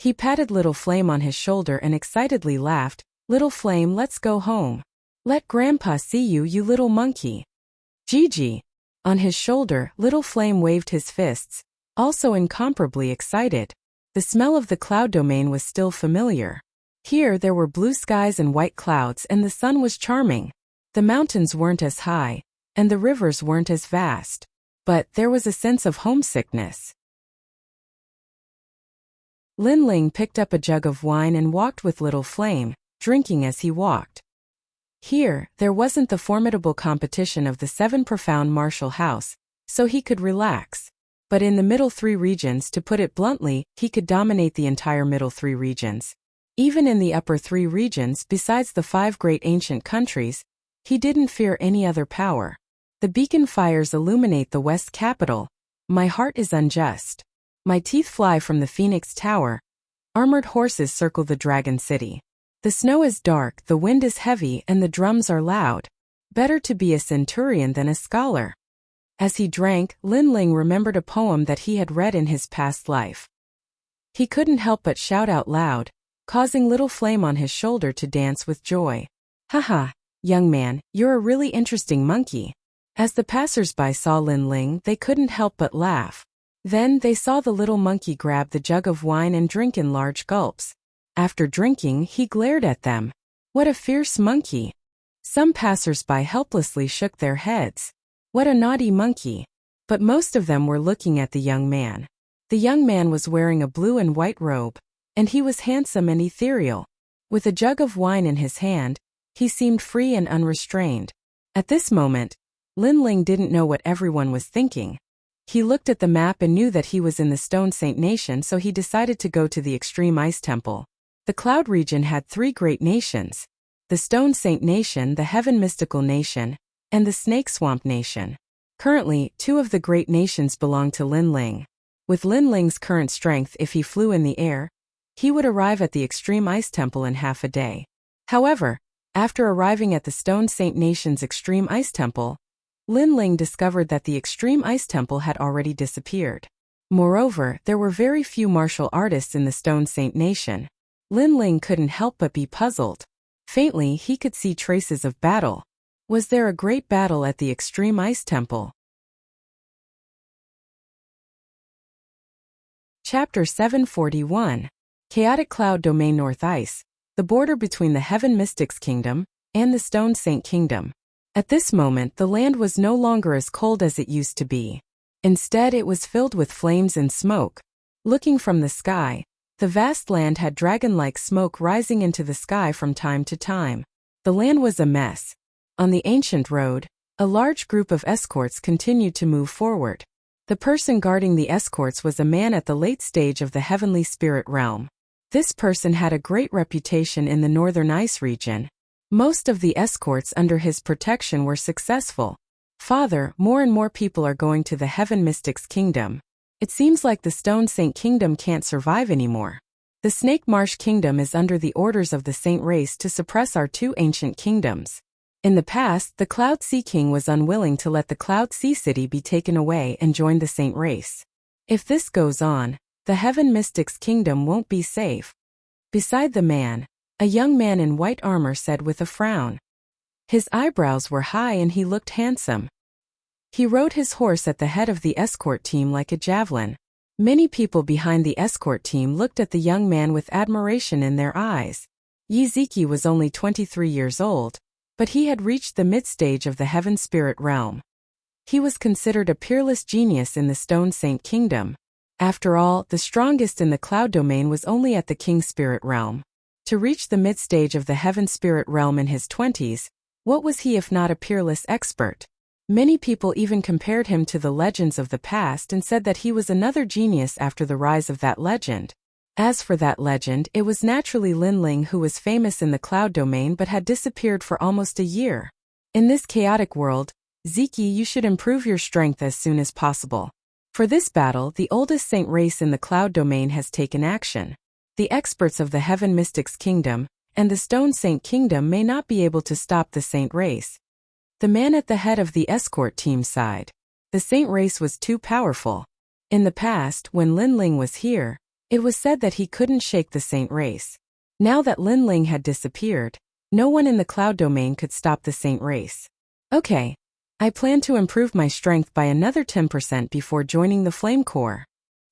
He patted Little Flame on his shoulder and excitedly laughed, "Little Flame, let's go home. Let Grandpa see you, you little monkey." Gigi. On his shoulder, Little Flame waved his fists, also incomparably excited. The smell of the cloud domain was still familiar. Here there were blue skies and white clouds, and the sun was charming. The mountains weren't as high, and the rivers weren't as vast. But there was a sense of homesickness. Linling picked up a jug of wine and walked with Little Flame, drinking as he walked. Here, there wasn't the formidable competition of the 7 profound martial house, so he could relax. But in the Middle 3 regions, to put it bluntly, he could dominate the entire Middle 3 regions. Even in the Upper 3 regions, besides the 5 great ancient countries, he didn't fear any other power. The beacon fires illuminate the West capital. My heart is unjust. My teeth fly from the Phoenix Tower. Armored horses circle the Dragon City. The snow is dark, the wind is heavy, and the drums are loud. Better to be a centurion than a scholar. As he drank, Linling remembered a poem that he had read in his past life. He couldn't help but shout out loud, causing Little Flame on his shoulder to dance with joy. "Haha, young man, you're a really interesting monkey." As the passers-by saw Linling, they couldn't help but laugh. Then they saw the little monkey grab the jug of wine and drink in large gulps. After drinking, he glared at them. What a fierce monkey! Some passers-by helplessly shook their heads. What a naughty monkey! But most of them were looking at the young man. The young man was wearing a blue and white robe, and he was handsome and ethereal. With a jug of wine in his hand, he seemed free and unrestrained. At this moment, Linling didn't know what everyone was thinking. He looked at the map and knew that he was in the Stone Saint Nation, so he decided to go to the Extreme Ice Temple. The Cloud region had 3 great nations: the Stone Saint Nation, the Heaven Mystical Nation, and the Snake Swamp Nation. Currently, 2 of the great nations belong to Linling. With Linling's current strength, if he flew in the air, he would arrive at the Extreme Ice Temple in half a day. However, after arriving at the Stone Saint Nation's Extreme Ice Temple, Linling discovered that the Extreme Ice Temple had already disappeared. Moreover, there were very few martial artists in the Stone Saint Nation. Linling couldn't help but be puzzled. Faintly, he could see traces of battle. Was there a great battle at the extreme ice temple? Chapter 741. Chaotic Cloud Domain North Ice, the border between the Heaven Mystics Kingdom and the Stone Saint Kingdom. At this moment, the land was no longer as cold as it used to be. Instead, it was filled with flames and smoke. Looking from the sky, the vast land had dragon-like smoke rising into the sky from time to time. The land was a mess. On the ancient road, a large group of escorts continued to move forward. The person guarding the escorts was a man at the late stage of the heavenly spirit realm. This person had a great reputation in the northern ice region. Most of the escorts under his protection were successful. Father, more and more people are going to the Heaven Mystics Kingdom. It seems like the Stone Saint Kingdom can't survive anymore. The Snake Marsh Kingdom is under the orders of the Saint race to suppress our two ancient kingdoms. In the past, the Cloud Sea King was unwilling to let the Cloud Sea City be taken away and join the Saint race. If this goes on, the Heaven Mystics Kingdom won't be safe. Beside the man, a young man in white armor said with a frown. His eyebrows were high and he looked handsome. He rode his horse at the head of the escort team like a javelin. Many people behind the escort team looked at the young man with admiration in their eyes. Yiziki was only 23 years old, but he had reached the mid-stage of the Heaven Spirit realm. He was considered a peerless genius in the Stone Saint Kingdom. After all, the strongest in the Cloud Domain was only at the King Spirit realm. To reach the mid-stage of the Heaven Spirit realm in his 20s, what was he if not a peerless expert? Many people even compared him to the legends of the past and said that he was another genius after the rise of that legend. As for that legend, it was naturally Lin Ling, who was famous in the Cloud Domain but had disappeared for almost a year. In this chaotic world, Ziki, you should improve your strength as soon as possible. For this battle, the oldest Saint race in the Cloud Domain has taken action. The experts of the Heaven Mystics Kingdom and the Stone Saint Kingdom may not be able to stop the Saint race. The man at the head of the escort team sighed. The Saint race was too powerful. In the past, when Lin Ling was here, it was said that he couldn't shake the Saint race. Now that Lin Ling had disappeared, no one in the Cloud Domain could stop the Saint race. Okay. I plan to improve my strength by another 10% before joining the Flame Corps.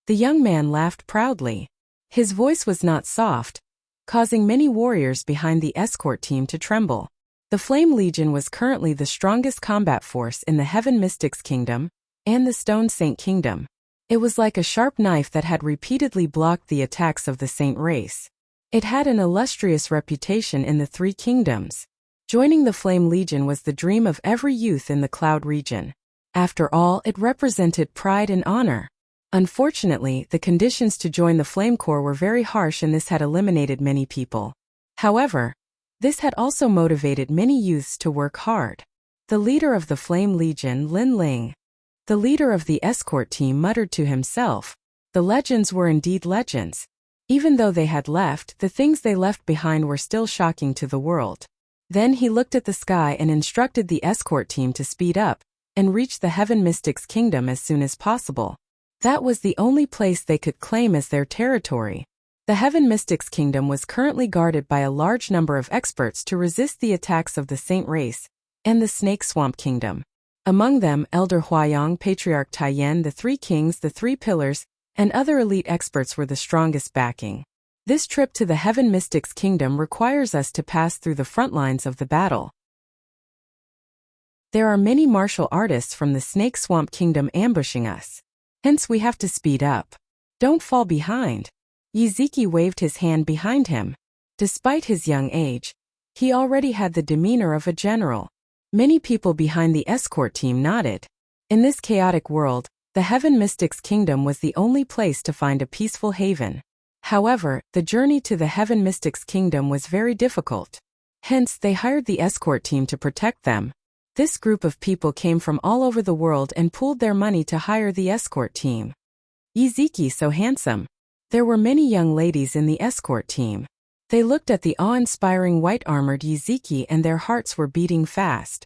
The young man laughed proudly. His voice was not soft, causing many warriors behind the escort team to tremble. The Flame Legion was currently the strongest combat force in the Heaven Mystics Kingdom and the Stone Saint Kingdom. It was like a sharp knife that had repeatedly blocked the attacks of the Saint race. It had an illustrious reputation in the three kingdoms. Joining the Flame Legion was the dream of every youth in the Cloud region. After all, it represented pride and honor. Unfortunately, the conditions to join the Flame Corps were very harsh and this had eliminated many people. However, this had also motivated many youths to work hard. The leader of the Flame Legion, Lin Ling, the leader of the escort team, muttered to himself. The legends were indeed legends. Even though they had left, the things they left behind were still shocking to the world. Then he looked at the sky and instructed the escort team to speed up and reach the Heaven Mystics Kingdom as soon as possible. That was the only place they could claim as their territory. The Heaven Mystics Kingdom was currently guarded by a large number of experts to resist the attacks of the Saint race and the Snake Swamp Kingdom. Among them, Elder Huayang, Patriarch Taiyan, the Three Kings, the Three Pillars, and other elite experts were the strongest backing. This trip to the Heaven Mystics Kingdom requires us to pass through the front lines of the battle. There are many martial artists from the Snake Swamp Kingdom ambushing us. Hence we have to speed up. Don't fall behind. Yiziki waved his hand behind him. Despite his young age, he already had the demeanor of a general. Many people behind the escort team nodded. In this chaotic world, the Heaven Mystics Kingdom was the only place to find a peaceful haven. However, the journey to the Heaven Mystics Kingdom was very difficult. Hence, they hired the escort team to protect them. This group of people came from all over the world and pooled their money to hire the escort team. Yiziki, so handsome. There were many young ladies in the escort team. They looked at the awe-inspiring white-armored Yiziki and their hearts were beating fast.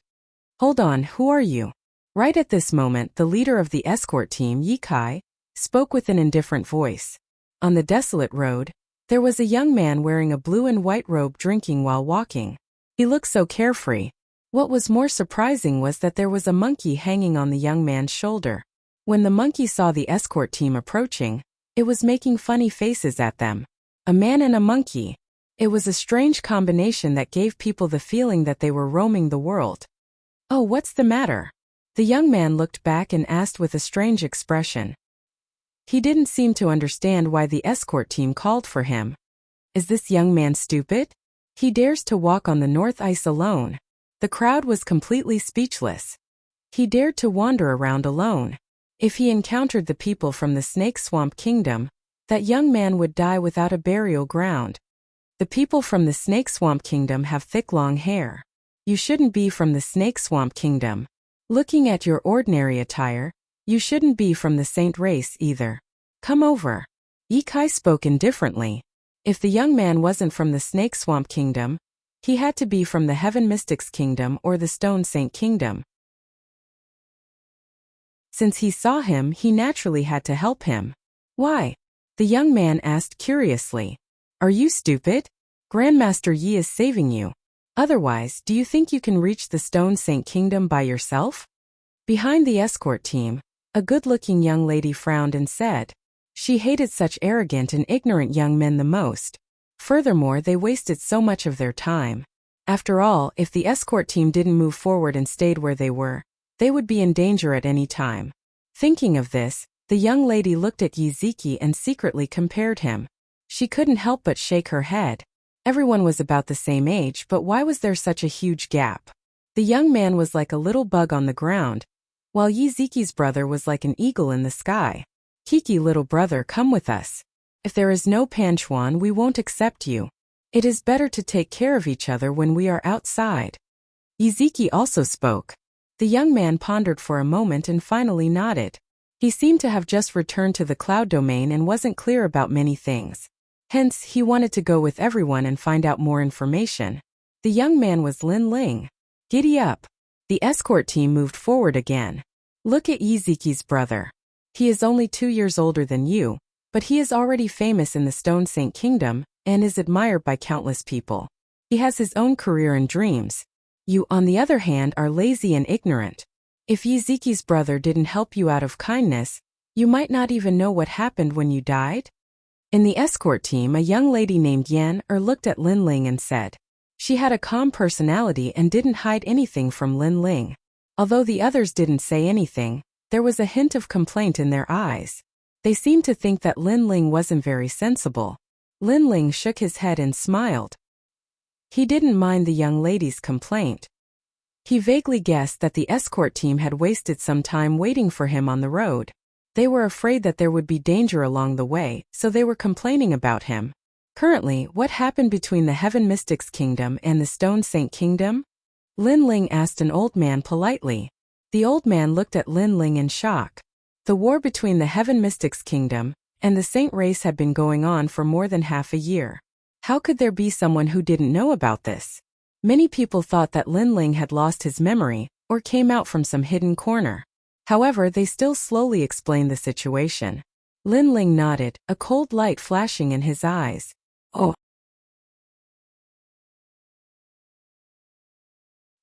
Hold on, who are you? Right at this moment, the leader of the escort team, Yikai, spoke with an indifferent voice. On the desolate road, there was a young man wearing a blue and white robe drinking while walking. He looked so carefree. What was more surprising was that there was a monkey hanging on the young man's shoulder. When the monkey saw the escort team approaching, it was making funny faces at them. A man and a monkey. It was a strange combination that gave people the feeling that they were roaming the world. "Oh, what's the matter?" The young man looked back and asked with a strange expression. He didn't seem to understand why the escort team called for him. Is this young man stupid? He dares to walk on the North Ice alone. The crowd was completely speechless. He dared to wander around alone. If he encountered the people from the Snake Swamp Kingdom, that young man would die without a burial ground. The people from the Snake Swamp Kingdom have thick long hair. You shouldn't be from the Snake Swamp Kingdom. Looking at your ordinary attire, you shouldn't be from the saint race either. Come over. Ye Kai spoke indifferently. If the young man wasn't from the Snake Swamp Kingdom, he had to be from the Heaven Mystics Kingdom or the Stone Saint Kingdom. Since he saw him, he naturally had to help him. Why? The young man asked curiously. Are you stupid? Grandmaster Yi is saving you. Otherwise, do you think you can reach the Stone Saint Kingdom by yourself? Behind the escort team, a good-looking young lady frowned and said, she hated such arrogant and ignorant young men the most. Furthermore, they wasted so much of their time. After all, if the escort team didn't move forward and stayed where they were, they would be in danger at any time. Thinking of this, the young lady looked at Yiziki and secretly compared him. She couldn't help but shake her head. Everyone was about the same age, but why was there such a huge gap? The young man was like a little bug on the ground, while Yiziki's brother was like an eagle in the sky. Kiki, little brother, come with us. If there is no Panchuan, we won't accept you. It is better to take care of each other when we are outside. Yiziki also spoke. The young man pondered for a moment and finally nodded. He seemed to have just returned to the cloud domain and wasn't clear about many things. Hence, he wanted to go with everyone and find out more information. The young man was Lin Ling. Giddy up. The escort team moved forward again. Look at Yiziki's brother. He is only 2 years older than you, but he is already famous in the Stone Saint Kingdom and is admired by countless people. He has his own career and dreams. You, on the other hand, are lazy and ignorant. If Yiziki's brother didn't help you out of kindness, you might not even know what happened when you died. In the escort team, a young lady named Yan looked at Lin Ling and said. She had a calm personality and didn't hide anything from Lin Ling. Although the others didn't say anything, there was a hint of complaint in their eyes. They seemed to think that Lin Ling wasn't very sensible. Lin Ling shook his head and smiled. He didn't mind the young lady's complaint. He vaguely guessed that the escort team had wasted some time waiting for him on the road. They were afraid that there would be danger along the way, so they were complaining about him. Currently, what happened between the Heaven Mystics Kingdom and the Stone Saint Kingdom? Lin Ling asked an old man politely. The old man looked at Lin Ling in shock. The war between the Heaven Mystics Kingdom and the Saint race had been going on for more than half a year. How could there be someone who didn't know about this? Many people thought that Lin Ling had lost his memory or came out from some hidden corner. However, they still slowly explained the situation. Lin Ling nodded, a cold light flashing in his eyes. Oh.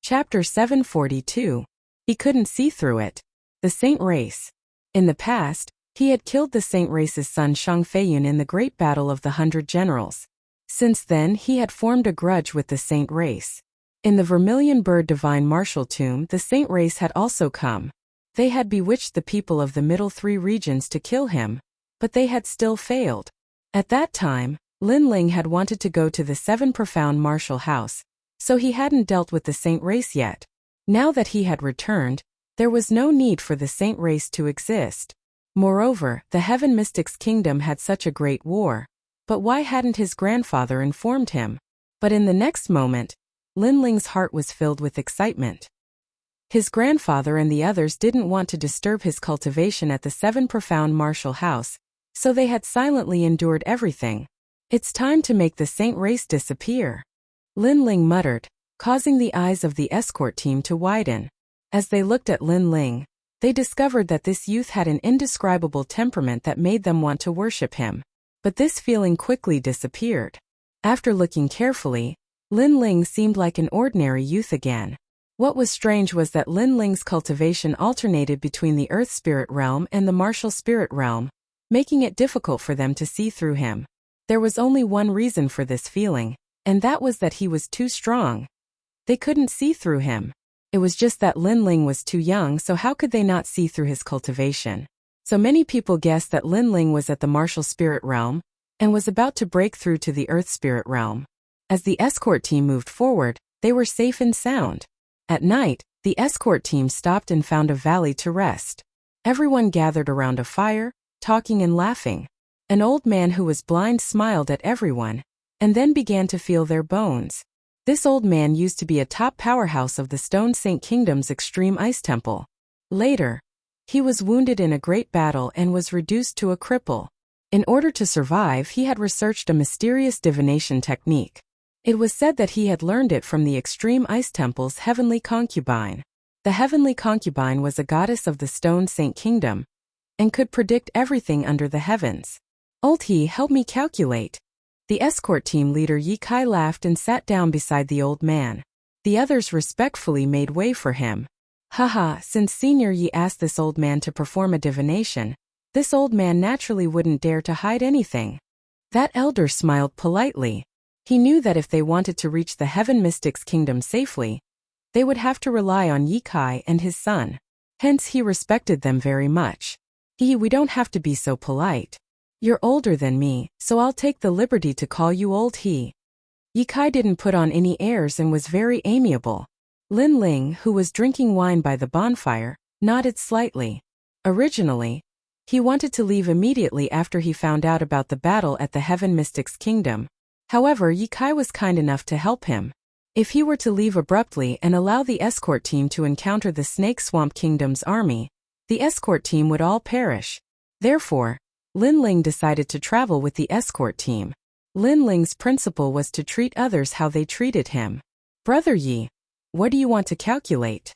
Chapter 742. He couldn't see through it. The Saint Race. In the past, he had killed the Saint Race's son Shang Feiyun in the Great Battle of the 100 Generals. Since then, he had formed a grudge with the Saint Race. In the Vermilion Bird Divine Martial Tomb, the Saint Race had also come. They had bewitched the people of the middle 3 regions to kill him, but they had still failed. At that time, Lin Ling had wanted to go to the 7 Profound Martial House, so he hadn't dealt with the Saint Race yet. Now that he had returned, there was no need for the Saint Race to exist. Moreover, the Heaven Mystics Kingdom had such a great war, but why hadn't his grandfather informed him? But in the next moment, Lin Ling's heart was filled with excitement. His grandfather and the others didn't want to disturb his cultivation at the 7 Profound Martial House, so they had silently endured everything. It's time to make the Saint Race disappear. Lin Ling muttered, causing the eyes of the escort team to widen. As they looked at Lin Ling, they discovered that this youth had an indescribable temperament that made them want to worship him. But this feeling quickly disappeared. After looking carefully, Lin Ling seemed like an ordinary youth again. What was strange was that Lin Ling's cultivation alternated between the Earth Spirit Realm and the Martial Spirit Realm, making it difficult for them to see through him. There was only one reason for this feeling, and that was that he was too strong. They couldn't see through him. It was just that Lin Ling was too young, so how could they not see through his cultivation? So many people guessed that Lin Ling was at the Martial Spirit Realm and was about to break through to the Earth Spirit Realm. As the escort team moved forward, they were safe and sound. At night, the escort team stopped and found a valley to rest. Everyone gathered around a fire, talking and laughing. An old man who was blind smiled at everyone, and then began to feel their bones. This old man used to be a top powerhouse of the Stone Saint Kingdom's extreme ice temple. Later, he was wounded in a great battle and was reduced to a cripple. In order to survive, he had researched a mysterious divination technique. It was said that he had learned it from the extreme ice temple's heavenly concubine. The heavenly concubine was a goddess of the Stone Saint Kingdom and could predict everything under the heavens. "Old He, help me calculate." The escort team leader Yi Kai laughed and sat down beside the old man. The others respectfully made way for him. Haha, since Senior Yi asked this old man to perform a divination, this old man naturally wouldn't dare to hide anything. That elder smiled politely. He knew that if they wanted to reach the Heaven Mystic's kingdom safely, they would have to rely on Yi Kai and his son. Hence he respected them very much. We don't have to be so polite. You're older than me, so I'll take the liberty to call you Old He. Yi Kai didn't put on any airs and was very amiable. Lin Ling, who was drinking wine by the bonfire, nodded slightly. Originally, he wanted to leave immediately after he found out about the battle at the Heaven Mystic's kingdom. However, Yi Kai was kind enough to help him. If he were to leave abruptly and allow the escort team to encounter the Snake Swamp Kingdom's army, the escort team would all perish. Therefore, Lin Ling decided to travel with the escort team. Lin Ling's principle was to treat others how they treated him. "Brother Yi, what do you want to calculate?"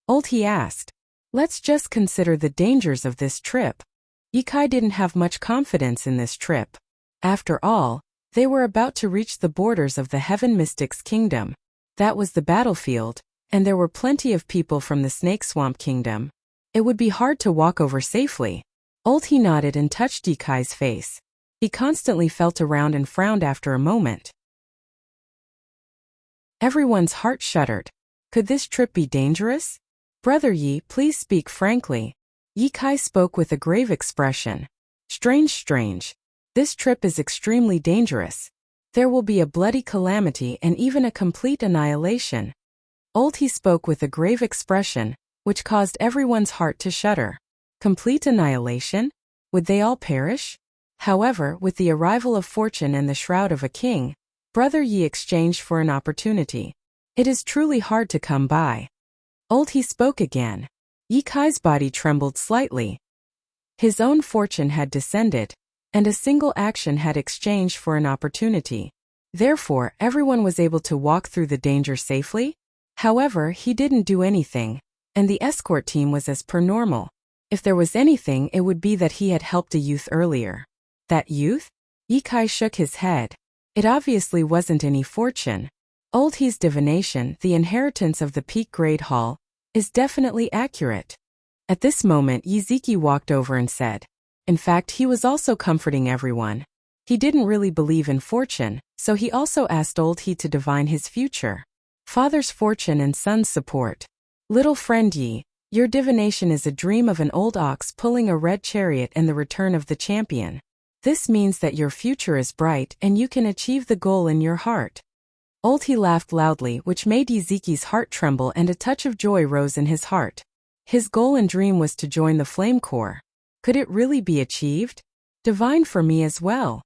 Old He asked. "Let's just consider the dangers of this trip." Yi Kai didn't have much confidence in this trip. After all, they were about to reach the borders of the Heaven Mystic's kingdom. That was the battlefield, and there were plenty of people from the Snake Swamp Kingdom. It would be hard to walk over safely. Old He nodded and touched Yi Kai's face. He constantly felt around and frowned after a moment. Everyone's heart shuddered. Could this trip be dangerous? "Brother Yi, please speak frankly." Yi Kai spoke with a grave expression. Strange. This trip is extremely dangerous. There will be a bloody calamity and even a complete annihilation. Old He spoke with a grave expression, which caused everyone's heart to shudder. Complete annihilation? Would they all perish? However, with the arrival of fortune and the shroud of a king, Brother Yi exchanged for an opportunity. It is truly hard to come by. Old He spoke again. Yi Kai's body trembled slightly. His own fortune had descended, and a single action had exchanged for an opportunity. Therefore, everyone was able to walk through the danger safely. However, he didn't do anything, and the escort team was as per normal. If there was anything, it would be that he had helped a youth earlier. That youth? Yi Kai shook his head. It obviously wasn't any fortune. Old He's divination, the inheritance of the Peak Grade Hall, is definitely accurate. At this moment, Yiziki walked over and said. In fact, he was also comforting everyone. He didn't really believe in fortune, so he also asked Old He to divine his future. Father's fortune and son's support. "Little friend Yi, your divination is a dream of an old ox pulling a red chariot and the return of the champion. This means that your future is bright and you can achieve the goal in your heart." Old He laughed loudly, which made Yiziki's heart tremble and a touch of joy rose in his heart. His goal and dream was to join the Flame Corps. Could it really be achieved? Divine for me as well.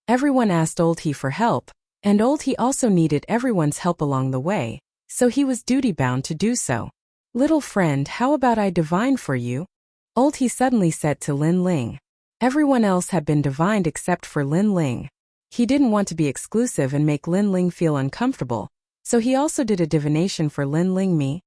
Everyone asked Old He for help, and Old He also needed everyone's help along the way, so he was duty-bound to do so. "Little friend, how about I divine for you?" Old He suddenly said to Lin Ling. Everyone else had been divined except for Lin Ling. He didn't want to be exclusive and make Lin Ling feel uncomfortable, so he also did a divination for Lin Ling.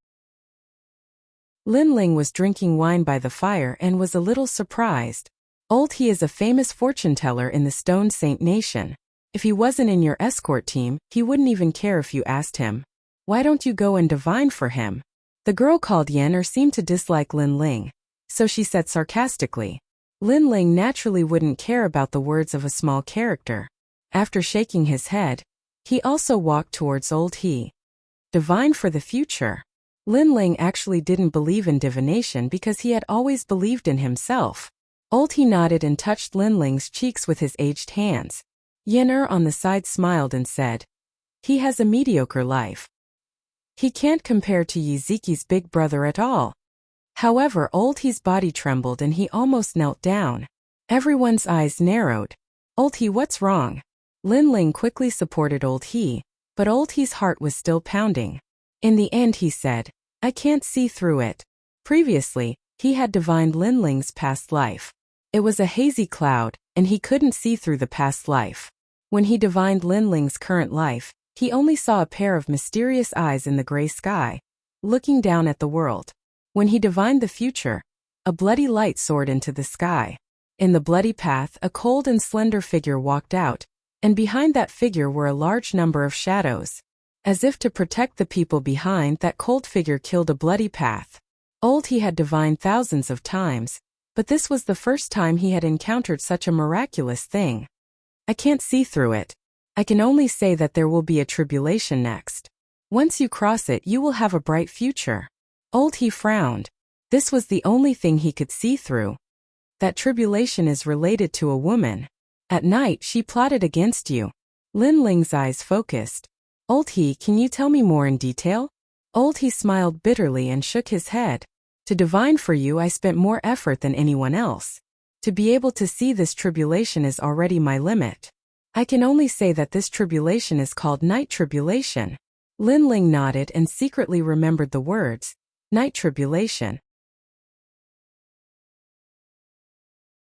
Lin Ling was drinking wine by the fire and was a little surprised. Old He is a famous fortune teller in the Stone Saint Nation. If he wasn't in your escort team, he wouldn't even care if you asked him. "Why don't you go and divine for him?" The girl called Yen seemed to dislike Lin Ling, so she said sarcastically. Lin Ling naturally wouldn't care about the words of a small character. After shaking his head, he also walked towards old He. Divine for the future. Lin Ling actually didn't believe in divination because he had always believed in himself. Old He nodded and touched Lin Ling's cheeks with his aged hands. Yen on the side smiled and said, "He has a mediocre life. He can't compare to Yiziki's big brother at all." However, old He's body trembled and he almost knelt down. Everyone's eyes narrowed. "Old He, what's wrong?" Lin Ling quickly supported old He, but old He's heart was still pounding. In the end he said, "I can't see through it." Previously, he had divined Lin Ling's past life. It was a hazy cloud, and he couldn't see through the past life. When he divined Lin Ling's current life, he only saw a pair of mysterious eyes in the gray sky, looking down at the world. When he divined the future, a bloody light soared into the sky. In the bloody path, a cold and slender figure walked out, and behind that figure were a large number of shadows. As if to protect the people behind, that cold figure killed a bloody path. Old He had divined thousands of times, but this was the first time he had encountered such a miraculous thing. "I can't see through it. I can only say that there will be a tribulation next. Once you cross it, you will have a bright future." Old He frowned. This was the only thing he could see through. That tribulation is related to a woman. At night, she plotted against you. Lin Ling's eyes focused. "Old He, can you tell me more in detail?" Old He smiled bitterly and shook his head. "To divine for you, I spent more effort than anyone else. To be able to see this tribulation is already my limit. I can only say that this tribulation is called night tribulation." Lin Ling nodded and secretly remembered the words, night tribulation.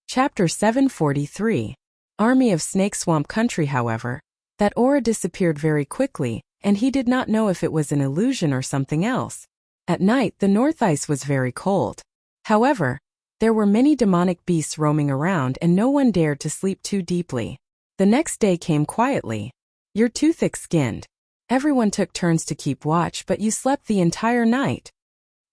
Chapter 743. Army of Snake Swamp Country. However, that aura disappeared very quickly, and he did not know if it was an illusion or something else. At night, the north ice was very cold. However, there were many demonic beasts roaming around and no one dared to sleep too deeply. The next day came quietly. "You're too thick-skinned. Everyone took turns to keep watch, but you slept the entire night."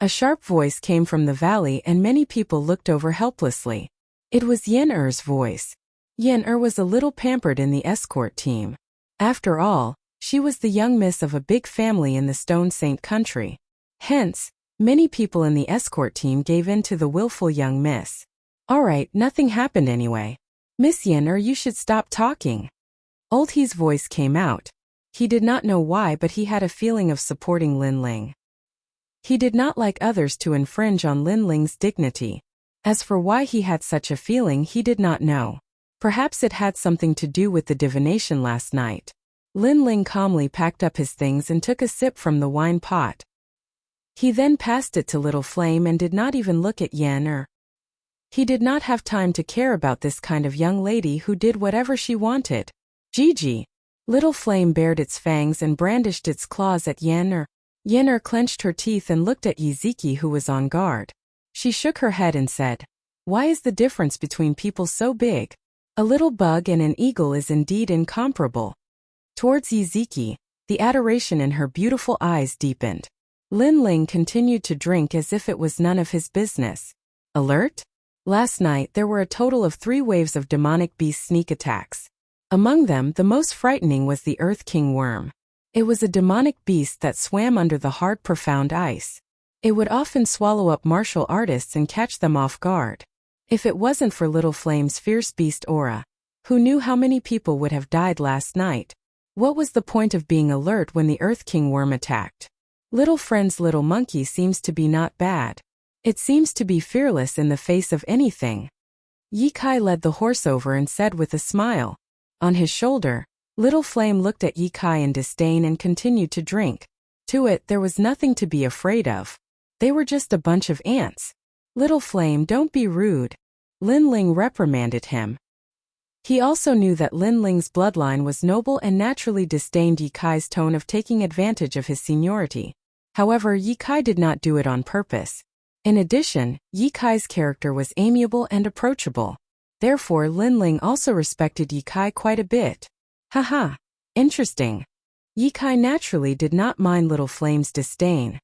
A sharp voice came from the valley and many people looked over helplessly. It was Yen voice. Yen was a little pampered in the escort team. After all, she was the young miss of a big family in the Stone Saint country. Hence, many people in the escort team gave in to the willful young miss. "Alright, nothing happened anyway. Miss Yen, you should stop talking." Old He's voice came out. He did not know why, but he had a feeling of supporting Lin Ling. He did not like others to infringe on Lin Ling's dignity. As for why he had such a feeling, he did not know. Perhaps it had something to do with the divination last night. Lin Ling calmly packed up his things and took a sip from the wine pot. He then passed it to Little Flame and did not even look at Yen. He did not have time to care about this kind of young lady who did whatever she wanted. Gigi. Little Flame bared its fangs and brandished its claws at Yen. Yen clenched her teeth and looked at Yiziki, who was on guard. She shook her head and said, "Why is the difference between people so big? A little bug and an eagle is indeed incomparable." Towards Yiziki, the adoration in her beautiful eyes deepened. Lin Ling continued to drink as if it was none of his business. Alert? Last night there were a total of 3 waves of demonic beast sneak attacks. Among them, the most frightening was the Earth King Worm. It was a demonic beast that swam under the hard, profound ice. It would often swallow up martial artists and catch them off guard. If it wasn't for Little Flame's fierce beast aura, who knew how many people would have died last night? What was the point of being alert when the Earth King Worm attacked? Little Friend's little monkey seems to be not bad. It seems to be fearless in the face of anything. Yi Kai led the horse over and said with a smile. On his shoulder, Little Flame looked at Yi Kai in disdain and continued to drink. To it, there was nothing to be afraid of. They were just a bunch of ants. Little Flame, don't be rude. Lin Ling reprimanded him. He also knew that Lin Ling's bloodline was noble and naturally disdained Yi Kai's tone of taking advantage of his seniority. However, Yi Kai did not do it on purpose. In addition, Yi Kai's character was amiable and approachable. Therefore, Lin Ling also respected Yi Kai quite a bit. Haha, interesting. Yi Kai naturally did not mind Little Flame's disdain.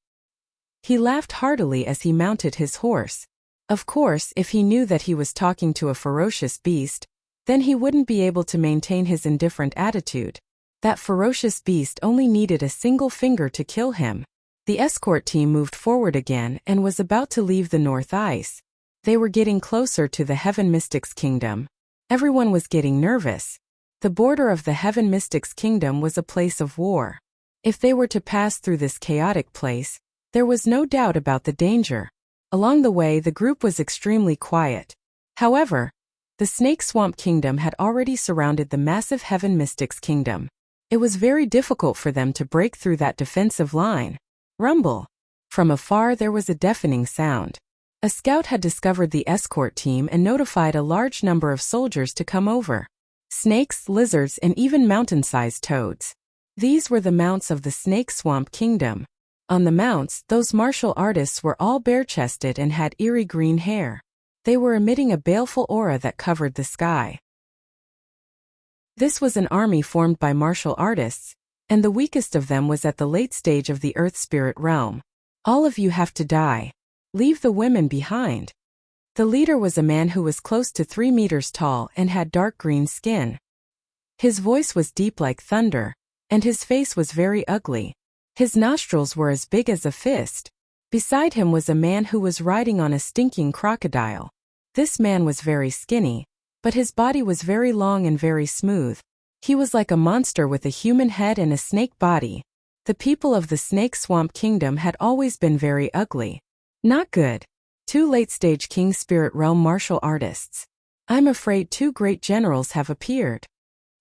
He laughed heartily as he mounted his horse. Of course, if he knew that he was talking to a ferocious beast, then he wouldn't be able to maintain his indifferent attitude. That ferocious beast only needed a single finger to kill him. The escort team moved forward again and was about to leave the North Ice. They were getting closer to the Heaven Mystics Kingdom. Everyone was getting nervous. The border of the Heaven Mystics Kingdom was a place of war. If they were to pass through this chaotic place, there was no doubt about the danger. Along the way, the group was extremely quiet. However, the Snake Swamp Kingdom had already surrounded the massive Heaven Mystics Kingdom. It was very difficult for them to break through that defensive line. Rumble. From afar there was a deafening sound. A scout had discovered the escort team and notified a large number of soldiers to come over. Snakes, lizards, and even mountain-sized toads. These were the mounts of the Snake Swamp Kingdom. On the mounts, those martial artists were all bare-chested and had eerie green hair. They were emitting a baleful aura that covered the sky. This was an army formed by martial artists, and the weakest of them was at the late stage of the Earth Spirit realm. All of you have to die. Leave the women behind. The leader was a man who was close to 3 meters tall and had dark green skin. His voice was deep like thunder, and his face was very ugly. His nostrils were as big as a fist. Beside him was a man who was riding on a stinking crocodile. This man was very skinny, but his body was very long and very smooth. He was like a monster with a human head and a snake body. The people of the Snake Swamp Kingdom had always been very ugly. Not good. 2 late-stage King Spirit Realm martial artists. I'm afraid 2 great generals have appeared.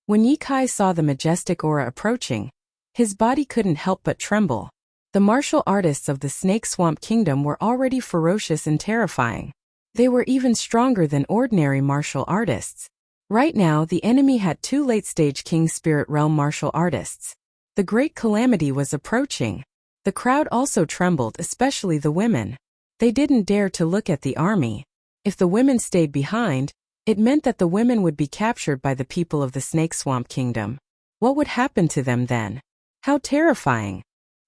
When Ye Kai saw the majestic aura approaching, his body couldn't help but tremble. The martial artists of the Snake Swamp Kingdom were already ferocious and terrifying. They were even stronger than ordinary martial artists. Right now, the enemy had 2 late-stage King Spirit Realm martial artists. The great calamity was approaching. The crowd also trembled, especially the women. They didn't dare to look at the army. If the women stayed behind, it meant that the women would be captured by the people of the Snake Swamp Kingdom. What would happen to them then? How terrifying!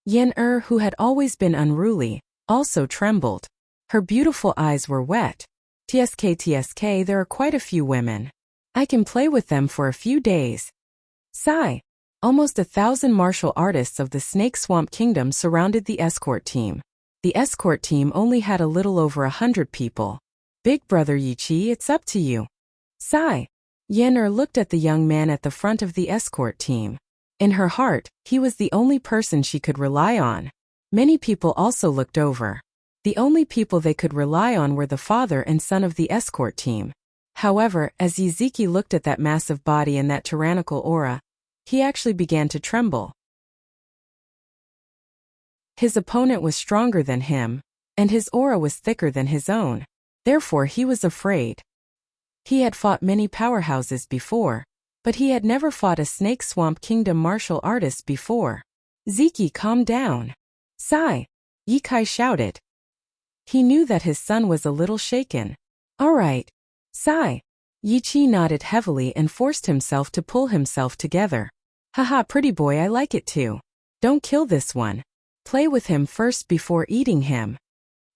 Yen-Er, who had always been unruly, also trembled. Her beautiful eyes were wet. TSK, there are quite a few women. I can play with them for a few days. Sigh. Almost 1,000 martial artists of the Snake Swamp Kingdom surrounded the escort team. The escort team only had a little over 100 people. Big brother Yichi, it's up to you. Sigh. Yen-Er looked at the young man at the front of the escort team. In her heart, he was the only person she could rely on. Many people also looked over. The only people they could rely on were the father and son of the escort team. However, as Yizeki looked at that massive body and that tyrannical aura, he actually began to tremble. His opponent was stronger than him, and his aura was thicker than his own. Therefore, he was afraid. He had fought many powerhouses before, but he had never fought a Snake Swamp Kingdom martial artist before. Zeki, calm down. Sigh. Ye Kai shouted. He knew that his son was a little shaken. All right. Sigh. Yichi nodded heavily and forced himself to pull himself together. Haha, pretty boy, I like it too. Don't kill this one. Play with him first before eating him.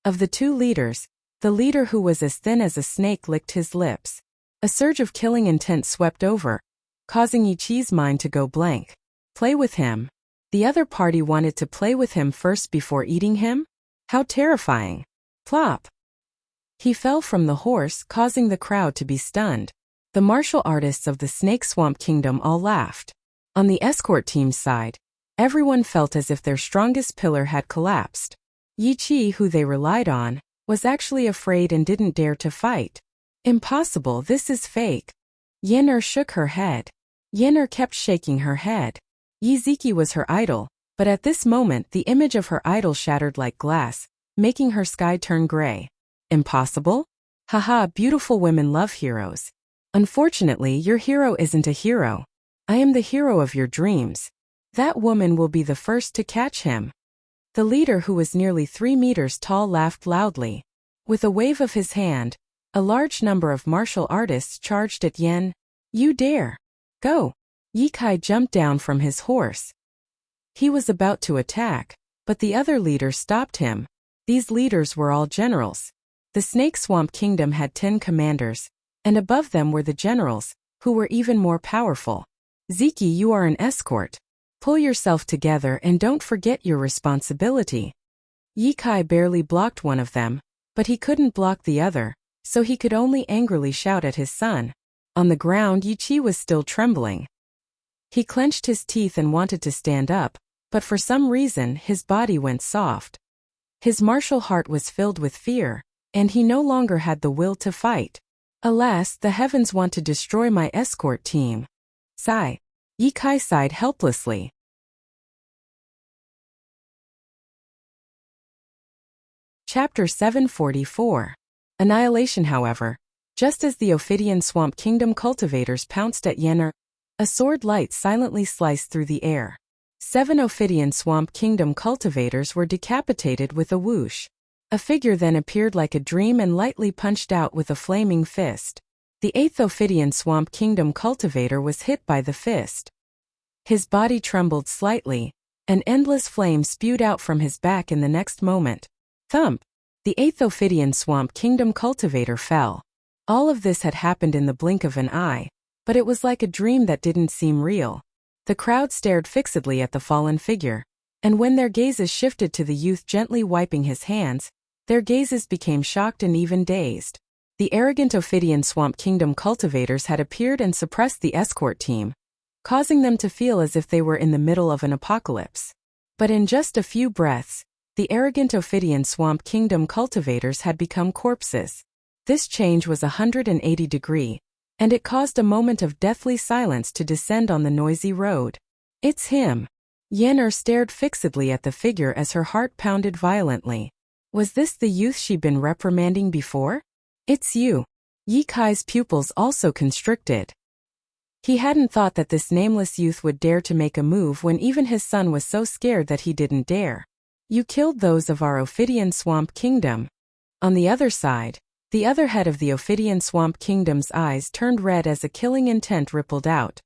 Of the 2 leaders, the leader who was as thin as a snake licked his lips. A surge of killing intent swept over, causing Yichi's mind to go blank. Play with him. The other party wanted to play with him first before eating him? How terrifying. Plop. He fell from the horse, causing the crowd to be stunned. The martial artists of the Snake Swamp Kingdom all laughed. On the escort team's side, everyone felt as if their strongest pillar had collapsed. Yichi, who they relied on, was actually afraid and didn't dare to fight. Impossible, this is fake. Yen-Er shook her head. Yen-Er kept shaking her head. Yizeki was her idol, but at this moment the image of her idol shattered like glass, making her sky turn gray. Impossible? Haha, beautiful women love heroes. Unfortunately, your hero isn't a hero. I am the hero of your dreams. That woman will be the first to catch him. The leader, who was nearly 3 meters tall, laughed loudly. With a wave of his hand, a large number of martial artists charged at Yen. You dare. Go. Ye Kai jumped down from his horse. He was about to attack, but the other leader stopped him. These leaders were all generals. The Snake Swamp Kingdom had 10 commanders, and above them were the generals, who were even more powerful. Ziki, you are an escort. Pull yourself together and don't forget your responsibility. Ye Kai barely blocked one of them, but he couldn't block the other, so he could only angrily shout at his son. On the ground, Yi Chi was still trembling. He clenched his teeth and wanted to stand up, but for some reason his body went soft. His martial heart was filled with fear, and he no longer had the will to fight. Alas, the heavens want to destroy my escort team. Sigh. Ye Kai sighed helplessly. Chapter 744. Annihilation. However, just as the Ophidian Swamp Kingdom cultivators pounced at Yen'er, a sword light silently sliced through the air. 7 Ophidian Swamp Kingdom cultivators were decapitated with a whoosh. A figure then appeared like a dream and lightly punched out with a flaming fist. The 8th Ophidian Swamp Kingdom cultivator was hit by the fist. His body trembled slightly, an endless flame spewed out from his back in the next moment. Thump! The 8th Ophidian Swamp Kingdom cultivator fell. All of this had happened in the blink of an eye, but it was like a dream that didn't seem real. The crowd stared fixedly at the fallen figure, and when their gazes shifted to the youth gently wiping his hands, their gazes became shocked and even dazed. The arrogant Ophidian Swamp Kingdom cultivators had appeared and suppressed the escort team, causing them to feel as if they were in the middle of an apocalypse. But in just a few breaths, the arrogant Ophidian Swamp Kingdom cultivators had become corpses. This change was 180 degrees, and it caused a moment of deathly silence to descend on the noisy road. It's him. Yen'er stared fixedly at the figure as her heart pounded violently. Was this the youth she'd been reprimanding before? It's you. Ye Kai's pupils also constricted. He hadn't thought that this nameless youth would dare to make a move when even his son was so scared that he didn't dare. You killed those of our Ophidian Swamp Kingdom. On the other side, the other head of the Ophidian Swamp Kingdom's eyes turned red as a killing intent rippled out.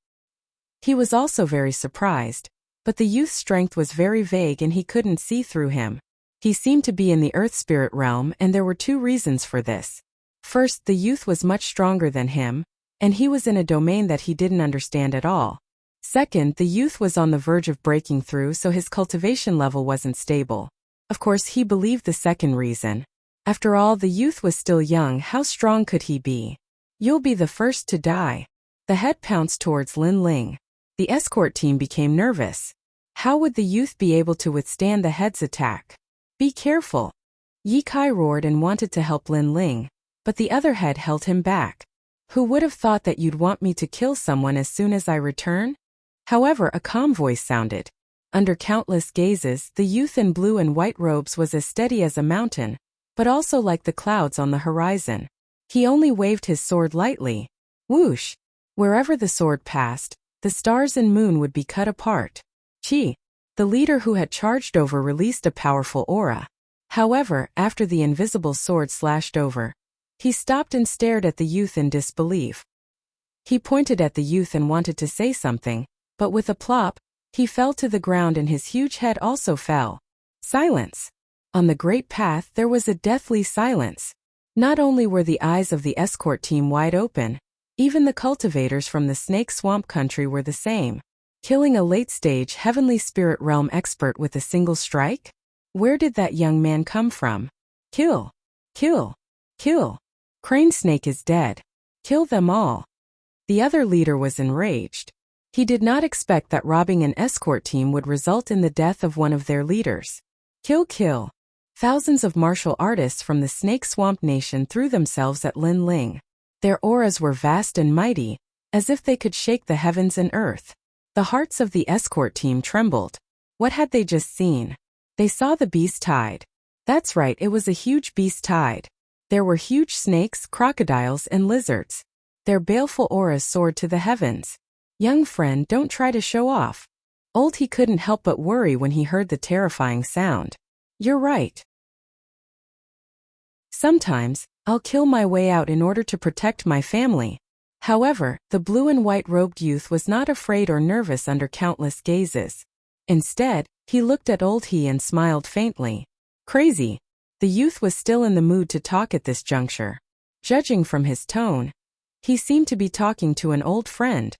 He was also very surprised, but the youth's strength was very vague and he couldn't see through him. He seemed to be in the Earth Spirit realm, and there were 2 reasons for this. First, the youth was much stronger than him, and he was in a domain that he didn't understand at all. Second, the youth was on the verge of breaking through, so his cultivation level wasn't stable. Of course, he believed the second reason. After all, the youth was still young, how strong could he be? You'll be the first to die. The head pounced towards Lin Ling. The escort team became nervous. How would the youth be able to withstand the head's attack? Be careful. Ye Kai roared and wanted to help Lin Ling, but the other head held him back. Who would have thought that you'd want me to kill someone as soon as I return? However, a calm voice sounded. Under countless gazes, the youth in blue and white robes was as steady as a mountain, but also like the clouds on the horizon. He only waved his sword lightly. Whoosh! Wherever the sword passed, the stars and moon would be cut apart. Chi, the leader who had charged over, released a powerful aura. However, after the invisible sword slashed over, he stopped and stared at the youth in disbelief. He pointed at the youth and wanted to say something, but with a plop, he fell to the ground and his huge head also fell. Silence. On the great path there was a deathly silence. Not only were the eyes of the escort team wide open, even the cultivators from the Snake Swamp country were the same. Killing a late-stage heavenly spirit realm expert with a single strike? Where did that young man come from? Kill! Kill! Kill! Crane Snake is dead. Kill them all. The other leader was enraged. He did not expect that robbing an escort team would result in the death of one of their leaders. Kill! Kill! Thousands of martial artists from the Snake Swamp Nation threw themselves at Lin Ling. Their auras were vast and mighty, as if they could shake the heavens and earth. The hearts of the escort team trembled. What had they just seen? They saw the beast tide. That's right, it was a huge beast tide. There were huge snakes, crocodiles, and lizards. Their baleful auras soared to the heavens. Young friend, don't try to show off. Old he couldn't help but worry when he heard the terrifying sound. You're right. Sometimes, I'll kill my way out in order to protect my family. However, the blue and white robed youth was not afraid or nervous under countless gazes. Instead, he looked at old he and smiled faintly. Crazy. The youth was still in the mood to talk at this juncture. Judging from his tone, he seemed to be talking to an old friend.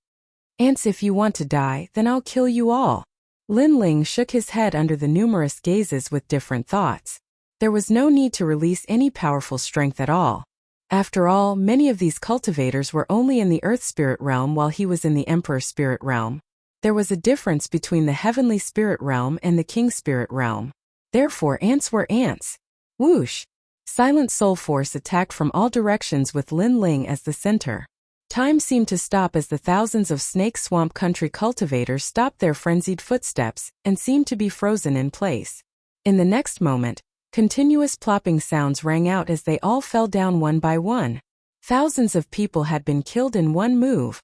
"Ants, if you want to die, then I'll kill you all." Lin Ling shook his head under the numerous gazes with different thoughts. There was no need to release any powerful strength at all. After all, many of these cultivators were only in the Earth Spirit Realm while he was in the Emperor Spirit Realm. There was a difference between the Heavenly Spirit Realm and the King Spirit Realm. Therefore, ants were ants. Whoosh! Silent soul force attacked from all directions with Lin Ling as the center. Time seemed to stop as the thousands of Snake Swamp Country cultivators stopped their frenzied footsteps and seemed to be frozen in place. In the next moment, continuous plopping sounds rang out as they all fell down one by one. Thousands of people had been killed in one move.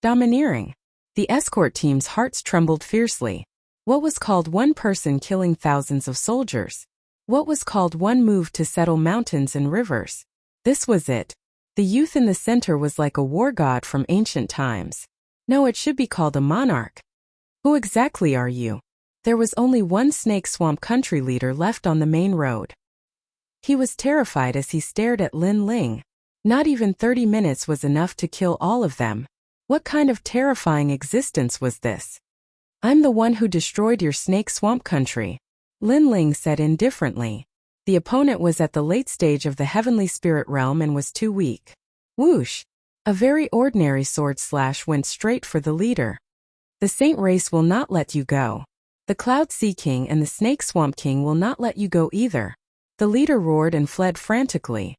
Domineering. The escort team's hearts trembled fiercely. What was called one person killing thousands of soldiers? What was called one move to settle mountains and rivers? This was it. The youth in the center was like a war god from ancient times. No, it should be called a monarch. Who exactly are you? There was only one Snake Swamp Country leader left on the main road. He was terrified as he stared at Lin Ling. Not even 30 minutes was enough to kill all of them. What kind of terrifying existence was this? "I'm the one who destroyed your Snake Swamp Country," Lin Ling said indifferently. The opponent was at the late stage of the Heavenly Spirit Realm and was too weak. Whoosh! A very ordinary sword slash went straight for the leader. "The Saint Race will not let you go. The Cloud Sea King and the Snake Swamp King will not let you go either." The leader roared and fled frantically.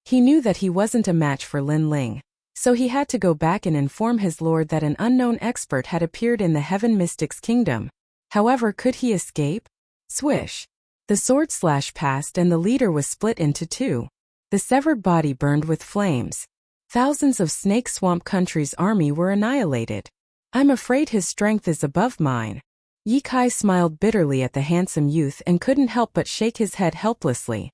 He knew that he wasn't a match for Lin Ling, so he had to go back and inform his lord that an unknown expert had appeared in the Heaven Mystic's kingdom. However, could he escape? Swish! The sword slash passed and the leader was split into two. The severed body burned with flames. Thousands of Snake Swamp Country's army were annihilated. "I'm afraid his strength is above mine." Ye Kai smiled bitterly at the handsome youth and couldn't help but shake his head helplessly.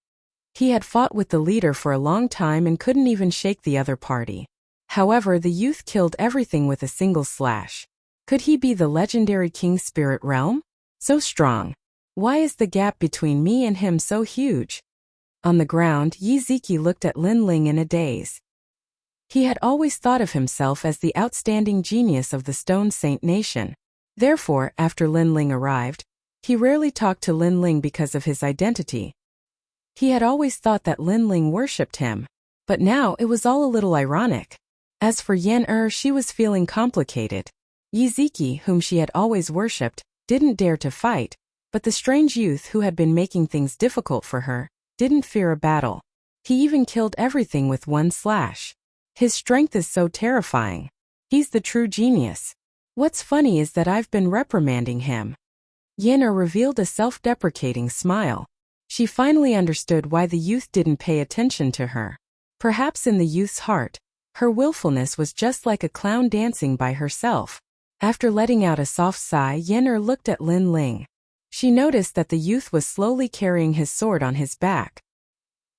He had fought with the leader for a long time and couldn't even shake the other party. However, the youth killed everything with a single slash. Could he be the legendary King Spirit Realm? So strong. Why is the gap between me and him so huge? On the ground, Yi Ziki looked at Lin Ling in a daze. He had always thought of himself as the outstanding genius of the Stone Saint Nation. Therefore, after Lin Ling arrived, he rarely talked to Lin Ling because of his identity. He had always thought that Lin Ling worshipped him, but now it was all a little ironic. As for Yan she was feeling complicated. Yi Ziki, whom she had always worshipped, didn't dare to fight, but the strange youth who had been making things difficult for her didn't fear a battle. He even killed everything with one slash. His strength is so terrifying. He's the true genius. What's funny is that I've been reprimanding him. Yan revealed a self-deprecating smile. She finally understood why the youth didn't pay attention to her. Perhaps in the youth's heart, her willfulness was just like a clown dancing by herself. After letting out a soft sigh, Yan looked at Lin Ling. She noticed that the youth was slowly carrying his sword on his back.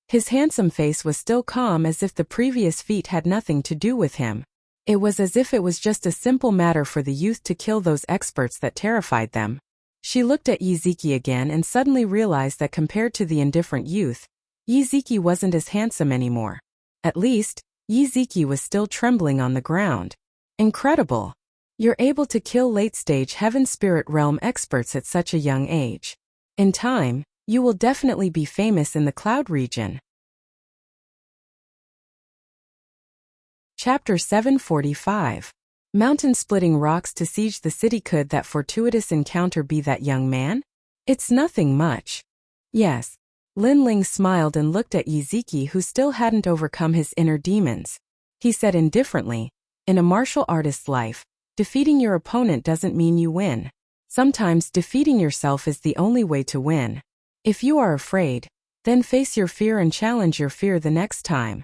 His handsome face was still calm as if the previous feat had nothing to do with him. It was as if it was just a simple matter for the youth to kill those experts that terrified them. She looked at Yi Ziki again and suddenly realized that compared to the indifferent youth, Yi Ziki wasn't as handsome anymore. At least, Yi Ziki was still trembling on the ground. Incredible! You're able to kill late-stage Heaven Spirit Realm experts at such a young age. In time, you will definitely be famous in the Cloud region. Chapter 745. Mountain-splitting rocks to siege the city. Could that fortuitous encounter be that young man? It's nothing much. Yes. Lin Ling smiled and looked at Yi Ziki, who still hadn't overcome his inner demons. He said indifferently, "In a martial artist's life, defeating your opponent doesn't mean you win. Sometimes defeating yourself is the only way to win. If you are afraid, then face your fear and challenge your fear the next time."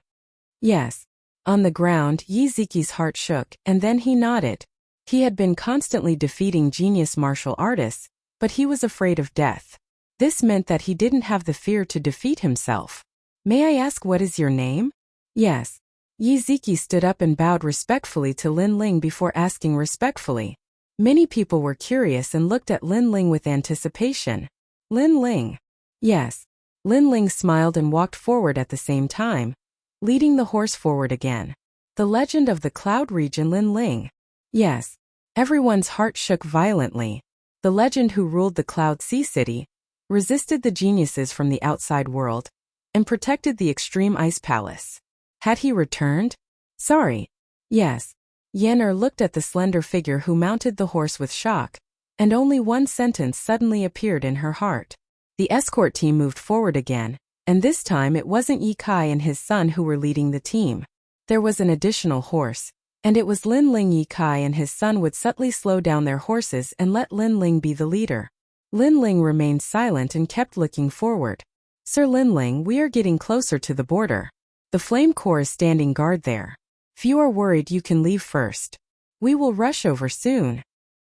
Yes. On the ground, Yi Ziki's heart shook, and then he nodded. He had been constantly defeating genius martial artists, but he was afraid of death. This meant that he didn't have the fear to defeat himself. "May I ask what is your name?" "Yes." Yi Ziki stood up and bowed respectfully to Lin Ling before asking respectfully, Many people were curious and looked at Lin Ling with anticipation. Lin Ling. Yes. Lin Ling smiled and walked forward at the same time, leading the horse forward again. The legend of the cloud region Lin Ling. Yes. Everyone's heart shook violently. The legend who ruled the Cloud Sea City, resisted the geniuses from the outside world, and protected the extreme ice palace. Had he returned? Sorry. Yes. Yen looked at the slender figure who mounted the horse with shock, and only one sentence suddenly appeared in her heart. The escort team moved forward again, and this time it wasn't Yi Kai and his son who were leading the team. There was an additional horse, and it was Lin Ling. Yi Kai and his son would subtly slow down their horses and let Lin Ling be the leader. Lin Ling remained silent and kept looking forward. Sir Lin Ling, we are getting closer to the border. The Flame Corps is standing guard there. If you are worried, you can leave first. We will rush over soon.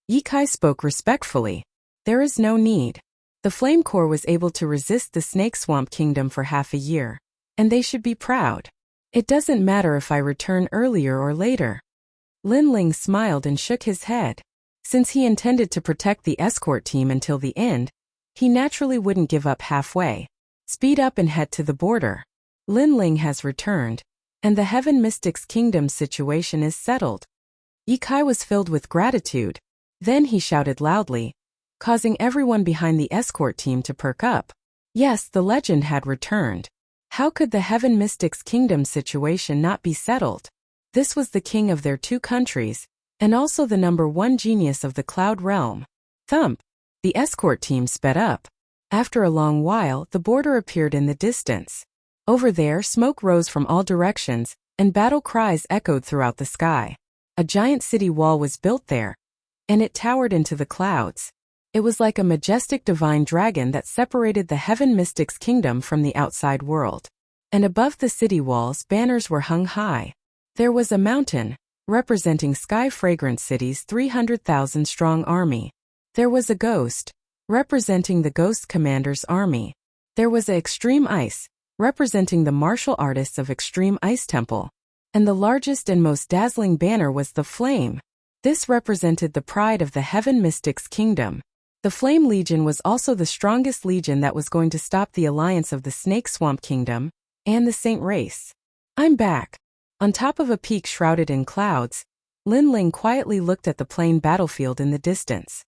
Yi Kai spoke respectfully. There is no need. The Flame Corps was able to resist the Snake Swamp Kingdom for half a year, and they should be proud. It doesn't matter if I return earlier or later. Lin Ling smiled and shook his head. Since he intended to protect the escort team until the end, he naturally wouldn't give up halfway. Speed up and head to the border. Lin Ling has returned, and the Heaven Mystics Kingdom situation is settled. Yi Kai was filled with gratitude. Then he shouted loudly, causing everyone behind the escort team to perk up. Yes, the legend had returned. How could the Heaven Mystics Kingdom situation not be settled? This was the king of their two countries, and also the #1 genius of the Cloud Realm. Thump! The escort team sped up. After a long while, the border appeared in the distance. Over there, smoke rose from all directions, and battle cries echoed throughout the sky. A giant city wall was built there, and it towered into the clouds. It was like a majestic divine dragon that separated the Heaven Mystics Kingdom from the outside world. And above the city walls, banners were hung high. There was a mountain, representing Sky Fragrance City's 300,000-strong army. There was a ghost, representing the Ghost Commander's army. There was a extreme ice, representing the martial artists of Extreme Ice Temple. And the largest and most dazzling banner was the Flame. This represented the pride of the Heaven Mystics Kingdom. The Flame Legion was also the strongest legion that was going to stop the alliance of the Snake Swamp Kingdom and the Saint Race. I'm back. On top of a peak shrouded in clouds, Lin Ling quietly looked at the plain battlefield in the distance.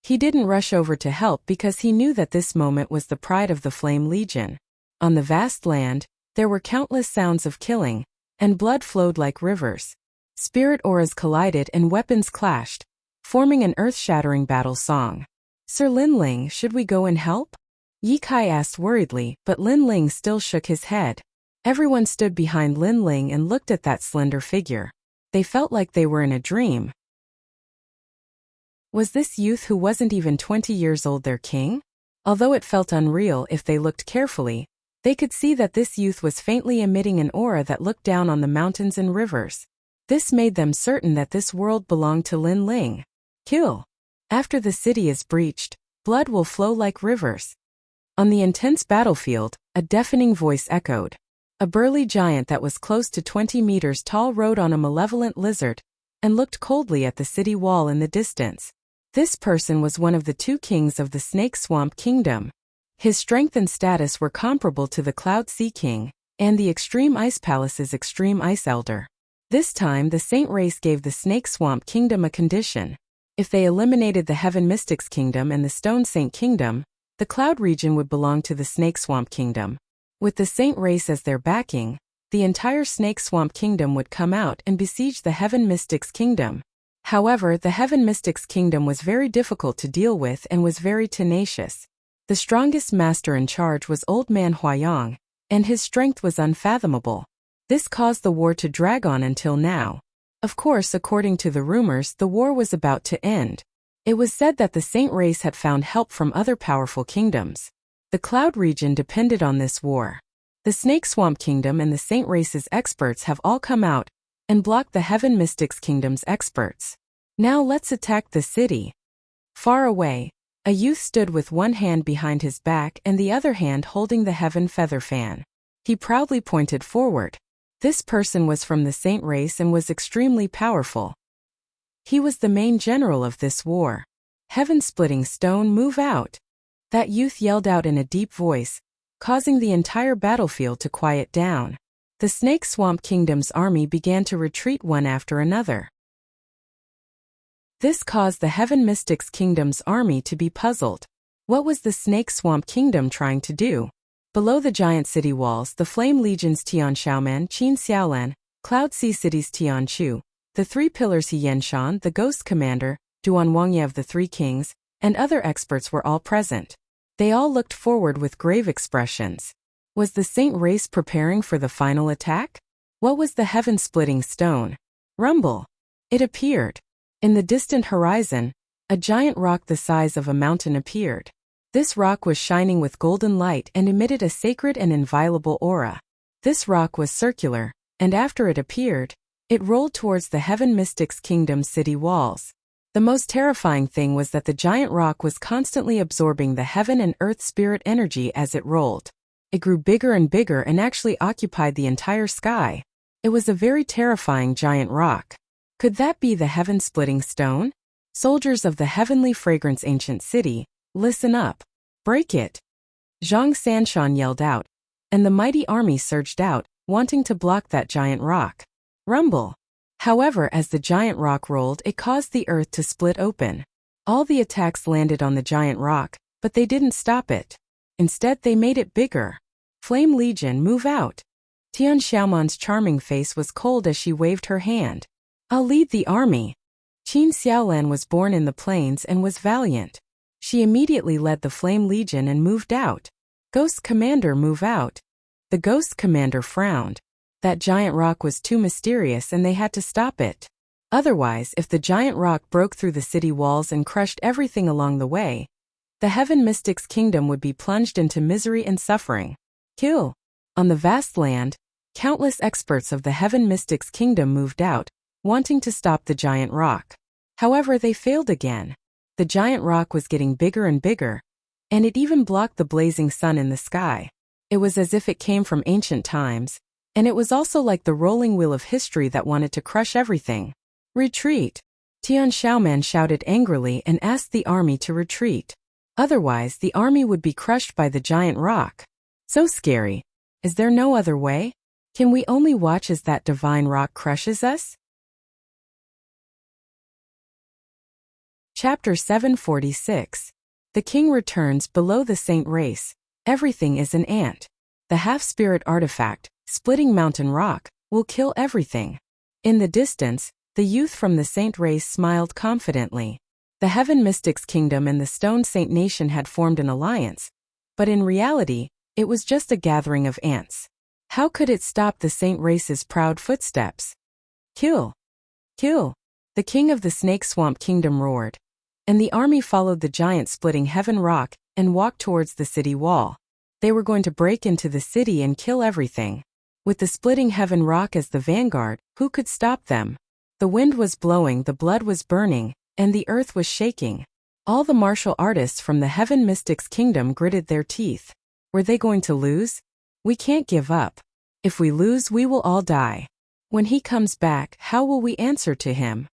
He didn't rush over to help because he knew that this moment was the pride of the Flame Legion. On the vast land, there were countless sounds of killing, and blood flowed like rivers. Spirit auras collided and weapons clashed, forming an earth-shattering battle song. Sir Lin Ling, should we go and help? Yi Kai asked worriedly, but Lin Ling still shook his head. Everyone stood behind Lin Ling and looked at that slender figure. They felt like they were in a dream. Was this youth who wasn't even 20 years old their king? Although it felt unreal if they looked carefully, they could see that this youth was faintly emitting an aura that looked down on the mountains and rivers. This made them certain that this world belonged to Lin Ling. Kill. After the city is breached, blood will flow like rivers. On the intense battlefield, a deafening voice echoed. A burly giant that was close to 20 meters tall rode on a malevolent lizard and looked coldly at the city wall in the distance. This person was one of the two kings of the Snake Swamp Kingdom. His strength and status were comparable to the Cloud Sea King and the Extreme Ice Palace's Extreme Ice Elder. This time, the Saint Race gave the Snake Swamp Kingdom a condition. If they eliminated the Heaven Mystics Kingdom and the Stone Saint Kingdom, the Cloud region would belong to the Snake Swamp Kingdom. With the Saint Race as their backing, the entire Snake Swamp Kingdom would come out and besiege the Heaven Mystics Kingdom. However, the Heaven Mystics Kingdom was very difficult to deal with and was very tenacious. The strongest master in charge was Old Man Huayang, and his strength was unfathomable. This caused the war to drag on until now. Of course, according to the rumors, the war was about to end. It was said that the Saint Race had found help from other powerful kingdoms. The Cloud region depended on this war. The Snake Swamp Kingdom and the Saint Race's experts have all come out and blocked the Heaven Mystics Kingdom's experts. Now let's attack the city. Far away, a youth stood with one hand behind his back and the other hand holding the Heaven Feather Fan. He proudly pointed forward. This person was from the Saint Race and was extremely powerful. He was the main general of this war. Heaven-splitting stone, move out! That youth yelled out in a deep voice, causing the entire battlefield to quiet down. The Snake Swamp Kingdom's army began to retreat one after another. This caused the Heaven Mystics Kingdom's army to be puzzled. What was the Snake Swamp Kingdom trying to do? Below the giant city walls, the Flame Legions Tian Xiaoman, Qin Xiaolan, Cloud Sea Cities Tian Chu, the Three Pillars He Yenshan, the Ghost Commander, Duan Wangye of the Three Kings, and other experts were all present. They all looked forward with grave expressions. Was the Saint race preparing for the final attack? What was the heaven-splitting stone? Rumble! It appeared. In the distant horizon, a giant rock the size of a mountain appeared. This rock was shining with golden light and emitted a sacred and inviolable aura. This rock was circular, and after it appeared, it rolled towards the Heaven Mystics Kingdom's city walls. The most terrifying thing was that the giant rock was constantly absorbing the heaven and earth spirit energy as it rolled. It grew bigger and bigger and actually occupied the entire sky. It was a very terrifying giant rock. Could that be the heaven-splitting stone? Soldiers of the heavenly fragrance ancient city, listen up. Break it! Zhang Sanshan yelled out, and the mighty army surged out, wanting to block that giant rock. Rumble! However, as the giant rock rolled, it caused the earth to split open. All the attacks landed on the giant rock, but they didn't stop it. Instead, they made it bigger. Flame Legion, move out! Tian Xiaoman's charming face was cold as she waved her hand. I'll lead the army. Qin Xiaolan was born in the plains and was valiant. She immediately led the Flame Legion and moved out. Ghost Commander, move out! The Ghost Commander frowned. That giant rock was too mysterious and they had to stop it. Otherwise, if the giant rock broke through the city walls and crushed everything along the way, the Heaven Mystics Kingdom would be plunged into misery and suffering. Kill! On the vast land, countless experts of the Heaven Mystics Kingdom moved out, wanting to stop the giant rock. However, they failed again. The giant rock was getting bigger and bigger, and it even blocked the blazing sun in the sky. It was as if it came from ancient times, and it was also like the rolling wheel of history that wanted to crush everything. Retreat! Tian Xiaoman shouted angrily and asked the army to retreat. Otherwise, the army would be crushed by the giant rock. So scary. Is there no other way? Can we only watch as that divine rock crushes us? Chapter 746. The king returns below the saint race. Everything is an ant. The half-spirit artifact, splitting mountain rock, will kill everything. In the distance, the youth from the saint race smiled confidently. The Heaven Mystics Kingdom and the Stone Saint Nation had formed an alliance, but in reality, it was just a gathering of ants. How could it stop the saint race's proud footsteps? Kill! Kill! The king of the Snake Swamp Kingdom roared, and the army followed the giant splitting heaven rock and walked towards the city wall. They were going to break into the city and kill everything. With the splitting heaven rock as the vanguard, who could stop them? The wind was blowing, the blood was burning, and the earth was shaking. All the martial artists from the Heaven Mystics Kingdom gritted their teeth. Were they going to lose? We can't give up. If we lose, we will all die. When he comes back, how will we answer to him?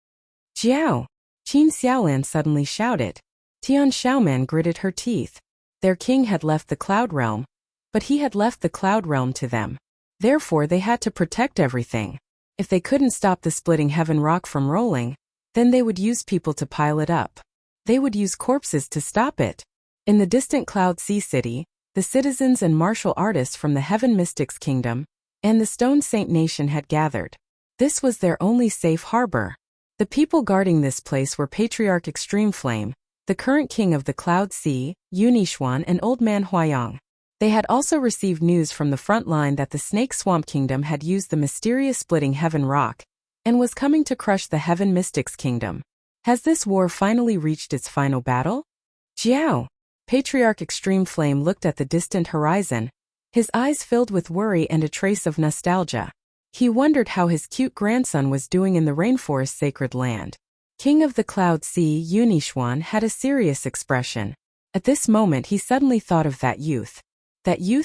Jiao! Qin Xiaolan suddenly shouted. Tian Xiaoman gritted her teeth. Their king had left the Cloud Realm, but he had left the Cloud Realm to them. Therefore, they had to protect everything. If they couldn't stop the splitting heaven rock from rolling, then they would use people to pile it up. They would use corpses to stop it. In the distant Cloud Sea City, the citizens and martial artists from the Heaven Mystics Kingdom and the Stone Saint Nation had gathered. This was their only safe harbor. The people guarding this place were Patriarch Extreme Flame, the current king of the Cloud Sea, Yunixuan, and Old Man Huayang. They had also received news from the front line that the Snake Swamp Kingdom had used the mysterious splitting heaven rock and was coming to crush the Heaven Mystics Kingdom. Has this war finally reached its final battle? Jiao! Patriarch Extreme Flame looked at the distant horizon, his eyes filled with worry and a trace of nostalgia. He wondered how his cute grandson was doing in the rainforest sacred land. King of the Cloud Sea, Yunixuan, had a serious expression. At this moment he suddenly thought of that youth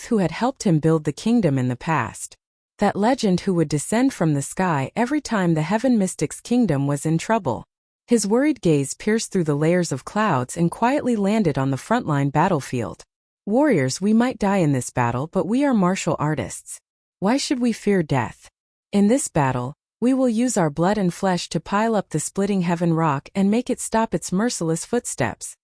who had helped him build the kingdom in the past. That legend who would descend from the sky every time the Heaven Mystics Kingdom was in trouble. His worried gaze pierced through the layers of clouds and quietly landed on the frontline battlefield. Warriors, we might die in this battle, but we are martial artists. Why should we fear death? In this battle, we will use our blood and flesh to pile up the splitting heaven rock and make it stop its merciless footsteps.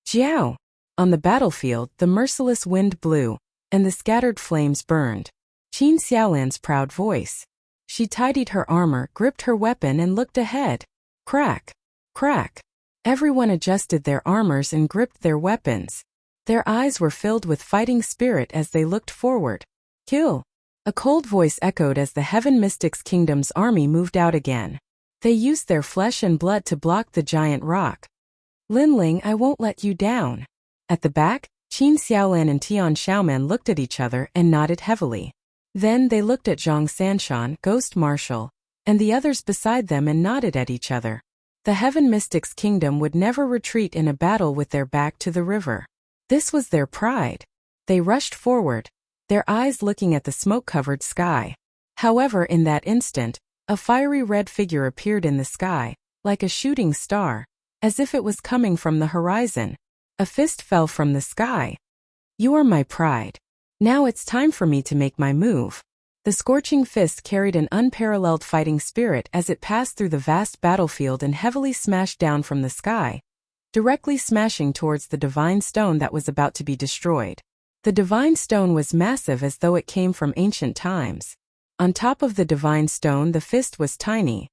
Jiao! On the battlefield, the merciless wind blew, and the scattered flames burned. Qin Xiaolan's proud voice. She tidied her armor, gripped her weapon and looked ahead. Crack! Crack! Everyone adjusted their armors and gripped their weapons. Their eyes were filled with fighting spirit as they looked forward. Kill! A cold voice echoed as the Heaven Mystics Kingdom's army moved out again. They used their flesh and blood to block the giant rock. Linling, I won't let you down. At the back, Qin Xiaolan and Tian Xiaoman looked at each other and nodded heavily. Then they looked at Zhang Sanshan, Ghost Marshal, and the others beside them and nodded at each other. The Heaven Mystics Kingdom would never retreat in a battle with their back to the river. This was their pride. They rushed forward, their eyes looking at the smoke-covered sky. However, in that instant, a fiery red figure appeared in the sky, like a shooting star, as if it was coming from the horizon. A fist fell from the sky. You are my pride. Now it's time for me to make my move. The scorching fist carried an unparalleled fighting spirit as it passed through the vast battlefield and heavily smashed down from the sky, directly smashing towards the divine stone that was about to be destroyed. The divine stone was massive as though it came from ancient times. On top of the divine stone, the fist was tiny.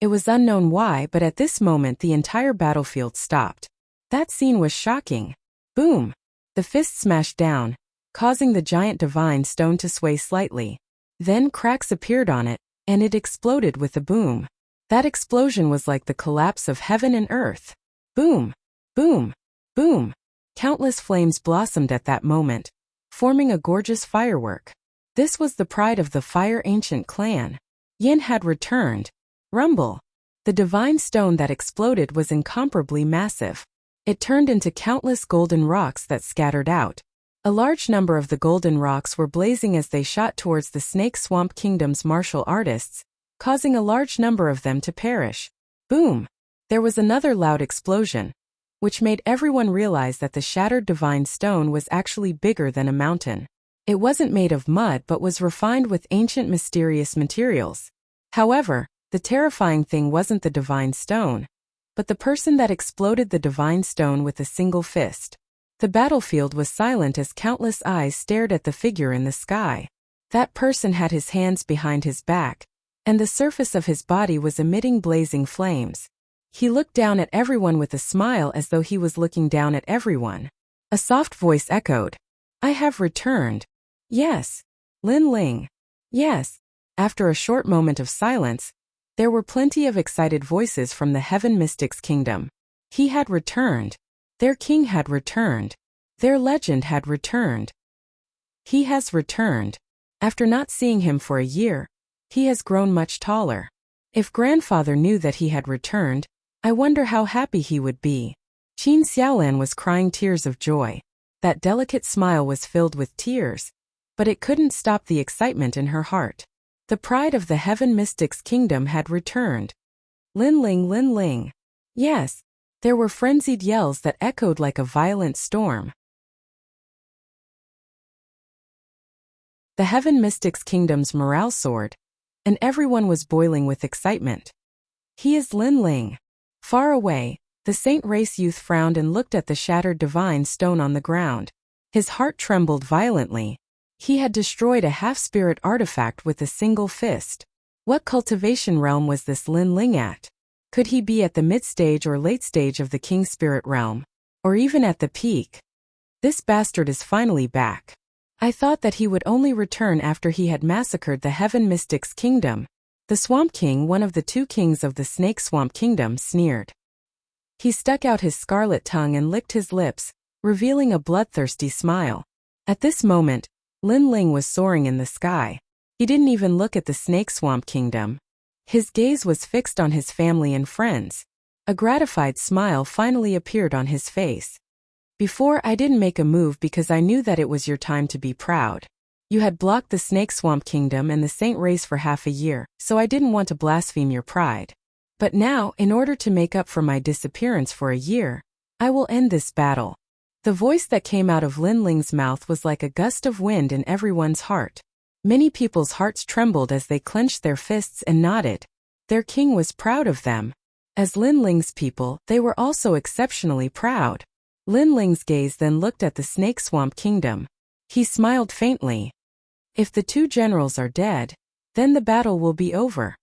It was unknown why, but at this moment the entire battlefield stopped. That scene was shocking. Boom! The fist smashed down, causing the giant divine stone to sway slightly. Then cracks appeared on it, and it exploded with a boom. That explosion was like the collapse of heaven and earth. Boom! Boom! Boom! Countless flames blossomed at that moment, forming a gorgeous firework. This was the pride of the Fire Ancient clan. Yin had returned. Rumble! The divine stone that exploded was incomparably massive. It turned into countless golden rocks that scattered out. A large number of the golden rocks were blazing as they shot towards the Snake Swamp Kingdom's martial artists, causing a large number of them to perish. Boom! There was another loud explosion, which made everyone realize that the shattered divine stone was actually bigger than a mountain. It wasn't made of mud but was refined with ancient mysterious materials. However, the terrifying thing wasn't the divine stone, but the person that exploded the divine stone with a single fist. The battlefield was silent as countless eyes stared at the figure in the sky. That person had his hands behind his back, and the surface of his body was emitting blazing flames. He looked down at everyone with a smile as though he was looking down at everyone. A soft voice echoed. I have returned. Yes. Lin Ling. Yes. After a short moment of silence, there were plenty of excited voices from the Heaven Mystics Kingdom. He had returned. Their king had returned. Their legend had returned. He has returned. After not seeing him for a year, he has grown much taller. If grandfather knew that he had returned, I wonder how happy he would be. Qin Xiaolan was crying tears of joy. That delicate smile was filled with tears, but it couldn't stop the excitement in her heart. The pride of the Heaven Mystics Kingdom had returned. Lin Ling, Lin Ling. Yes. There were frenzied yells that echoed like a violent storm. The Heaven Mystics Kingdom's morale soared, and everyone was boiling with excitement. He is Lin Ling. Far away, the Saint Race youth frowned and looked at the shattered divine stone on the ground. His heart trembled violently. He had destroyed a half-spirit artifact with a single fist. What cultivation realm was this Lin Ling at? Could he be at the mid-stage or late stage of the King Spirit realm? Or even at the peak? This bastard is finally back. I thought that he would only return after he had massacred the Heaven Mystics Kingdom. The Swamp King, one of the two kings of the Snake Swamp Kingdom, sneered. He stuck out his scarlet tongue and licked his lips, revealing a bloodthirsty smile. At this moment, Lin Ling was soaring in the sky. He didn't even look at the Snake Swamp Kingdom. His gaze was fixed on his family and friends. A gratified smile finally appeared on his face. Before, I didn't make a move because I knew that it was your time to be proud. You had blocked the Snake Swamp Kingdom and the Saint Race for half a year, so I didn't want to blaspheme your pride. But now, in order to make up for my disappearance for a year, I will end this battle. The voice that came out of Lin Ling's mouth was like a gust of wind in everyone's heart. Many people's hearts trembled as they clenched their fists and nodded. Their king was proud of them. As Lin Ling's people, they were also exceptionally proud. Lin Ling's gaze then looked at the Snake Swamp Kingdom. He smiled faintly. If the two generals are dead, then the battle will be over.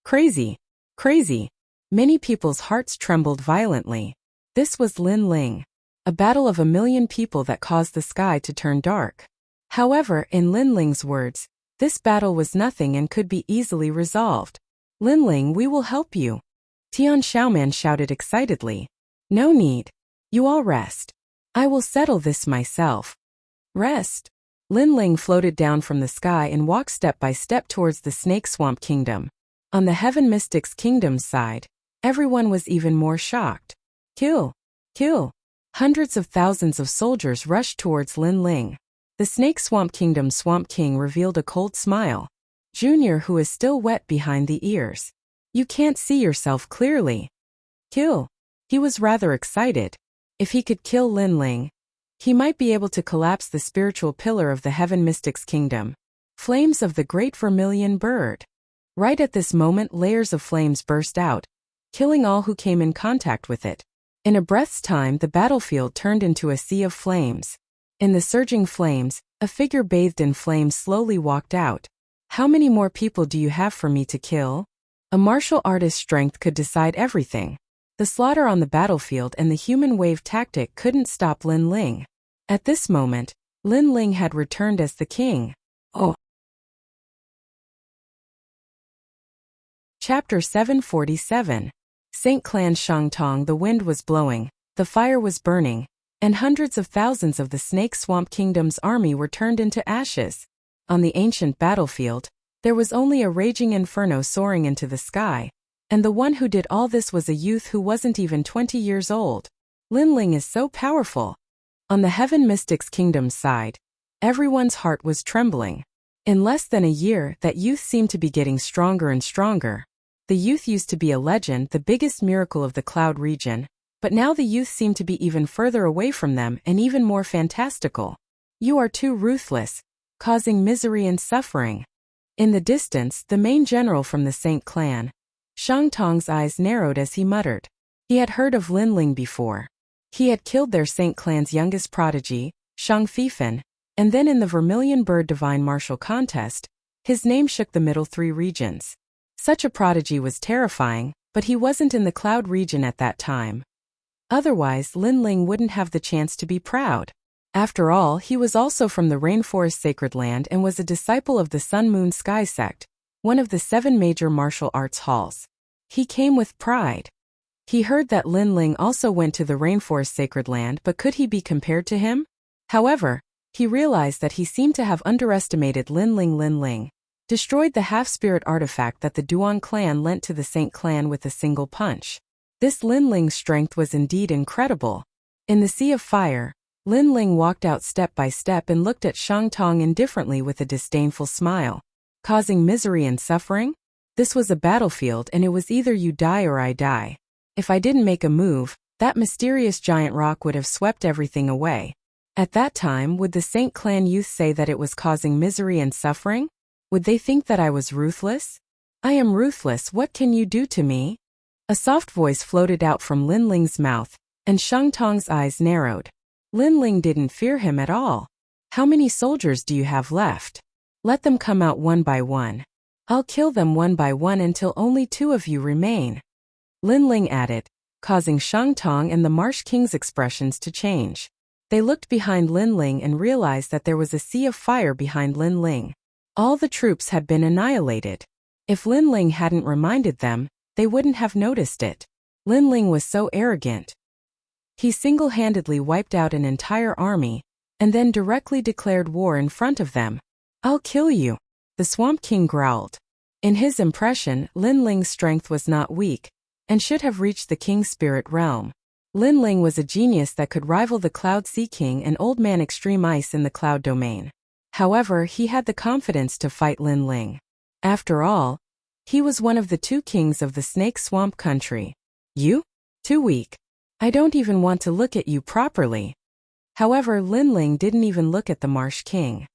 Crazy. Crazy. Many people's hearts trembled violently. This was Lin Ling. A battle of 1,000,000 people that caused the sky to turn dark. However, in Lin Ling's words, this battle was nothing and could be easily resolved. Lin Ling, we will help you. Tian Xiaoman shouted excitedly. No need. You all rest. I will settle this myself. Rest. Lin Ling floated down from the sky and walked step by step towards the Snake Swamp Kingdom. On the Heaven Mystics Kingdom's side, everyone was even more shocked. Kill! Kill! Hundreds of thousands of soldiers rushed towards Lin Ling. The Snake Swamp Kingdom's Swamp King revealed a cold smile. Junior, who is still wet behind the ears. You can't see yourself clearly. Kill! He was rather excited. If he could kill Lin Ling, he might be able to collapse the spiritual pillar of the Heaven Mystics Kingdom. Flames of the Great Vermilion Bird. Right at this moment, layers of flames burst out, killing all who came in contact with it. In a breath's time, the battlefield turned into a sea of flames. In the surging flames, a figure bathed in flames slowly walked out. How many more people do you have for me to kill? A martial artist's strength could decide everything. The slaughter on the battlefield and the human wave tactic couldn't stop Lin Ling. At this moment, Lin Ling had returned as the king. Oh! Chapter 747. Saint Clan Shangtong. The wind was blowing, the fire was burning, and hundreds of thousands of the Snake Swamp Kingdom's army were turned into ashes. On the ancient battlefield, there was only a raging inferno soaring into the sky, and the one who did all this was a youth who wasn't even 20 years old. Lin Ling is so powerful. On the Heaven Mystics Kingdom's side, everyone's heart was trembling. In less than a year, that youth seemed to be getting stronger and stronger. The youth used to be a legend, the biggest miracle of the Cloud region, but now the youth seemed to be even further away from them and even more fantastical. You are too ruthless, causing misery and suffering. In the distance, the main general from the Saint Clan, Shangtong's eyes narrowed as he muttered. He had heard of Lin Ling before. He had killed their Saint Clan's youngest prodigy, Shang Fifan, and then in the Vermilion Bird Divine Martial Contest, his name shook the middle three regions. Such a prodigy was terrifying, but he wasn't in the Cloud region at that time. Otherwise, Lin Ling wouldn't have the chance to be proud. After all, he was also from the Rainforest Sacred Land and was a disciple of the Sun Moon Sky sect, one of the 7 major martial arts halls. He came with pride. He heard that Lin Ling also went to the Rainforest Sacred Land, but could he be compared to him? However, he realized that he seemed to have underestimated Lin Ling. Lin Ling destroyed the half-spirit artifact that the Duan clan lent to the Saint Clan with a single punch. This Lin Ling's strength was indeed incredible. In the sea of fire, Lin Ling walked out step by step and looked at Shangtong indifferently with a disdainful smile. Causing misery and suffering? This was a battlefield and it was either you die or I die. If I didn't make a move, that mysterious giant rock would have swept everything away. At that time, would the Saint Clan youth say that it was causing misery and suffering? Would they think that I was ruthless? I am ruthless, what can you do to me? A soft voice floated out from Lin Ling's mouth, and Shangtong's eyes narrowed. Lin Ling didn't fear him at all. How many soldiers do you have left? Let them come out one by one. I'll kill them one by one until only 2 of you remain. Lin Ling added, causing Shangtong and the Marsh King's expressions to change. They looked behind Lin Ling and realized that there was a sea of fire behind Lin Ling. All the troops had been annihilated. If Lin Ling hadn't reminded them, they wouldn't have noticed it. Lin Ling was so arrogant. He single-handedly wiped out an entire army, and then directly declared war in front of them. I'll kill you, the Swamp King growled. In his impression, Lin Ling's strength was not weak, and should have reached the King's spirit realm. Lin Ling was a genius that could rival the Cloud Sea King and Old Man Extreme Ice in the Cloud domain. However, he had the confidence to fight Lin Ling. After all, He was one of the 2 kings of the Snake Swamp country. You? Too weak. I don't even want to look at you properly. However, Linling didn't even look at the Marsh King.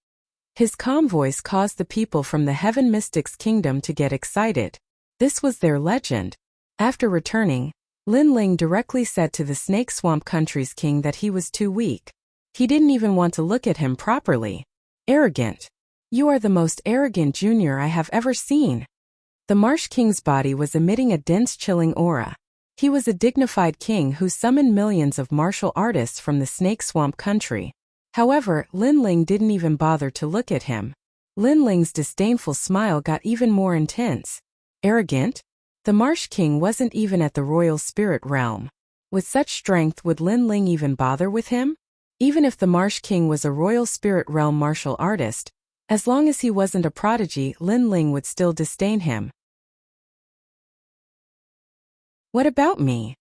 His calm voice caused the people from the Heaven Mystics Kingdom to get excited. This was their legend. After returning, Linling directly said to the Snake Swamp country's king that he was too weak. He didn't even want to look at him properly. Arrogant. You are the most arrogant junior I have ever seen. The Marsh King's body was emitting a dense chilling aura. He was a dignified king who summoned millions of martial artists from the Snake Swamp country. However, Linling didn't even bother to look at him. Linling's disdainful smile got even more intense. Arrogant? The Marsh King wasn't even at the royal spirit realm. With such strength, would Linling even bother with him? Even if the Marsh King was a royal spirit realm martial artist, as long as he wasn't a prodigy, Linling would still disdain him. What about me?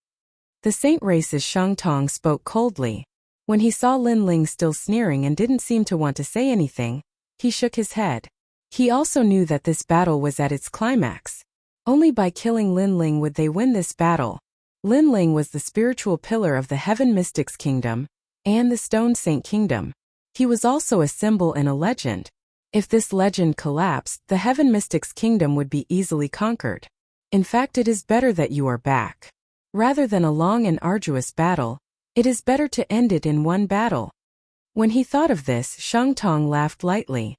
The Saint Race's Shang Tong spoke coldly. When he saw Linling still sneering and didn't seem to want to say anything, he shook his head. He also knew that this battle was at its climax. Only by killing Linling would they win this battle. Linling was the spiritual pillar of the Heaven Mystics Kingdom and the Stone Saint Kingdom. He was also a symbol and a legend. If this legend collapsed, the Heaven Mystics Kingdom would be easily conquered. In fact, it is better that you are back. Rather than a long and arduous battle, it is better to end it in one battle. When he thought of this, Shang Tong laughed lightly.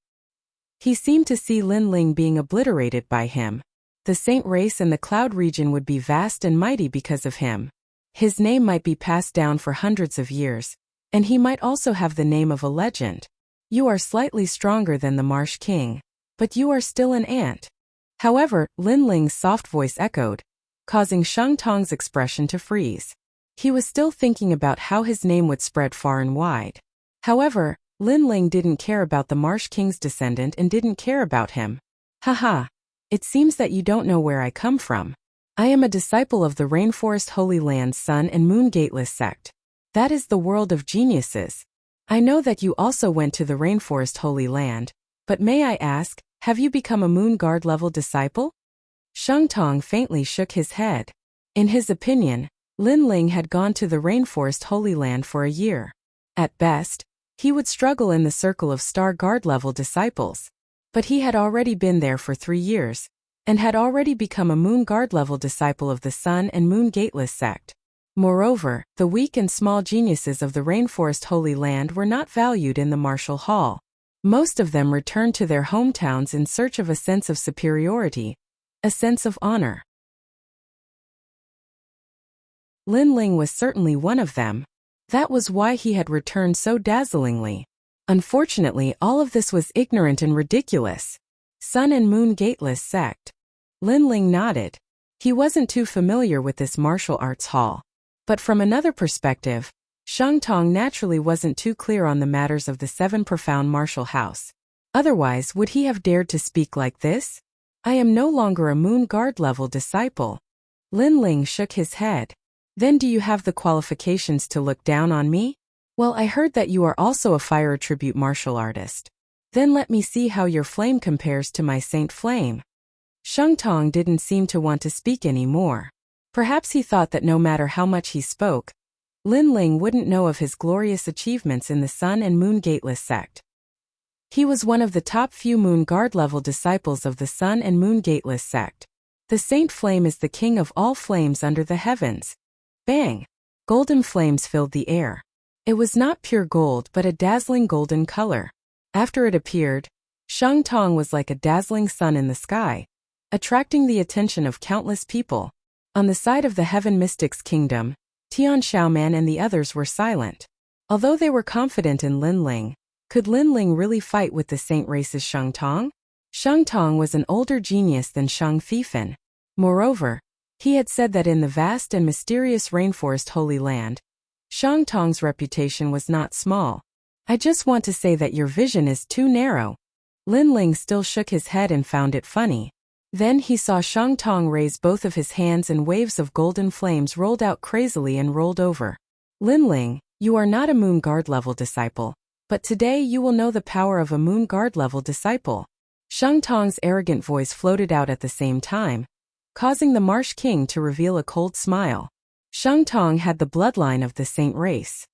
He seemed to see Linling being obliterated by him. The Saint Race and the Cloud region would be vast and mighty because of him. His name might be passed down for hundreds of years, and he might also have the name of a legend. You are slightly stronger than the Marsh King, but you are still an ant. However, Linling's soft voice echoed, causing Shang Tong's expression to freeze. He was still thinking about how his name would spread far and wide. However, Linling didn't care about the Marsh King's descendant and didn't care about him. Haha. It seems that you don't know where I come from. I am a disciple of the Rainforest Holy Land's Sun and Moon Gateless sect. That is the world of geniuses. I know that you also went to the Rainforest Holy Land, but may I ask, have you become a Moon Guard level disciple? Shang Tong faintly shook his head. In his opinion, Linling had gone to the Rainforest Holy Land for a year. At best, he would struggle in the circle of Star Guard level disciples. But he had already been there for 3 years, and had already become a Moon Guard level disciple of the Sun and Moon Gateless sect. Moreover, the weak and small geniuses of the Rainforest Holy Land were not valued in the martial hall. Most of them returned to their hometowns in search of a sense of superiority, a sense of honor. Linling was certainly one of them. That was why he had returned so dazzlingly. Unfortunately, all of this was ignorant and ridiculous. Sun and Moon Gateless sect. Linling nodded. He wasn't too familiar with this martial arts hall. But from another perspective, Shang Tong naturally wasn't too clear on the matters of the 7 profound martial house. Otherwise, would he have dared to speak like this? I am no longer a Moon Guard level disciple. Linling shook his head. Then do you have the qualifications to look down on me? Well, I heard that you are also a fire attribute martial artist. Then let me see how your flame compares to my Saint Flame. Shang Tong didn't seem to want to speak anymore. Perhaps he thought that no matter how much he spoke, Linling wouldn't know of his glorious achievements in the Sun and Moon Gateless sect. He was one of the top few Moon Guard level disciples of the Sun and Moon Gateless sect. The Saint Flame is the king of all flames under the heavens. Bang! Golden flames filled the air. It was not pure gold but a dazzling golden color. After it appeared, Shang Tong was like a dazzling sun in the sky, attracting the attention of countless people. On the side of the Heaven Mystics Kingdom, Tian Xiaoman and the others were silent. Although they were confident in Linling, could Linling really fight with the Saint Race's Shang Tong? Shang Tong was an older genius than Shang Fifan. Moreover, he had said that in the vast and mysterious Rainforest Holy Land, Shang Tong's reputation was not small. I just want to say that your vision is too narrow. Linling still shook his head and found it funny. Then he saw Shang Tong raise both of his hands and waves of golden flames rolled out crazily and rolled over. Linling, you are not a Moon Guard level disciple, but today you will know the power of a Moon Guard level disciple. Shang Tong's arrogant voice floated out at the same time, causing the Marsh King to reveal a cold smile. Shang Tong had the bloodline of the saint race.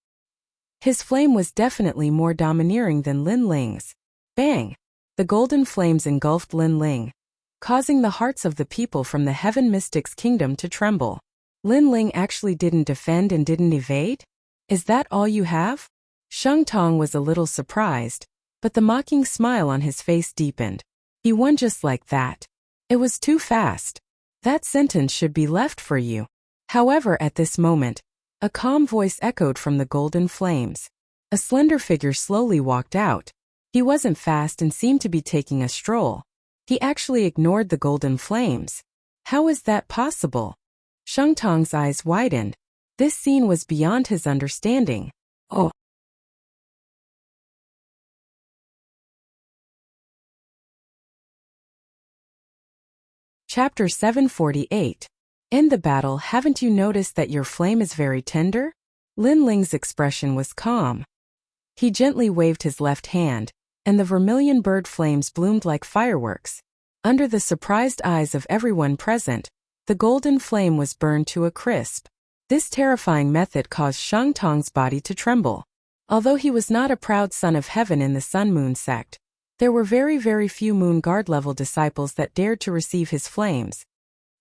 His flame was definitely more domineering than Lin Ling's. Bang! The golden flames engulfed Lin Ling, causing the hearts of the people from the Heaven Mystics Kingdom to tremble. Lin Ling actually didn't defend and didn't evade? Is that all you have? Shang Tong was a little surprised, but the mocking smile on his face deepened. He won just like that. It was too fast. That sentence should be left for you. However, at this moment, a calm voice echoed from the golden flames. A slender figure slowly walked out. He wasn't fast and seemed to be taking a stroll. He actually ignored the golden flames. How is that possible? Shang Tong's eyes widened. This scene was beyond his understanding. Oh. Chapter 748. In the battle, haven't you noticed that your flame is very tender? Lin Ling's expression was calm. He gently waved his left hand, and the vermilion bird flames bloomed like fireworks. Under the surprised eyes of everyone present, the golden flame was burned to a crisp. This terrifying method caused Shang Tong's body to tremble. Although he was not a proud son of heaven in the Sun Moon sect, there were very few Moon Guard level disciples that dared to receive his flames.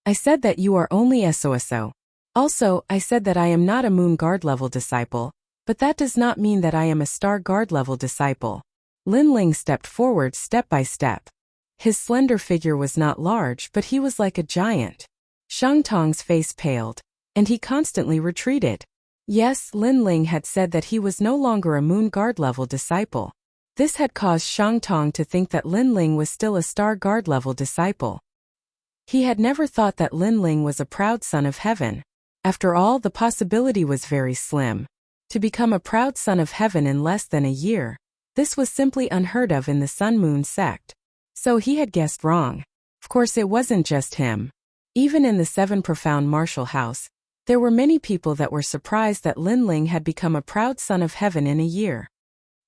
I said that you are only SOSO. Also, I said that I am not a Moon Guard level disciple, but that does not mean that I am a Star Guard level disciple. Lin Ling stepped forward step by step. His slender figure was not large, but he was like a giant. Shang Tong's face paled, and he constantly retreated. Yes, Lin Ling had said that he was no longer a Moon Guard level disciple. This had caused Shang Tong to think that Lin Ling was still a Star Guard level disciple. He had never thought that Lin Ling was a proud son of heaven. After all, the possibility was very slim. To become a proud son of heaven in less than a year, this was simply unheard of in the Sun Moon sect. So he had guessed wrong. Of course, it wasn't just him. Even in the Seven Profound Martial House, there were many people that were surprised that Lin Ling had become a proud son of heaven in a year.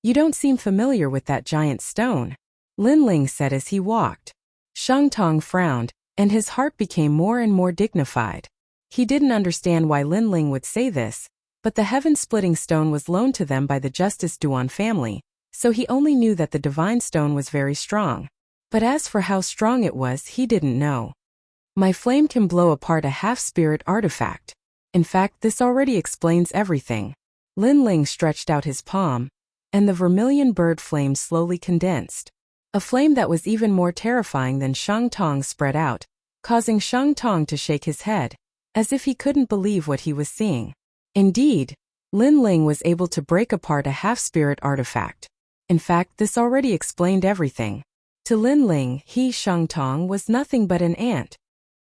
You don't seem familiar with that giant stone, Lin Ling said as he walked. Shang Tong frowned, and his heart became more and more dignified. He didn't understand why Lin Ling would say this, but the heaven-splitting stone was loaned to them by the Justice Duan family, so he only knew that the divine stone was very strong. But as for how strong it was, he didn't know. My flame can blow apart a half-spirit artifact. In fact, this already explains everything. Lin Ling stretched out his palm, and the vermilion bird flame slowly condensed. A flame that was even more terrifying than Shang Tong spread out, causing Shang Tong to shake his head, as if he couldn't believe what he was seeing. Indeed, Lin Ling was able to break apart a half-spirit artifact. In fact, this already explained everything. To Lin Ling, he, Shang Tong, was nothing but an ant.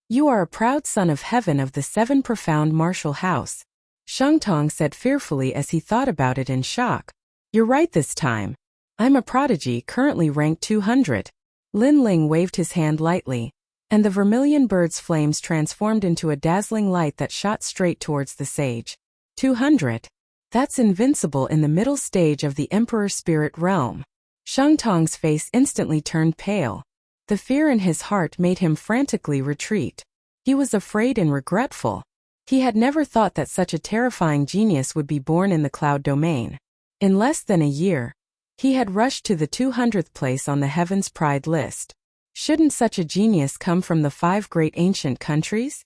You are a proud son of heaven of the Seven Profound Martial House, Shang Tong said fearfully as he thought about it in shock. You're right this time. I'm a prodigy currently ranked 200. Lin Ling waved his hand lightly, and the vermilion bird's flames transformed into a dazzling light that shot straight towards the sage. 200? That's invincible in the middle stage of the Emperor Spirit Realm. Shang Tong's face instantly turned pale. The fear in his heart made him frantically retreat. He was afraid and regretful. He had never thought that such a terrifying genius would be born in the cloud domain. In less than a year, he had rushed to the 200th place on the Heaven's Pride list. Shouldn't such a genius come from the 5 great ancient countries?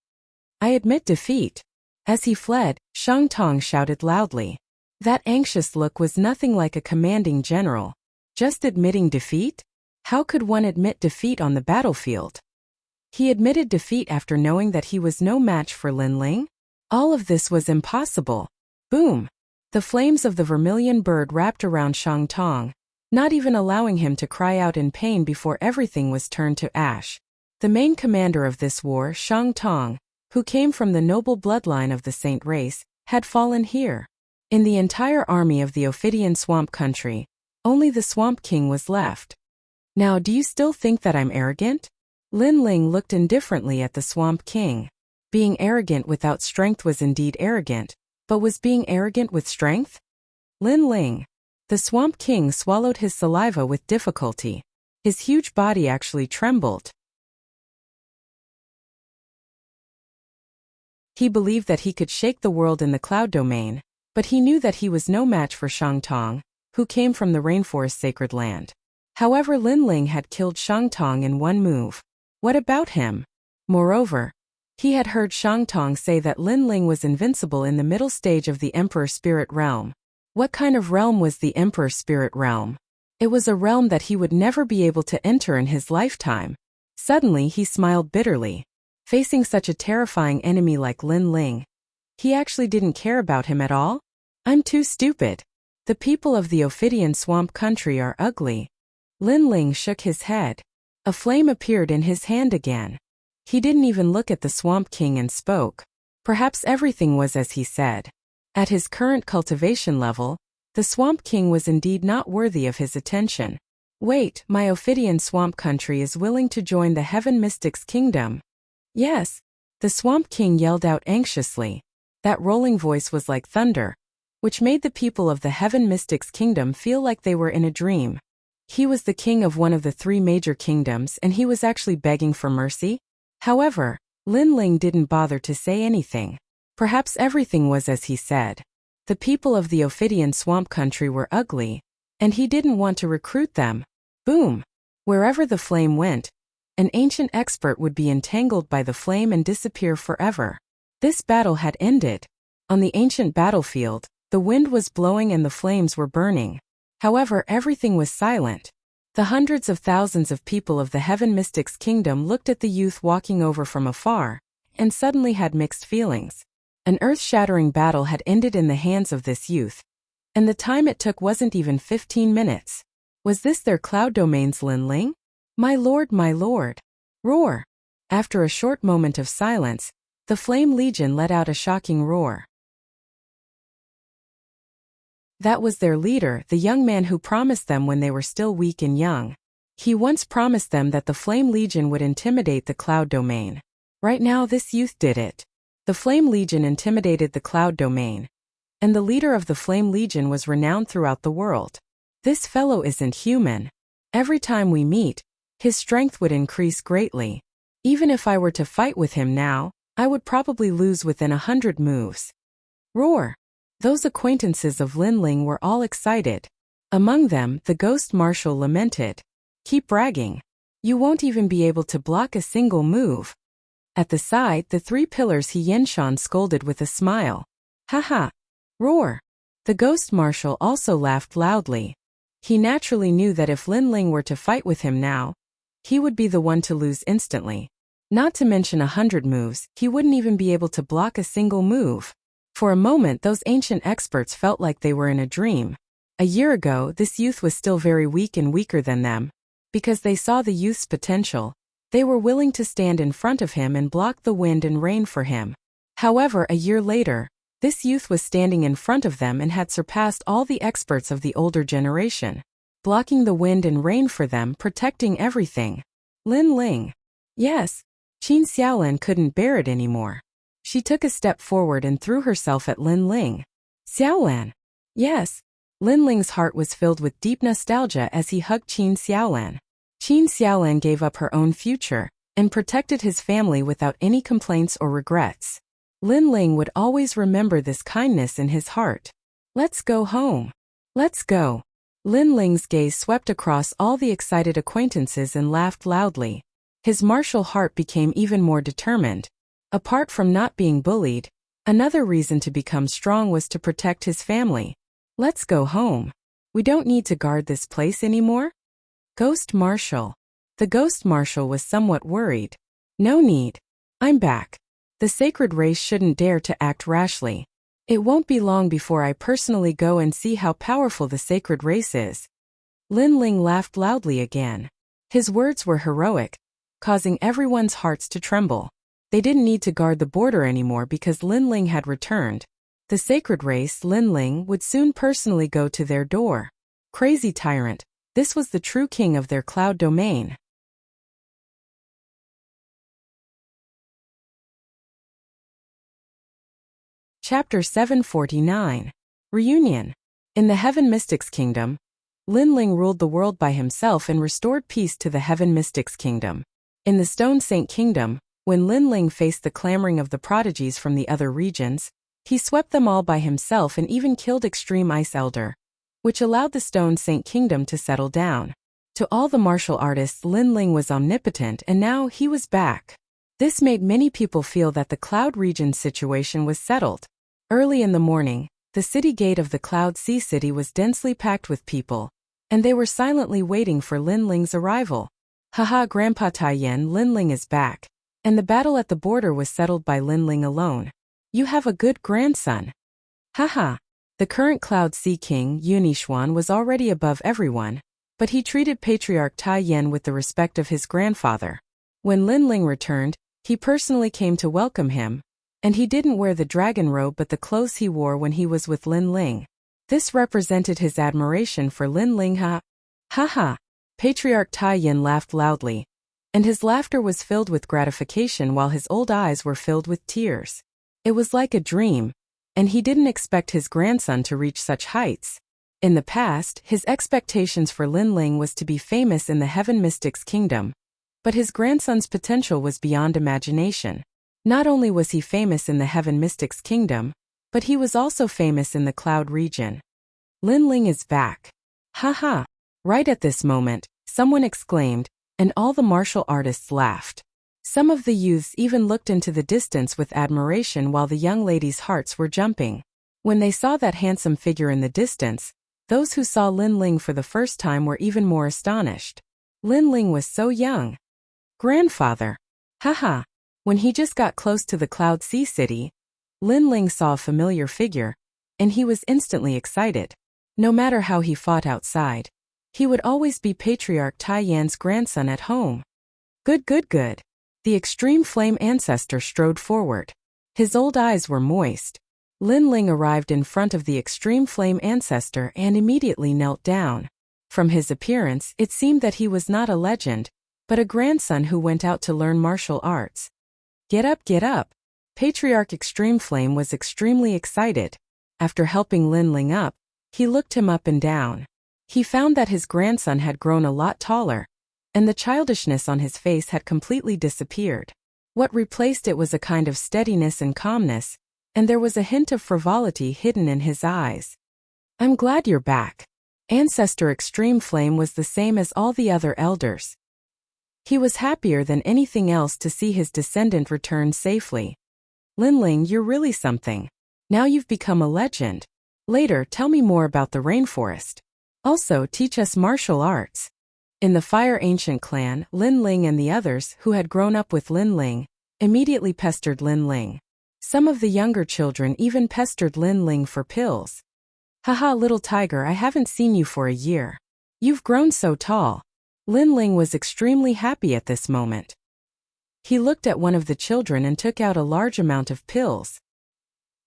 I admit defeat. As he fled, Shang Tong shouted loudly. That anxious look was nothing like a commanding general. Just admitting defeat? How could one admit defeat on the battlefield? He admitted defeat after knowing that he was no match for Lin Ling? All of this was impossible. Boom! The flames of the vermilion bird wrapped around Shang Tong, not even allowing him to cry out in pain before everything was turned to ash. The main commander of this war, Shang Tong, who came from the noble bloodline of the saint race, had fallen here. In the entire army of the Ophidian Swamp Country, only the Swamp King was left. Now, do you still think that I'm arrogant? Lin Ling looked indifferently at the Swamp King. Being arrogant without strength was indeed arrogant, but was being arrogant with strength? Lin Ling. The Swamp King swallowed his saliva with difficulty. His huge body actually trembled. He believed that he could shake the world in the cloud domain, but he knew that he was no match for Shangtong, who came from the rainforest sacred land. However, Lin Ling had killed Shangtong in one move. What about him? Moreover, he had heard Shangtong say that Lin Ling was invincible in the middle stage of the Emperor Spirit Realm. What kind of realm was the Emperor Spirit Realm? It was a realm that he would never be able to enter in his lifetime. Suddenly he smiled bitterly. Facing such a terrifying enemy like Lin Ling, he actually didn't care about him at all? I'm too stupid. The people of the Ophidian Swamp Country are ugly. Lin Ling shook his head. A flame appeared in his hand again. He didn't even look at the Swamp King and spoke. Perhaps everything was as he said. At his current cultivation level, the Swamp King was indeed not worthy of his attention. Wait, my Ophidian Swamp Country is willing to join the Heaven Mystics Kingdom. Yes, the Swamp King yelled out anxiously. That rolling voice was like thunder, which made the people of the Heaven Mystics Kingdom feel like they were in a dream. He was the king of one of the 3 major kingdoms and he was actually begging for mercy? However, Lin Ling didn't bother to say anything. Perhaps everything was as he said. The people of the Ophidian Swamp Country were ugly, and he didn't want to recruit them. Boom! Wherever the flame went, an ancient expert would be entangled by the flame and disappear forever. This battle had ended. On the ancient battlefield, the wind was blowing and the flames were burning. However, everything was silent. The hundreds of thousands of people of the Heaven Mystics Kingdom looked at the youth walking over from afar, and suddenly had mixed feelings. An earth-shattering battle had ended in the hands of this youth, and the time it took wasn't even 15 minutes. Was this their cloud domain's Lin Ling? My lord, my lord! Roar! After a short moment of silence, the Flame Legion let out a shocking roar. That was their leader, the young man who promised them when they were still weak and young. He once promised them that the Flame Legion would intimidate the cloud domain. Right now this youth did it. The Flame Legion intimidated the cloud domain, and the leader of the Flame Legion was renowned throughout the world. This fellow isn't human. Every time we meet, his strength would increase greatly. Even if I were to fight with him now, I would probably lose within 100 moves. Roar! Those acquaintances of Lin Ling were all excited. Among them, the Ghost Marshal lamented. Keep bragging. You won't even be able to block a single move. At the side, the 3 pillars He Yenshan scolded with a smile. Haha! Roar! The Ghost Marshal also laughed loudly. He naturally knew that if Lin Ling were to fight with him now, he would be the one to lose instantly. Not to mention 100 moves, he wouldn't even be able to block a single move. For a moment those ancient experts felt like they were in a dream. A year ago, this youth was still very weak and weaker than them. Because they saw the youth's potential, they were willing to stand in front of him and block the wind and rain for him. However, a year later, this youth was standing in front of them and had surpassed all the experts of the older generation, blocking the wind and rain for them, protecting everything. Lin Ling. Yes. Qin Xiaolan couldn't bear it anymore. She took a step forward and threw herself at Lin Ling. Xiaolan. Yes. Lin Ling's heart was filled with deep nostalgia as he hugged Qin Xiaolan. Qin Xiaolan gave up her own future and protected his family without any complaints or regrets. Lin Ling would always remember this kindness in his heart. Let's go home. Let's go. Lin Ling's gaze swept across all the excited acquaintances and laughed loudly. His martial heart became even more determined. Apart from not being bullied, another reason to become strong was to protect his family. Let's go home. We don't need to guard this place anymore? Ghost Marshal. The Ghost Marshal was somewhat worried. No need. I'm back. The sacred race shouldn't dare to act rashly. It won't be long before I personally go and see how powerful the sacred race is. Lin Ling laughed loudly again. His words were heroic, causing everyone's hearts to tremble. They didn't need to guard the border anymore because Lin Ling had returned. The sacred race, Lin Ling, would soon personally go to their door. Crazy tyrant. This was the true king of their cloud domain. Chapter 749. Reunion. In the Heaven Mystics Kingdom, Lin Ling ruled the world by himself and restored peace to the Heaven Mystics Kingdom. In the Stone Saint Kingdom, when Lin Ling faced the clamoring of the prodigies from the other regions, he swept them all by himself and even killed Extreme Ice Elder, which allowed the Stone Saint Kingdom to settle down. To all the martial artists, Lin Ling was omnipotent, and now he was back. This made many people feel that the Cloud region's situation was settled. Early in the morning, the city gate of the Cloud Sea City was densely packed with people, and they were silently waiting for Lin Ling's arrival. Haha, Grandpa Taiyan, Lin Ling is back. And the battle at the border was settled by Lin Ling alone. You have a good grandson. Haha. The current Cloud Sea King, Yunishuan, was already above everyone, but he treated Patriarch Taiyan with the respect of his grandfather. When Lin Ling returned, he personally came to welcome him, and he didn't wear the dragon robe but the clothes he wore when he was with Lin Ling. This represented his admiration for Lin Ling. Ha. Patriarch Taiyan laughed loudly, and his laughter was filled with gratification while his old eyes were filled with tears. It was like a dream, and he didn't expect his grandson to reach such heights. In the past, his expectations for Lin Ling was to be famous in the Heaven Mystics Kingdom, but his grandson's potential was beyond imagination. Not only was he famous in the Heaven Mystics Kingdom, but he was also famous in the Cloud region. Lin Ling is back. Haha. Right at this moment, someone exclaimed, and all the martial artists laughed. Some of the youths even looked into the distance with admiration while the young ladies' hearts were jumping. When they saw that handsome figure in the distance, those who saw Lin Ling for the first time were even more astonished. Lin Ling was so young. Grandfather. Haha. When he just got close to the Cloud Sea City, Lin Ling saw a familiar figure, and he was instantly excited. No matter how he fought outside, he would always be Patriarch Taiyan's grandson at home. Good. The Extreme Flame Ancestor strode forward. His old eyes were moist. Lin Ling arrived in front of the Extreme Flame Ancestor and immediately knelt down. From his appearance, it seemed that he was not a legend, but a grandson who went out to learn martial arts. Get up. Patriarch Extreme Flame was extremely excited. After helping Lin Ling up, he looked him up and down. He found that his grandson had grown a lot taller, and the childishness on his face had completely disappeared. What replaced it was a kind of steadiness and calmness, and there was a hint of frivolity hidden in his eyes. I'm glad you're back. Ancestor Extreme Flame was the same as all the other elders. He was happier than anything else to see his descendant return safely. Lin Ling, you're really something. Now you've become a legend. Later, tell me more about the rainforest. Also, teach us martial arts. In the Fire Ancient clan, Lin Ling and the others, who had grown up with Lin Ling, immediately pestered Lin Ling. Some of the younger children even pestered Lin Ling for pills. Haha, little tiger, I haven't seen you for a year. You've grown so tall. Lin Ling was extremely happy at this moment. He looked at one of the children and took out a large amount of pills.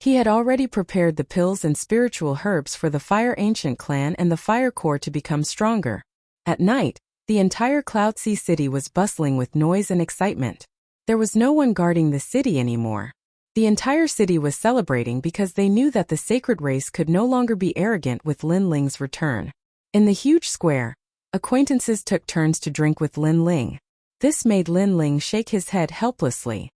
He had already prepared the pills and spiritual herbs for the Fire Ancient clan and the Fire Core to become stronger. At night, the entire Cloud Sea City was bustling with noise and excitement. There was no one guarding the city anymore. The entire city was celebrating because they knew that the sacred race could no longer be arrogant with Lin Ling's return. In the huge square, acquaintances took turns to drink with Lin Ling. This made Lin Ling shake his head helplessly.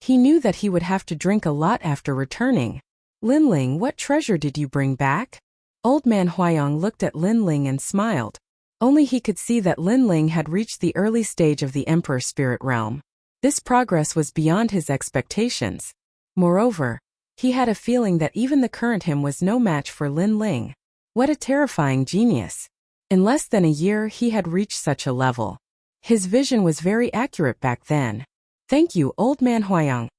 He knew that he would have to drink a lot after returning. Lin Ling, what treasure did you bring back? Old man Huayong looked at Lin Ling and smiled. Only he could see that Lin Ling had reached the early stage of the Emperor Spirit Realm. This progress was beyond his expectations. Moreover, he had a feeling that even the current him was no match for Lin Ling. What a terrifying genius. In less than a year he had reached such a level. His vision was very accurate back then. Thank you, Old Man Huayong.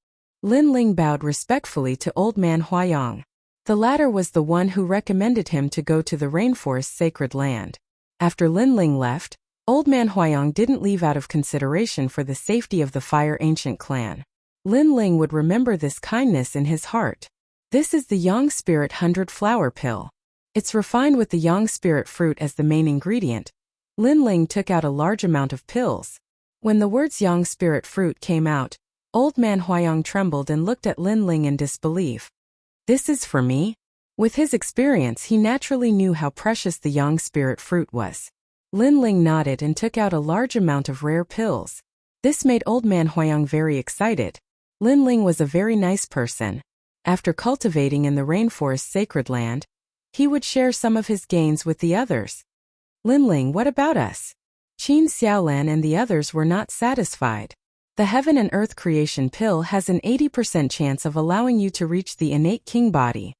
Lin Ling bowed respectfully to Old Man Huayong. The latter was the one who recommended him to go to the rainforest's sacred land. After Lin Ling left, Old Man Huayong didn't leave out of consideration for the safety of the Fire Ancient clan. Lin Ling would remember this kindness in his heart. This is the Yang Spirit 100 Flower Pill. It's refined with the Yang Spirit fruit as the main ingredient. Lin Ling took out a large amount of pills. When the words Yang Spirit fruit came out, Old Man Huayong trembled and looked at Lin Ling in disbelief. This is for me? With his experience, he naturally knew how precious the yang spirit fruit was. Lin Ling nodded and took out a large amount of rare pills. This made Old Man Huayang very excited. Lin Ling was a very nice person. After cultivating in the rainforest's sacred land, he would share some of his gains with the others. Lin Ling, what about us? Qin Xiaolan and the others were not satisfied. The Heaven and Earth Creation Pill has an 80% chance of allowing you to reach the innate king body.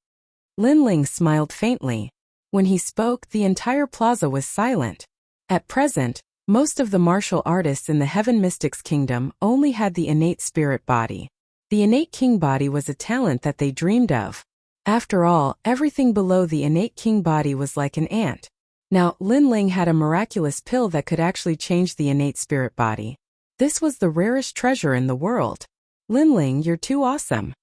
Lin Ling smiled faintly. When he spoke, the entire plaza was silent. At present, most of the martial artists in the Heaven Mystics Kingdom only had the innate spirit body. The innate king body was a talent that they dreamed of. After all, everything below the innate king body was like an ant. Now, Lin Ling had a miraculous pill that could actually change the innate spirit body. This was the rarest treasure in the world. Lin Ling, you're too awesome.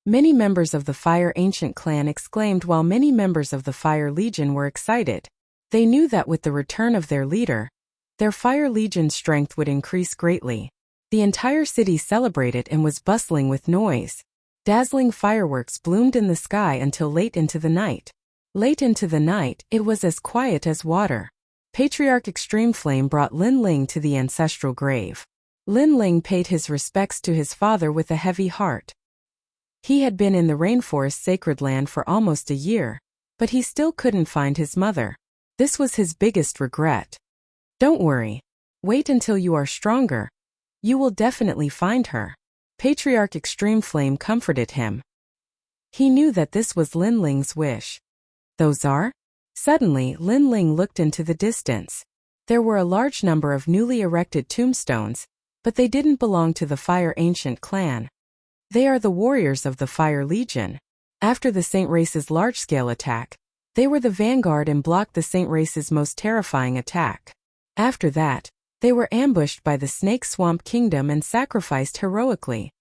Many members of the Fire Ancient clan exclaimed while many members of the Fire Legion were excited. They knew that with the return of their leader, their Fire Legion's strength would increase greatly. The entire city celebrated and was bustling with noise. Dazzling fireworks bloomed in the sky until late into the night. Late into the night, it was as quiet as water. Patriarch Extreme Flame brought Lin Ling to the ancestral grave. Lin Ling paid his respects to his father with a heavy heart. He had been in the rainforest sacred land for almost a year, but he still couldn't find his mother. This was his biggest regret. Don't worry. Wait until you are stronger. You will definitely find her. Patriarch Extreme Flame comforted him. He knew that this was Lin Ling's wish. Those are? Suddenly, Lin Ling looked into the distance. There were a large number of newly erected tombstones, but they didn't belong to the Fire Ancient clan. They are the warriors of the Fire Legion. After the Saint Race's large-scale attack, they were the vanguard and blocked the Saint Race's most terrifying attack. After that, they were ambushed by the Snake Swamp Kingdom and sacrificed heroically.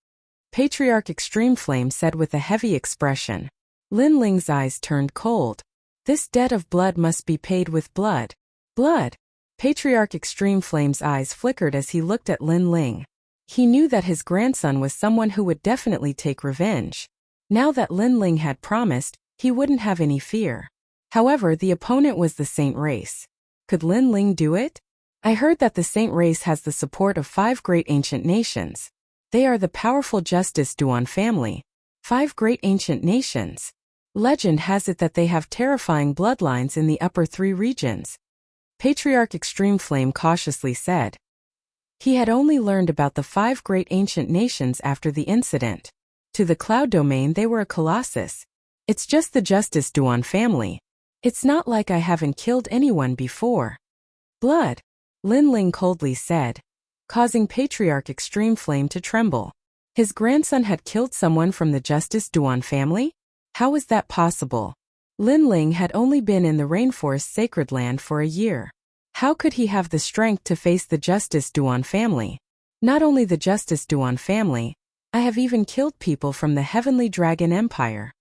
Patriarch Extreme Flame said with a heavy expression. Lin Ling's eyes turned cold. This debt of blood must be paid with blood. Blood! Patriarch Extreme Flame's eyes flickered as he looked at Lin Ling. He knew that his grandson was someone who would definitely take revenge. Now that Lin Ling had promised, he wouldn't have any fear. However, the opponent was the Saint Race. Could Lin Ling do it? I heard that the Saint Race has the support of 5 great ancient nations. They are the powerful Justice Duan family. 5 great ancient nations. Legend has it that they have terrifying bloodlines in the upper 3 regions. Patriarch Extreme Flame cautiously said. He had only learned about the 5 great ancient nations after the incident. To the Cloud Domain they were a colossus. It's just the Justice Duan family. It's not like I haven't killed anyone before. Blood, Lin Ling coldly said, causing Patriarch Extreme Flame to tremble. His grandson had killed someone from the Justice Duan family? How was that possible? Lin Ling had only been in the rainforest sacred land for a year. How could he have the strength to face the Justice Duan family? Not only the Justice Duan family, I have even killed people from the Heavenly Dragon Empire.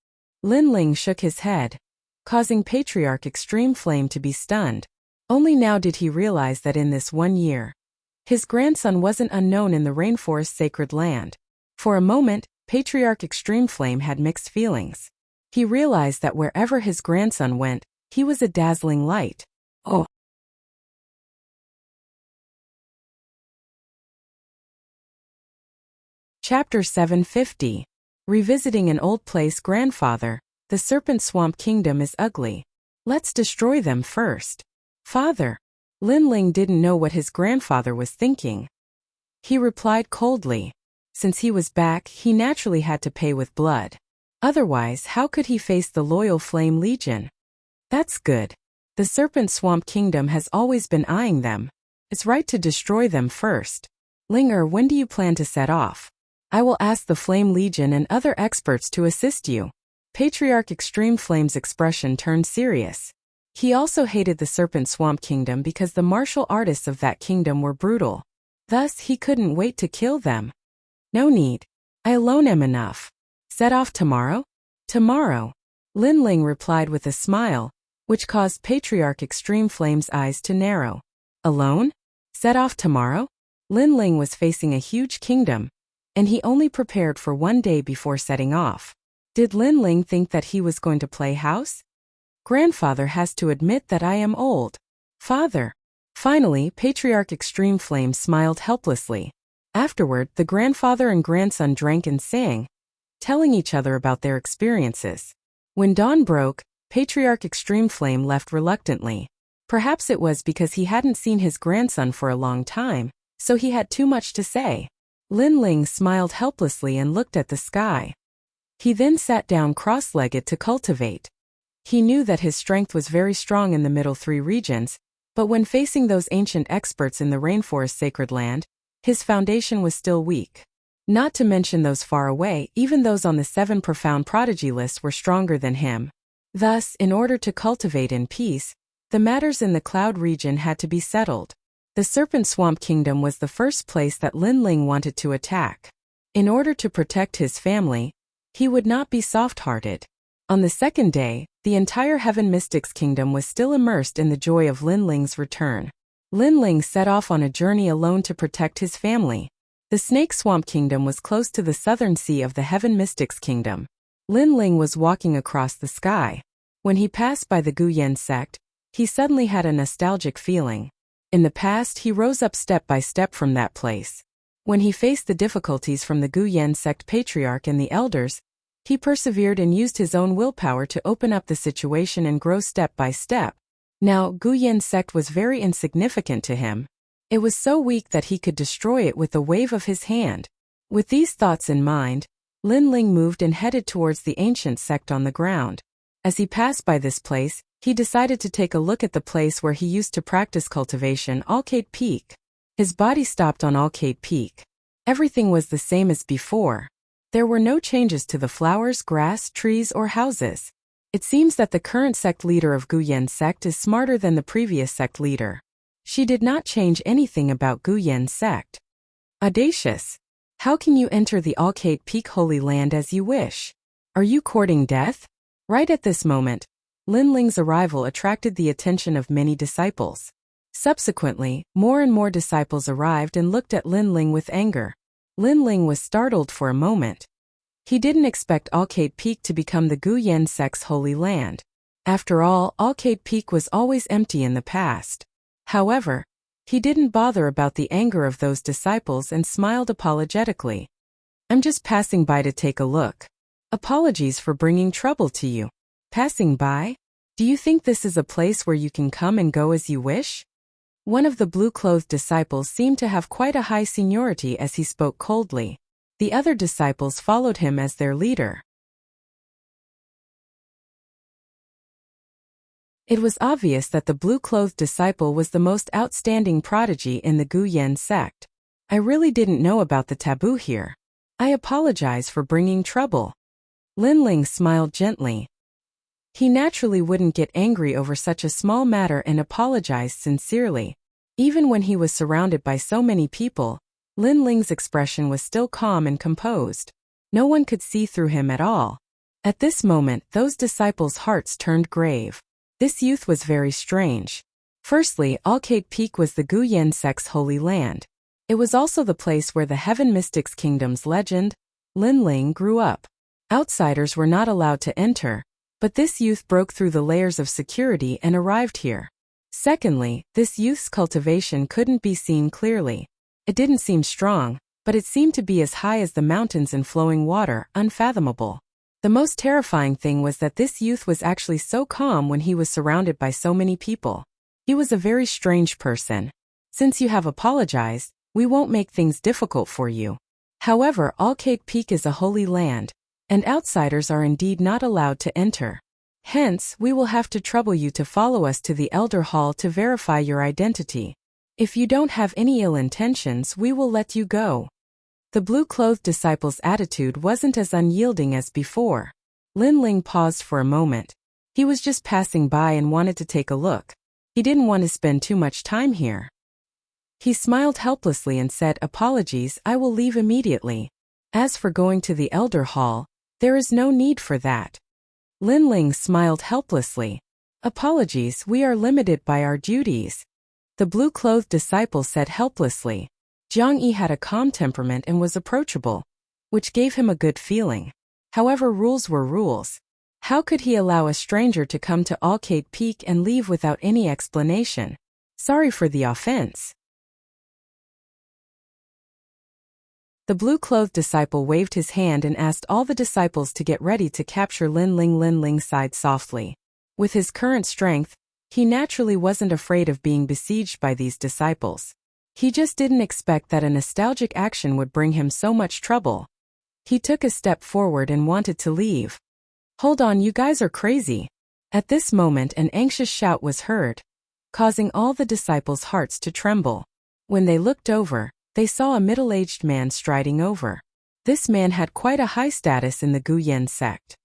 Lin Ling shook his head, causing Patriarch Extreme Flame to be stunned. Only now did he realize that in this 1 year, his grandson wasn't unknown in the rainforest sacred land. For a moment, Patriarch Extreme Flame had mixed feelings. He realized that wherever his grandson went, he was a dazzling light. Oh! Chapter 750. Revisiting an old place. Grandfather, the Serpent Swamp Kingdom is ugly. Let's destroy them first. Father. Lin Ling didn't know what his grandfather was thinking. He replied coldly. Since he was back, he naturally had to pay with blood. Otherwise, how could he face the loyal Flame Legion? That's good. The Serpent Swamp Kingdom has always been eyeing them. It's right to destroy them first. Linger, when do you plan to set off? I will ask the Flame Legion and other experts to assist you. Patriarch Extreme Flame's expression turned serious. He also hated the Serpent Swamp Kingdom because the martial artists of that kingdom were brutal. Thus, he couldn't wait to kill them. No need. I alone am enough. Set off tomorrow? Tomorrow. Lin Ling replied with a smile, which caused Patriarch Extreme Flame's eyes to narrow. Alone? Set off tomorrow? Lin Ling was facing a huge kingdom. and he only prepared for 1 day before setting off. Did Lin Ling think that he was going to play house? Grandfather has to admit that I am old. Father. Finally, Patriarch Extreme Flame smiled helplessly. Afterward, the grandfather and grandson drank and sang, telling each other about their experiences. When dawn broke, Patriarch Extreme Flame left reluctantly. Perhaps it was because he hadn't seen his grandson for a long time, so he had too much to say. Lin Ling smiled helplessly and looked at the sky. He then sat down cross-legged to cultivate. He knew that his strength was very strong in the middle 3 regions, but when facing those ancient experts in the rainforest sacred land, his foundation was still weak. Not to mention those far away, even those on the 7 profound prodigy list were stronger than him. Thus, in order to cultivate in peace, the matters in the cloud region had to be settled. The Serpent Swamp Kingdom was the first place that Lin Ling wanted to attack. In order to protect his family, he would not be soft-hearted. On the second day, the entire Heaven Mystics Kingdom was still immersed in the joy of Lin Ling's return. Lin Ling set off on a journey alone to protect his family. The Snake Swamp Kingdom was close to the southern sea of the Heaven Mystics Kingdom. Lin Ling was walking across the sky. When he passed by the Guyan sect, he suddenly had a nostalgic feeling. In the past, he rose up step by step from that place. When he faced the difficulties from the Guyan sect patriarch and the elders, he persevered and used his own willpower to open up the situation and grow step by step. Now, Guyan sect was very insignificant to him. It was so weak that he could destroy it with a wave of his hand. With these thoughts in mind, Lin Ling moved and headed towards the ancient sect on the ground. As he passed by this place, he decided to take a look at the place where he used to practice cultivation, Alcade Peak. His body stopped on Alcade Peak. Everything was the same as before. There were no changes to the flowers, grass, trees, or houses. It seems that the current sect leader of Guyan sect is smarter than the previous sect leader. She did not change anything about Guyan sect. Audacious. How can you enter the Alcade Peak Holy Land as you wish? Are you courting death? Right at this moment, Lin Ling's arrival attracted the attention of many disciples. Subsequently, more and more disciples arrived and looked at Lin Ling with anger. Lin Ling was startled for a moment. He didn't expect Alcade Peak to become the Guyan sect's holy land. After all, Alcade Peak was always empty in the past. However, he didn't bother about the anger of those disciples and smiled apologetically. I'm just passing by to take a look. Apologies for bringing trouble to you. Passing by? Do you think this is a place where you can come and go as you wish? One of the blue-clothed disciples seemed to have quite a high seniority as he spoke coldly. The other disciples followed him as their leader. It was obvious that the blue-clothed disciple was the most outstanding prodigy in the Guyan sect. I really didn't know about the taboo here. I apologize for bringing trouble. Lin Ling smiled gently. He naturally wouldn't get angry over such a small matter and apologized sincerely. Even when he was surrounded by so many people, Lin Ling's expression was still calm and composed. No one could see through him at all. At this moment, those disciples' hearts turned grave. This youth was very strange. Firstly, Alcade Peak was the Guyan sect's holy land. It was also the place where the Heaven Mystics Kingdom's legend, Lin Ling, grew up. Outsiders were not allowed to enter, but this youth broke through the layers of security and arrived here. Secondly, this youth's cultivation couldn't be seen clearly. It didn't seem strong, but it seemed to be as high as the mountains in flowing water, unfathomable. The most terrifying thing was that this youth was actually so calm when he was surrounded by so many people. He was a very strange person. Since you have apologized, we won't make things difficult for you. However, Alcade Peak is a holy land, and outsiders are indeed not allowed to enter. Hence, we will have to trouble you to follow us to the Elder Hall to verify your identity. If you don't have any ill intentions, we will let you go. The blue-clothed disciple's attitude wasn't as unyielding as before. Lin Ling paused for a moment. He was just passing by and wanted to take a look. He didn't want to spend too much time here. He smiled helplessly and said, "Apologies, I will leave immediately. As for going to the Elder Hall, there is no need for that." Lin Ling smiled helplessly. "Apologies, we are limited by our duties." The blue-clothed disciple said helplessly. Jiang Yi had a calm temperament and was approachable. which gave him a good feeling. However, rules were rules. How could he allow a stranger to come to Arcade Peak and leave without any explanation? Sorry for the offense. The blue-clothed disciple waved his hand and asked all the disciples to get ready to capture Lin Ling. Lin Ling sighed softly. With his current strength, he naturally wasn't afraid of being besieged by these disciples. He just didn't expect that a nostalgic action would bring him so much trouble. He took a step forward and wanted to leave. Hold on, you guys are crazy. At this moment, an anxious shout was heard, causing all the disciples' hearts to tremble. When they looked over, they saw a middle-aged man striding over. This man had quite a high status in the Guyan sect.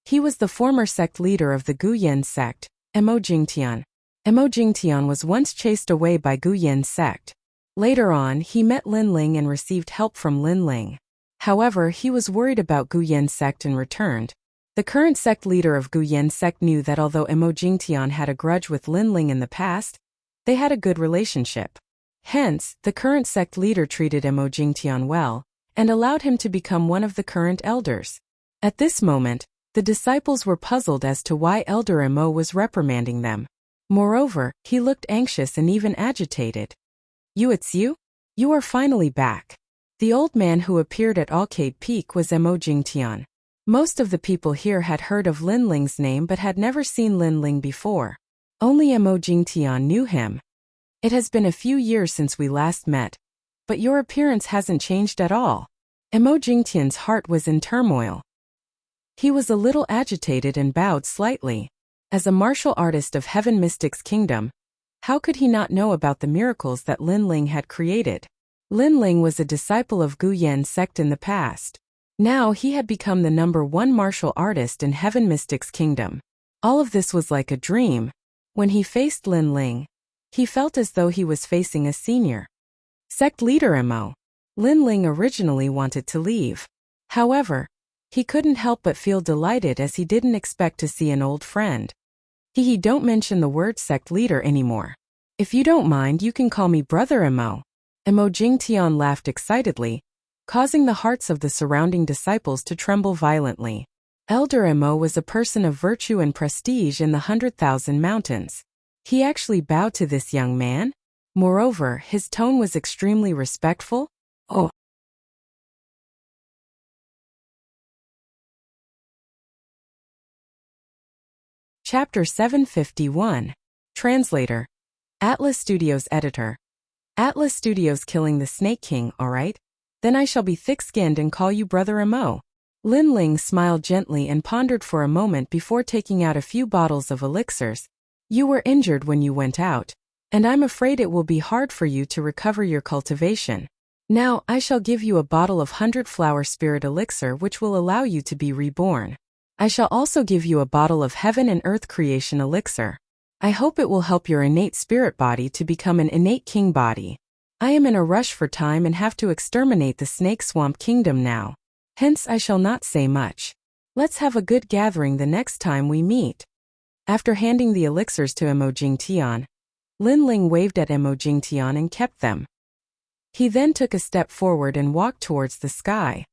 He was the former sect leader of the Guyan sect, Mo Jingtian. Mo Jingtian was once chased away by Guyan sect. Later on, he met Lin Ling and received help from Lin Ling. However, he was worried about Guyan sect and returned. The current sect leader of Guyan sect knew that although Mo Jingtian had a grudge with Lin Ling in the past, they had a good relationship. Hence, the current sect leader treated Mo Jingtian well, and allowed him to become one of the current elders. At this moment, the disciples were puzzled as to why Elder Mo was reprimanding them. Moreover, he looked anxious and even agitated. It's you? You are finally back. The old man who appeared at Arcade Peak was Mo Jingtian. Most of the people here had heard of Lin Ling's name but had never seen Lin Ling before. Only Mo Jingtian knew him. It has been a few years since we last met, but your appearance hasn't changed at all. Mo Jingtian's heart was in turmoil. He was a little agitated and bowed slightly. As a martial artist of Heaven Mystic's kingdom, how could he not know about the miracles that Lin Ling had created? Lin Ling was a disciple of Guyan sect in the past. Now he had become the #1 martial artist in Heaven Mystic's kingdom. All of this was like a dream. When he faced Lin Ling, he felt as though he was facing a senior sect leader. Mo. Lin Ling originally wanted to leave. However, he couldn't help but feel delighted as he didn't expect to see an old friend. He don't mention the word sect leader anymore. If you don't mind, you can call me Brother Mo. Mo Jingtian laughed excitedly, causing the hearts of the surrounding disciples to tremble violently. Elder Mo was a person of virtue and prestige in the 100,000 mountains. He actually bowed to this young man. Moreover, his tone was extremely respectful. Oh. Chapter 751. Translator. Atlas Studios Editor. Atlas Studios killing the Snake King, alright? Then I shall be thick-skinned and call you Brother Mo. Lin Ling smiled gently and pondered for a moment before taking out a few bottles of elixirs. You were injured when you went out, and I'm afraid it will be hard for you to recover your cultivation. Now, I shall give you a bottle of 100-flower spirit elixir which will allow you to be reborn. I shall also give you a bottle of heaven and earth creation elixir. I hope it will help your innate spirit body to become an innate king body. I am in a rush for time and have to exterminate the Snake Swamp Kingdom now. Hence I shall not say much. Let's have a good gathering the next time we meet. After handing the elixirs to Mo Jingtian, Lin Ling waved at Mo Jingtian and kept them. He then took a step forward and walked towards the sky.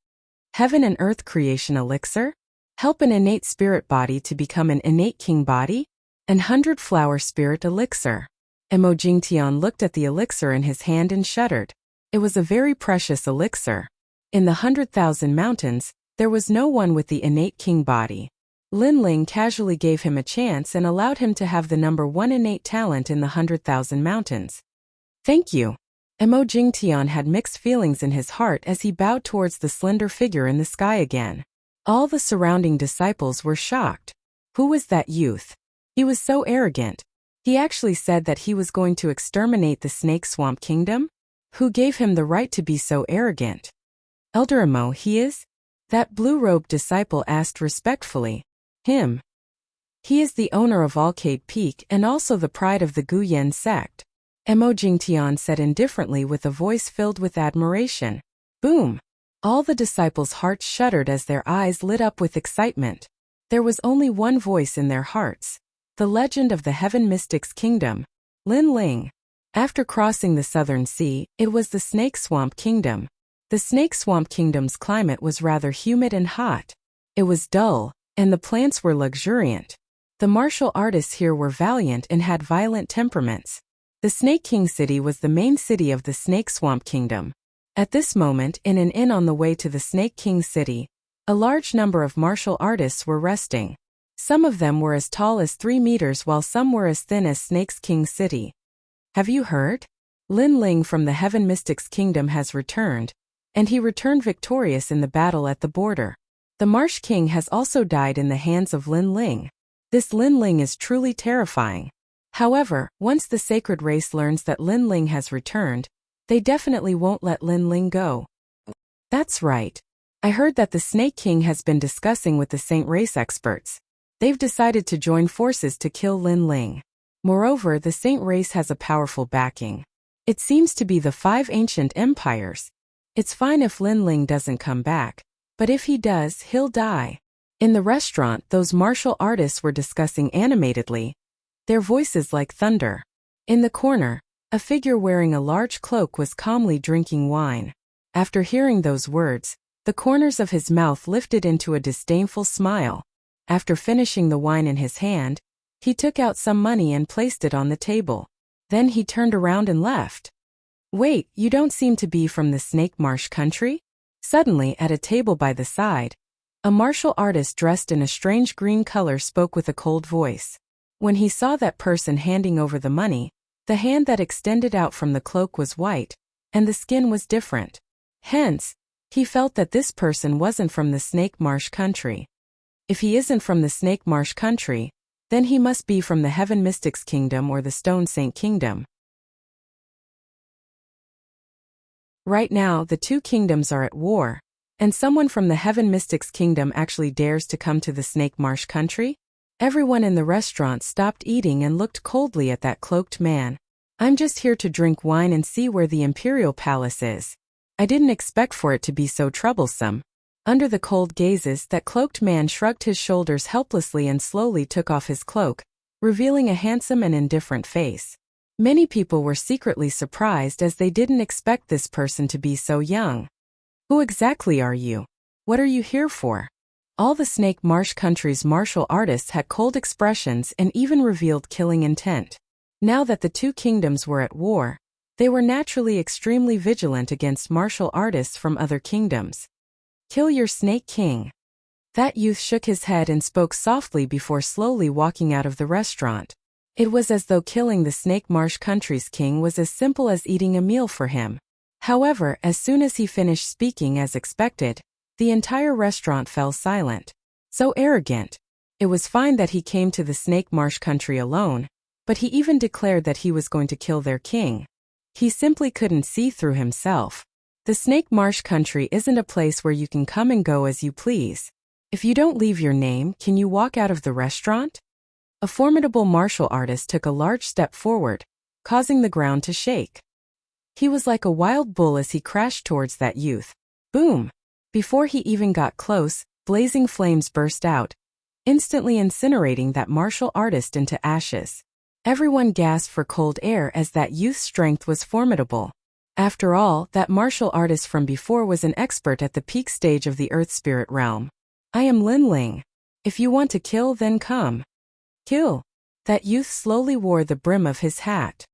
Heaven and earth creation elixir? Help an innate spirit body to become an innate king body? An 100-flower spirit elixir. Mo Jingtian looked at the elixir in his hand and shuddered. It was a very precious elixir. In the 100,000 mountains, there was no one with the innate king body. Lin Ling casually gave him a chance and allowed him to have the #1 innate talent in the 100,000 mountains. Thank you. Mo Jingtian had mixed feelings in his heart as he bowed towards the slender figure in the sky again. All the surrounding disciples were shocked. Who was that youth? He was so arrogant. He actually said that he was going to exterminate the Snake Swamp Kingdom? Who gave him the right to be so arrogant? Elder Mo, he is? That blue-robed disciple asked respectfully. Him. He is the owner of Arcade Peak and also the pride of the Guyan sect. Mo Jingtian said indifferently with a voice filled with admiration. Boom! All the disciples' hearts shuddered as their eyes lit up with excitement. There was only one voice in their hearts. The legend of the Heaven Mystic's kingdom. Lin Ling. After crossing the Southern Sea, it was the Snake Swamp Kingdom. The Snake Swamp Kingdom's climate was rather humid and hot. It was dull, and the plants were luxuriant. The martial artists here were valiant and had violent temperaments. The Snake King City was the main city of the Snake Swamp Kingdom. At this moment, in an inn on the way to the Snake King City, a large number of martial artists were resting. Some of them were as tall as 3 meters while some were as thin as Snake King City. Have you heard? Lin Ling from the Heaven Mystics Kingdom has returned, and he returned victorious in the battle at the border. The Marsh King has also died in the hands of Lin Ling. This Lin Ling is truly terrifying. However, once the sacred race learns that Lin Ling has returned, they definitely won't let Lin Ling go. That's right. I heard that the Snake King has been discussing with the Saint Race experts. They've decided to join forces to kill Lin Ling. Moreover, the Saint Race has a powerful backing. It seems to be the 5 ancient empires. It's fine if Lin Ling doesn't come back, but if he does, he'll die. In the restaurant, those martial artists were discussing animatedly, their voices like thunder. In the corner, a figure wearing a large cloak was calmly drinking wine. After hearing those words, the corners of his mouth lifted into a disdainful smile. After finishing the wine in his hand, he took out some money and placed it on the table. Then he turned around and left. Wait, you don't seem to be from the Snake Marsh country? Suddenly, at a table by the side, a martial artist dressed in a strange green color spoke with a cold voice. When he saw that person handing over the money, the hand that extended out from the cloak was white, and the skin was different. Hence, he felt that this person wasn't from the Snake Marsh country. If he isn't from the Snake Marsh country, then he must be from the Heaven Mystics Kingdom or the Stone Saint Kingdom. Right now, the 2 kingdoms are at war, and someone from the Heaven Mystics Kingdom actually dares to come to the Snake Marsh country? Everyone in the restaurant stopped eating and looked coldly at that cloaked man. I'm just here to drink wine and see where the Imperial Palace is. I didn't expect for it to be so troublesome. Under the cold gazes, that cloaked man shrugged his shoulders helplessly and slowly took off his cloak, revealing a handsome and indifferent face. Many people were secretly surprised as they didn't expect this person to be so young. Who exactly are you? What are you here for? All the Snake Marsh country's martial artists had cold expressions and even revealed killing intent. Now that the 2 kingdoms were at war, they were naturally extremely vigilant against martial artists from other kingdoms. Kill your Snake King. That youth shook his head and spoke softly before slowly walking out of the restaurant. It was as though killing the Snake Marsh country's king was as simple as eating a meal for him. However, as soon as he finished speaking as expected, the entire restaurant fell silent. So arrogant. It was fine that he came to the Snake Marsh country alone, but he even declared that he was going to kill their king. He simply couldn't see through himself. The Snake Marsh country isn't a place where you can come and go as you please. If you don't leave your name, can you walk out of the restaurant? A formidable martial artist took a large step forward, causing the ground to shake. He was like a wild bull as he crashed towards that youth. Boom! Before he even got close, blazing flames burst out, instantly incinerating that martial artist into ashes. Everyone gasped for cold air as that youth's strength was formidable. After all, that martial artist from before was an expert at the peak stage of the Earth Spirit realm. I am Lin Ling. If you want to kill, then come. Kill. That youth slowly wore the brim of his hat.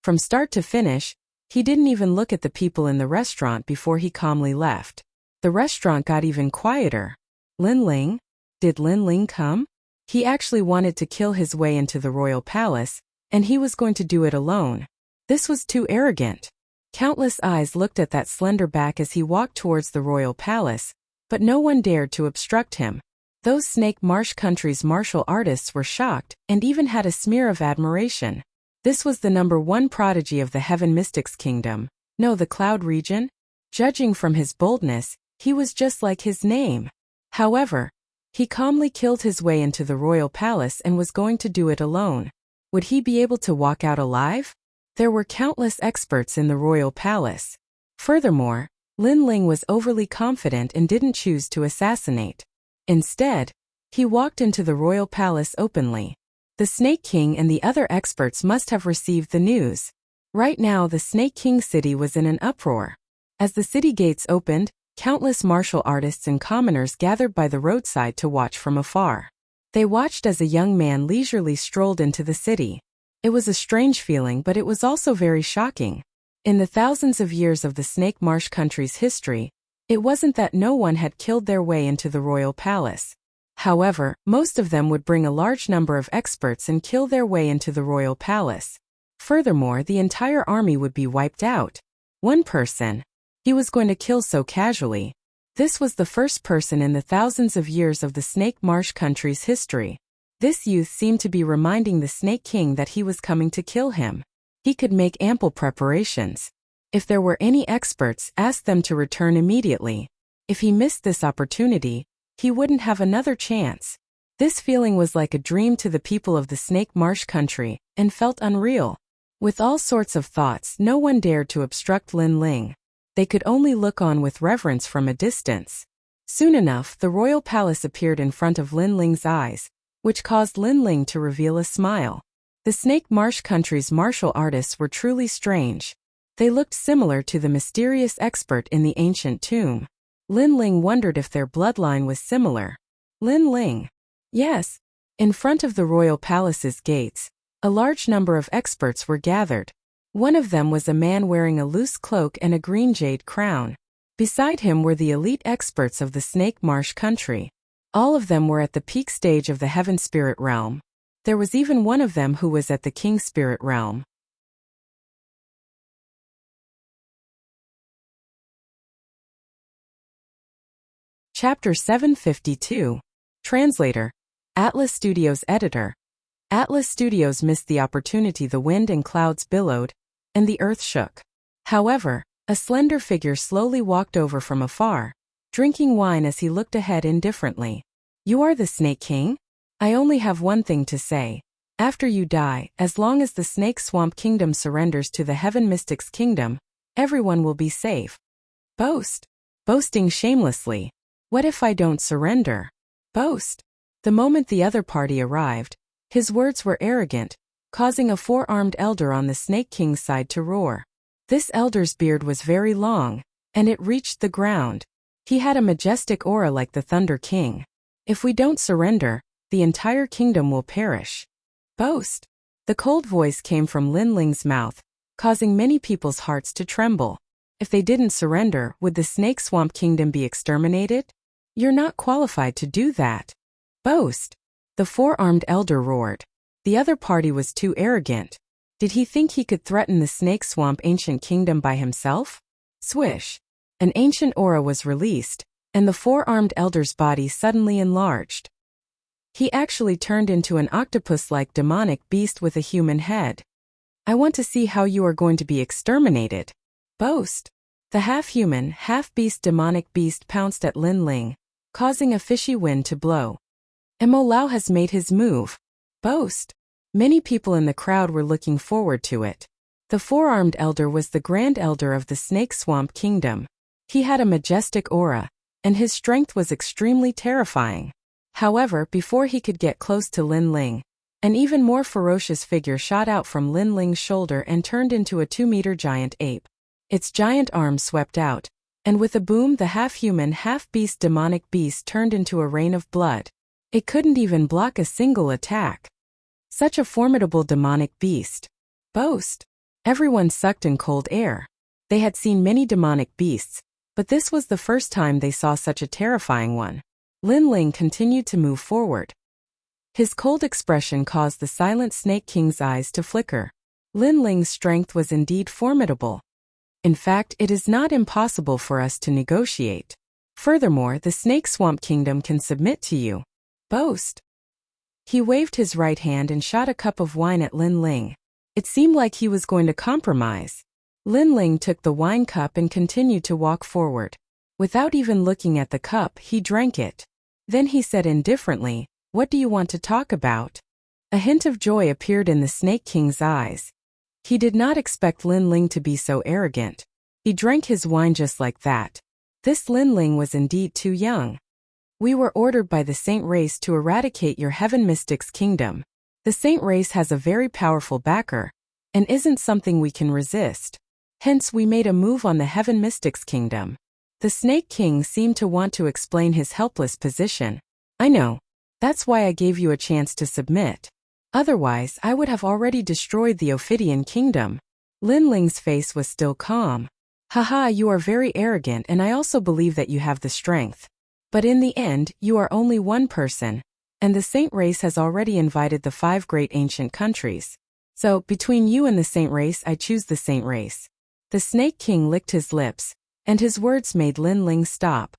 From start to finish, he didn't even look at the people in the restaurant before he calmly left. The restaurant got even quieter. Lin Ling? Did Lin Ling come? He actually wanted to kill his way into the royal palace, and he was going to do it alone. This was too arrogant. Countless eyes looked at that slender back as he walked towards the royal palace, but no one dared to obstruct him. Those Snake Marsh country's martial artists were shocked and even had a smear of admiration. This was the #1 prodigy of the Heaven Mystics Kingdom, no, the Cloud region. Judging from his boldness, he was just like his name. However, he calmly killed his way into the royal palace and was going to do it alone. Would he be able to walk out alive? There were countless experts in the royal palace. Furthermore, Lin Ling was overly confident and didn't choose to assassinate. Instead, he walked into the royal palace openly. The Snake King and the other experts must have received the news. Right now, the Snake King city was in an uproar. As the city gates opened, countless martial artists and commoners gathered by the roadside to watch from afar. They watched as a young man leisurely strolled into the city. It was a strange feeling, but it was also very shocking. In the thousands of years of the Snake Marsh country's history, it wasn't that no one had killed their way into the royal palace. However, most of them would bring a large number of experts and kill their way into the royal palace. Furthermore, the entire army would be wiped out. One person. He was going to kill so casually. This was the first person in the thousands of years of the Snake Marsh country's history. This youth seemed to be reminding the Snake King that he was coming to kill him. He could make ample preparations. If there were any experts, ask them to return immediately. If he missed this opportunity, he wouldn't have another chance. This feeling was like a dream to the people of the Snake Marsh country, and felt unreal. With all sorts of thoughts, no one dared to obstruct Lin Ling. They could only look on with reverence from a distance. Soon enough, the royal palace appeared in front of Lin Ling's eyes, which caused Lin Ling to reveal a smile. The Snake Marsh country's martial artists were truly strange. They looked similar to the mysterious expert in the ancient tomb. Lin Ling wondered if their bloodline was similar. Lin Ling. Yes. In front of the royal palace's gates, a large number of experts were gathered. One of them was a man wearing a loose cloak and a green jade crown. Beside him were the elite experts of the Snake Marsh country. All of them were at the peak stage of the Heaven Spirit realm. There was even one of them who was at the King Spirit realm. Chapter 752. Translator. Atlas Studios Editor. Atlas Studios missed the opportunity. The wind and clouds billowed, and the earth shook. However, a slender figure slowly walked over from afar, drinking wine as he looked ahead indifferently. You are the Snake King? I only have one thing to say. After you die, as long as the Snake Swamp Kingdom surrenders to the Heaven Mystics Kingdom, everyone will be safe. Boast. Boasting shamelessly. What if I don't surrender? Boast. The moment the other party arrived, his words were arrogant, causing a four-armed elder on the Snake King's side to roar. This elder's beard was very long, and it reached the ground. He had a majestic aura like the Thunder King. If we don't surrender, the entire kingdom will perish. Boast. The cold voice came from Lin Ling's mouth, causing many people's hearts to tremble. If they didn't surrender, would the Snake Swamp Kingdom be exterminated? You're not qualified to do that. Boast. The four-armed elder roared. The other party was too arrogant. Did he think he could threaten the Snake Swamp Ancient Kingdom by himself? Swish. An ancient aura was released, and the four-armed elder's body suddenly enlarged. He actually turned into an octopus-like demonic beast with a human head. I want to see how you are going to be exterminated. Boast. The half-human, half-beast demonic beast pounced at Lin Ling, causing a fishy wind to blow. Mo Lao has made his move. Boast. Many people in the crowd were looking forward to it. The four-armed elder was the Grand Elder of the Snake Swamp Kingdom. He had a majestic aura, and his strength was extremely terrifying. However, before he could get close to Lin Ling, an even more ferocious figure shot out from Lin Ling's shoulder and turned into a 2-meter giant ape. Its giant arms swept out, and with a boom the half-human, half-beast demonic beast turned into a rain of blood. It couldn't even block a single attack. Such a formidable demonic beast. Boast. Everyone sucked in cold air. They had seen many demonic beasts, but this was the first time they saw such a terrifying one. Lin Ling continued to move forward. His cold expression caused the silent Snake King's eyes to flicker. Lin Ling's strength was indeed formidable. In fact, it is not impossible for us to negotiate. Furthermore, the Snake Swamp Kingdom can submit to you. Boast. He waved his right hand and shot a cup of wine at Lin Ling. It seemed like he was going to compromise. Lin Ling took the wine cup and continued to walk forward. Without even looking at the cup, he drank it. Then he said indifferently, "What do you want to talk about?" A hint of joy appeared in the Snake King's eyes. He did not expect Lin Ling to be so arrogant. He drank his wine just like that. This Lin Ling was indeed too young. We were ordered by the Saint Race to eradicate your Heaven Mystics Kingdom. The Saint Race has a very powerful backer. and isn't something we can resist. Hence we made a move on the Heaven Mystics Kingdom. The Snake King seemed to want to explain his helpless position. I know. That's why I gave you a chance to submit. Otherwise, I would have already destroyed the Ophidian Kingdom. Lin Ling's face was still calm. Haha, you are very arrogant, and I also believe that you have the strength. But in the end, you are only one person, and the Saint race has already invited the 5 great ancient countries. So, between you and the Saint race, I choose the Saint race. The Snake King licked his lips, and his words made Lin Ling stop.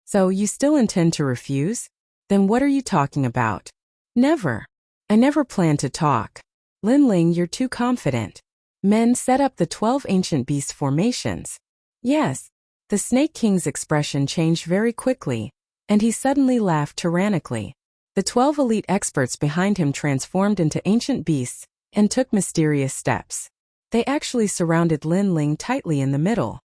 So, you still intend to refuse? Then what are you talking about? Never. I never plan to talk. Lin Ling, you're too confident. Men set up the 12 ancient beast formations. Yes. The Snake King's expression changed very quickly, and he suddenly laughed tyrannically. The 12 elite experts behind him transformed into ancient beasts and took mysterious steps. They actually surrounded Lin Ling tightly in the middle.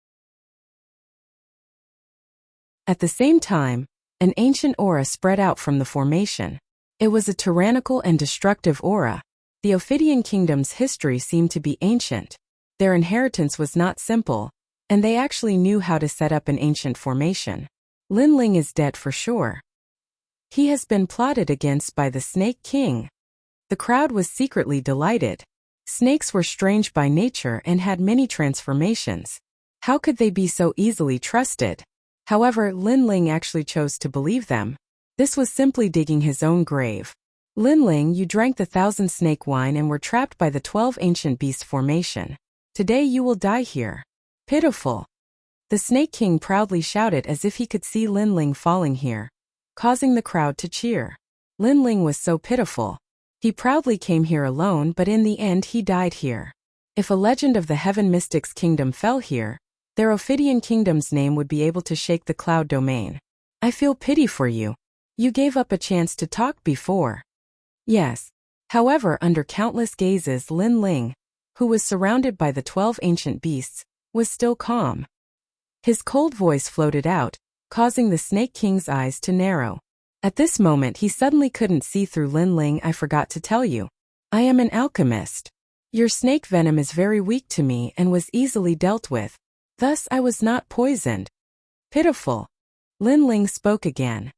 At the same time, an ancient aura spread out from the formation. It was a tyrannical and destructive aura. The Ophidian Kingdom's history seemed to be ancient. Their inheritance was not simple, and they actually knew how to set up an ancient formation. Lin Ling is dead for sure. He has been plotted against by the Snake King. The crowd was secretly delighted. Snakes were strange by nature and had many transformations. How could they be so easily trusted? However, Lin Ling actually chose to believe them. This was simply digging his own grave. Lin Ling, you drank the 1,000 snake wine and were trapped by the 12 ancient beast formation. Today you will die here. Pitiful. The Snake King proudly shouted as if he could see Lin Ling falling here, causing the crowd to cheer. Lin Ling was so pitiful. He proudly came here alone, but in the end he died here. If a legend of the Heaven Mystics Kingdom fell here, their Ophidian Kingdom's name would be able to shake the cloud domain. I feel pity for you. You gave up a chance to talk before. Yes. However, under countless gazes, Lin Ling, who was surrounded by the 12 ancient beasts, was still calm. His cold voice floated out, causing the Snake King's eyes to narrow. At this moment he suddenly couldn't see through Lin Ling. I forgot to tell you. I am an alchemist. Your snake venom is very weak to me and was easily dealt with. Thus I was not poisoned. Pitiful. Lin Ling spoke again.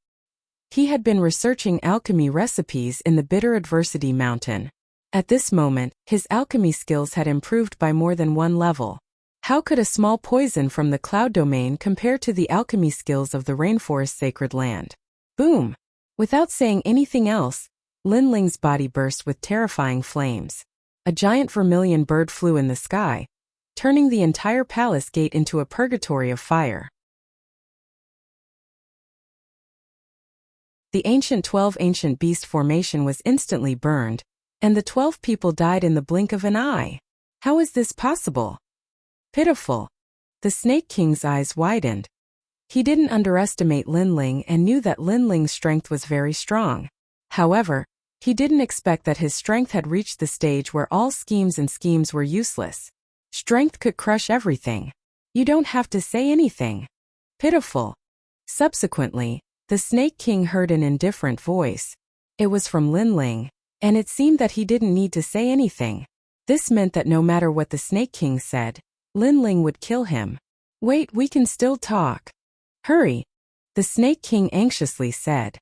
He had been researching alchemy recipes in the Bitter Adversity Mountain. At this moment, his alchemy skills had improved by more than 1 level. How could a small poison from the cloud domain compare to the alchemy skills of the rainforest sacred land? Boom! Without saying anything else, Lin Ling's body burst with terrifying flames. A giant vermilion bird flew in the sky, turning the entire palace gate into a purgatory of fire. The ancient 12 ancient beast formation was instantly burned, and the 12 people died in the blink of an eye. How is this possible? Pitiful. The Snake King's eyes widened. He didn't underestimate Lin Ling and knew that Lin Ling's strength was very strong. However, he didn't expect that his strength had reached the stage where all schemes were useless. Strength could crush everything. You don't have to say anything. Pitiful. Subsequently, the Snake King heard an indifferent voice. It was from Lin Ling, and it seemed that he didn't need to say anything. This meant that no matter what the Snake King said, Lin Ling would kill him. Wait, we can still talk. Hurry, the Snake King anxiously said.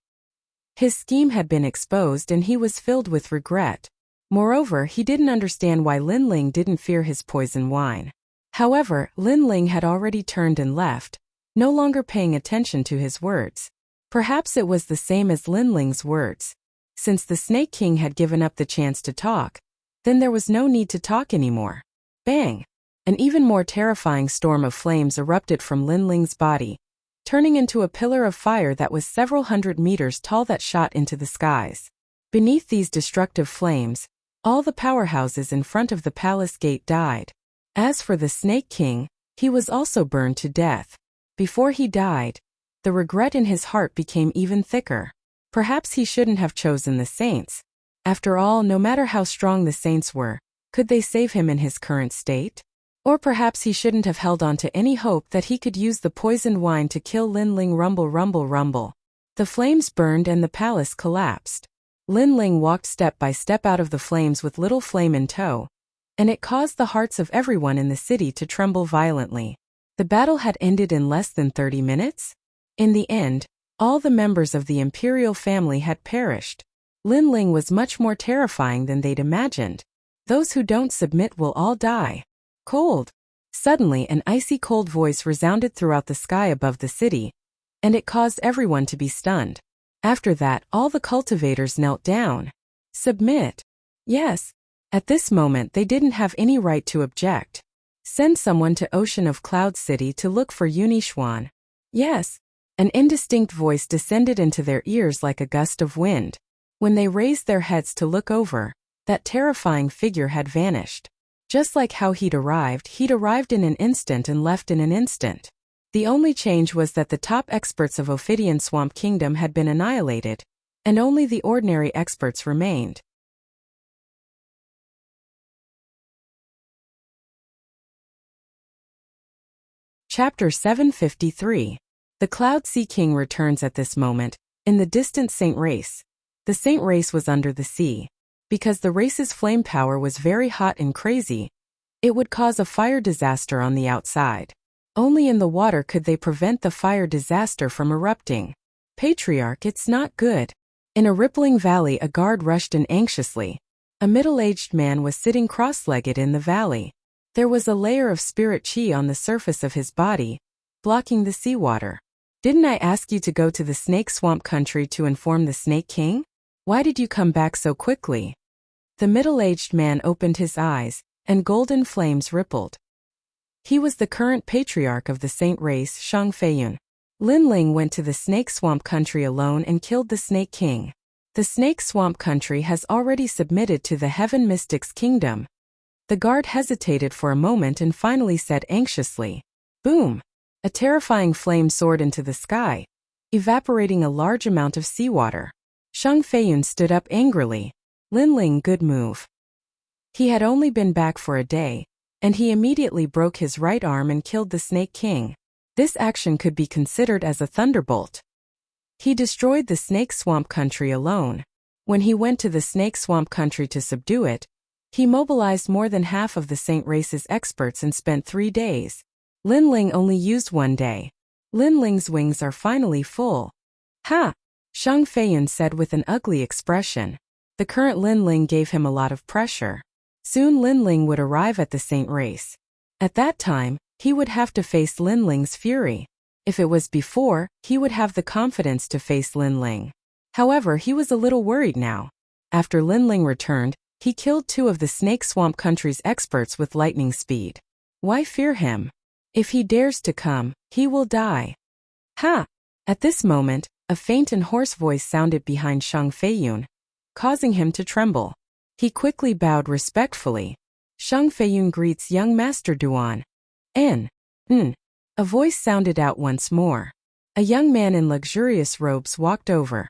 His scheme had been exposed and he was filled with regret. Moreover, he didn't understand why Lin Ling didn't fear his poison wine. However, Lin Ling had already turned and left, no longer paying attention to his words. Perhaps it was the same as Lin Ling's words. Since the Snake King had given up the chance to talk, then there was no need to talk anymore. Bang! An even more terrifying storm of flames erupted from Lin Ling's body, turning into a pillar of fire that was several hundred meters tall that shot into the skies. Beneath these destructive flames, all the powerhouses in front of the palace gate died. As for the Snake King, he was also burned to death. Before he died, the regret in his heart became even thicker. Perhaps he shouldn't have chosen the saints. After all, no matter how strong the saints were, could they save him in his current state? Or perhaps he shouldn't have held on to any hope that he could use the poisoned wine to kill Lin Ling. Rumble, rumble, rumble. The flames burned and the palace collapsed. Lin Ling walked step by step out of the flames with Little Flame in tow. and it caused the hearts of everyone in the city to tremble violently. The battle had ended in less than 30 minutes. In the end, all the members of the imperial family had perished. Lin Ling was much more terrifying than they'd imagined. Those who don't submit will all die. Cold. Suddenly, an icy cold voice resounded throughout the sky above the city, and it caused everyone to be stunned. After that, all the cultivators knelt down. Submit. Yes. At this moment, they didn't have any right to object. Send someone to Ocean of Cloud City to look for Yunishuan. Yes. An indistinct voice descended into their ears like a gust of wind. When they raised their heads to look over, that terrifying figure had vanished. Just like how he'd arrived in an instant and left in an instant. The only change was that the top experts of Ophidian Swamp Kingdom had been annihilated, and only the ordinary experts remained. Chapter 753. The Cloud Sea King returns at this moment, in the distant Saint Race. The Saint Race was under the sea. Because the race's flame power was very hot and crazy, it would cause a fire disaster on the outside. Only in the water could they prevent the fire disaster from erupting. Patriarch, it's not good. In a rippling valley, a guard rushed in anxiously. A middle-aged man was sitting cross-legged in the valley. There was a layer of spirit chi on the surface of his body, blocking the seawater. Didn't I ask you to go to the Snake Swamp country to inform the Snake King? Why did you come back so quickly? The middle-aged man opened his eyes, and golden flames rippled. He was the current patriarch of the Saint Race, Shang Feiyun. Lin Ling went to the Snake Swamp country alone and killed the Snake King. The Snake Swamp country has already submitted to the Heaven Mystics Kingdom. The guard hesitated for a moment and finally said anxiously, "Boom!" A terrifying flame soared into the sky, evaporating a large amount of seawater. Shang Feiyun stood up angrily. Lin Ling, good move. He had only been back for a day, and he immediately broke his right arm and killed the Snake King. This action could be considered as a thunderbolt. He destroyed the Snake Swamp country alone. When he went to the Snake Swamp country to subdue it, he mobilized more than half of the Saint Race's experts and spent 3 days. Lin Ling only used 1 day. Lin Ling's wings are finally full. Ha! Shang Feiyun said with an ugly expression. The current Lin Ling gave him a lot of pressure. Soon Lin Ling would arrive at the Saint Race. At that time, he would have to face Lin Ling's fury. If it was before, he would have the confidence to face Lin Ling. However, he was a little worried now. After Lin Ling returned, he killed 2 of the Snake Swamp country's experts with lightning speed. Why fear him? If he dares to come, he will die. Ha! At this moment, a faint and hoarse voice sounded behind Shang Feiyun, causing him to tremble. He quickly bowed respectfully. Shang Feiyun greets young Master Duan. A voice sounded out once more. A young man in luxurious robes walked over.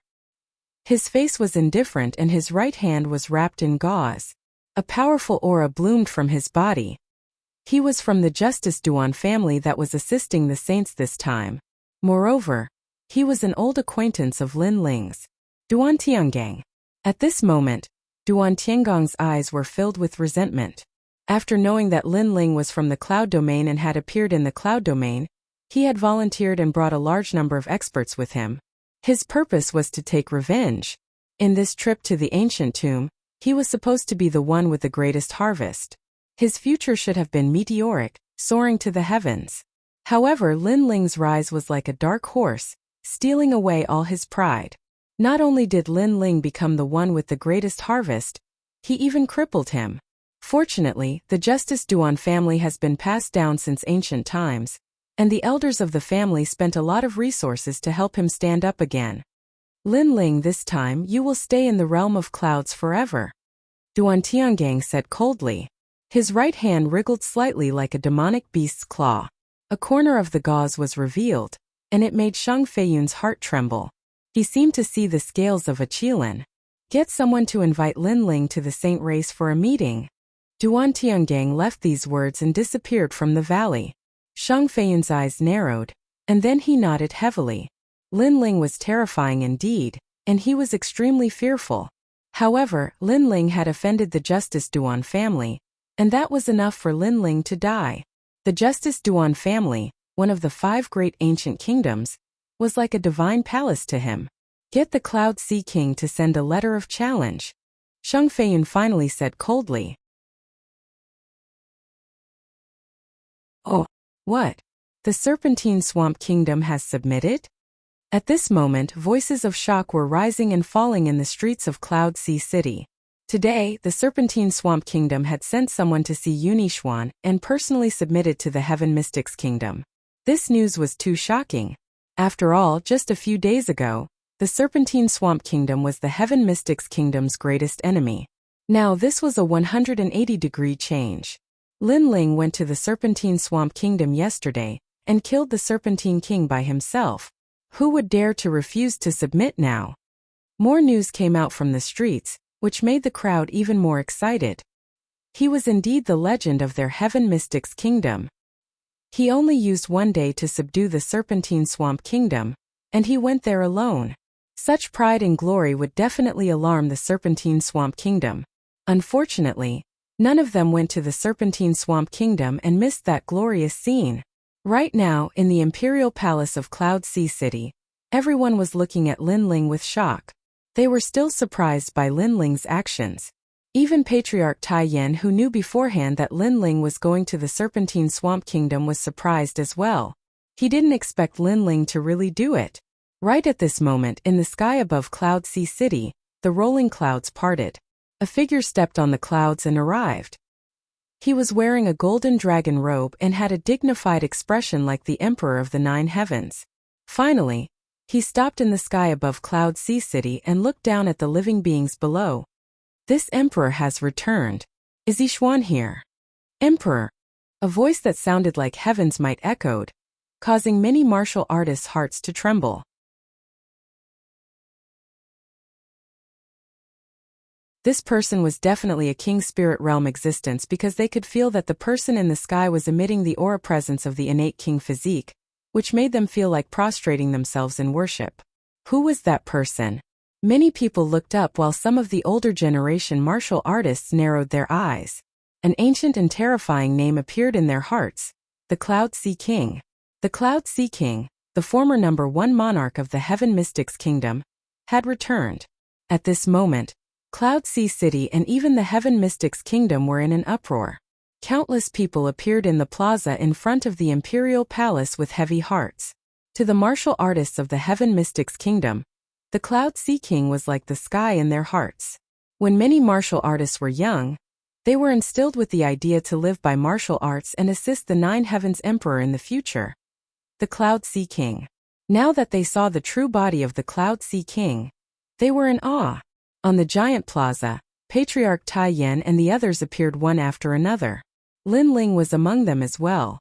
His face was indifferent and his right hand was wrapped in gauze. A powerful aura bloomed from his body. He was from the Justice Duan family that was assisting the saints this time. Moreover, he was an old acquaintance of Lin Ling's. Duan Tiangang. At this moment, Duan Tiangong's eyes were filled with resentment. After knowing that Lin Ling was from the Cloud Domain and had appeared in the Cloud Domain, he had volunteered and brought a large number of experts with him. His purpose was to take revenge. In this trip to the ancient tomb, he was supposed to be the one with the greatest harvest. His future should have been meteoric, soaring to the heavens. However, Lin Ling's rise was like a dark horse, stealing away all his pride. Not only did Lin Ling become the one with the greatest harvest, he even crippled him. Fortunately, the Justice Duan family has been passed down since ancient times, and the elders of the family spent a lot of resources to help him stand up again. Lin Ling, this time you will stay in the realm of clouds forever. Duan Tiangang said coldly. His right hand wriggled slightly like a demonic beast's claw. A corner of the gauze was revealed, and it made Shang Feiyun's heart tremble. He seemed to see the scales of a qilin. Get someone to invite Lin Ling to the Saint Race for a meeting. Duan Tiangang left these words and disappeared from the valley. Shang Feiyun's eyes narrowed, and then he nodded heavily. Lin Ling was terrifying indeed, and he was extremely fearful. However, Lin Ling had offended the Justice Duan family, And that was enough for Lin Ling to die. The Justice Duan family, one of the 5 great ancient kingdoms, was like a divine palace to him. Get the Cloud Sea King to send a letter of challenge, Sheng Feiyun finally said coldly. Oh, what? The Serpentine Swamp Kingdom has submitted? At this moment, voices of shock were rising and falling in the streets of Cloud Sea City. Today, the Serpentine Swamp Kingdom had sent someone to see Yunixuan and personally submitted to the Heaven Mystics Kingdom. This news was too shocking. After all, just a few days ago, the Serpentine Swamp Kingdom was the Heaven Mystics Kingdom's greatest enemy. Now this was a 180-degree change. Lin Ling went to the Serpentine Swamp Kingdom yesterday and killed the Serpentine King by himself. Who would dare to refuse to submit now? More news came out from the streets, which made the crowd even more excited. He was indeed the legend of their Heaven Mystics Kingdom. He only used 1 day to subdue the Serpentine Swamp Kingdom, and he went there alone. Such pride and glory would definitely alarm the Serpentine Swamp Kingdom. Unfortunately, none of them went to the Serpentine Swamp Kingdom and missed that glorious scene. Right now, in the Imperial Palace of Cloud Sea City, everyone was looking at Lin Ling with shock. They were still surprised by Lin Ling's actions. Even Patriarch Tai Yan, who knew beforehand that Lin Ling was going to the Serpentine Swamp Kingdom, was surprised as well. He didn't expect Lin Ling to really do it. Right at this moment, in the sky above Cloud Sea City, the rolling clouds parted. A figure stepped on the clouds and arrived. He was wearing a golden dragon robe and had a dignified expression like the Emperor of the 9 heavens. Finally, he stopped in the sky above Cloud Sea City and looked down at the living beings below. This Emperor has returned. Is Yixuan here? Emperor! A voice that sounded like heaven's might echoed, causing many martial artists' hearts to tremble. This person was definitely a king spirit realm existence because they could feel that the person in the sky was emitting the aura presence of the innate king physique, which made them feel like prostrating themselves in worship. Who was that person? Many people looked up while some of the older generation martial artists narrowed their eyes. An ancient and terrifying name appeared in their hearts: the Cloud Sea King. The Cloud Sea King, the former #1 monarch of the Heaven Mystics Kingdom, had returned. At this moment, Cloud Sea City and even the Heaven Mystics Kingdom were in an uproar. Countless people appeared in the plaza in front of the Imperial Palace with heavy hearts. To the martial artists of the Heaven Mystics Kingdom, the Cloud Sea King was like the sky in their hearts. When many martial artists were young, they were instilled with the idea to live by martial arts and assist the 9 heavens Emperor in the future. The Cloud Sea King. Now that they saw the true body of the Cloud Sea King, they were in awe. On the giant plaza, Patriarch Tai Yan and the others appeared one after another. Lin Ling was among them as well.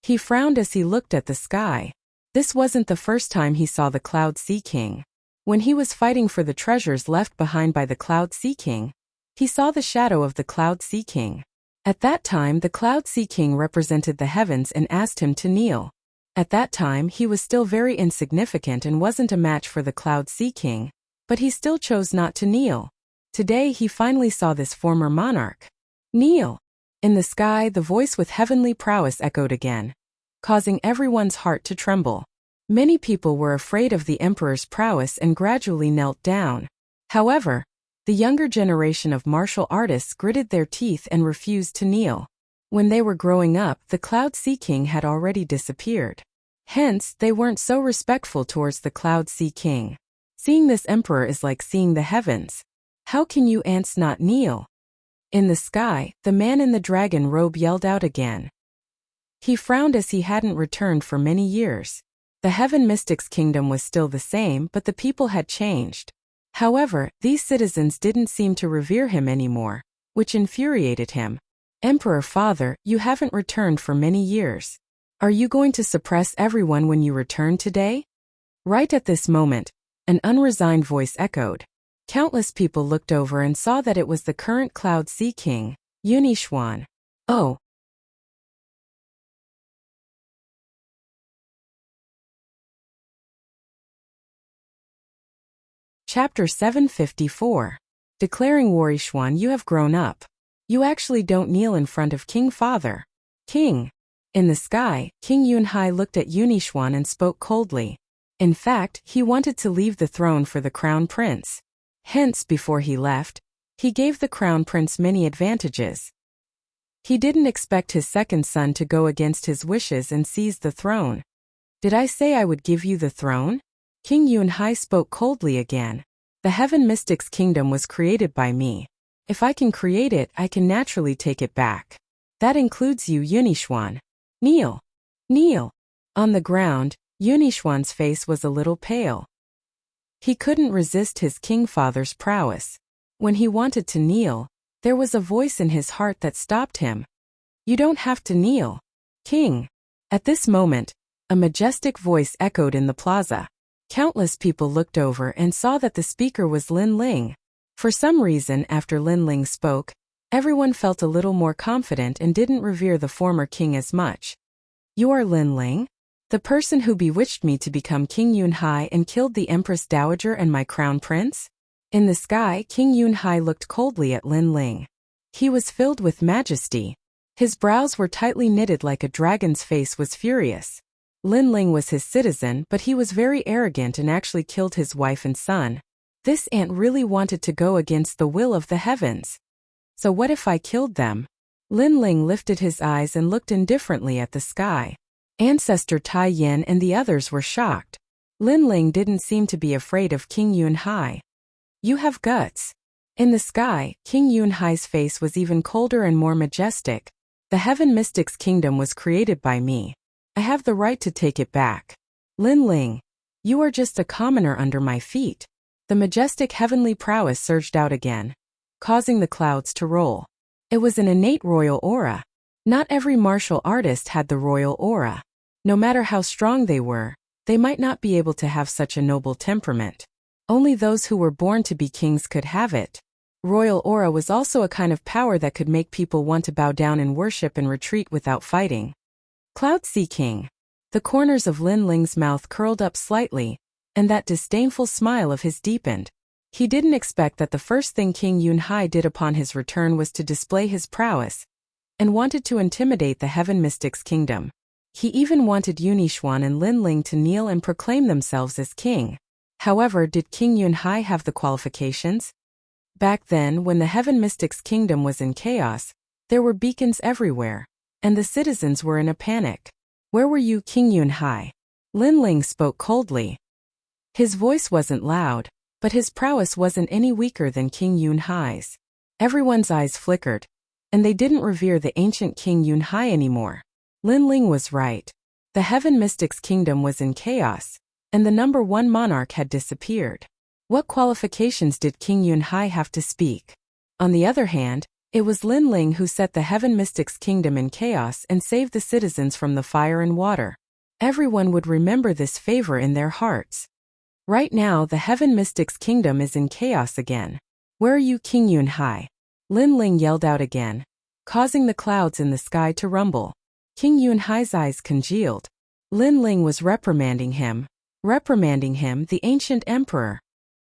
He frowned as he looked at the sky. This wasn't the first time he saw the Cloud Sea King. When he was fighting for the treasures left behind by the Cloud Sea King, he saw the shadow of the Cloud Sea King. At that time, the Cloud Sea King represented the heavens and asked him to kneel. At that time, he was still very insignificant and wasn't a match for the Cloud Sea King, but he still chose not to kneel. Today he finally saw this former monarch. Kneel! In the sky, the voice with heavenly prowess echoed again, causing everyone's heart to tremble. Many people were afraid of the Emperor's prowess and gradually knelt down. However, the younger generation of martial artists gritted their teeth and refused to kneel. When they were growing up, the Cloud Sea King had already disappeared. Hence, they weren't so respectful towards the Cloud Sea King. Seeing this Emperor is like seeing the heavens. How can you ants not kneel? In the sky, the man in the dragon robe yelled out again. He frowned as he hadn't returned for many years. The Heaven Mystics Kingdom was still the same, but the people had changed. However, these citizens didn't seem to revere him anymore, which infuriated him. Emperor Father, you haven't returned for many years. Are you going to suppress everyone when you return today? Right at this moment, an unresigned voice echoed. Countless people looked over and saw that it was the current Cloud Sea King, Yunixuan. Oh! Chapter 754. Declaring war. Yixuan, you have grown up. You actually don't kneel in front of King Father. King. In the sky, King Yunhai looked at Yunishwan and spoke coldly. In fact, he wanted to leave the throne for the crown prince. Hence, before he left, he gave the crown prince many advantages. He didn't expect his second son to go against his wishes and seize the throne. Did I say I would give you the throne? King Yunhai spoke coldly again. The Heaven Mystic's kingdom was created by me. If I can create it, I can naturally take it back. That includes you, Yunishwan. Kneel. Kneel. On the ground, Yunishwan's face was a little pale. He couldn't resist his king father's prowess. When he wanted to kneel, there was a voice in his heart that stopped him. You don't have to kneel, King. At this moment, a majestic voice echoed in the plaza. Countless people looked over and saw that the speaker was Lin Ling. For some reason, after Lin Ling spoke, everyone felt a little more confident and didn't revere the former king as much. You are Lin Ling? The person who bewitched me to become King Yunhai and killed the Empress Dowager and my crown prince? In the sky, King Yunhai looked coldly at Lin Ling. He was filled with majesty. His brows were tightly knitted like a dragon's face was furious. Lin Ling was his citizen, but he was very arrogant and actually killed his wife and son. This ant really wanted to go against the will of the heavens. So what if I killed them? Lin Ling lifted his eyes and looked indifferently at the sky. Ancestor Tai Yin and the others were shocked. Lin Ling didn't seem to be afraid of King Yunhai. You have guts. In the sky, King Yunhai's face was even colder and more majestic. The Heaven Mystic's kingdom was created by me. I have the right to take it back. Lin Ling, you are just a commoner under my feet. The majestic heavenly prowess surged out again, causing the clouds to roll. It was an innate royal aura. Not every martial artist had the royal aura. No matter how strong they were, they might not be able to have such a noble temperament. Only those who were born to be kings could have it. Royal aura was also a kind of power that could make people want to bow down in worship and retreat without fighting. Cloud Sea King. The corners of Lin Ling's mouth curled up slightly, and that disdainful smile of his deepened. He didn't expect that the first thing King Yunhai did upon his return was to display his prowess, and wanted to intimidate the Heaven Mystic's kingdom. He even wanted Yunishwan and Lin Ling to kneel and proclaim themselves as king. However, did King Yunhai have the qualifications? Back then, when the Heaven Mystic's kingdom was in chaos, there were beacons everywhere, and the citizens were in a panic. Where were you, King Yunhai? Lin Ling spoke coldly. His voice wasn't loud, but his prowess wasn't any weaker than King Yunhai's. Everyone's eyes flickered, and they didn't revere the ancient King Yunhai anymore. Lin Ling was right. The Heaven Mystic's kingdom was in chaos, and the number one monarch had disappeared. What qualifications did King Yunhai have to speak? On the other hand, it was Lin Ling who set the Heaven Mystic's kingdom in chaos and saved the citizens from the fire and water. Everyone would remember this favor in their hearts. Right now, the Heaven Mystic's kingdom is in chaos again. Where are you, King Yunhai? Lin Ling yelled out again, causing the clouds in the sky to rumble. King Yunhai's eyes congealed. Lin Ling was reprimanding him, the ancient emperor.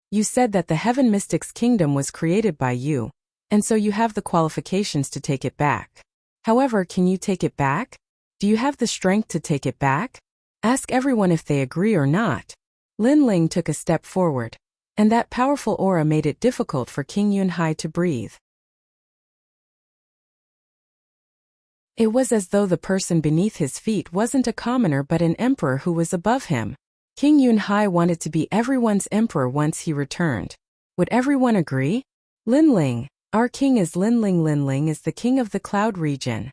You said that the Heaven Mystic's kingdom was created by you, and so you have the qualifications to take it back. However, can you take it back? Do you have the strength to take it back? Ask everyone if they agree or not. Lin Ling took a step forward, and that powerful aura made it difficult for King Yunhai to breathe. It was as though the person beneath his feet wasn't a commoner but an emperor who was above him. King Yunhai wanted to be everyone's emperor once he returned. Would everyone agree? Lin Ling, our king is Lin Ling. Lin Ling is the king of the cloud region.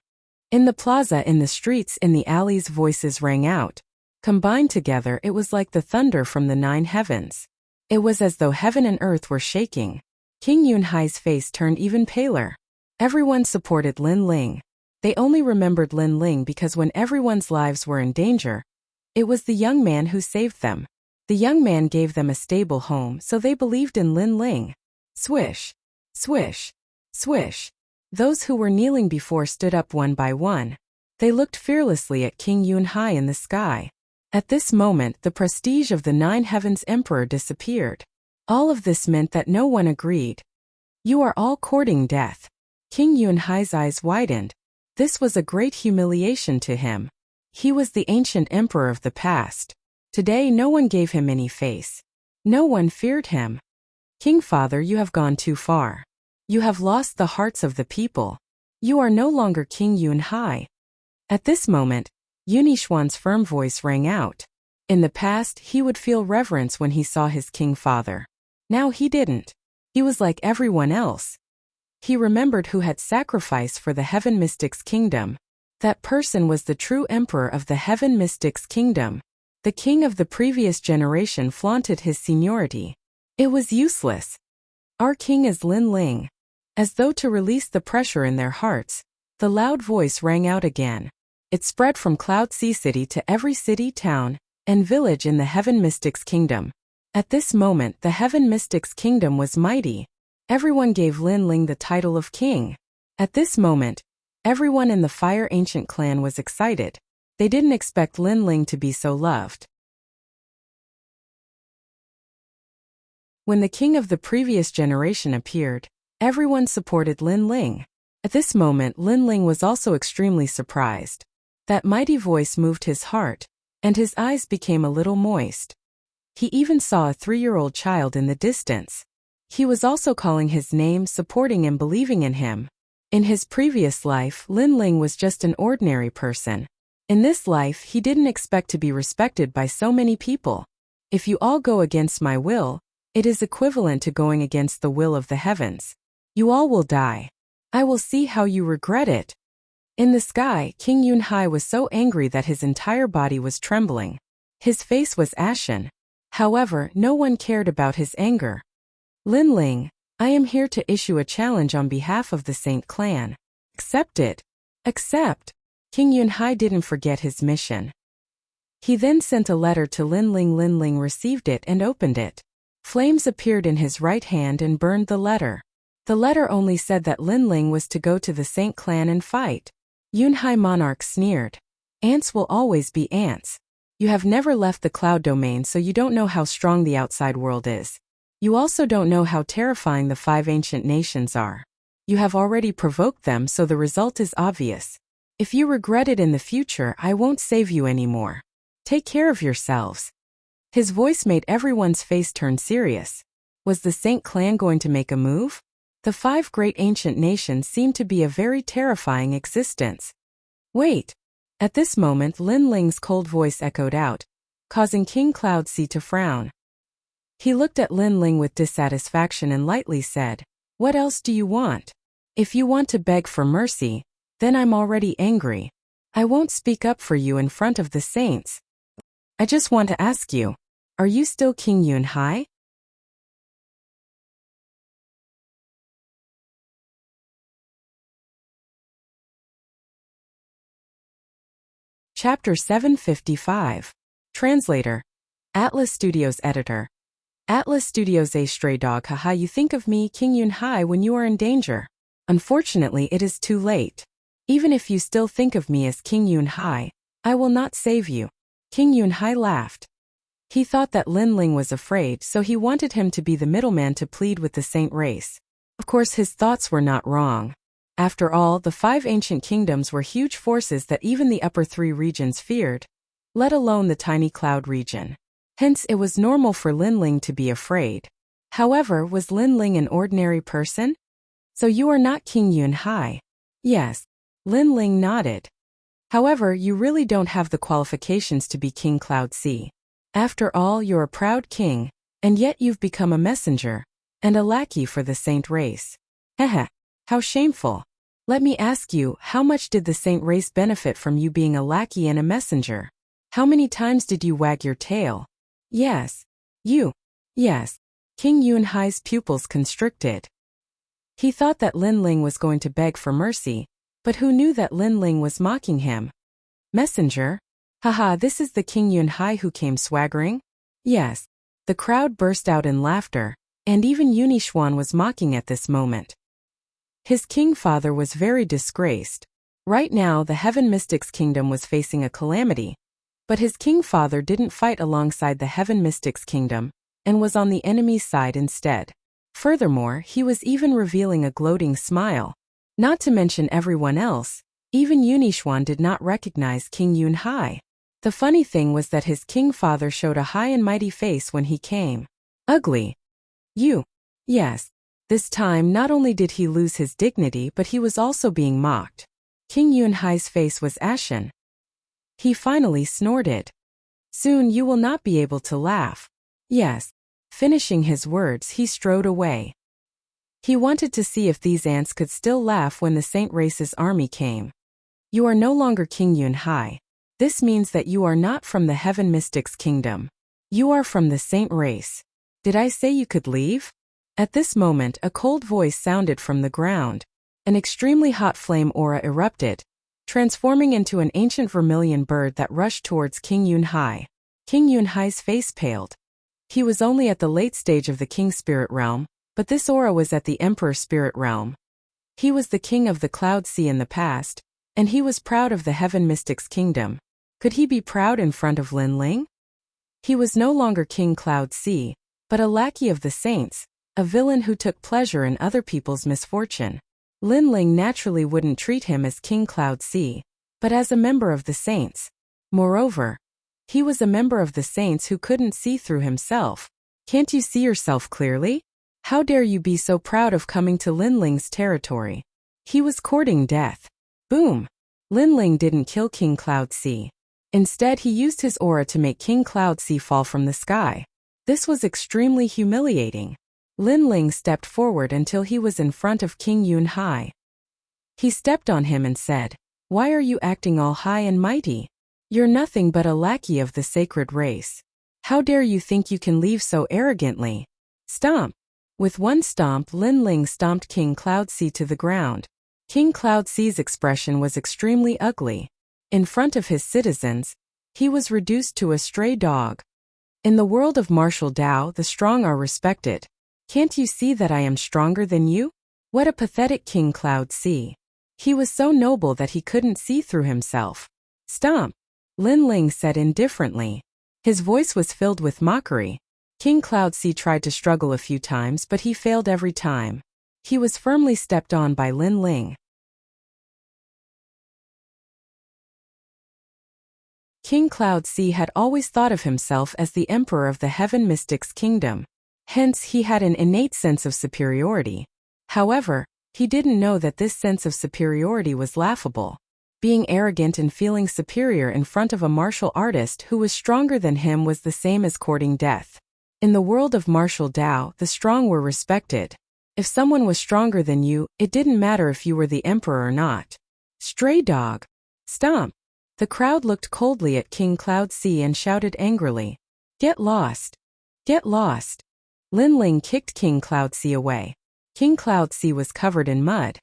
In the plaza, in the streets, in the alleys, voices rang out. Combined together, it was like the thunder from the 9 heavens. It was as though heaven and earth were shaking. King Yunhai's face turned even paler. Everyone supported Lin Ling. They only remembered Lin Ling because when everyone's lives were in danger, it was the young man who saved them. The young man gave them a stable home, so they believed in Lin Ling. Swish, swish, swish. Those who were kneeling before stood up one by one. They looked fearlessly at King Yunhai in the sky. At this moment, the prestige of the 9 heavens emperor disappeared. All of this meant that no one agreed. You are all courting death. King Yunhai's eyes widened. This was a great humiliation to him. He was the ancient emperor of the past. Today no one gave him any face. No one feared him. King Father, you have gone too far. You have lost the hearts of the people. You are no longer King Yunhai. At this moment, Yunixuan's firm voice rang out. In the past, he would feel reverence when he saw his king father. Now he didn't. He was like everyone else. He remembered who had sacrificed for the Heaven Mystics Kingdom. That person was the true emperor of the Heaven Mystics Kingdom. The king of the previous generation flaunted his seniority. It was useless. Our king is Lin Ling. As though to release the pressure in their hearts, the loud voice rang out again. It spread from Cloud Sea City to every city, town, and village in the Heaven Mystics Kingdom. At this moment, the Heaven Mystics Kingdom was mighty. Everyone gave Lin Ling the title of king. At this moment, everyone in the Fire Ancient clan was excited. They didn't expect Lin Ling to be so loved. When the king of the previous generation appeared, everyone supported Lin Ling. At this moment, Lin Ling was also extremely surprised. That mighty voice moved his heart, and his eyes became a little moist. He even saw a 3-year-old child in the distance. He was also calling his name, supporting and believing in him. In his previous life, Lin Ling was just an ordinary person. In this life, he didn't expect to be respected by so many people. If you all go against my will, it is equivalent to going against the will of the heavens. You all will die. I will see how you regret it. In the sky, King Yunhai was so angry that his entire body was trembling. His face was ashen. However, no one cared about his anger. Lin Ling, I am here to issue a challenge on behalf of the Saint clan. Accept it. Accept. King Yunhai didn't forget his mission. He then sent a letter to Lin Ling. Lin Ling received it and opened it. Flames appeared in his right hand and burned the letter. The letter only said that Lin Ling was to go to the Saint clan and fight. Yunhai monarch sneered. Ants will always be ants. You have never left the cloud domain, so you don't know how strong the outside world is. You also don't know how terrifying the 5 ancient nations are. You have already provoked them, so the result is obvious. If you regret it in the future, I won't save you anymore. Take care of yourselves. His voice made everyone's face turn serious. Was the Saint clan going to make a move? The 5 great ancient nations seemed to be a very terrifying existence. Wait. At this moment, Lin Ling's cold voice echoed out, causing King Cloud Sea to frown. He looked at Lin Ling with dissatisfaction and lightly said, "What else do you want? If you want to beg for mercy, then I'm already angry. I won't speak up for you in front of the saints. I just want to ask you, are you still King Yunhai?" Chapter 755. Translator. Atlas Studios Editor. Atlas Studios. A stray dog. Haha, you think of me, King Yunhai, when you are in danger. Unfortunately, it is too late. Even if you still think of me as King Yunhai, I will not save you. King Yunhai laughed. He thought that Lin Ling was afraid, so he wanted him to be the middleman to plead with the saint race. Of course, his thoughts were not wrong. After all, the 5 ancient kingdoms were huge forces that even the upper 3 regions feared, let alone the tiny cloud region. Hence, it was normal for Lin Ling to be afraid. However, was Lin Ling an ordinary person? So you are not King Yunhai? Yes. Lin Ling nodded. However, you really don't have the qualifications to be King Cloud Sea. After all, you're a proud king, and yet you've become a messenger, and a lackey for the saint race. Heh, how shameful. Let me ask you, how much did the saint race benefit from you being a lackey and a messenger? How many times did you wag your tail? Yes. You. Yes. King Yunhai's pupils constricted. He thought that Lin Ling was going to beg for mercy, but who knew that Lin Ling was mocking him? Messenger? Haha, this is the King Yunhai who came swaggering? Yes. The crowd burst out in laughter, and even Yunixuan was mocking at this moment. His king father was very disgraced. Right now, the Heaven Mystics Kingdom was facing a calamity, but his king father didn't fight alongside the Heaven Mystics Kingdom, and was on the enemy's side instead. Furthermore, he was even revealing a gloating smile. Not to mention everyone else, even Yunishwan did not recognize King Yunhai. The funny thing was that his king father showed a high and mighty face when he came. Ugly. You. Yes. This time not only did he lose his dignity but he was also being mocked. King Yunhai's face was ashen. He finally snorted. Soon you will not be able to laugh. Yes. Finishing his words, he strode away. He wanted to see if these ants could still laugh when the Saint Race's army came. You are no longer King Yunhai. This means that you are not from the Heaven Mystics Kingdom. You are from the Saint Race. Did I say you could leave? At this moment, a cold voice sounded from the ground. An extremely hot flame aura erupted, transforming into an ancient vermilion bird that rushed towards King Yunhai. King Yunhai's face paled. He was only at the late stage of the King Spirit Realm, but this aura was at the Emperor Spirit Realm. He was the king of the Cloud Sea in the past, and he was proud of the Heaven Mystics Kingdom. Could he be proud in front of Lin Ling? He was no longer King Cloud Sea, but a lackey of the saints, a villain who took pleasure in other people's misfortune. Lin Ling naturally wouldn't treat him as King Cloud Sea, but as a member of the saints. Moreover, he was a member of the saints who couldn't see through himself. Can't you see yourself clearly? How dare you be so proud of coming to Lin Ling's territory? He was courting death. Boom! Lin Ling didn't kill King Cloud Sea. Instead, he used his aura to make King Cloud Sea fall from the sky. This was extremely humiliating. Lin Ling stepped forward until he was in front of King Yunhai. He stepped on him and said, "Why are you acting all high and mighty? You're nothing but a lackey of the sacred race. How dare you think you can leave so arrogantly? Stomp!" With one stomp, Lin Ling stomped King Cloud Sea to the ground. King Cloud Sea's expression was extremely ugly. In front of his citizens, he was reduced to a stray dog. In the world of martial Tao, the strong are respected. Can't you see that I am stronger than you? What a pathetic King Cloud Sea. He was so noble that he couldn't see through himself. Stomp! Lin Ling said indifferently. His voice was filled with mockery. King Cloud Sea tried to struggle a few times, but he failed every time. He was firmly stepped on by Lin Ling. King Cloud Sea had always thought of himself as the emperor of the Heaven Mystics Kingdom. Hence, he had an innate sense of superiority. However, he didn't know that this sense of superiority was laughable. Being arrogant and feeling superior in front of a martial artist who was stronger than him was the same as courting death. In the world of martial Tao, the strong were respected. If someone was stronger than you, it didn't matter if you were the emperor or not. Stray dog! Stomp! The crowd looked coldly at King Cloud Sea and shouted angrily, "Get lost! Get lost!" Lin Ling kicked King Cloud Sea away. King Cloud Sea was covered in mud.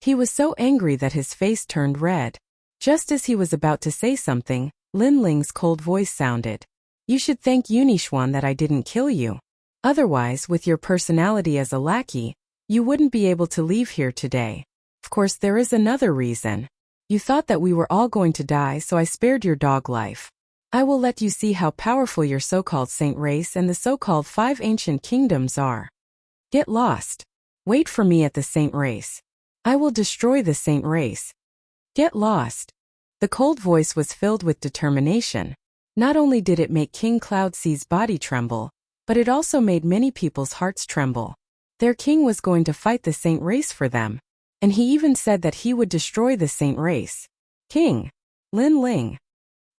He was so angry that his face turned red. Just as he was about to say something, Lin Ling's cold voice sounded. "You should thank Yunishwan that I didn't kill you. Otherwise, with your personality as a lackey, you wouldn't be able to leave here today. Of course, there is another reason. You thought that we were all going to die, so I spared your dog life. I will let you see how powerful your so-called Saint Race and the so-called 5 ancient kingdoms are. Get lost. Wait for me at the Saint Race. I will destroy the Saint Race. Get lost." The cold voice was filled with determination. Not only did it make King Cloud Sea's body tremble, but it also made many people's hearts tremble. Their king was going to fight the Saint Race for them, and he even said that he would destroy the Saint Race. "King! Lin Ling!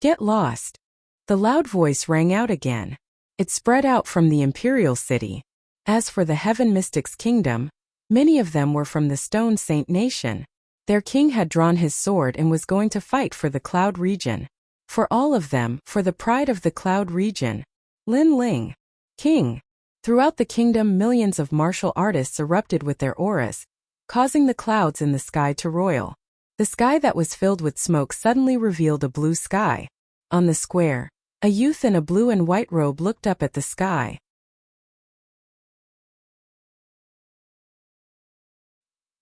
Get lost!" The loud voice rang out again. It spread out from the Imperial City. As for the Heaven Mystics Kingdom, many of them were from the Stone Saint Nation. Their king had drawn his sword and was going to fight for the Cloud region. For all of them, for the pride of the Cloud region. Lin Ling! King! Throughout the kingdom, millions of martial artists erupted with their auras, causing the clouds in the sky to roil. The sky that was filled with smoke suddenly revealed a blue sky. On the square, a youth in a blue and white robe looked up at the sky.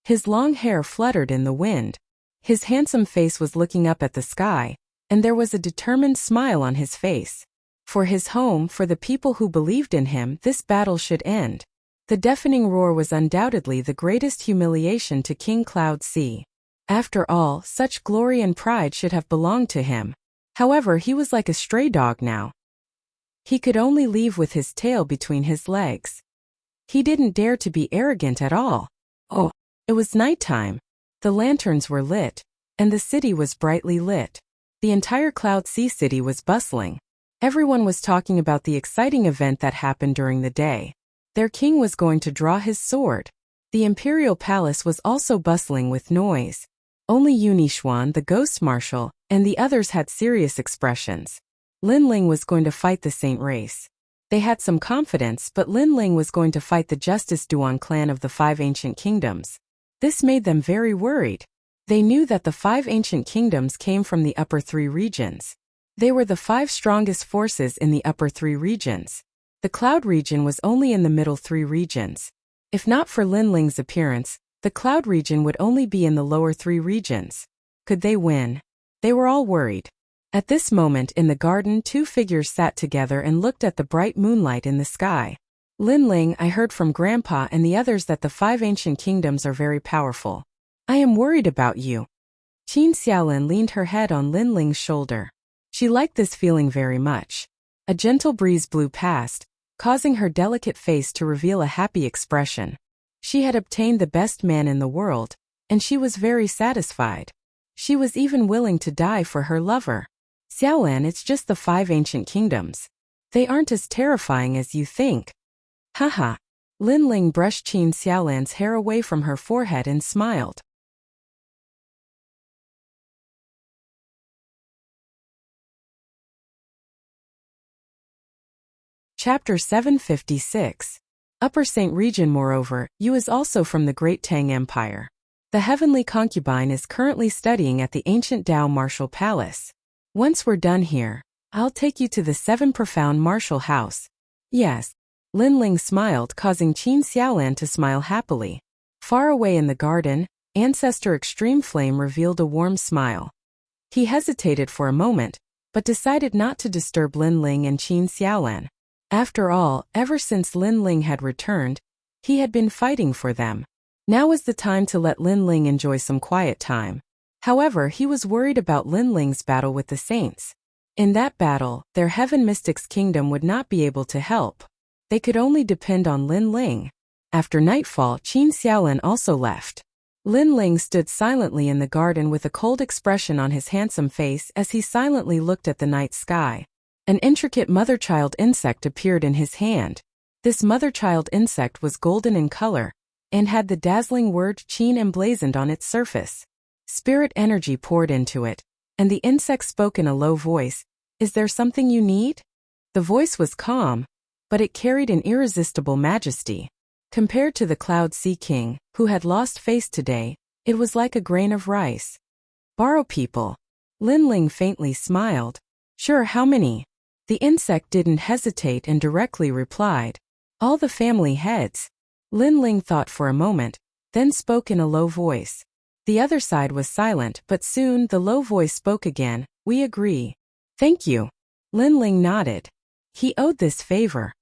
His long hair fluttered in the wind. His handsome face was looking up at the sky, and there was a determined smile on his face. For his home, for the people who believed in him, this battle should end. The deafening roar was undoubtedly the greatest humiliation to King Cloud Sea. After all, such glory and pride should have belonged to him. However, he was like a stray dog now. He could only leave with his tail between his legs. He didn't dare to be arrogant at all. Oh, it was nighttime. The lanterns were lit, and the city was brightly lit. The entire Cloud Sea city was bustling. Everyone was talking about the exciting event that happened during the day. Their king was going to draw his sword. The imperial palace was also bustling with noise. Only Yunixuan, the ghost marshal, and the others had serious expressions. Lin Ling was going to fight the Saint race. They had some confidence, but Lin Ling was going to fight the Justice Duan clan of the 5 ancient kingdoms. This made them very worried. They knew that the 5 ancient kingdoms came from the upper 3 regions. They were the 5 strongest forces in the upper 3 regions. The Cloud region was only in the middle 3 regions. If not for Lin Ling's appearance, the Cloud region would only be in the lower 3 regions. Could they win? They were all worried. At this moment in the garden, 2 figures sat together and looked at the bright moonlight in the sky. Lin Ling, I heard from Grandpa and the others that the 5 ancient kingdoms are very powerful. I am worried about you. Qin Xiaolin leaned her head on Lin Ling's shoulder. She liked this feeling very much. A gentle breeze blew past, causing her delicate face to reveal a happy expression. She had obtained the best man in the world, and she was very satisfied. She was even willing to die for her lover. Xiaolin, it's just the 5 ancient kingdoms. They aren't as terrifying as you think. Haha. Lin Ling brushed Qin Xiaolin's hair away from her forehead and smiled. Chapter 756. Upper Saint Region. Moreover, Yu is also from the Great Tang Empire. The heavenly concubine is currently studying at the ancient Dao Martial Palace. Once we're done here, I'll take you to the 7 Profound Martial House. Yes. Lin Ling smiled, causing Qin Xiaolin to smile happily. Far away in the garden, Ancestor Extreme Flame revealed a warm smile. He hesitated for a moment, but decided not to disturb Lin Ling and Qin Xiaolin. After all, ever since Lin Ling had returned, he had been fighting for them. Now was the time to let Lin Ling enjoy some quiet time. However, he was worried about Lin Ling's battle with the saints. In that battle, their Heaven Mystics Kingdom would not be able to help. They could only depend on Lin Ling. After nightfall, Qin Xiaolin also left. Lin Ling stood silently in the garden with a cold expression on his handsome face as he silently looked at the night sky. An intricate mother-child insect appeared in his hand. This mother-child insect was golden in color, and had the dazzling word Qin emblazoned on its surface. Spirit energy poured into it, and the insect spoke in a low voice. Is there something you need? The voice was calm, but it carried an irresistible majesty. Compared to the Cloud Sea King, who had lost face today, it was like a grain of rice. Borrow people. Lin Ling faintly smiled. Sure, how many? The insect didn't hesitate and directly replied. All the family heads. Lin Ling thought for a moment, then spoke in a low voice. The other side was silent, but soon the low voice spoke again. We agree. Thank you. Lin Ling nodded. He owed this favor.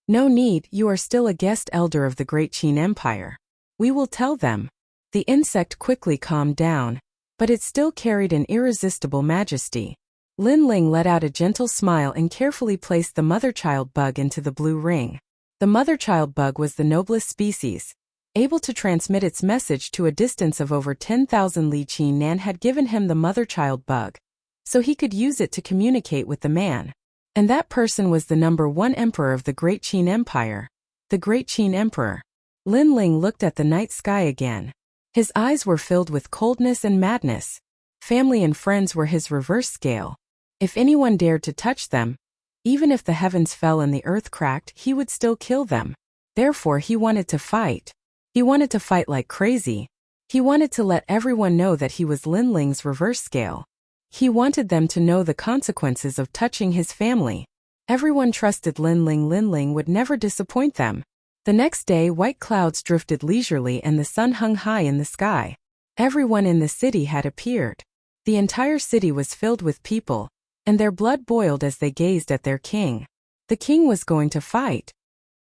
No need, you are still a guest elder of the Great Qin Empire. We will tell them. The insect quickly calmed down, but it still carried an irresistible majesty. Lin Ling let out a gentle smile and carefully placed the mother-child bug into the blue ring. The mother-child bug was the noblest species. Able to transmit its message to a distance of over 10,000 li. Qin Nan had given him the mother-child bug, so he could use it to communicate with the man. And that person was the #1 emperor of the Great Qin Empire. The Great Qin Emperor. Lin Ling looked at the night sky again. His eyes were filled with coldness and madness. Family and friends were his reverse scale. If anyone dared to touch them, even if the heavens fell and the earth cracked, he would still kill them. Therefore, he wanted to fight. He wanted to fight like crazy. He wanted to let everyone know that he was Lin Ling's reverse scale. He wanted them to know the consequences of touching his family. Everyone trusted Lin Ling. Lin Ling would never disappoint them. The next day, white clouds drifted leisurely and the sun hung high in the sky. Everyone in the city had appeared. The entire city was filled with people, and their blood boiled as they gazed at their king. The king was going to fight.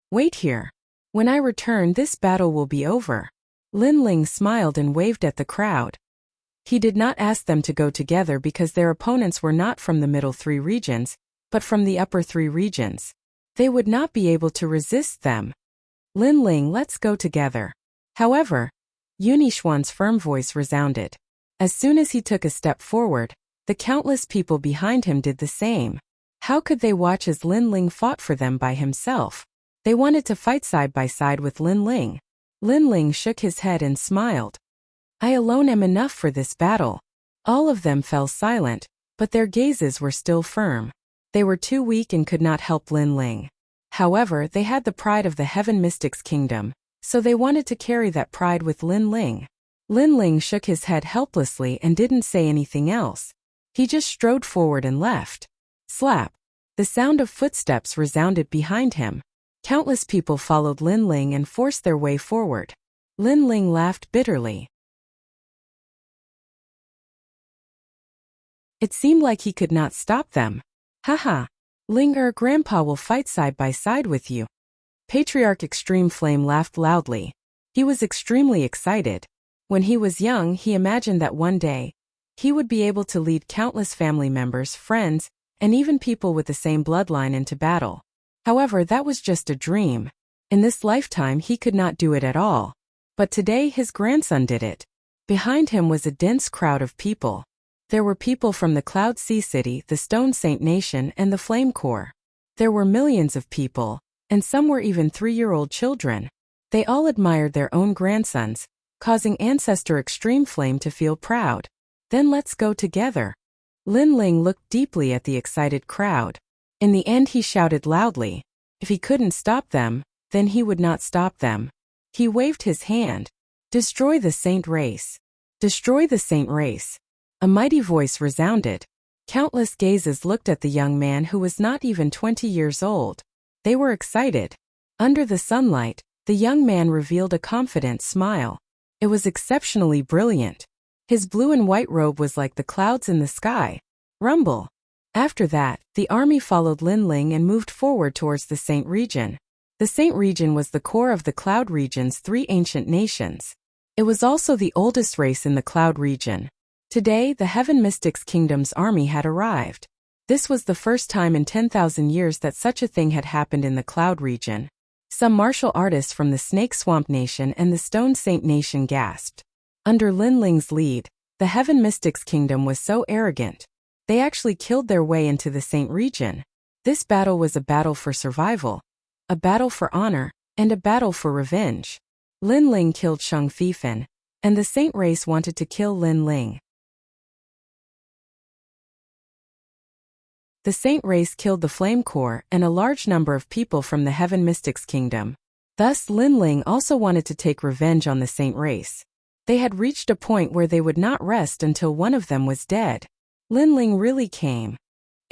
Wait here. When I return, this battle will be over. Lin Ling smiled and waved at the crowd. He did not ask them to go together because their opponents were not from the middle 3 regions, but from the upper 3 regions. They would not be able to resist them. Lin Ling, let's go together. However, Yunixuan's firm voice resounded. As soon as he took a step forward, the countless people behind him did the same. How could they watch as Lin Ling fought for them by himself? They wanted to fight side by side with Lin Ling. Lin Ling shook his head and smiled. I alone am enough for this battle. All of them fell silent, but their gazes were still firm. They were too weak and could not help Lin Ling. However, they had the pride of the Heaven Mystics Kingdom, so they wanted to carry that pride with Lin Ling. Lin Ling shook his head helplessly and didn't say anything else. He just strode forward and left. Slap! The sound of footsteps resounded behind him. Countless people followed Lin Ling and forced their way forward. Lin Ling laughed bitterly. It seemed like he could not stop them. Haha! Ling Grandpa will fight side by side with you. Patriarch Extreme Flame laughed loudly. He was extremely excited. When he was young, he imagined that one day, he would be able to lead countless family members, friends, and even people with the same bloodline into battle. However, that was just a dream. In this lifetime he could not do it at all. But today his grandson did it. Behind him was a dense crowd of people. There were people from the Cloud Sea City, the Stone Saint Nation, and the Flame Corps. There were millions of people, and some were even 3-year-old children. They all admired their own grandsons, causing Ancestor Extreme Flame to feel proud. Then let's go together. Lin Ling looked deeply at the excited crowd. In the end he shouted loudly. If he couldn't stop them, then he would not stop them. He waved his hand. Destroy the Saint Race. Destroy the Saint Race. A mighty voice resounded. Countless gazes looked at the young man who was not even 20 years old. They were excited. Under the sunlight, the young man revealed a confident smile. It was exceptionally brilliant. His blue and white robe was like the clouds in the sky. Rumble. After that, the army followed Lin Ling and moved forward towards the Saint region. The Saint region was the core of the Cloud region's 3 ancient nations. It was also the oldest race in the Cloud region. Today, the Heaven Mystics Kingdom's army had arrived. This was the first time in 10,000 years that such a thing had happened in the Cloud region. Some martial artists from the Snake Swamp Nation and the Stone Saint Nation gasped. Under Lin Ling's lead, the Heaven Mystics Kingdom was so arrogant. They actually killed their way into the Saint region. This battle was a battle for survival, a battle for honor, and a battle for revenge. Lin Ling killed Shang Fifan, and the Saint race wanted to kill Lin Ling. The Saint race killed the Flame Corps and a large number of people from the Heaven Mystics Kingdom. Thus, Lin Ling also wanted to take revenge on the Saint race. They had reached a point where they would not rest until one of them was dead. Lin Ling really came.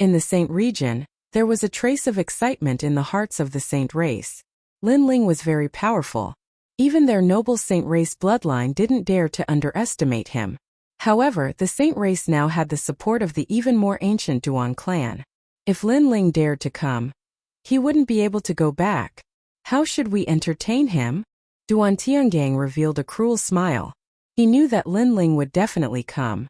In the Saint region, there was a trace of excitement in the hearts of the Saint race. Lin Ling was very powerful. Even their noble Saint race bloodline didn't dare to underestimate him. However, the Saint race now had the support of the even more ancient Duan clan. If Lin Ling dared to come, he wouldn't be able to go back. How should we entertain him? Duan Tiangang revealed a cruel smile. He knew that Lin Ling would definitely come.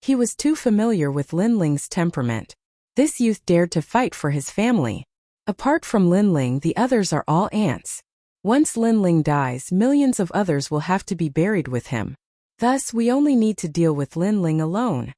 He was too familiar with Lin Ling's temperament. This youth dared to fight for his family. Apart from Lin Ling, the others are all ants. Once Lin Ling dies, millions of others will have to be buried with him. Thus, we only need to deal with Lin Ling alone.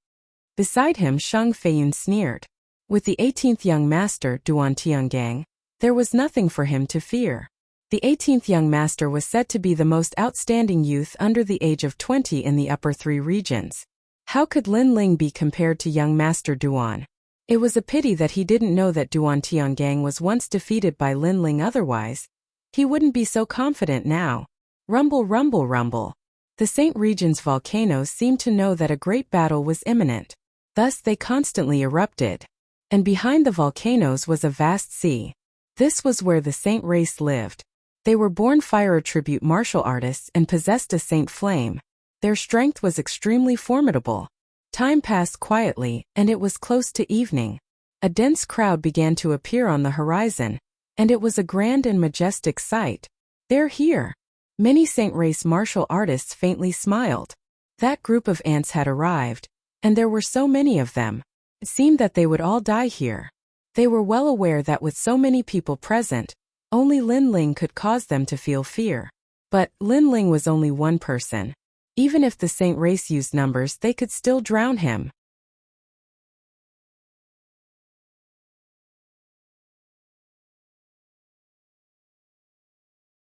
Beside him, Shang Feiyun sneered. With the 18th young master, Duan Tiangang, there was nothing for him to fear. The 18th young master was said to be the most outstanding youth under the age of 20 in the upper 3 regions. How could Lin Ling be compared to young master Duan? It was a pity that he didn't know that Duan Tiangang was once defeated by Lin Ling, otherwise he wouldn't be so confident now. Rumble, rumble, rumble. The Saint region's volcanoes seemed to know that a great battle was imminent. Thus they constantly erupted. And behind the volcanoes was a vast sea. This was where the Saint race lived. They were born fire attribute martial artists and possessed a Saint flame. Their strength was extremely formidable. Time passed quietly, and it was close to evening. A dense crowd began to appear on the horizon, and it was a grand and majestic sight. They're here. Many Saint Race martial artists faintly smiled. That group of ants had arrived, and there were so many of them. It seemed that they would all die here. They were well aware that with so many people present, only Lin Ling could cause them to feel fear. But Lin Ling was only one person. Even if the Saint Race used numbers, they could still drown him.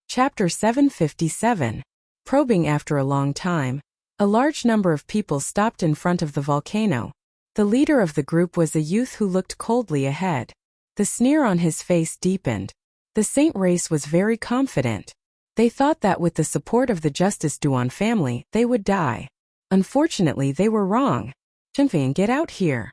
Chapter 757. Probing. After a long time, a large number of people stopped in front of the volcano. The leader of the group was a youth who looked coldly ahead. The sneer on his face deepened. The Saint Race was very confident. They thought that with the support of the Justice Duan family, they would die. Unfortunately, they were wrong. Shenfeng, get out here.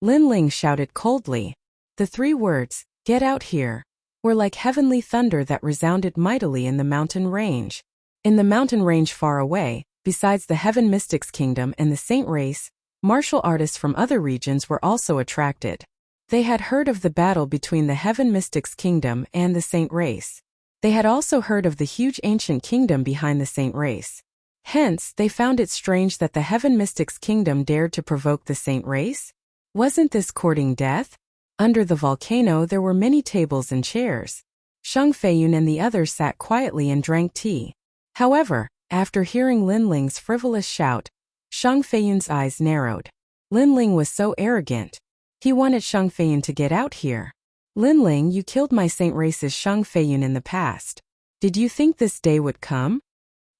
Lin Ling shouted coldly. The 3 words, get out here, were like heavenly thunder that resounded mightily in the mountain range. In the mountain range far away, besides the Heaven Mystics Kingdom and the Saint Race, martial artists from other regions were also attracted. They had heard of the battle between the Heaven Mystics Kingdom and the Saint Race. They had also heard of the huge ancient kingdom behind the Saint Race. Hence, they found it strange that the Heaven Mystics Kingdom dared to provoke the Saint Race. Wasn't this courting death? Under the volcano there were many tables and chairs. Sheng Feiyun and the others sat quietly and drank tea. However, after hearing Lin Ling's frivolous shout, Sheng Feiyun's eyes narrowed. Lin Ling was so arrogant. He wanted Sheng Feiyun to get out here. Lin Ling, you killed my Saint Race's Sheng Feiyun in the past. Did you think this day would come?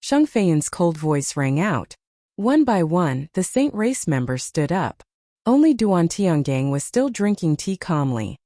Sheng Feiyun's cold voice rang out. One by one, the Saint Race members stood up. Only Duan Tiangang was still drinking tea calmly.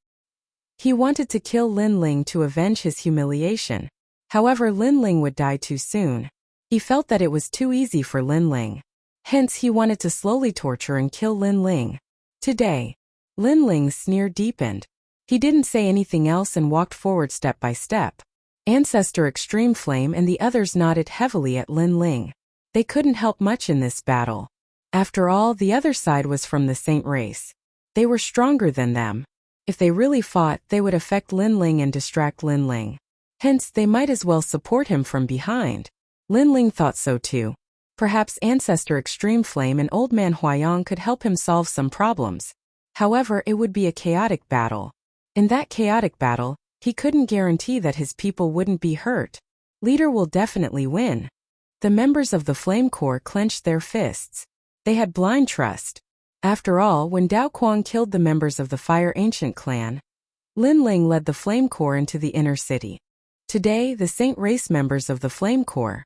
He wanted to kill Lin Ling to avenge his humiliation. However, Lin Ling would die too soon. He felt that it was too easy for Lin Ling. Hence, he wanted to slowly torture and kill Lin Ling. Today, Lin Ling's sneer deepened. He didn't say anything else and walked forward step by step. Ancestor Extreme Flame and the others nodded heavily at Lin Ling. They couldn't help much in this battle. After all, the other side was from the Saint Race. They were stronger than them. If they really fought, they would affect Lin Ling and distract Lin Ling. Hence, they might as well support him from behind. Lin Ling thought so too. Perhaps Ancestor Extreme Flame and Old Man Huayang could help him solve some problems. However, it would be a chaotic battle. In that chaotic battle, he couldn't guarantee that his people wouldn't be hurt. Leader will definitely win. The members of the Flame Corps clenched their fists. They had blind trust. After all, when Dao Kuang killed the members of the Fire Ancient clan, Lin Ling led the Flame Corps into the inner city. Today, the Saint Race members of the Flame Corps.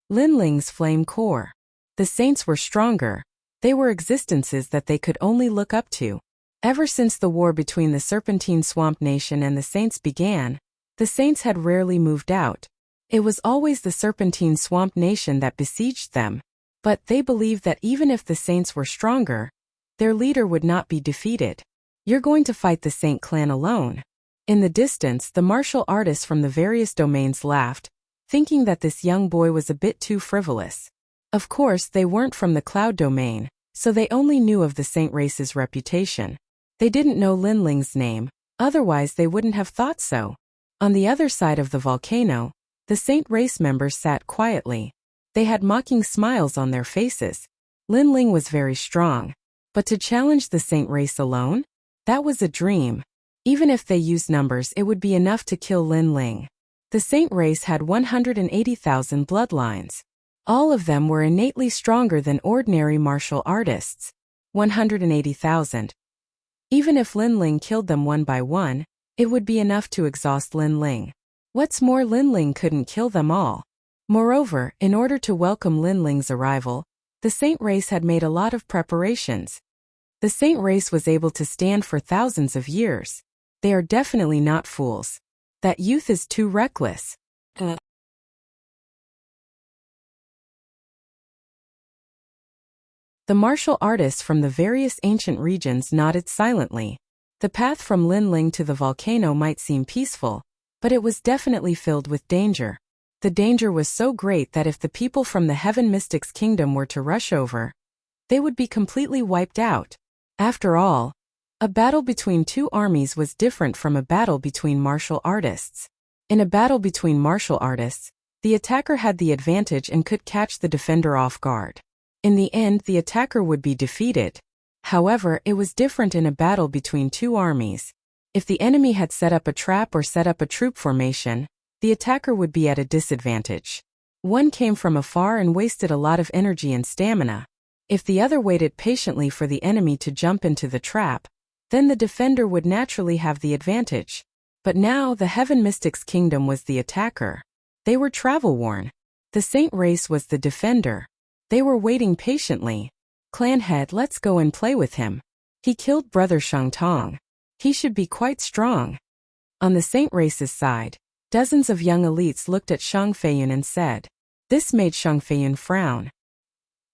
Lin Ling's Flame Corps. The Saints were stronger. They were existences that they could only look up to. Ever since the war between the Serpentine Swamp Nation and the Saints began, the Saints had rarely moved out. It was always the Serpentine Swamp Nation that besieged them. But they believed that even if the Saints were stronger, their leader would not be defeated. You're going to fight the Saint clan alone. In the distance, the martial artists from the various domains laughed, thinking that this young boy was a bit too frivolous. Of course, they weren't from the Cloud domain, so they only knew of the Saint Race's reputation. They didn't know Lin Ling's name, otherwise they wouldn't have thought so. On the other side of the volcano, the Saint Race members sat quietly. They had mocking smiles on their faces. Lin Ling was very strong. But to challenge the Saint Race alone? That was a dream. Even if they used numbers, it would be enough to kill Lin Ling. The Saint Race had 180,000 bloodlines. All of them were innately stronger than ordinary martial artists. 180,000. Even if Lin Ling killed them one by one, it would be enough to exhaust Lin Ling. What's more, Lin Ling couldn't kill them all. Moreover, in order to welcome Lin Ling's arrival, the Saint Race had made a lot of preparations. The Saint Race was able to stand for thousands of years. They are definitely not fools. That youth is too reckless. The martial artists from the various ancient regions nodded silently. The path from Lin Ling to the volcano might seem peaceful, but it was definitely filled with danger. The danger was so great that if the people from the Heaven Mystics Kingdom were to rush over, they would be completely wiped out. After all, a battle between two armies was different from a battle between martial artists. In a battle between martial artists, the attacker had the advantage and could catch the defender off guard. In the end, the attacker would be defeated. However, it was different in a battle between two armies. If the enemy had set up a trap or set up a troop formation, the attacker would be at a disadvantage. One came from afar and wasted a lot of energy and stamina. If the other waited patiently for the enemy to jump into the trap, then the defender would naturally have the advantage. But now the Heaven Mystics Kingdom was the attacker. They were travel-worn. The Saint race was the defender. They were waiting patiently. Clan head, let's go and play with him. He killed brother Shang Tong. He should be quite strong. On the Saint race's side, dozens of young elites looked at Shang Feiyun and said. This made Shang Feiyun frown.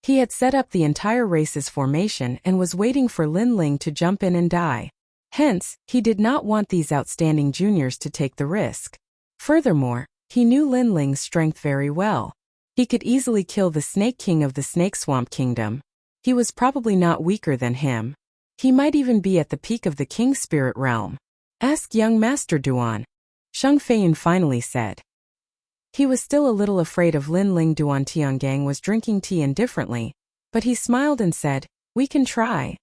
He had set up the entire race's formation and was waiting for Lin Ling to jump in and die. Hence, he did not want these outstanding juniors to take the risk. Furthermore, he knew Lin Ling's strength very well. He could easily kill the Snake King of the Snake Swamp Kingdom. He was probably not weaker than him. He might even be at the peak of the King Spirit realm. Ask young Master Duan. Shang Feiyun finally said. He was still a little afraid of Lin Ling. Duan Tiangang was drinking tea indifferently, but he smiled and said, we can try.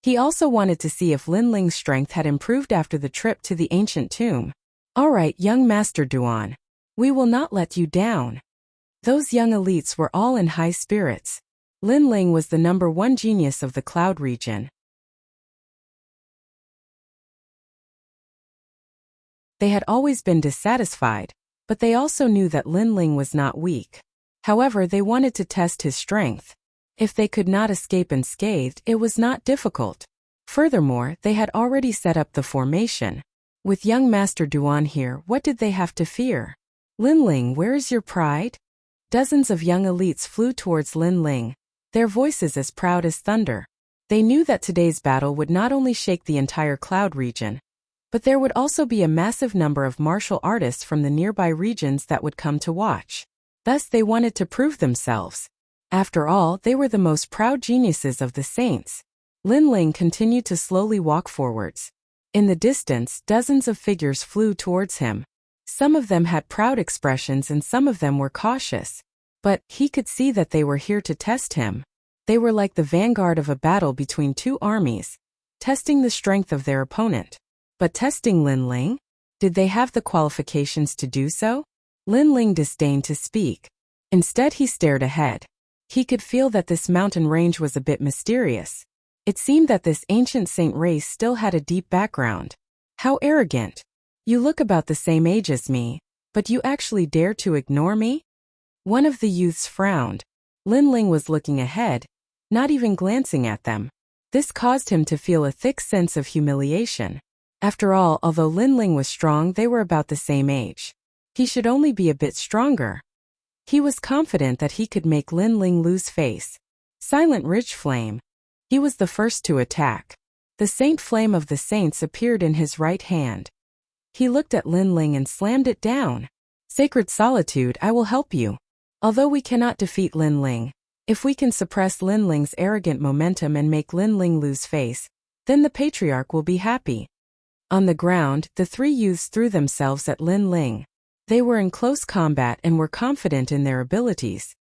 He also wanted to see if Lin Ling's strength had improved after the trip to the ancient tomb. All right, young Master Duan. We will not let you down. Those young elites were all in high spirits. Lin Ling was the #1 genius of the Cloud region. They had always been dissatisfied, but they also knew that Lin Ling was not weak. However, they wanted to test his strength. If they could not escape unscathed, it was not difficult. Furthermore, they had already set up the formation. With young Master Duan here, what did they have to fear? Lin Ling, where is your pride? Dozens of young elites flew towards Lin Ling, their voices as proud as thunder. They knew that today's battle would not only shake the entire Cloud region, but there would also be a massive number of martial artists from the nearby regions that would come to watch. Thus they wanted to prove themselves. After all, they were the most proud geniuses of the saints. Lin Ling continued to slowly walk forwards. In the distance, dozens of figures flew towards him. Some of them had proud expressions and some of them were cautious. But he could see that they were here to test him. They were like the vanguard of a battle between two armies, testing the strength of their opponent. But testing Lin Ling? Did they have the qualifications to do so? Lin Ling disdained to speak. Instead, he stared ahead. He could feel that this mountain range was a bit mysterious. It seemed that this ancient saint race still had a deep background. How arrogant. You look about the same age as me, but you actually dare to ignore me? One of the youths frowned. Lin Ling was looking ahead, not even glancing at them. This caused him to feel a thick sense of humiliation. After all, although Lin Ling was strong, they were about the same age. He should only be a bit stronger. He was confident that he could make Lin Ling lose face. Silent Ridge Flame. He was the first to attack. The Saint Flame of the Saints appeared in his right hand. He looked at Lin Ling and slammed it down. Sacred Solitude, I will help you. Although we cannot defeat Lin Ling, if we can suppress Lin Ling's arrogant momentum and make Lin Ling lose face, then the Patriarch will be happy. On the ground, the three youths threw themselves at Lin Ling. They were in close combat and were confident in their abilities.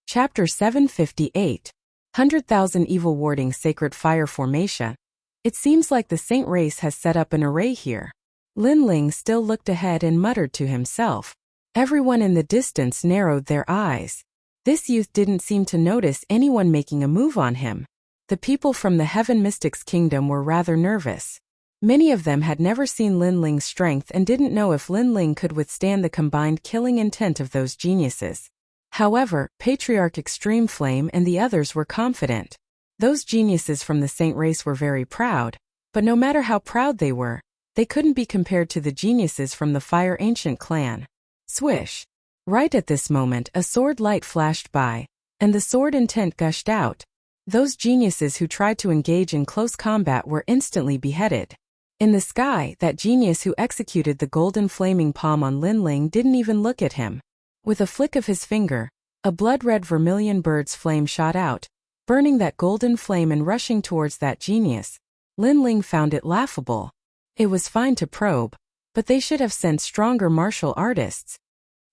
Chapter 758. 100,000 Evil Warding Sacred Fire Formation. It seems like the Saint race has set up an array here. Lin Ling still looked ahead and muttered to himself. Everyone in the distance narrowed their eyes. This youth didn't seem to notice anyone making a move on him. The people from the Heaven Mystics Kingdom were rather nervous. Many of them had never seen Lin Ling's strength and didn't know if Lin Ling could withstand the combined killing intent of those geniuses. However, Patriarch Extreme Flame and the others were confident. Those geniuses from the Saint race were very proud, but no matter how proud they were, they couldn't be compared to the geniuses from the Fire Ancient clan. Swish! Right at this moment, a sword light flashed by, and the sword intent gushed out. Those geniuses who tried to engage in close combat were instantly beheaded. In the sky, that genius who executed the golden flaming palm on Lin Ling didn't even look at him. With a flick of his finger, A blood-red vermilion bird's flame shot out, burning that golden flame and rushing towards that genius. Lin Ling found it laughable. It was fine to probe, but they should have sent stronger martial artists.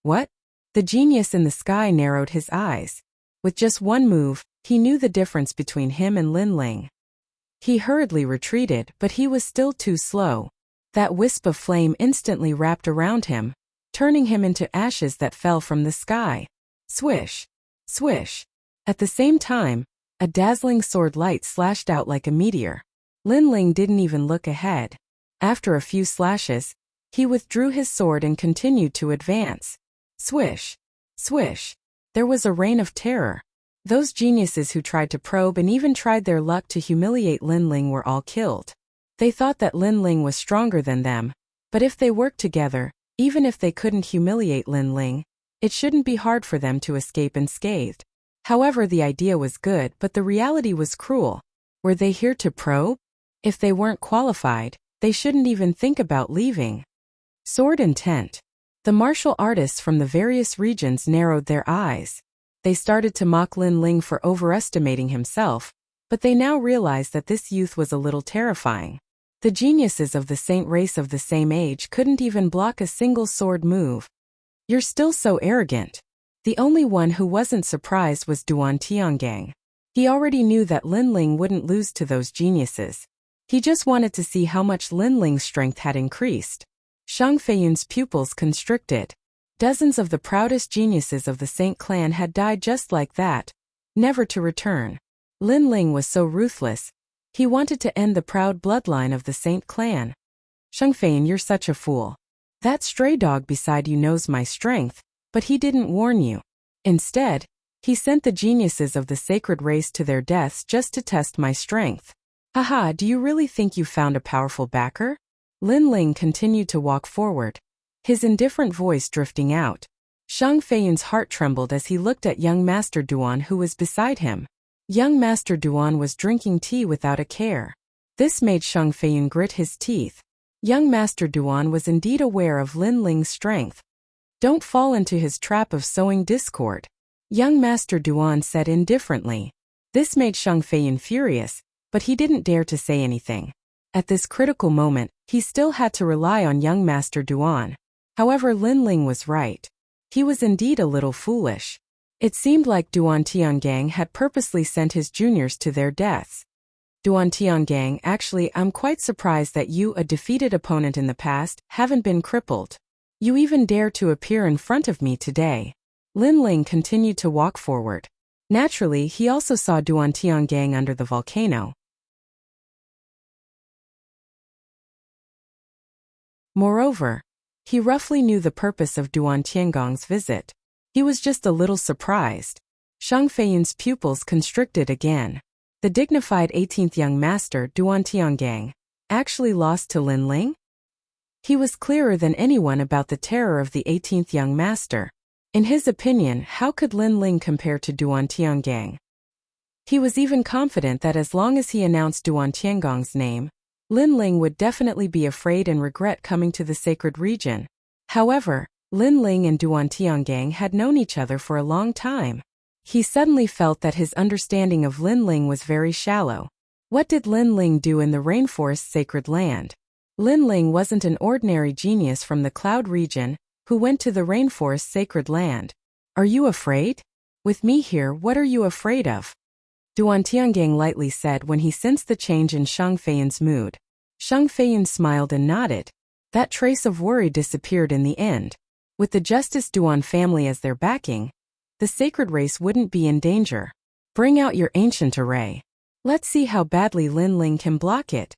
What? The genius in the sky narrowed his eyes. With just one move, he knew the difference between him and Lin Ling. He hurriedly retreated, but he was still too slow. That wisp of flame instantly wrapped around him, turning him into ashes that fell from the sky. Swish! Swish! At the same time, a dazzling sword light slashed out like a meteor. Lin Ling didn't even look ahead. After a few slashes, he withdrew his sword and continued to advance. Swish! Swish! There was a reign of terror. Those geniuses who tried to probe and even tried their luck to humiliate Lin Ling were all killed. They thought that Lin Ling was stronger than them, but if they worked together, even if they couldn't humiliate Lin Ling, it shouldn't be hard for them to escape unscathed. However, the idea was good, but the reality was cruel. Were they here to probe? If they weren't qualified, they shouldn't even think about leaving. Sword intent. The martial artists from the various regions narrowed their eyes. They started to mock Lin Ling for overestimating himself, but they now realized that this youth was a little terrifying. The geniuses of the saint race of the same age couldn't even block a single sword move. You're still so arrogant. The only one who wasn't surprised was Duan Tiangang. He already knew that Lin Ling wouldn't lose to those geniuses. He just wanted to see how much Lin Ling's strength had increased. Shang Feiyun's pupils constricted. Dozens of the proudest geniuses of the Saint clan had died just like that, never to return. Lin Ling was so ruthless. He wanted to end the proud bloodline of the Saint clan. Shang Feiyun, you're such a fool. That stray dog beside you knows my strength, but he didn't warn you. Instead, he sent the geniuses of the sacred race to their deaths just to test my strength. Haha, do you really think you found a powerful backer? Lin Ling continued to walk forward, his indifferent voice drifting out. Shang Feiyun's heart trembled as he looked at young Master Duan who was beside him. Young Master Duan was drinking tea without a care. This made Shang Feiyun grit his teeth. Young Master Duan was indeed aware of Lin Ling's strength. Don't fall into his trap of sowing discord. Young Master Duan said indifferently. This made Shang Feiyun furious, but he didn't dare to say anything. At this critical moment, he still had to rely on young Master Duan. However, Lin Ling was right. He was indeed a little foolish. It seemed like Duan Tiangang had purposely sent his juniors to their deaths. Duan Tiangang, actually, I'm quite surprised that you, a defeated opponent in the past, haven't been crippled. You even dare to appear in front of me today. Lin Ling continued to walk forward. Naturally, he also saw Duan Tiangang under the volcano. Moreover, he roughly knew the purpose of Duan Tiangong's visit. He was just a little surprised. Shang Feiyun's pupils constricted again. The dignified 18th young master, Duan Tiangang, actually lost to Lin Ling? He was clearer than anyone about the terror of the 18th young master. In his opinion, how could Lin Ling compare to Duan Tiangang? He was even confident that as long as he announced Duan Tiangong's name, Lin Ling would definitely be afraid and regret coming to the sacred region. However, Lin Ling and Duan Tiangang had known each other for a long time. He suddenly felt that his understanding of Lin Ling was very shallow. What did Lin Ling do in the rainforest's sacred land? Lin Ling wasn't an ordinary genius from the cloud region who went to the rainforest's sacred land. Are you afraid? With me here, what are you afraid of? Duan Tiangang lightly said when he sensed the change in Shang Feiyun's mood. Shang Feiyun smiled and nodded. That trace of worry disappeared in the end. With the Justice Duan family as their backing, the sacred race wouldn't be in danger. Bring out your ancient array. Let's see how badly Lin Ling can block it.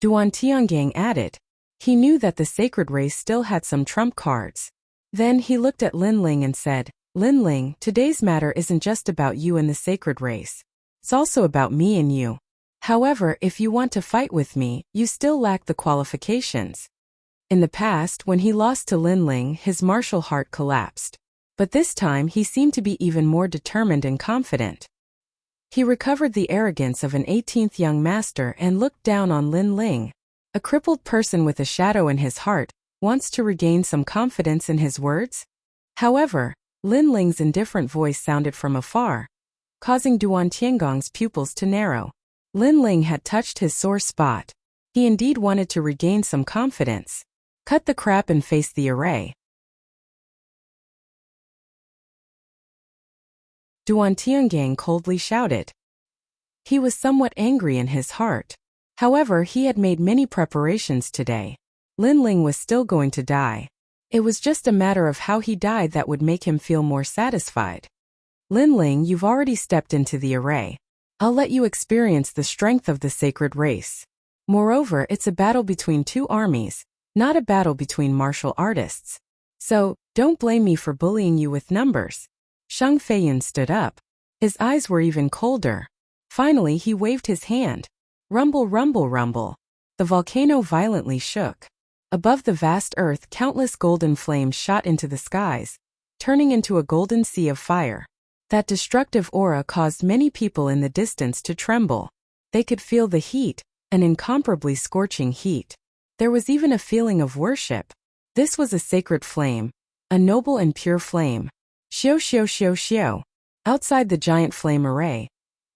Duan Tiangang added. He knew that the sacred race still had some trump cards. Then he looked at Lin Ling and said, Lin Ling, today's matter isn't just about you and the sacred race. It's also about me and you. However, if you want to fight with me, you still lack the qualifications. In the past, when he lost to Lin Ling, his martial heart collapsed. But this time he seemed to be even more determined and confident. He recovered the arrogance of an 18th young master and looked down on Lin Ling. A crippled person with a shadow in his heart wants to regain some confidence in his words? However, Lin Ling's indifferent voice sounded from afar, causing Duan Tiangong's pupils to narrow. Lin Ling had touched his sore spot. He indeed wanted to regain some confidence. Cut the crap and face the array. Duan Tiangang coldly shouted. He was somewhat angry in his heart. However, he had made many preparations today. Lin Ling was still going to die. It was just a matter of how he died that would make him feel more satisfied. Lin Ling, you've already stepped into the array. I'll let you experience the strength of the sacred race. Moreover, it's a battle between two armies, not a battle between martial artists. So, don't blame me for bullying you with numbers. Shang Feiyun stood up. His eyes were even colder. Finally, he waved his hand. Rumble, rumble, rumble. The volcano violently shook. Above the vast earth, countless golden flames shot into the skies, turning into a golden sea of fire. That destructive aura caused many people in the distance to tremble. They could feel the heat, an incomparably scorching heat. There was even a feeling of worship. This was a sacred flame, a noble and pure flame. Xiao xiao xiao xiao. Outside the giant flame array,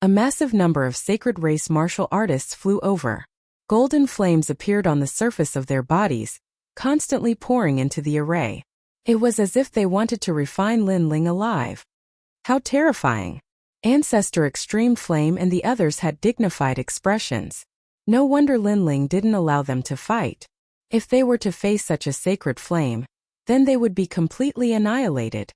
a massive number of sacred race martial artists flew over. Golden flames appeared on the surface of their bodies, constantly pouring into the array. It was as if they wanted to refine Lin Ling alive. How terrifying! Ancestor Extreme Flame and the others had dignified expressions. No wonder Lin Ling didn't allow them to fight. If they were to face such a sacred flame, then they would be completely annihilated.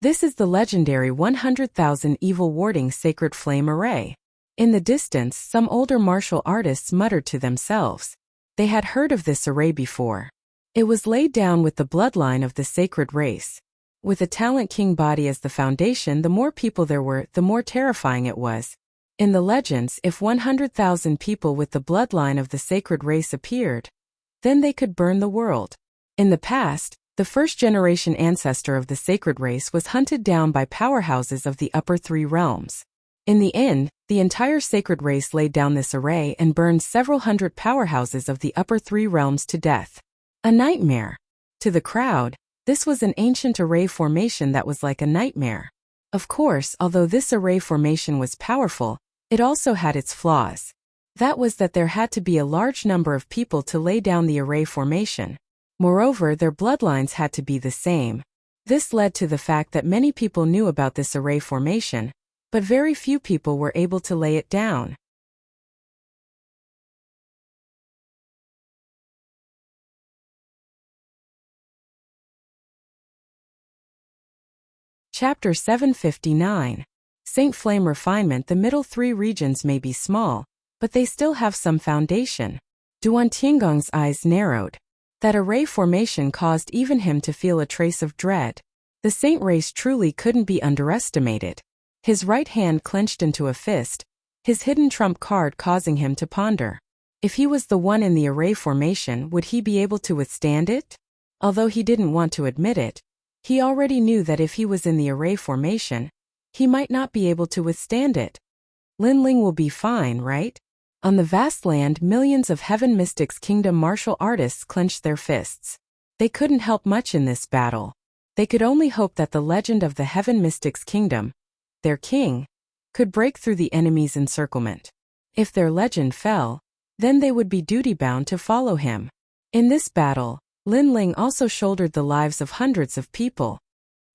This is the legendary 100,000 evil warding sacred flame array. In the distance, some older martial artists muttered to themselves. They had heard of this array before. It was laid down with the bloodline of the sacred race. With a talent king body as the foundation, the more people there were, the more terrifying it was. In the legends, if 100,000 people with the bloodline of the sacred race appeared, then they could burn the world. In the past, the first-generation ancestor of the sacred race was hunted down by powerhouses of the upper three realms. In the end, the entire sacred race laid down this array and burned several hundred powerhouses of the upper three realms to death. A nightmare. To the crowd, this was an ancient array formation that was like a nightmare. Of course, although this array formation was powerful, it also had its flaws. That was that there had to be a large number of people to lay down the array formation. Moreover, their bloodlines had to be the same. This led to the fact that many people knew about this array formation, but very few people were able to lay it down. Chapter 759. Saint Flame Refinement. The middle three regions may be small, but they still have some foundation. Duan Tiangong's eyes narrowed. That array formation caused even him to feel a trace of dread. The saint race truly couldn't be underestimated. His right hand clenched into a fist, his hidden trump card causing him to ponder. If he was the one in the array formation, would he be able to withstand it? Although he didn't want to admit it, he already knew that if he was in the array formation, he might not be able to withstand it. Lin Ling will be fine, right? On the vast land, millions of Heaven Mystics Kingdom martial artists clenched their fists. They couldn't help much in this battle. They could only hope that the legend of the Heaven Mystics Kingdom, their king, could break through the enemy's encirclement. If their legend fell, then they would be duty-bound to follow him. In this battle, Lin Ling also shouldered the lives of hundreds of people.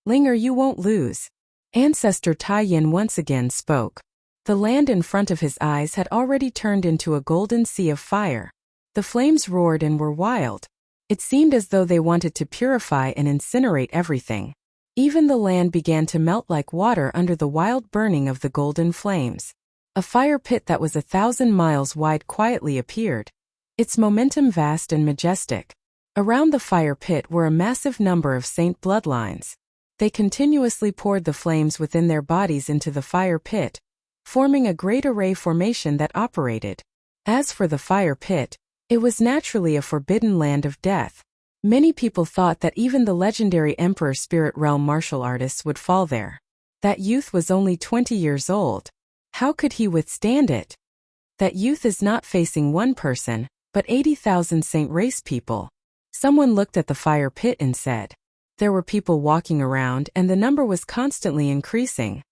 Linger, you won't lose. Ancestor Tai Yin once again spoke. The land in front of his eyes had already turned into a golden sea of fire. The flames roared and were wild. It seemed as though they wanted to purify and incinerate everything. Even the land began to melt like water under the wild burning of the golden flames. A fire pit that was 1,000 miles wide quietly appeared, its momentum vast and majestic. Around the fire pit were a massive number of saint bloodlines. They continuously poured the flames within their bodies into the fire pit, forming a great array formation that operated. As for the fire pit, it was naturally a forbidden land of death. Many people thought that even the legendary Emperor Spirit Realm martial artists would fall there. That youth was only 20 years old. How could he withstand it? That youth is not facing one person, but 80,000 saint race people. Someone looked at the fire pit and said, There were people walking around and the number was constantly increasing.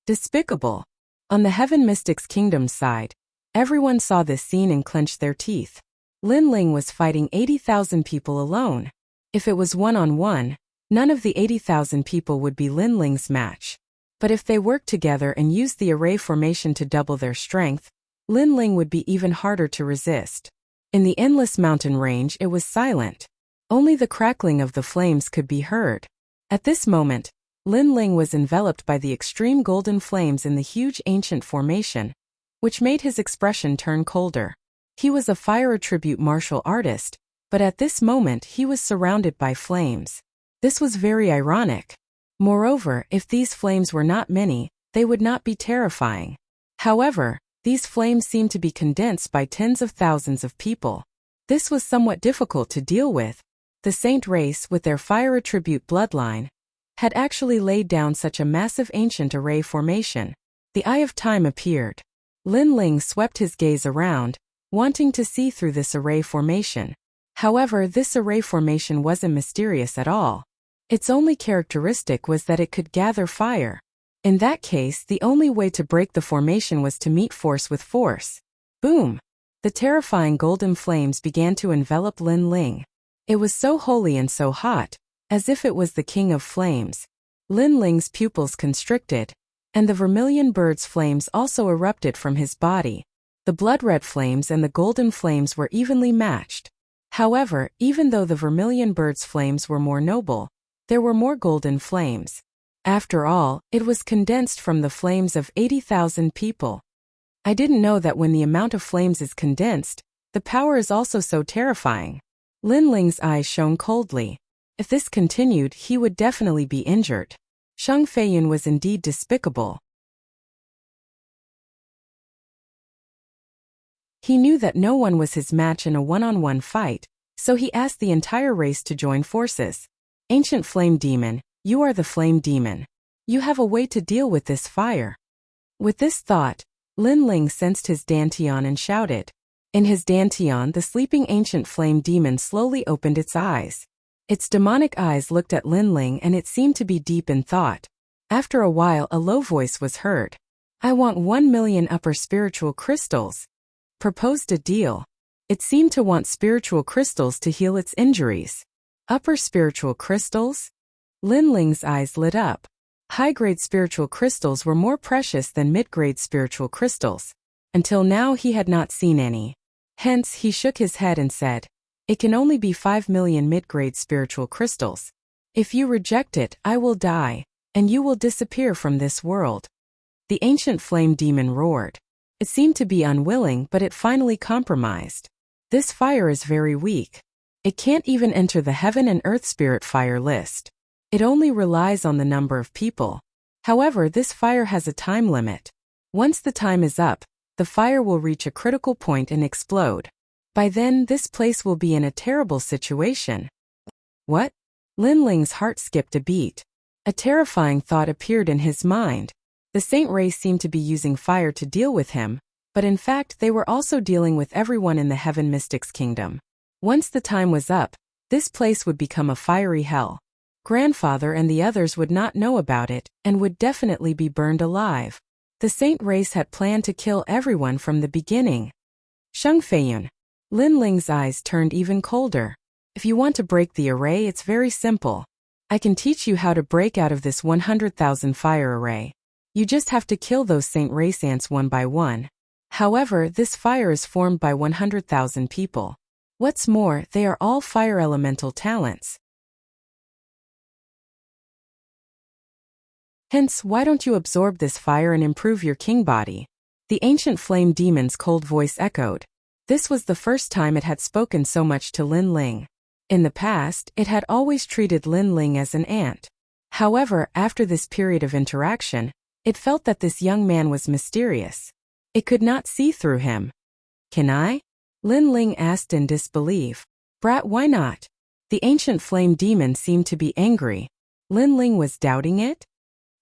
Despicable. On the Heaven Mystics Kingdom's side, everyone saw this scene and clenched their teeth. Lin Ling was fighting 80,000 people alone. If it was one-on-one, none of the 80,000 people would be Lin Ling's match. But if they worked together and used the array formation to double their strength, Lin Ling would be even harder to resist. In the endless mountain range it was silent. Only the crackling of the flames could be heard. At this moment, Lin Ling was enveloped by the extreme golden flames in the huge ancient formation, which made his expression turn colder. He was a fire attribute martial artist, but at this moment he was surrounded by flames. This was very ironic. Moreover, if these flames were not many, they would not be terrifying. However, these flames seemed to be condensed by tens of thousands of people. This was somewhat difficult to deal with. The saint race, with their fire attribute bloodline, had actually laid down such a massive ancient array formation. The Eye of Time appeared. Lin Ling swept his gaze around, wanting to see through this array formation. However, this array formation wasn't mysterious at all. Its only characteristic was that it could gather fire. In that case, the only way to break the formation was to meet force with force. Boom! The terrifying golden flames began to envelop Lin Ling. It was so holy and so hot, as if it was the king of flames. Lin Ling's pupils constricted, and the vermilion bird's flames also erupted from his body. The blood-red flames and the golden flames were evenly matched. However, even though the vermilion bird's flames were more noble, there were more golden flames. After all, it was condensed from the flames of 80,000 people. I didn't know that when the amount of flames is condensed, the power is also so terrifying. Lin Ling's eyes shone coldly. If this continued, he would definitely be injured. Shang Feiyun was indeed despicable. He knew that no one was his match in a one-on-one fight, so he asked the entire race to join forces. Ancient Flame Demon, you are the Flame Demon. You have a way to deal with this fire. With this thought, Lin Ling sensed his dantian and shouted. In his dantian, the sleeping ancient flame demon slowly opened its eyes. Its demonic eyes looked at Lin Ling and it seemed to be deep in thought. After a while, a low voice was heard. I want 1 million upper spiritual crystals. Proposed a deal. It seemed to want spiritual crystals to heal its injuries. Upper spiritual crystals? Lin Ling's eyes lit up. High-grade spiritual crystals were more precious than mid-grade spiritual crystals. Until now he had not seen any. Hence, he shook his head and said, it can only be 5 million mid-grade spiritual crystals. If you reject it, I will die, and you will disappear from this world. The ancient flame demon roared. It seemed to be unwilling, but it finally compromised. This fire is very weak. It can't even enter the heaven and earth spirit fire list. It only relies on the number of people. However, this fire has a time limit. Once the time is up, the fire will reach a critical point and explode. By then, this place will be in a terrible situation. What? Lin Ling's heart skipped a beat. A terrifying thought appeared in his mind. The saint race seemed to be using fire to deal with him, but in fact they were also dealing with everyone in the Heaven Mystics Kingdom. Once the time was up, this place would become a fiery hell. Grandfather and the others would not know about it, and would definitely be burned alive. The saint race had planned to kill everyone from the beginning. Shang Feiyun. Lin Ling's eyes turned even colder. If you want to break the array, it's very simple. I can teach you how to break out of this 100,000 fire array. You just have to kill those saint race ants one by one. However, this fire is formed by 100,000 people. What's more, they are all fire elemental talents. Hence, why don't you absorb this fire and improve your king body? The ancient flame demon's cold voice echoed. This was the first time it had spoken so much to Lin Ling. In the past, it had always treated Lin Ling as an ant. However, after this period of interaction, it felt that this young man was mysterious. It could not see through him. Can I? Lin Ling asked in disbelief. Brat, why not? The ancient flame demon seemed to be angry. Lin Ling was doubting it?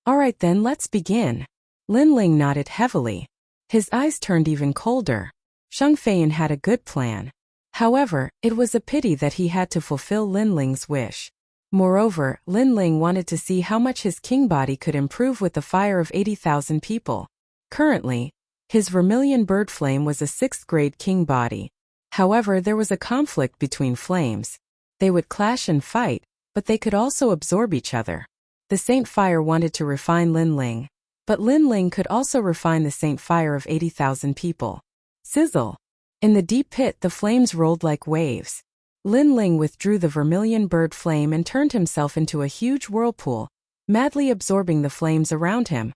Alright then, let's begin. Lin Ling nodded heavily. His eyes turned even colder. Shang Feiyun had a good plan. However, it was a pity that he had to fulfill Lin Ling's wish. Moreover, Lin Ling wanted to see how much his king body could improve with the fire of 80,000 people. Currently, his vermilion bird flame was a 6th grade king body. However, there was a conflict between flames. They would clash and fight, but they could also absorb each other. The Saint Fire wanted to refine Lin Ling, but Lin Ling could also refine the Saint Fire of 80,000 people. Sizzle! In the deep pit, the flames rolled like waves. Lin Ling withdrew the vermilion bird flame and turned himself into a huge whirlpool, madly absorbing the flames around him.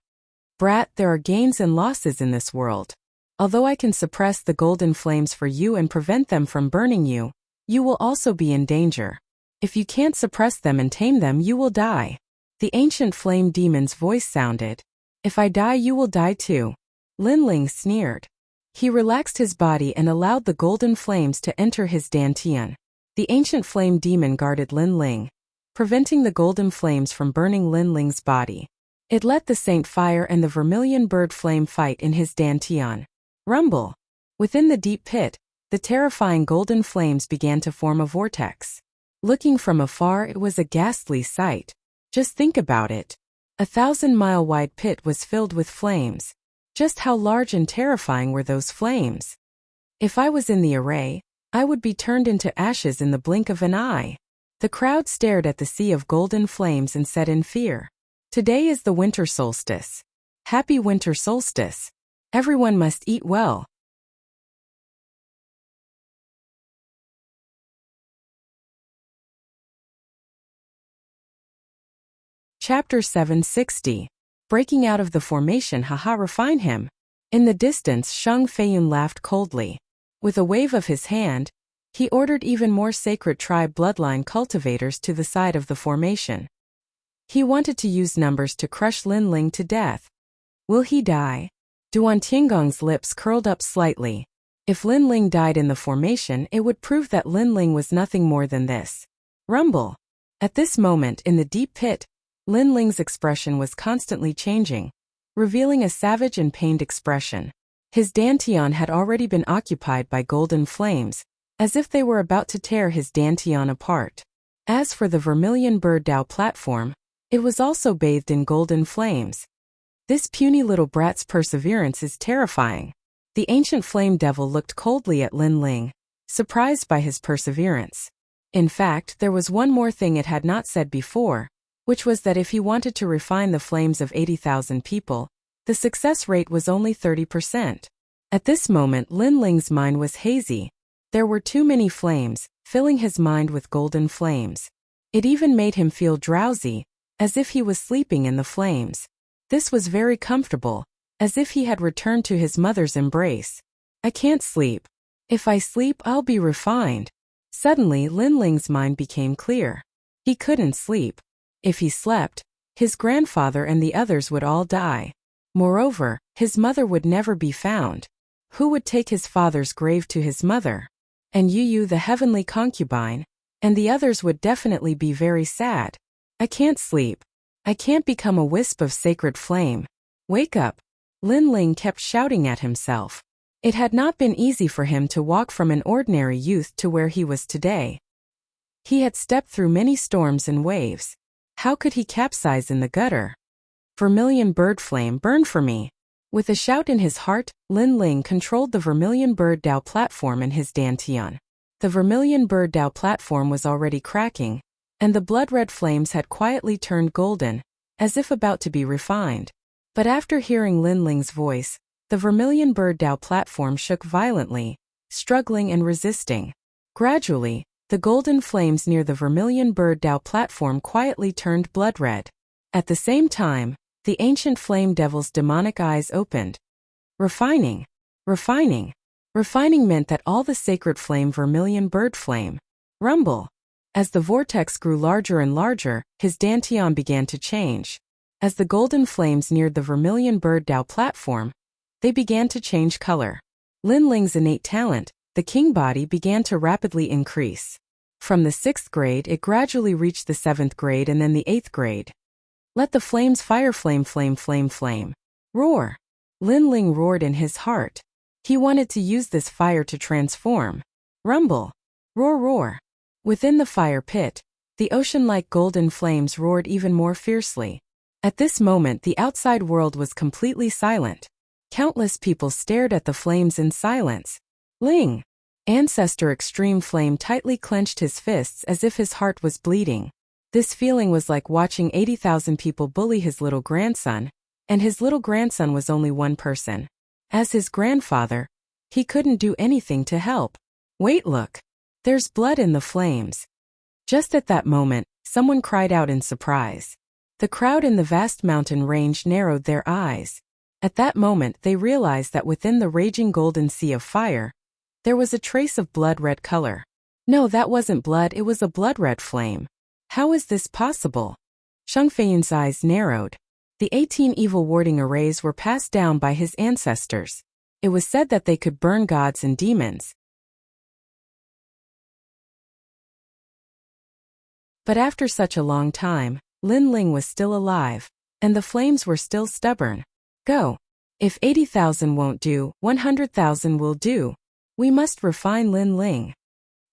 Brat, there are gains and losses in this world. Although I can suppress the golden flames for you and prevent them from burning you, you will also be in danger. If you can't suppress them and tame them, you will die. The ancient flame demon's voice sounded. If I die, you will die too. Lin Ling sneered. He relaxed his body and allowed the golden flames to enter his dantian. The ancient flame demon guarded Lin Ling, preventing the golden flames from burning Lin Ling's body. It let the Saint Fire and the vermilion bird flame fight in his dantian. Rumble! Within the deep pit, the terrifying golden flames began to form a vortex. Looking from afar, it was a ghastly sight. Just think about it. A 1,000-mile-wide pit was filled with flames. Just how large and terrifying were those flames? If I was in the array, I would be turned into ashes in the blink of an eye. The crowd stared at the sea of golden flames and said in fear, "Today is the winter solstice. Happy winter solstice. Everyone must eat well." Chapter 760. Breaking out of the formation. Haha, refine him. In the distance, Shang Feiyun laughed coldly. With a wave of his hand, he ordered even more sacred tribe bloodline cultivators to the side of the formation. He wanted to use numbers to crush Lin Ling to death. Will he die? Duan Tiangong's lips curled up slightly. If Lin Ling died in the formation, it would prove that Lin Ling was nothing more than this. Rumble! At this moment in the deep pit, Lin Ling's expression was constantly changing, revealing a savage and pained expression. His dantian had already been occupied by golden flames, as if they were about to tear his dantian apart. As for the vermilion bird Dao platform, it was also bathed in golden flames. This puny little brat's perseverance is terrifying. The ancient flame devil looked coldly at Lin Ling, surprised by his perseverance. In fact, there was one more thing it had not said before, which was that if he wanted to refine the flames of 80,000 people, the success rate was only 30%. At this moment, Lin Ling's mind was hazy. There were too many flames, filling his mind with golden flames. It even made him feel drowsy, as if he was sleeping in the flames. This was very comfortable, as if he had returned to his mother's embrace. I can't sleep. If I sleep, I'll be refined. Suddenly, Lin Ling's mind became clear. He couldn't sleep. If he slept, his grandfather and the others would all die. Moreover, his mother would never be found. Who would take his father's grave to his mother? And Yu, the heavenly concubine, and the others would definitely be very sad. I can't sleep. I can't become a wisp of sacred flame. Wake up! Lin Ling kept shouting at himself. It had not been easy for him to walk from an ordinary youth to where he was today. He had stepped through many storms and waves. How could he capsize in the gutter? Vermilion bird flame, burn for me! With a shout in his heart, Lin Ling controlled the vermilion bird Dao platform in his dantian. The vermilion bird Dao platform was already cracking, and the blood-red flames had quietly turned golden, as if about to be refined. But after hearing Lin Ling's voice, the vermilion bird Dao platform shook violently, struggling and resisting. Gradually, the golden flames near the vermilion bird Dao platform quietly turned blood-red. At the same time, the ancient flame devil's demonic eyes opened. Refining. Refining. Refining meant that all the sacred flame vermilion bird flame. Rumble. As the vortex grew larger and larger, his dantian began to change. As the golden flames neared the vermilion bird Dao platform, they began to change color. Lin Ling's innate talent, the king body, began to rapidly increase. From the 6th grade, it gradually reached the 7th grade and then the 8th grade. Let the flames fire, flame, flame, flame, flame. Roar! Lin Ling roared in his heart. He wanted to use this fire to transform. Rumble! Roar, roar! Within the fire pit, The ocean-like golden flames roared even more fiercely. At this moment the outside world was completely silent. Countless people stared at the flames in silence. Ling! Ancestor Extreme Flame tightly clenched his fists as if his heart was bleeding. This feeling was like watching 80,000 people bully his little grandson, and his little grandson was only one person. As his grandfather, he couldn't do anything to help. Wait, look! There's blood in the flames. Just at that moment, someone cried out in surprise. The crowd in the vast mountain range narrowed their eyes. At that moment they realized that within the raging golden sea of fire, there was a trace of blood-red color. No, that wasn't blood, it was a blood-red flame. How is this possible? Shang Feiyun's eyes narrowed. The 18 evil warding arrays were passed down by his ancestors. It was said that they could burn gods and demons. But after such a long time, Lin Ling was still alive, and the flames were still stubborn. Go. If 80,000 won't do, 100,000 will do. We must refine Lin Ling.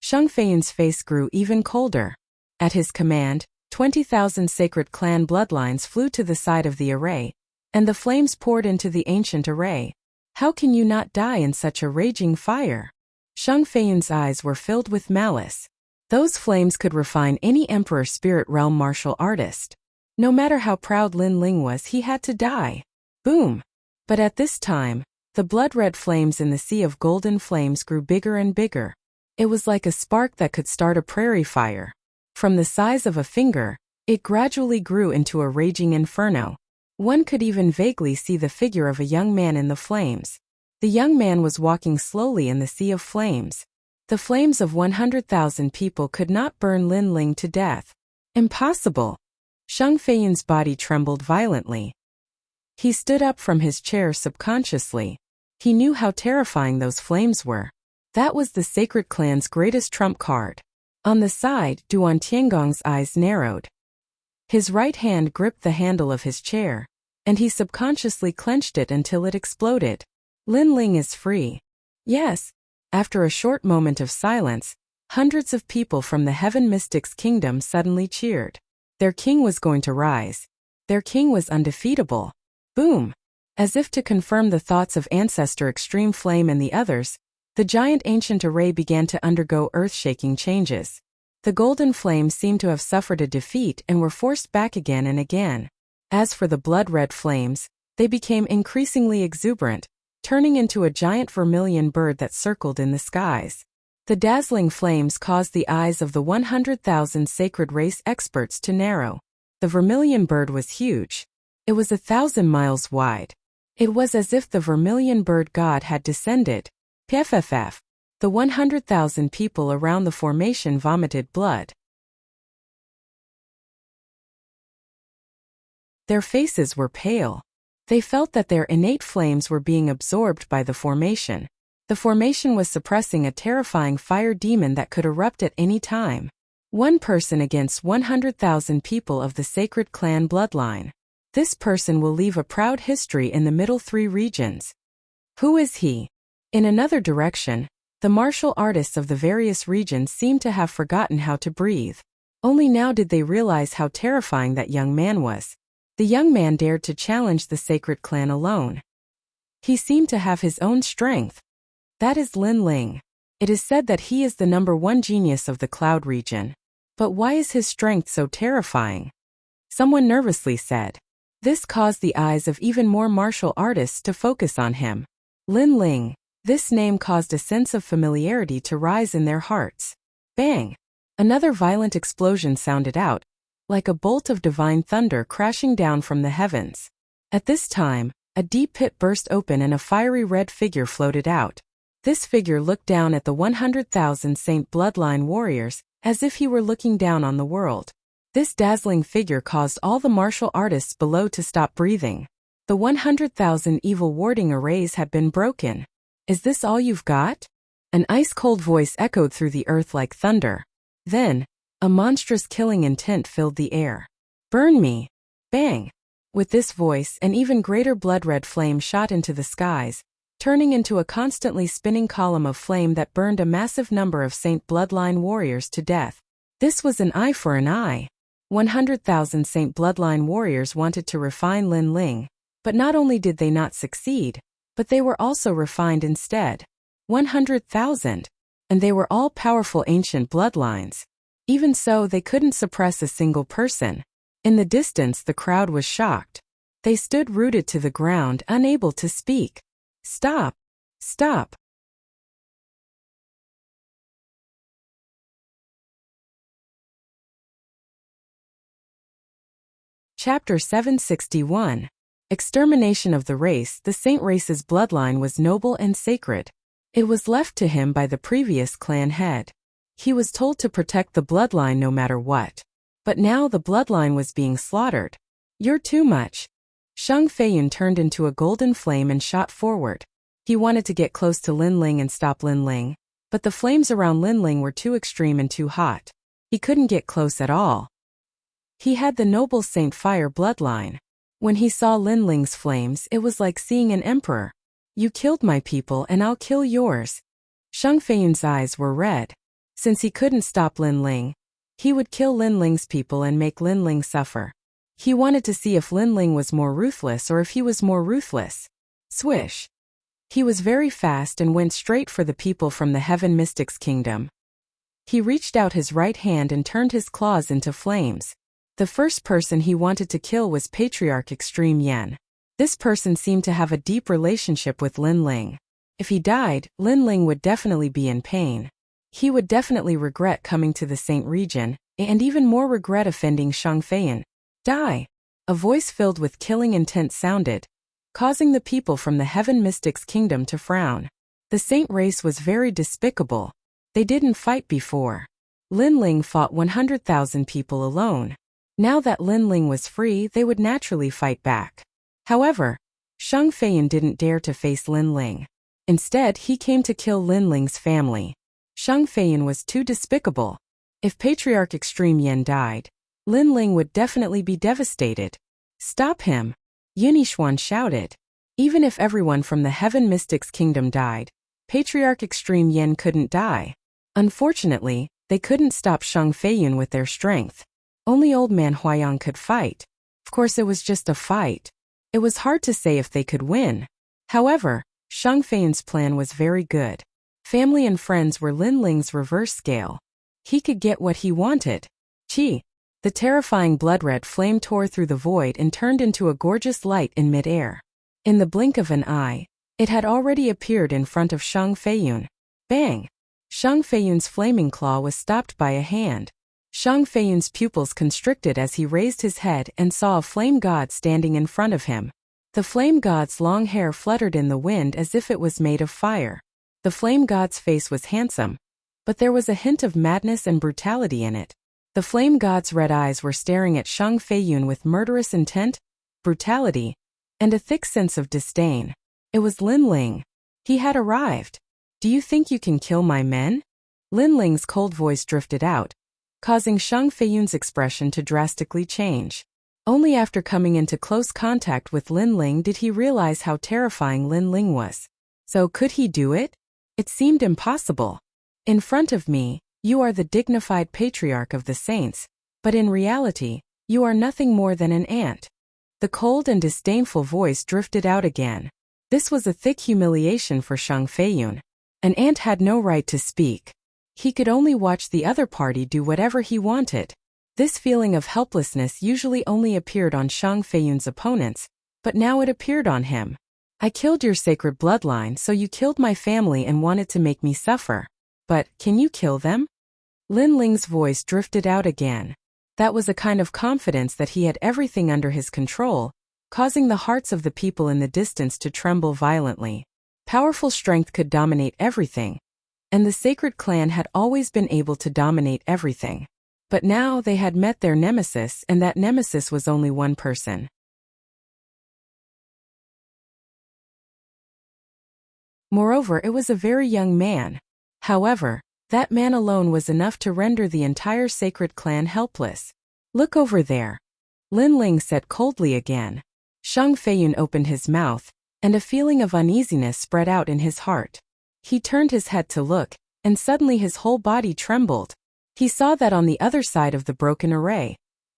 Shang Feiyun's face grew even colder. At his command, 20,000 sacred clan bloodlines flew to the side of the array, and the flames poured into the ancient array. How can you not die in such a raging fire? Shang Feiyun's eyes were filled with malice. Those flames could refine any Emperor Spirit Realm martial artist. No matter how proud Lin Ling was, he had to die. Boom! But at this time, the blood-red flames in the sea of golden flames grew bigger and bigger. It was like a spark that could start a prairie fire. From the size of a finger, it gradually grew into a raging inferno. One could even vaguely see the figure of a young man in the flames. The young man was walking slowly in the sea of flames. The flames of 100,000 people could not burn Lin Ling to death. Impossible! Shang Feiyun's body trembled violently. He stood up from his chair subconsciously. He knew how terrifying those flames were. That was the sacred clan's greatest trump card. On the side, Duan Tiangong's eyes narrowed. His right hand gripped the handle of his chair, and he subconsciously clenched it until it exploded. Lin Ling is free. Yes. After a short moment of silence, hundreds of people from the Heaven Mystics Kingdom suddenly cheered. Their king was going to rise. Their king was undefeatable. Boom! As if to confirm the thoughts of Ancestor Extreme Flame and the others, the giant ancient array began to undergo earth-shaking changes. The golden flames seemed to have suffered a defeat and were forced back again and again. As for the blood-red flames, they became increasingly exuberant, turning into a giant vermilion bird that circled in the skies. The dazzling flames caused the eyes of the 100,000 sacred race experts to narrow. The vermilion bird was huge. It was 1,000 miles wide. It was as if the vermilion bird god had descended. PFFF. The 100,000 people around the formation vomited blood. Their faces were pale. They felt that their innate flames were being absorbed by the formation. The formation was suppressing a terrifying fire demon that could erupt at any time. One person against 100,000 people of the sacred clan bloodline. This person will leave a proud history in the middle three regions. Who is he? In another direction, the martial artists of the various regions seemed to have forgotten how to breathe. Only now did they realize how terrifying that young man was. The young man dared to challenge the sacred clan alone. He seemed to have his own strength. That is Lin Ling. It is said that he is the #1 genius of the Cloud region. But why is his strength so terrifying? Someone nervously said. This caused the eyes of even more martial artists to focus on him. Lin Ling. This name caused a sense of familiarity to rise in their hearts. Bang! Another violent explosion sounded out, like a bolt of divine thunder crashing down from the heavens. At this time, a deep pit burst open and a fiery red figure floated out. This figure looked down at the 100,000 Saint Bloodline warriors, as if he were looking down on the world. This dazzling figure caused all the martial artists below to stop breathing. The 100,000 evil warding arrays had been broken. Is this all you've got? An ice-cold voice echoed through the earth like thunder. Then, a monstrous killing intent filled the air. Burn me! Bang! With this voice, an even greater blood-red flame shot into the skies, turning into a constantly spinning column of flame that burned a massive number of Saint Bloodline warriors to death. This was an eye for an eye. 100,000 Saint bloodline warriors wanted to refine Lin Ling, but not only did they not succeed, but they were also refined instead. 100,000. And they were all powerful ancient bloodlines. Even so, they couldn't suppress a single person. In the distance, the crowd was shocked. They stood rooted to the ground, unable to speak. Stop! Stop! Chapter 761. Extermination of the race. The Saint race's bloodline was noble and sacred. It was left to him by the previous clan head. He was told to protect the bloodline no matter what. But now the bloodline was being slaughtered. You're too much. Shang Feiyun turned into a golden flame and shot forward. He wanted to get close to Lin Ling and stop Lin Ling, but the flames around Lin Ling were too extreme and too hot. He couldn't get close at all. He had the noble Saint Fire bloodline. When he saw Lin Ling's flames, it was like seeing an emperor. You killed my people and I'll kill yours. Shang Feiyun's eyes were red. Since he couldn't stop Lin Ling, he would kill Lin Ling's people and make Lin Ling suffer. He wanted to see if Lin Ling was more ruthless or if he was more ruthless. Swish. He was very fast and went straight for the people from the Heaven Mystics Kingdom. He reached out his right hand and turned his claws into flames. The first person he wanted to kill was Patriarch Extreme Yen. This person seemed to have a deep relationship with Lin Ling. If he died, Lin Ling would definitely be in pain. He would definitely regret coming to the Saint region, and even more regret offending Shang Feiyun. Die! A voice filled with killing intent sounded, causing the people from the Heaven Mystics Kingdom to frown. The Saint race was very despicable. They didn't fight before. Lin Ling fought 100,000 people alone. Now that Lin Ling was free, they would naturally fight back. However, Shang Feiyun didn't dare to face Lin Ling. Instead, he came to kill Lin Ling's family. Shang Feiyun was too despicable. If Patriarch Extreme Yen died, Lin Ling would definitely be devastated. Stop him! Yinixuan shouted. Even if everyone from the Heaven Mystics Kingdom died, Patriarch Extreme Yen couldn't die. Unfortunately, they couldn't stop Shang Feiyun with their strength. Only Old Man Huayang could fight. Of course, it was just a fight. It was hard to say if they could win. However, Shang Feiyun's plan was very good. Family and friends were Lin Ling's reverse scale. He could get what he wanted. Qi. The terrifying blood-red flame tore through the void and turned into a gorgeous light in mid-air. In the blink of an eye, it had already appeared in front of Shang Feiyun. Bang! Shang Feiyun's flaming claw was stopped by a hand. Shang Feiyun's pupils constricted as he raised his head and saw a flame god standing in front of him. The flame god's long hair fluttered in the wind as if it was made of fire. The flame god's face was handsome, but there was a hint of madness and brutality in it. The flame god's red eyes were staring at Shang Feiyun with murderous intent, brutality, and a thick sense of disdain. It was Lin Ling. He had arrived. Do you think you can kill my men? Lin Ling's cold voice drifted out, causing Shang Feiyun's expression to drastically change. Only after coming into close contact with Lin Ling did he realize how terrifying Lin Ling was. So could he do it? It seemed impossible. In front of me, you are the dignified patriarch of the saints, but in reality, you are nothing more than an ant. The cold and disdainful voice drifted out again. This was a thick humiliation for Shang Feiyun. An ant had no right to speak. He could only watch the other party do whatever he wanted. This feeling of helplessness usually only appeared on Shang Feiyun's opponents, but now it appeared on him. I killed your sacred bloodline, so you killed my family and wanted to make me suffer. But, can you kill them? Lin Ling's voice drifted out again. That was a kind of confidence that he had everything under his control, causing the hearts of the people in the distance to tremble violently. Powerful strength could dominate everything. And the sacred clan had always been able to dominate everything. But now they had met their nemesis, and that nemesis was only one person. Moreover, it was a very young man. However, that man alone was enough to render the entire sacred clan helpless. Look over there. Lin Ling said coldly again. Shang Feiyun opened his mouth, and a feeling of uneasiness spread out in his heart. He turned his head to look, and suddenly his whole body trembled. He saw that on the other side of the broken array,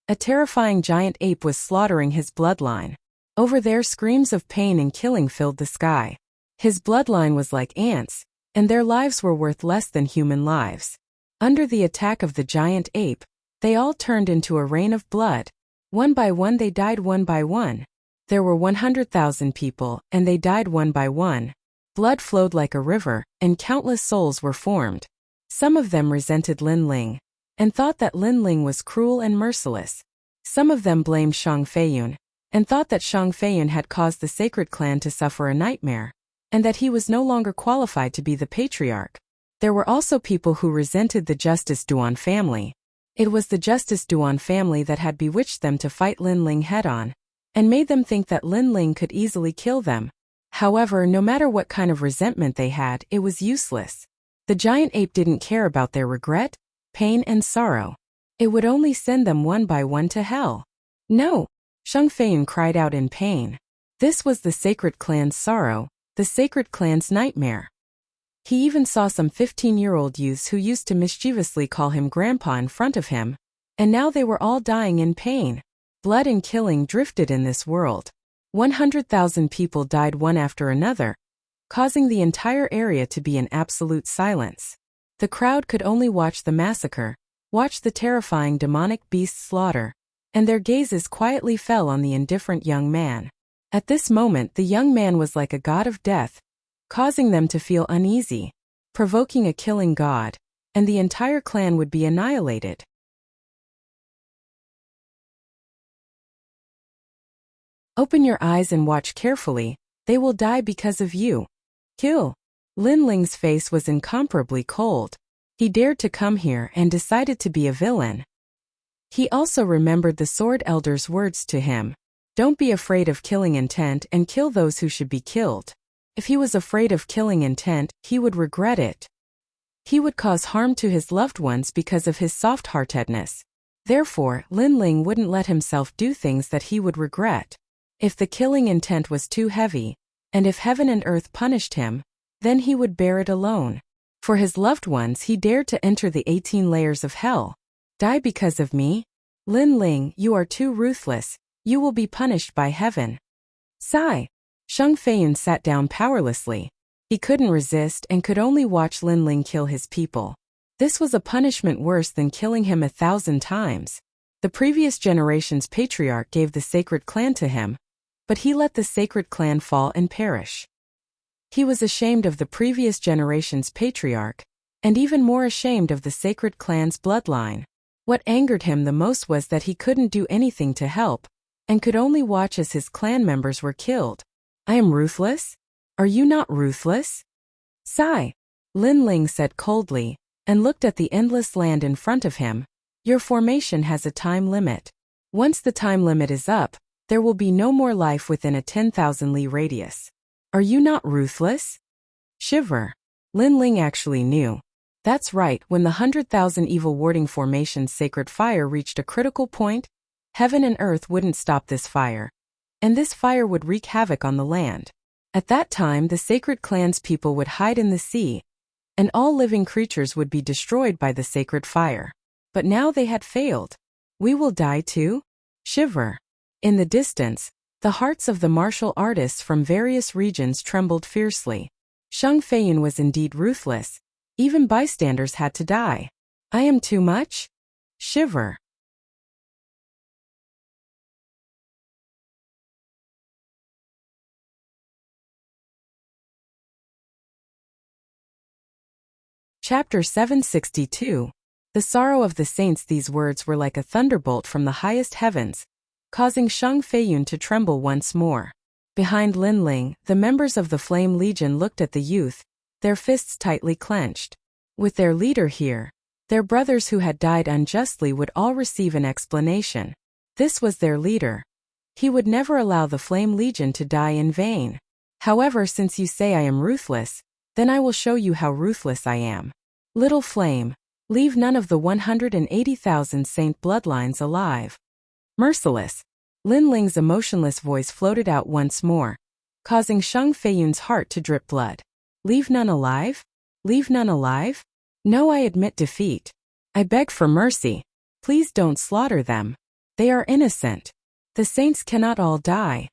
a terrifying giant ape was slaughtering his bloodline. Over there, screams of pain and killing filled the sky. His bloodline was like ants, and their lives were worth less than human lives. Under the attack of the giant ape, they all turned into a rain of blood. One by one they died one by one. There were 100,000 people, and they died one by one. Blood flowed like a river, and countless souls were formed. Some of them resented Lin Ling, and thought that Lin Ling was cruel and merciless. Some of them blamed Shang Feiyun, and thought that Shang Feiyun had caused the sacred clan to suffer a nightmare, and that he was no longer qualified to be the patriarch. There were also people who resented the Justice Duan family. It was the Justice Duan family that had bewitched them to fight Lin Ling head-on, and made them think that Lin Ling could easily kill them. However, no matter what kind of resentment they had, it was useless. The giant ape didn't care about their regret, pain and sorrow. It would only send them one by one to hell. No! Shang Feiyun cried out in pain. This was the sacred clan's sorrow, the sacred clan's nightmare. He even saw some 15-year-old youths who used to mischievously call him grandpa in front of him, and now they were all dying in pain. Blood and killing drifted in this world. 100,000 people died one after another, causing the entire area to be in absolute silence. The crowd could only watch the massacre, watch the terrifying demonic beast slaughter, and their gazes quietly fell on the indifferent young man. At this moment, the young man was like a god of death, causing them to feel uneasy, provoking a killing god, and the entire clan would be annihilated. Open your eyes and watch carefully, they will die because of you. Kill. Lin Ling's face was incomparably cold. He dared to come here and decided to be a villain. He also remembered the Sword Elder's words to him. Don't be afraid of killing intent and kill those who should be killed. If he was afraid of killing intent, he would regret it. He would cause harm to his loved ones because of his soft-heartedness. Therefore, Lin Ling wouldn't let himself do things that he would regret. If the killing intent was too heavy, and if heaven and earth punished him, then he would bear it alone. For his loved ones, he dared to enter the 18 layers of hell. Die because of me? Lin Ling, you are too ruthless. You will be punished by heaven. Sigh. Shang Feiyun sat down powerlessly. He couldn't resist and could only watch Lin Ling kill his people. This was a punishment worse than killing him 1,000 times. The previous generation's patriarch gave the sacred clan to him, but he let the sacred clan fall and perish. He was ashamed of the previous generation's patriarch, and even more ashamed of the sacred clan's bloodline. What angered him the most was that he couldn't do anything to help, and could only watch as his clan members were killed. I am ruthless? Are you not ruthless? Sigh. Lin Ling said coldly, and looked at the endless land in front of him. Your formation has a time limit. Once the time limit is up, there will be no more life within a 10,000 li radius. Are you not ruthless? Shiver. Lin Ling actually knew. That's right, when the 100,000 evil warding formation's sacred fire reached a critical point, heaven and earth wouldn't stop this fire, and this fire would wreak havoc on the land. At that time, the sacred clan's people would hide in the sea, and all living creatures would be destroyed by the sacred fire. But now they had failed. We will die too? Shiver. In the distance, the hearts of the martial artists from various regions trembled fiercely. Shang Feiyun was indeed ruthless. Even bystanders had to die. I am too much? Shiver. Chapter 762. The sorrow of the saints. These words were like a thunderbolt from the highest heavens, causing Shang Feiyun to tremble once more. Behind Lin Ling, the members of the Flame Legion looked at the youth, their fists tightly clenched. With their leader here, their brothers who had died unjustly would all receive an explanation. This was their leader. He would never allow the Flame Legion to die in vain. However, since you say I am ruthless, then I will show you how ruthless I am. Little Flame, leave none of the 180,000 saint bloodlines alive. Merciless. Lin Ling's emotionless voice floated out once more, causing Shang Feiyun's heart to drip blood. Leave none alive? Leave none alive? No, I admit defeat. I beg for mercy. Please don't slaughter them. They are innocent. The saints cannot all die.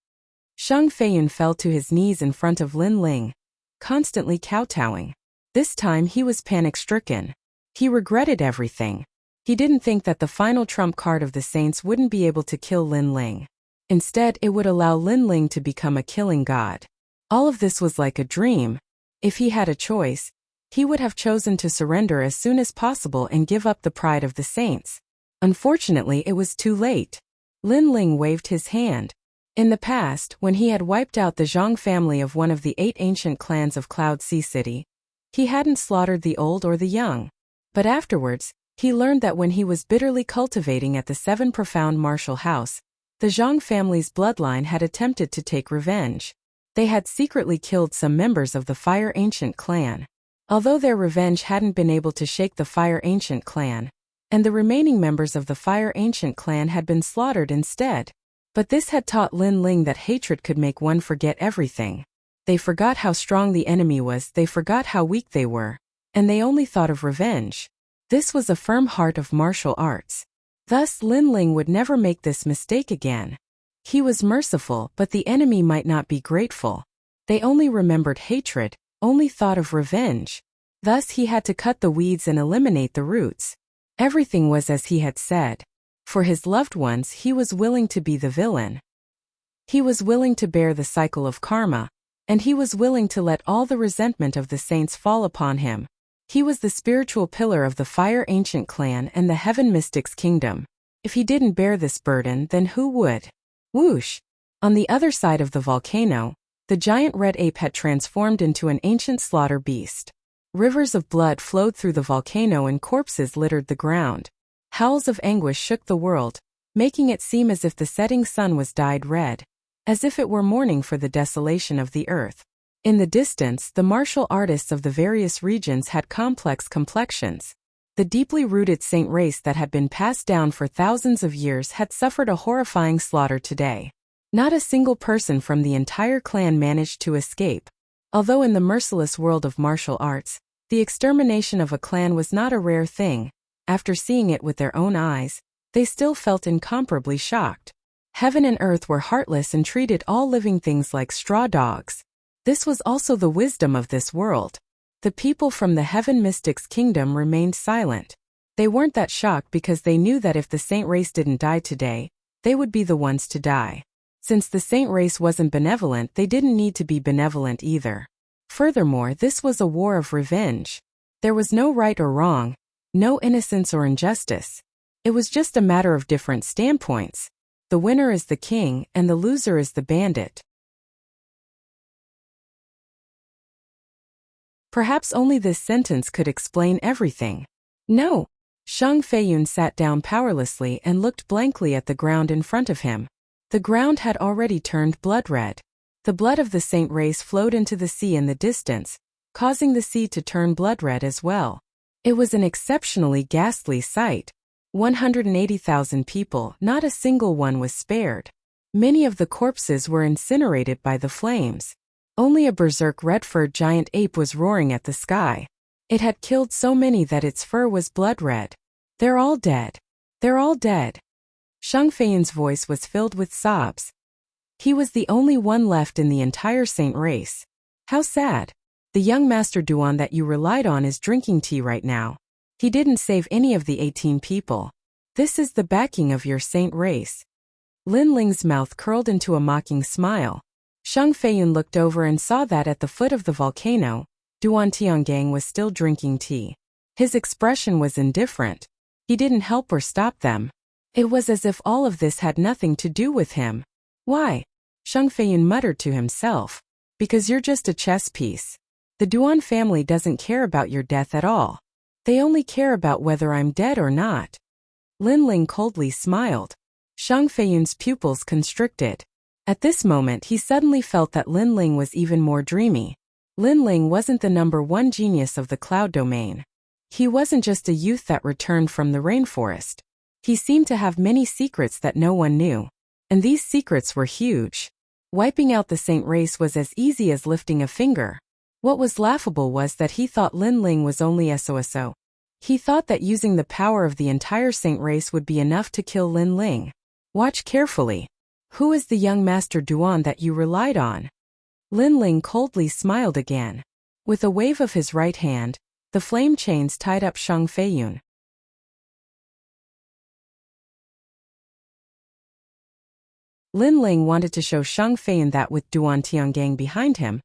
Shang Feiyun fell to his knees in front of Lin Ling, constantly kowtowing. This time he was panic-stricken. He regretted everything. He didn't think that the final trump card of the saints wouldn't be able to kill Lin Ling. Instead, it would allow Lin Ling to become a killing god. All of this was like a dream. If he had a choice, he would have chosen to surrender as soon as possible and give up the pride of the saints. Unfortunately, it was too late. Lin Ling waved his hand. In the past, when he had wiped out the Zhang family of one of the 8 ancient clans of Cloud Sea City, he hadn't slaughtered the old or the young. But afterwards, he learned that when he was bitterly cultivating at the 7 Profound Martial House, the Zhang family's bloodline had attempted to take revenge. They had secretly killed some members of the Fire Ancient clan. Although their revenge hadn't been able to shake the Fire Ancient clan, and the remaining members of the Fire Ancient clan had been slaughtered instead. But this had taught Lin Ling that hatred could make one forget everything. They forgot how strong the enemy was, they forgot how weak they were, and they only thought of revenge. This was a firm heart of martial arts. Thus Lin Ling would never make this mistake again. He was merciful, but the enemy might not be grateful. They only remembered hatred, only thought of revenge. Thus he had to cut the weeds and eliminate the roots. Everything was as he had said. For his loved ones, he was willing to be the villain. He was willing to bear the cycle of karma, and he was willing to let all the resentment of the saints fall upon him. He was the spiritual pillar of the Fire Ancient clan and the Heaven Mystics kingdom. If he didn't bear this burden, then who would? Whoosh! On the other side of the volcano, the giant red ape had transformed into an ancient slaughter beast. Rivers of blood flowed through the volcano and corpses littered the ground. Howls of anguish shook the world, making it seem as if the setting sun was dyed red, as if it were mourning for the desolation of the earth. In the distance, the martial artists of the various regions had complex complexions. The deeply rooted saint race that had been passed down for thousands of years had suffered a horrifying slaughter today. Not a single person from the entire clan managed to escape. Although in the merciless world of martial arts, the extermination of a clan was not a rare thing, after seeing it with their own eyes, they still felt incomparably shocked. Heaven and earth were heartless and treated all living things like straw dogs. This was also the wisdom of this world. The people from the Heaven Mystics kingdom remained silent. They weren't that shocked because they knew that if the saint race didn't die today, they would be the ones to die. Since the saint race wasn't benevolent, they didn't need to be benevolent either. Furthermore, this was a war of revenge. There was no right or wrong, no innocence or injustice. It was just a matter of different standpoints. The winner is the king, and the loser is the bandit. Perhaps only this sentence could explain everything. No. Shang Feiyun sat down powerlessly and looked blankly at the ground in front of him. The ground had already turned blood red. The blood of the saint race flowed into the sea in the distance, causing the sea to turn blood red as well. It was an exceptionally ghastly sight. 180,000 people, not a single one was spared. Many of the corpses were incinerated by the flames. Only a berserk red-furred giant ape was roaring at the sky. It had killed so many that its fur was blood red. They're all dead. They're all dead. Shang Feiyun's voice was filled with sobs. He was the only one left in the entire saint race. How sad. The young Master Duan that you relied on is drinking tea right now. He didn't save any of the 18 people. This is the backing of your saint race. Lin Ling's mouth curled into a mocking smile. Shang Feiyun looked over and saw that at the foot of the volcano, Duan Tiangang was still drinking tea. His expression was indifferent. He didn't help or stop them. It was as if all of this had nothing to do with him. Why? Shang Feiyun muttered to himself. Because you're just a chess piece. The Duan family doesn't care about your death at all. They only care about whether I'm dead or not. Lin Ling coldly smiled. Shang Feiyun's pupils constricted. At this moment he suddenly felt that Lin Ling was even more dreamy. Lin Ling wasn't the #1 genius of the cloud domain. He wasn't just a youth that returned from the rainforest. He seemed to have many secrets that no one knew. And these secrets were huge. Wiping out the saint race was as easy as lifting a finger. What was laughable was that he thought Lin Ling was only SOSO. He thought that using the power of the entire saint race would be enough to kill Lin Ling. Watch carefully. Who is the young Master Duan that you relied on? Lin Ling coldly smiled again. With a wave of his right hand, the flame chains tied up Shang Feiyun. Lin Ling wanted to show Shang Feiyun that with Duan Tiangang behind him,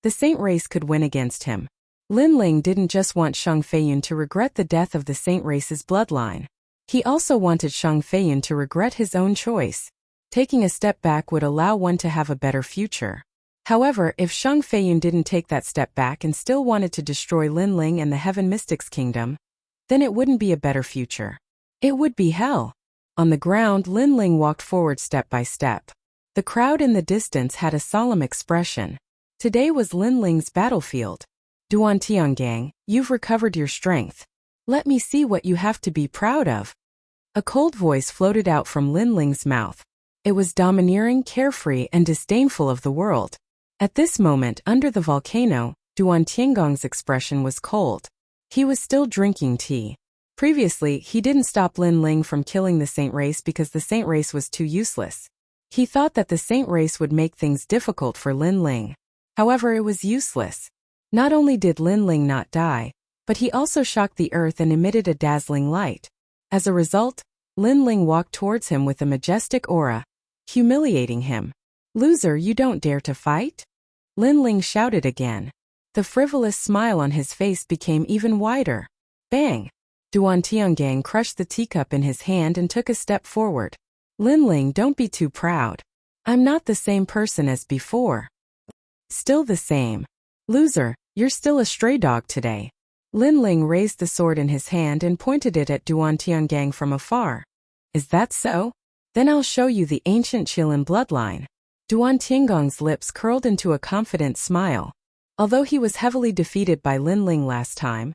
the saint race could win against him. Lin Ling didn't just want Shang Feiyun to regret the death of the saint race's bloodline. He also wanted Shang Feiyun to regret his own choice. Taking a step back would allow one to have a better future. However, if Shang Feiyun didn't take that step back and still wanted to destroy Lin Ling and the Heaven Mystics Kingdom, then it wouldn't be a better future. It would be hell. On the ground, Lin Ling walked forward step by step. The crowd in the distance had a solemn expression. Today was Lin Ling's battlefield. Duan Tiangang, you've recovered your strength. Let me see what you have to be proud of. A cold voice floated out from Lin Ling's mouth. It was domineering, carefree, and disdainful of the world. At this moment, under the volcano, Duan Tiangong's expression was cold. He was still drinking tea. Previously, he didn't stop Lin Ling from killing the saint race because the saint race was too useless. He thought that the saint race would make things difficult for Lin Ling. However, it was useless. Not only did Lin Ling not die, but he also shocked the earth and emitted a dazzling light. As a result, Lin Ling walked towards him with a majestic aura, humiliating him. Loser, you don't dare to fight? Lin Ling shouted again. The frivolous smile on his face became even wider. Bang! Duan Tiangang crushed the teacup in his hand and took a step forward. Lin Ling, don't be too proud. I'm not the same person as before. Still the same. Loser, you're still a stray dog today. Lin Ling raised the sword in his hand and pointed it at Duan Tiangang from afar. Is that so? Then I'll show you the ancient Qilin bloodline. Duan Tiangong's lips curled into a confident smile. Although he was heavily defeated by Lin Ling last time,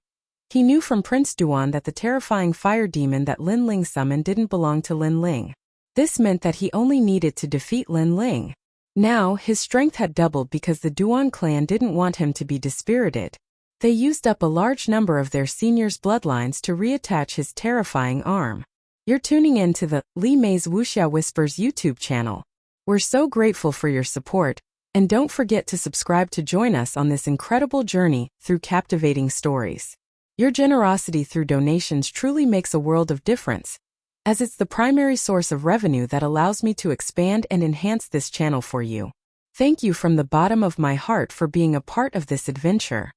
he knew from Prince Duan that the terrifying fire demon that Lin Ling summoned didn't belong to Lin Ling. This meant that he only needed to defeat Lin Ling. Now, his strength had doubled because the Duan clan didn't want him to be dispirited. They used up a large number of their seniors' bloodlines to reattach his terrifying arm. You're tuning in to the Li Mei's Wuxia Whispers YouTube channel. We're so grateful for your support, and don't forget to subscribe to join us on this incredible journey through captivating stories. Your generosity through donations truly makes a world of difference, as it's the primary source of revenue that allows me to expand and enhance this channel for you. Thank you from the bottom of my heart for being a part of this adventure.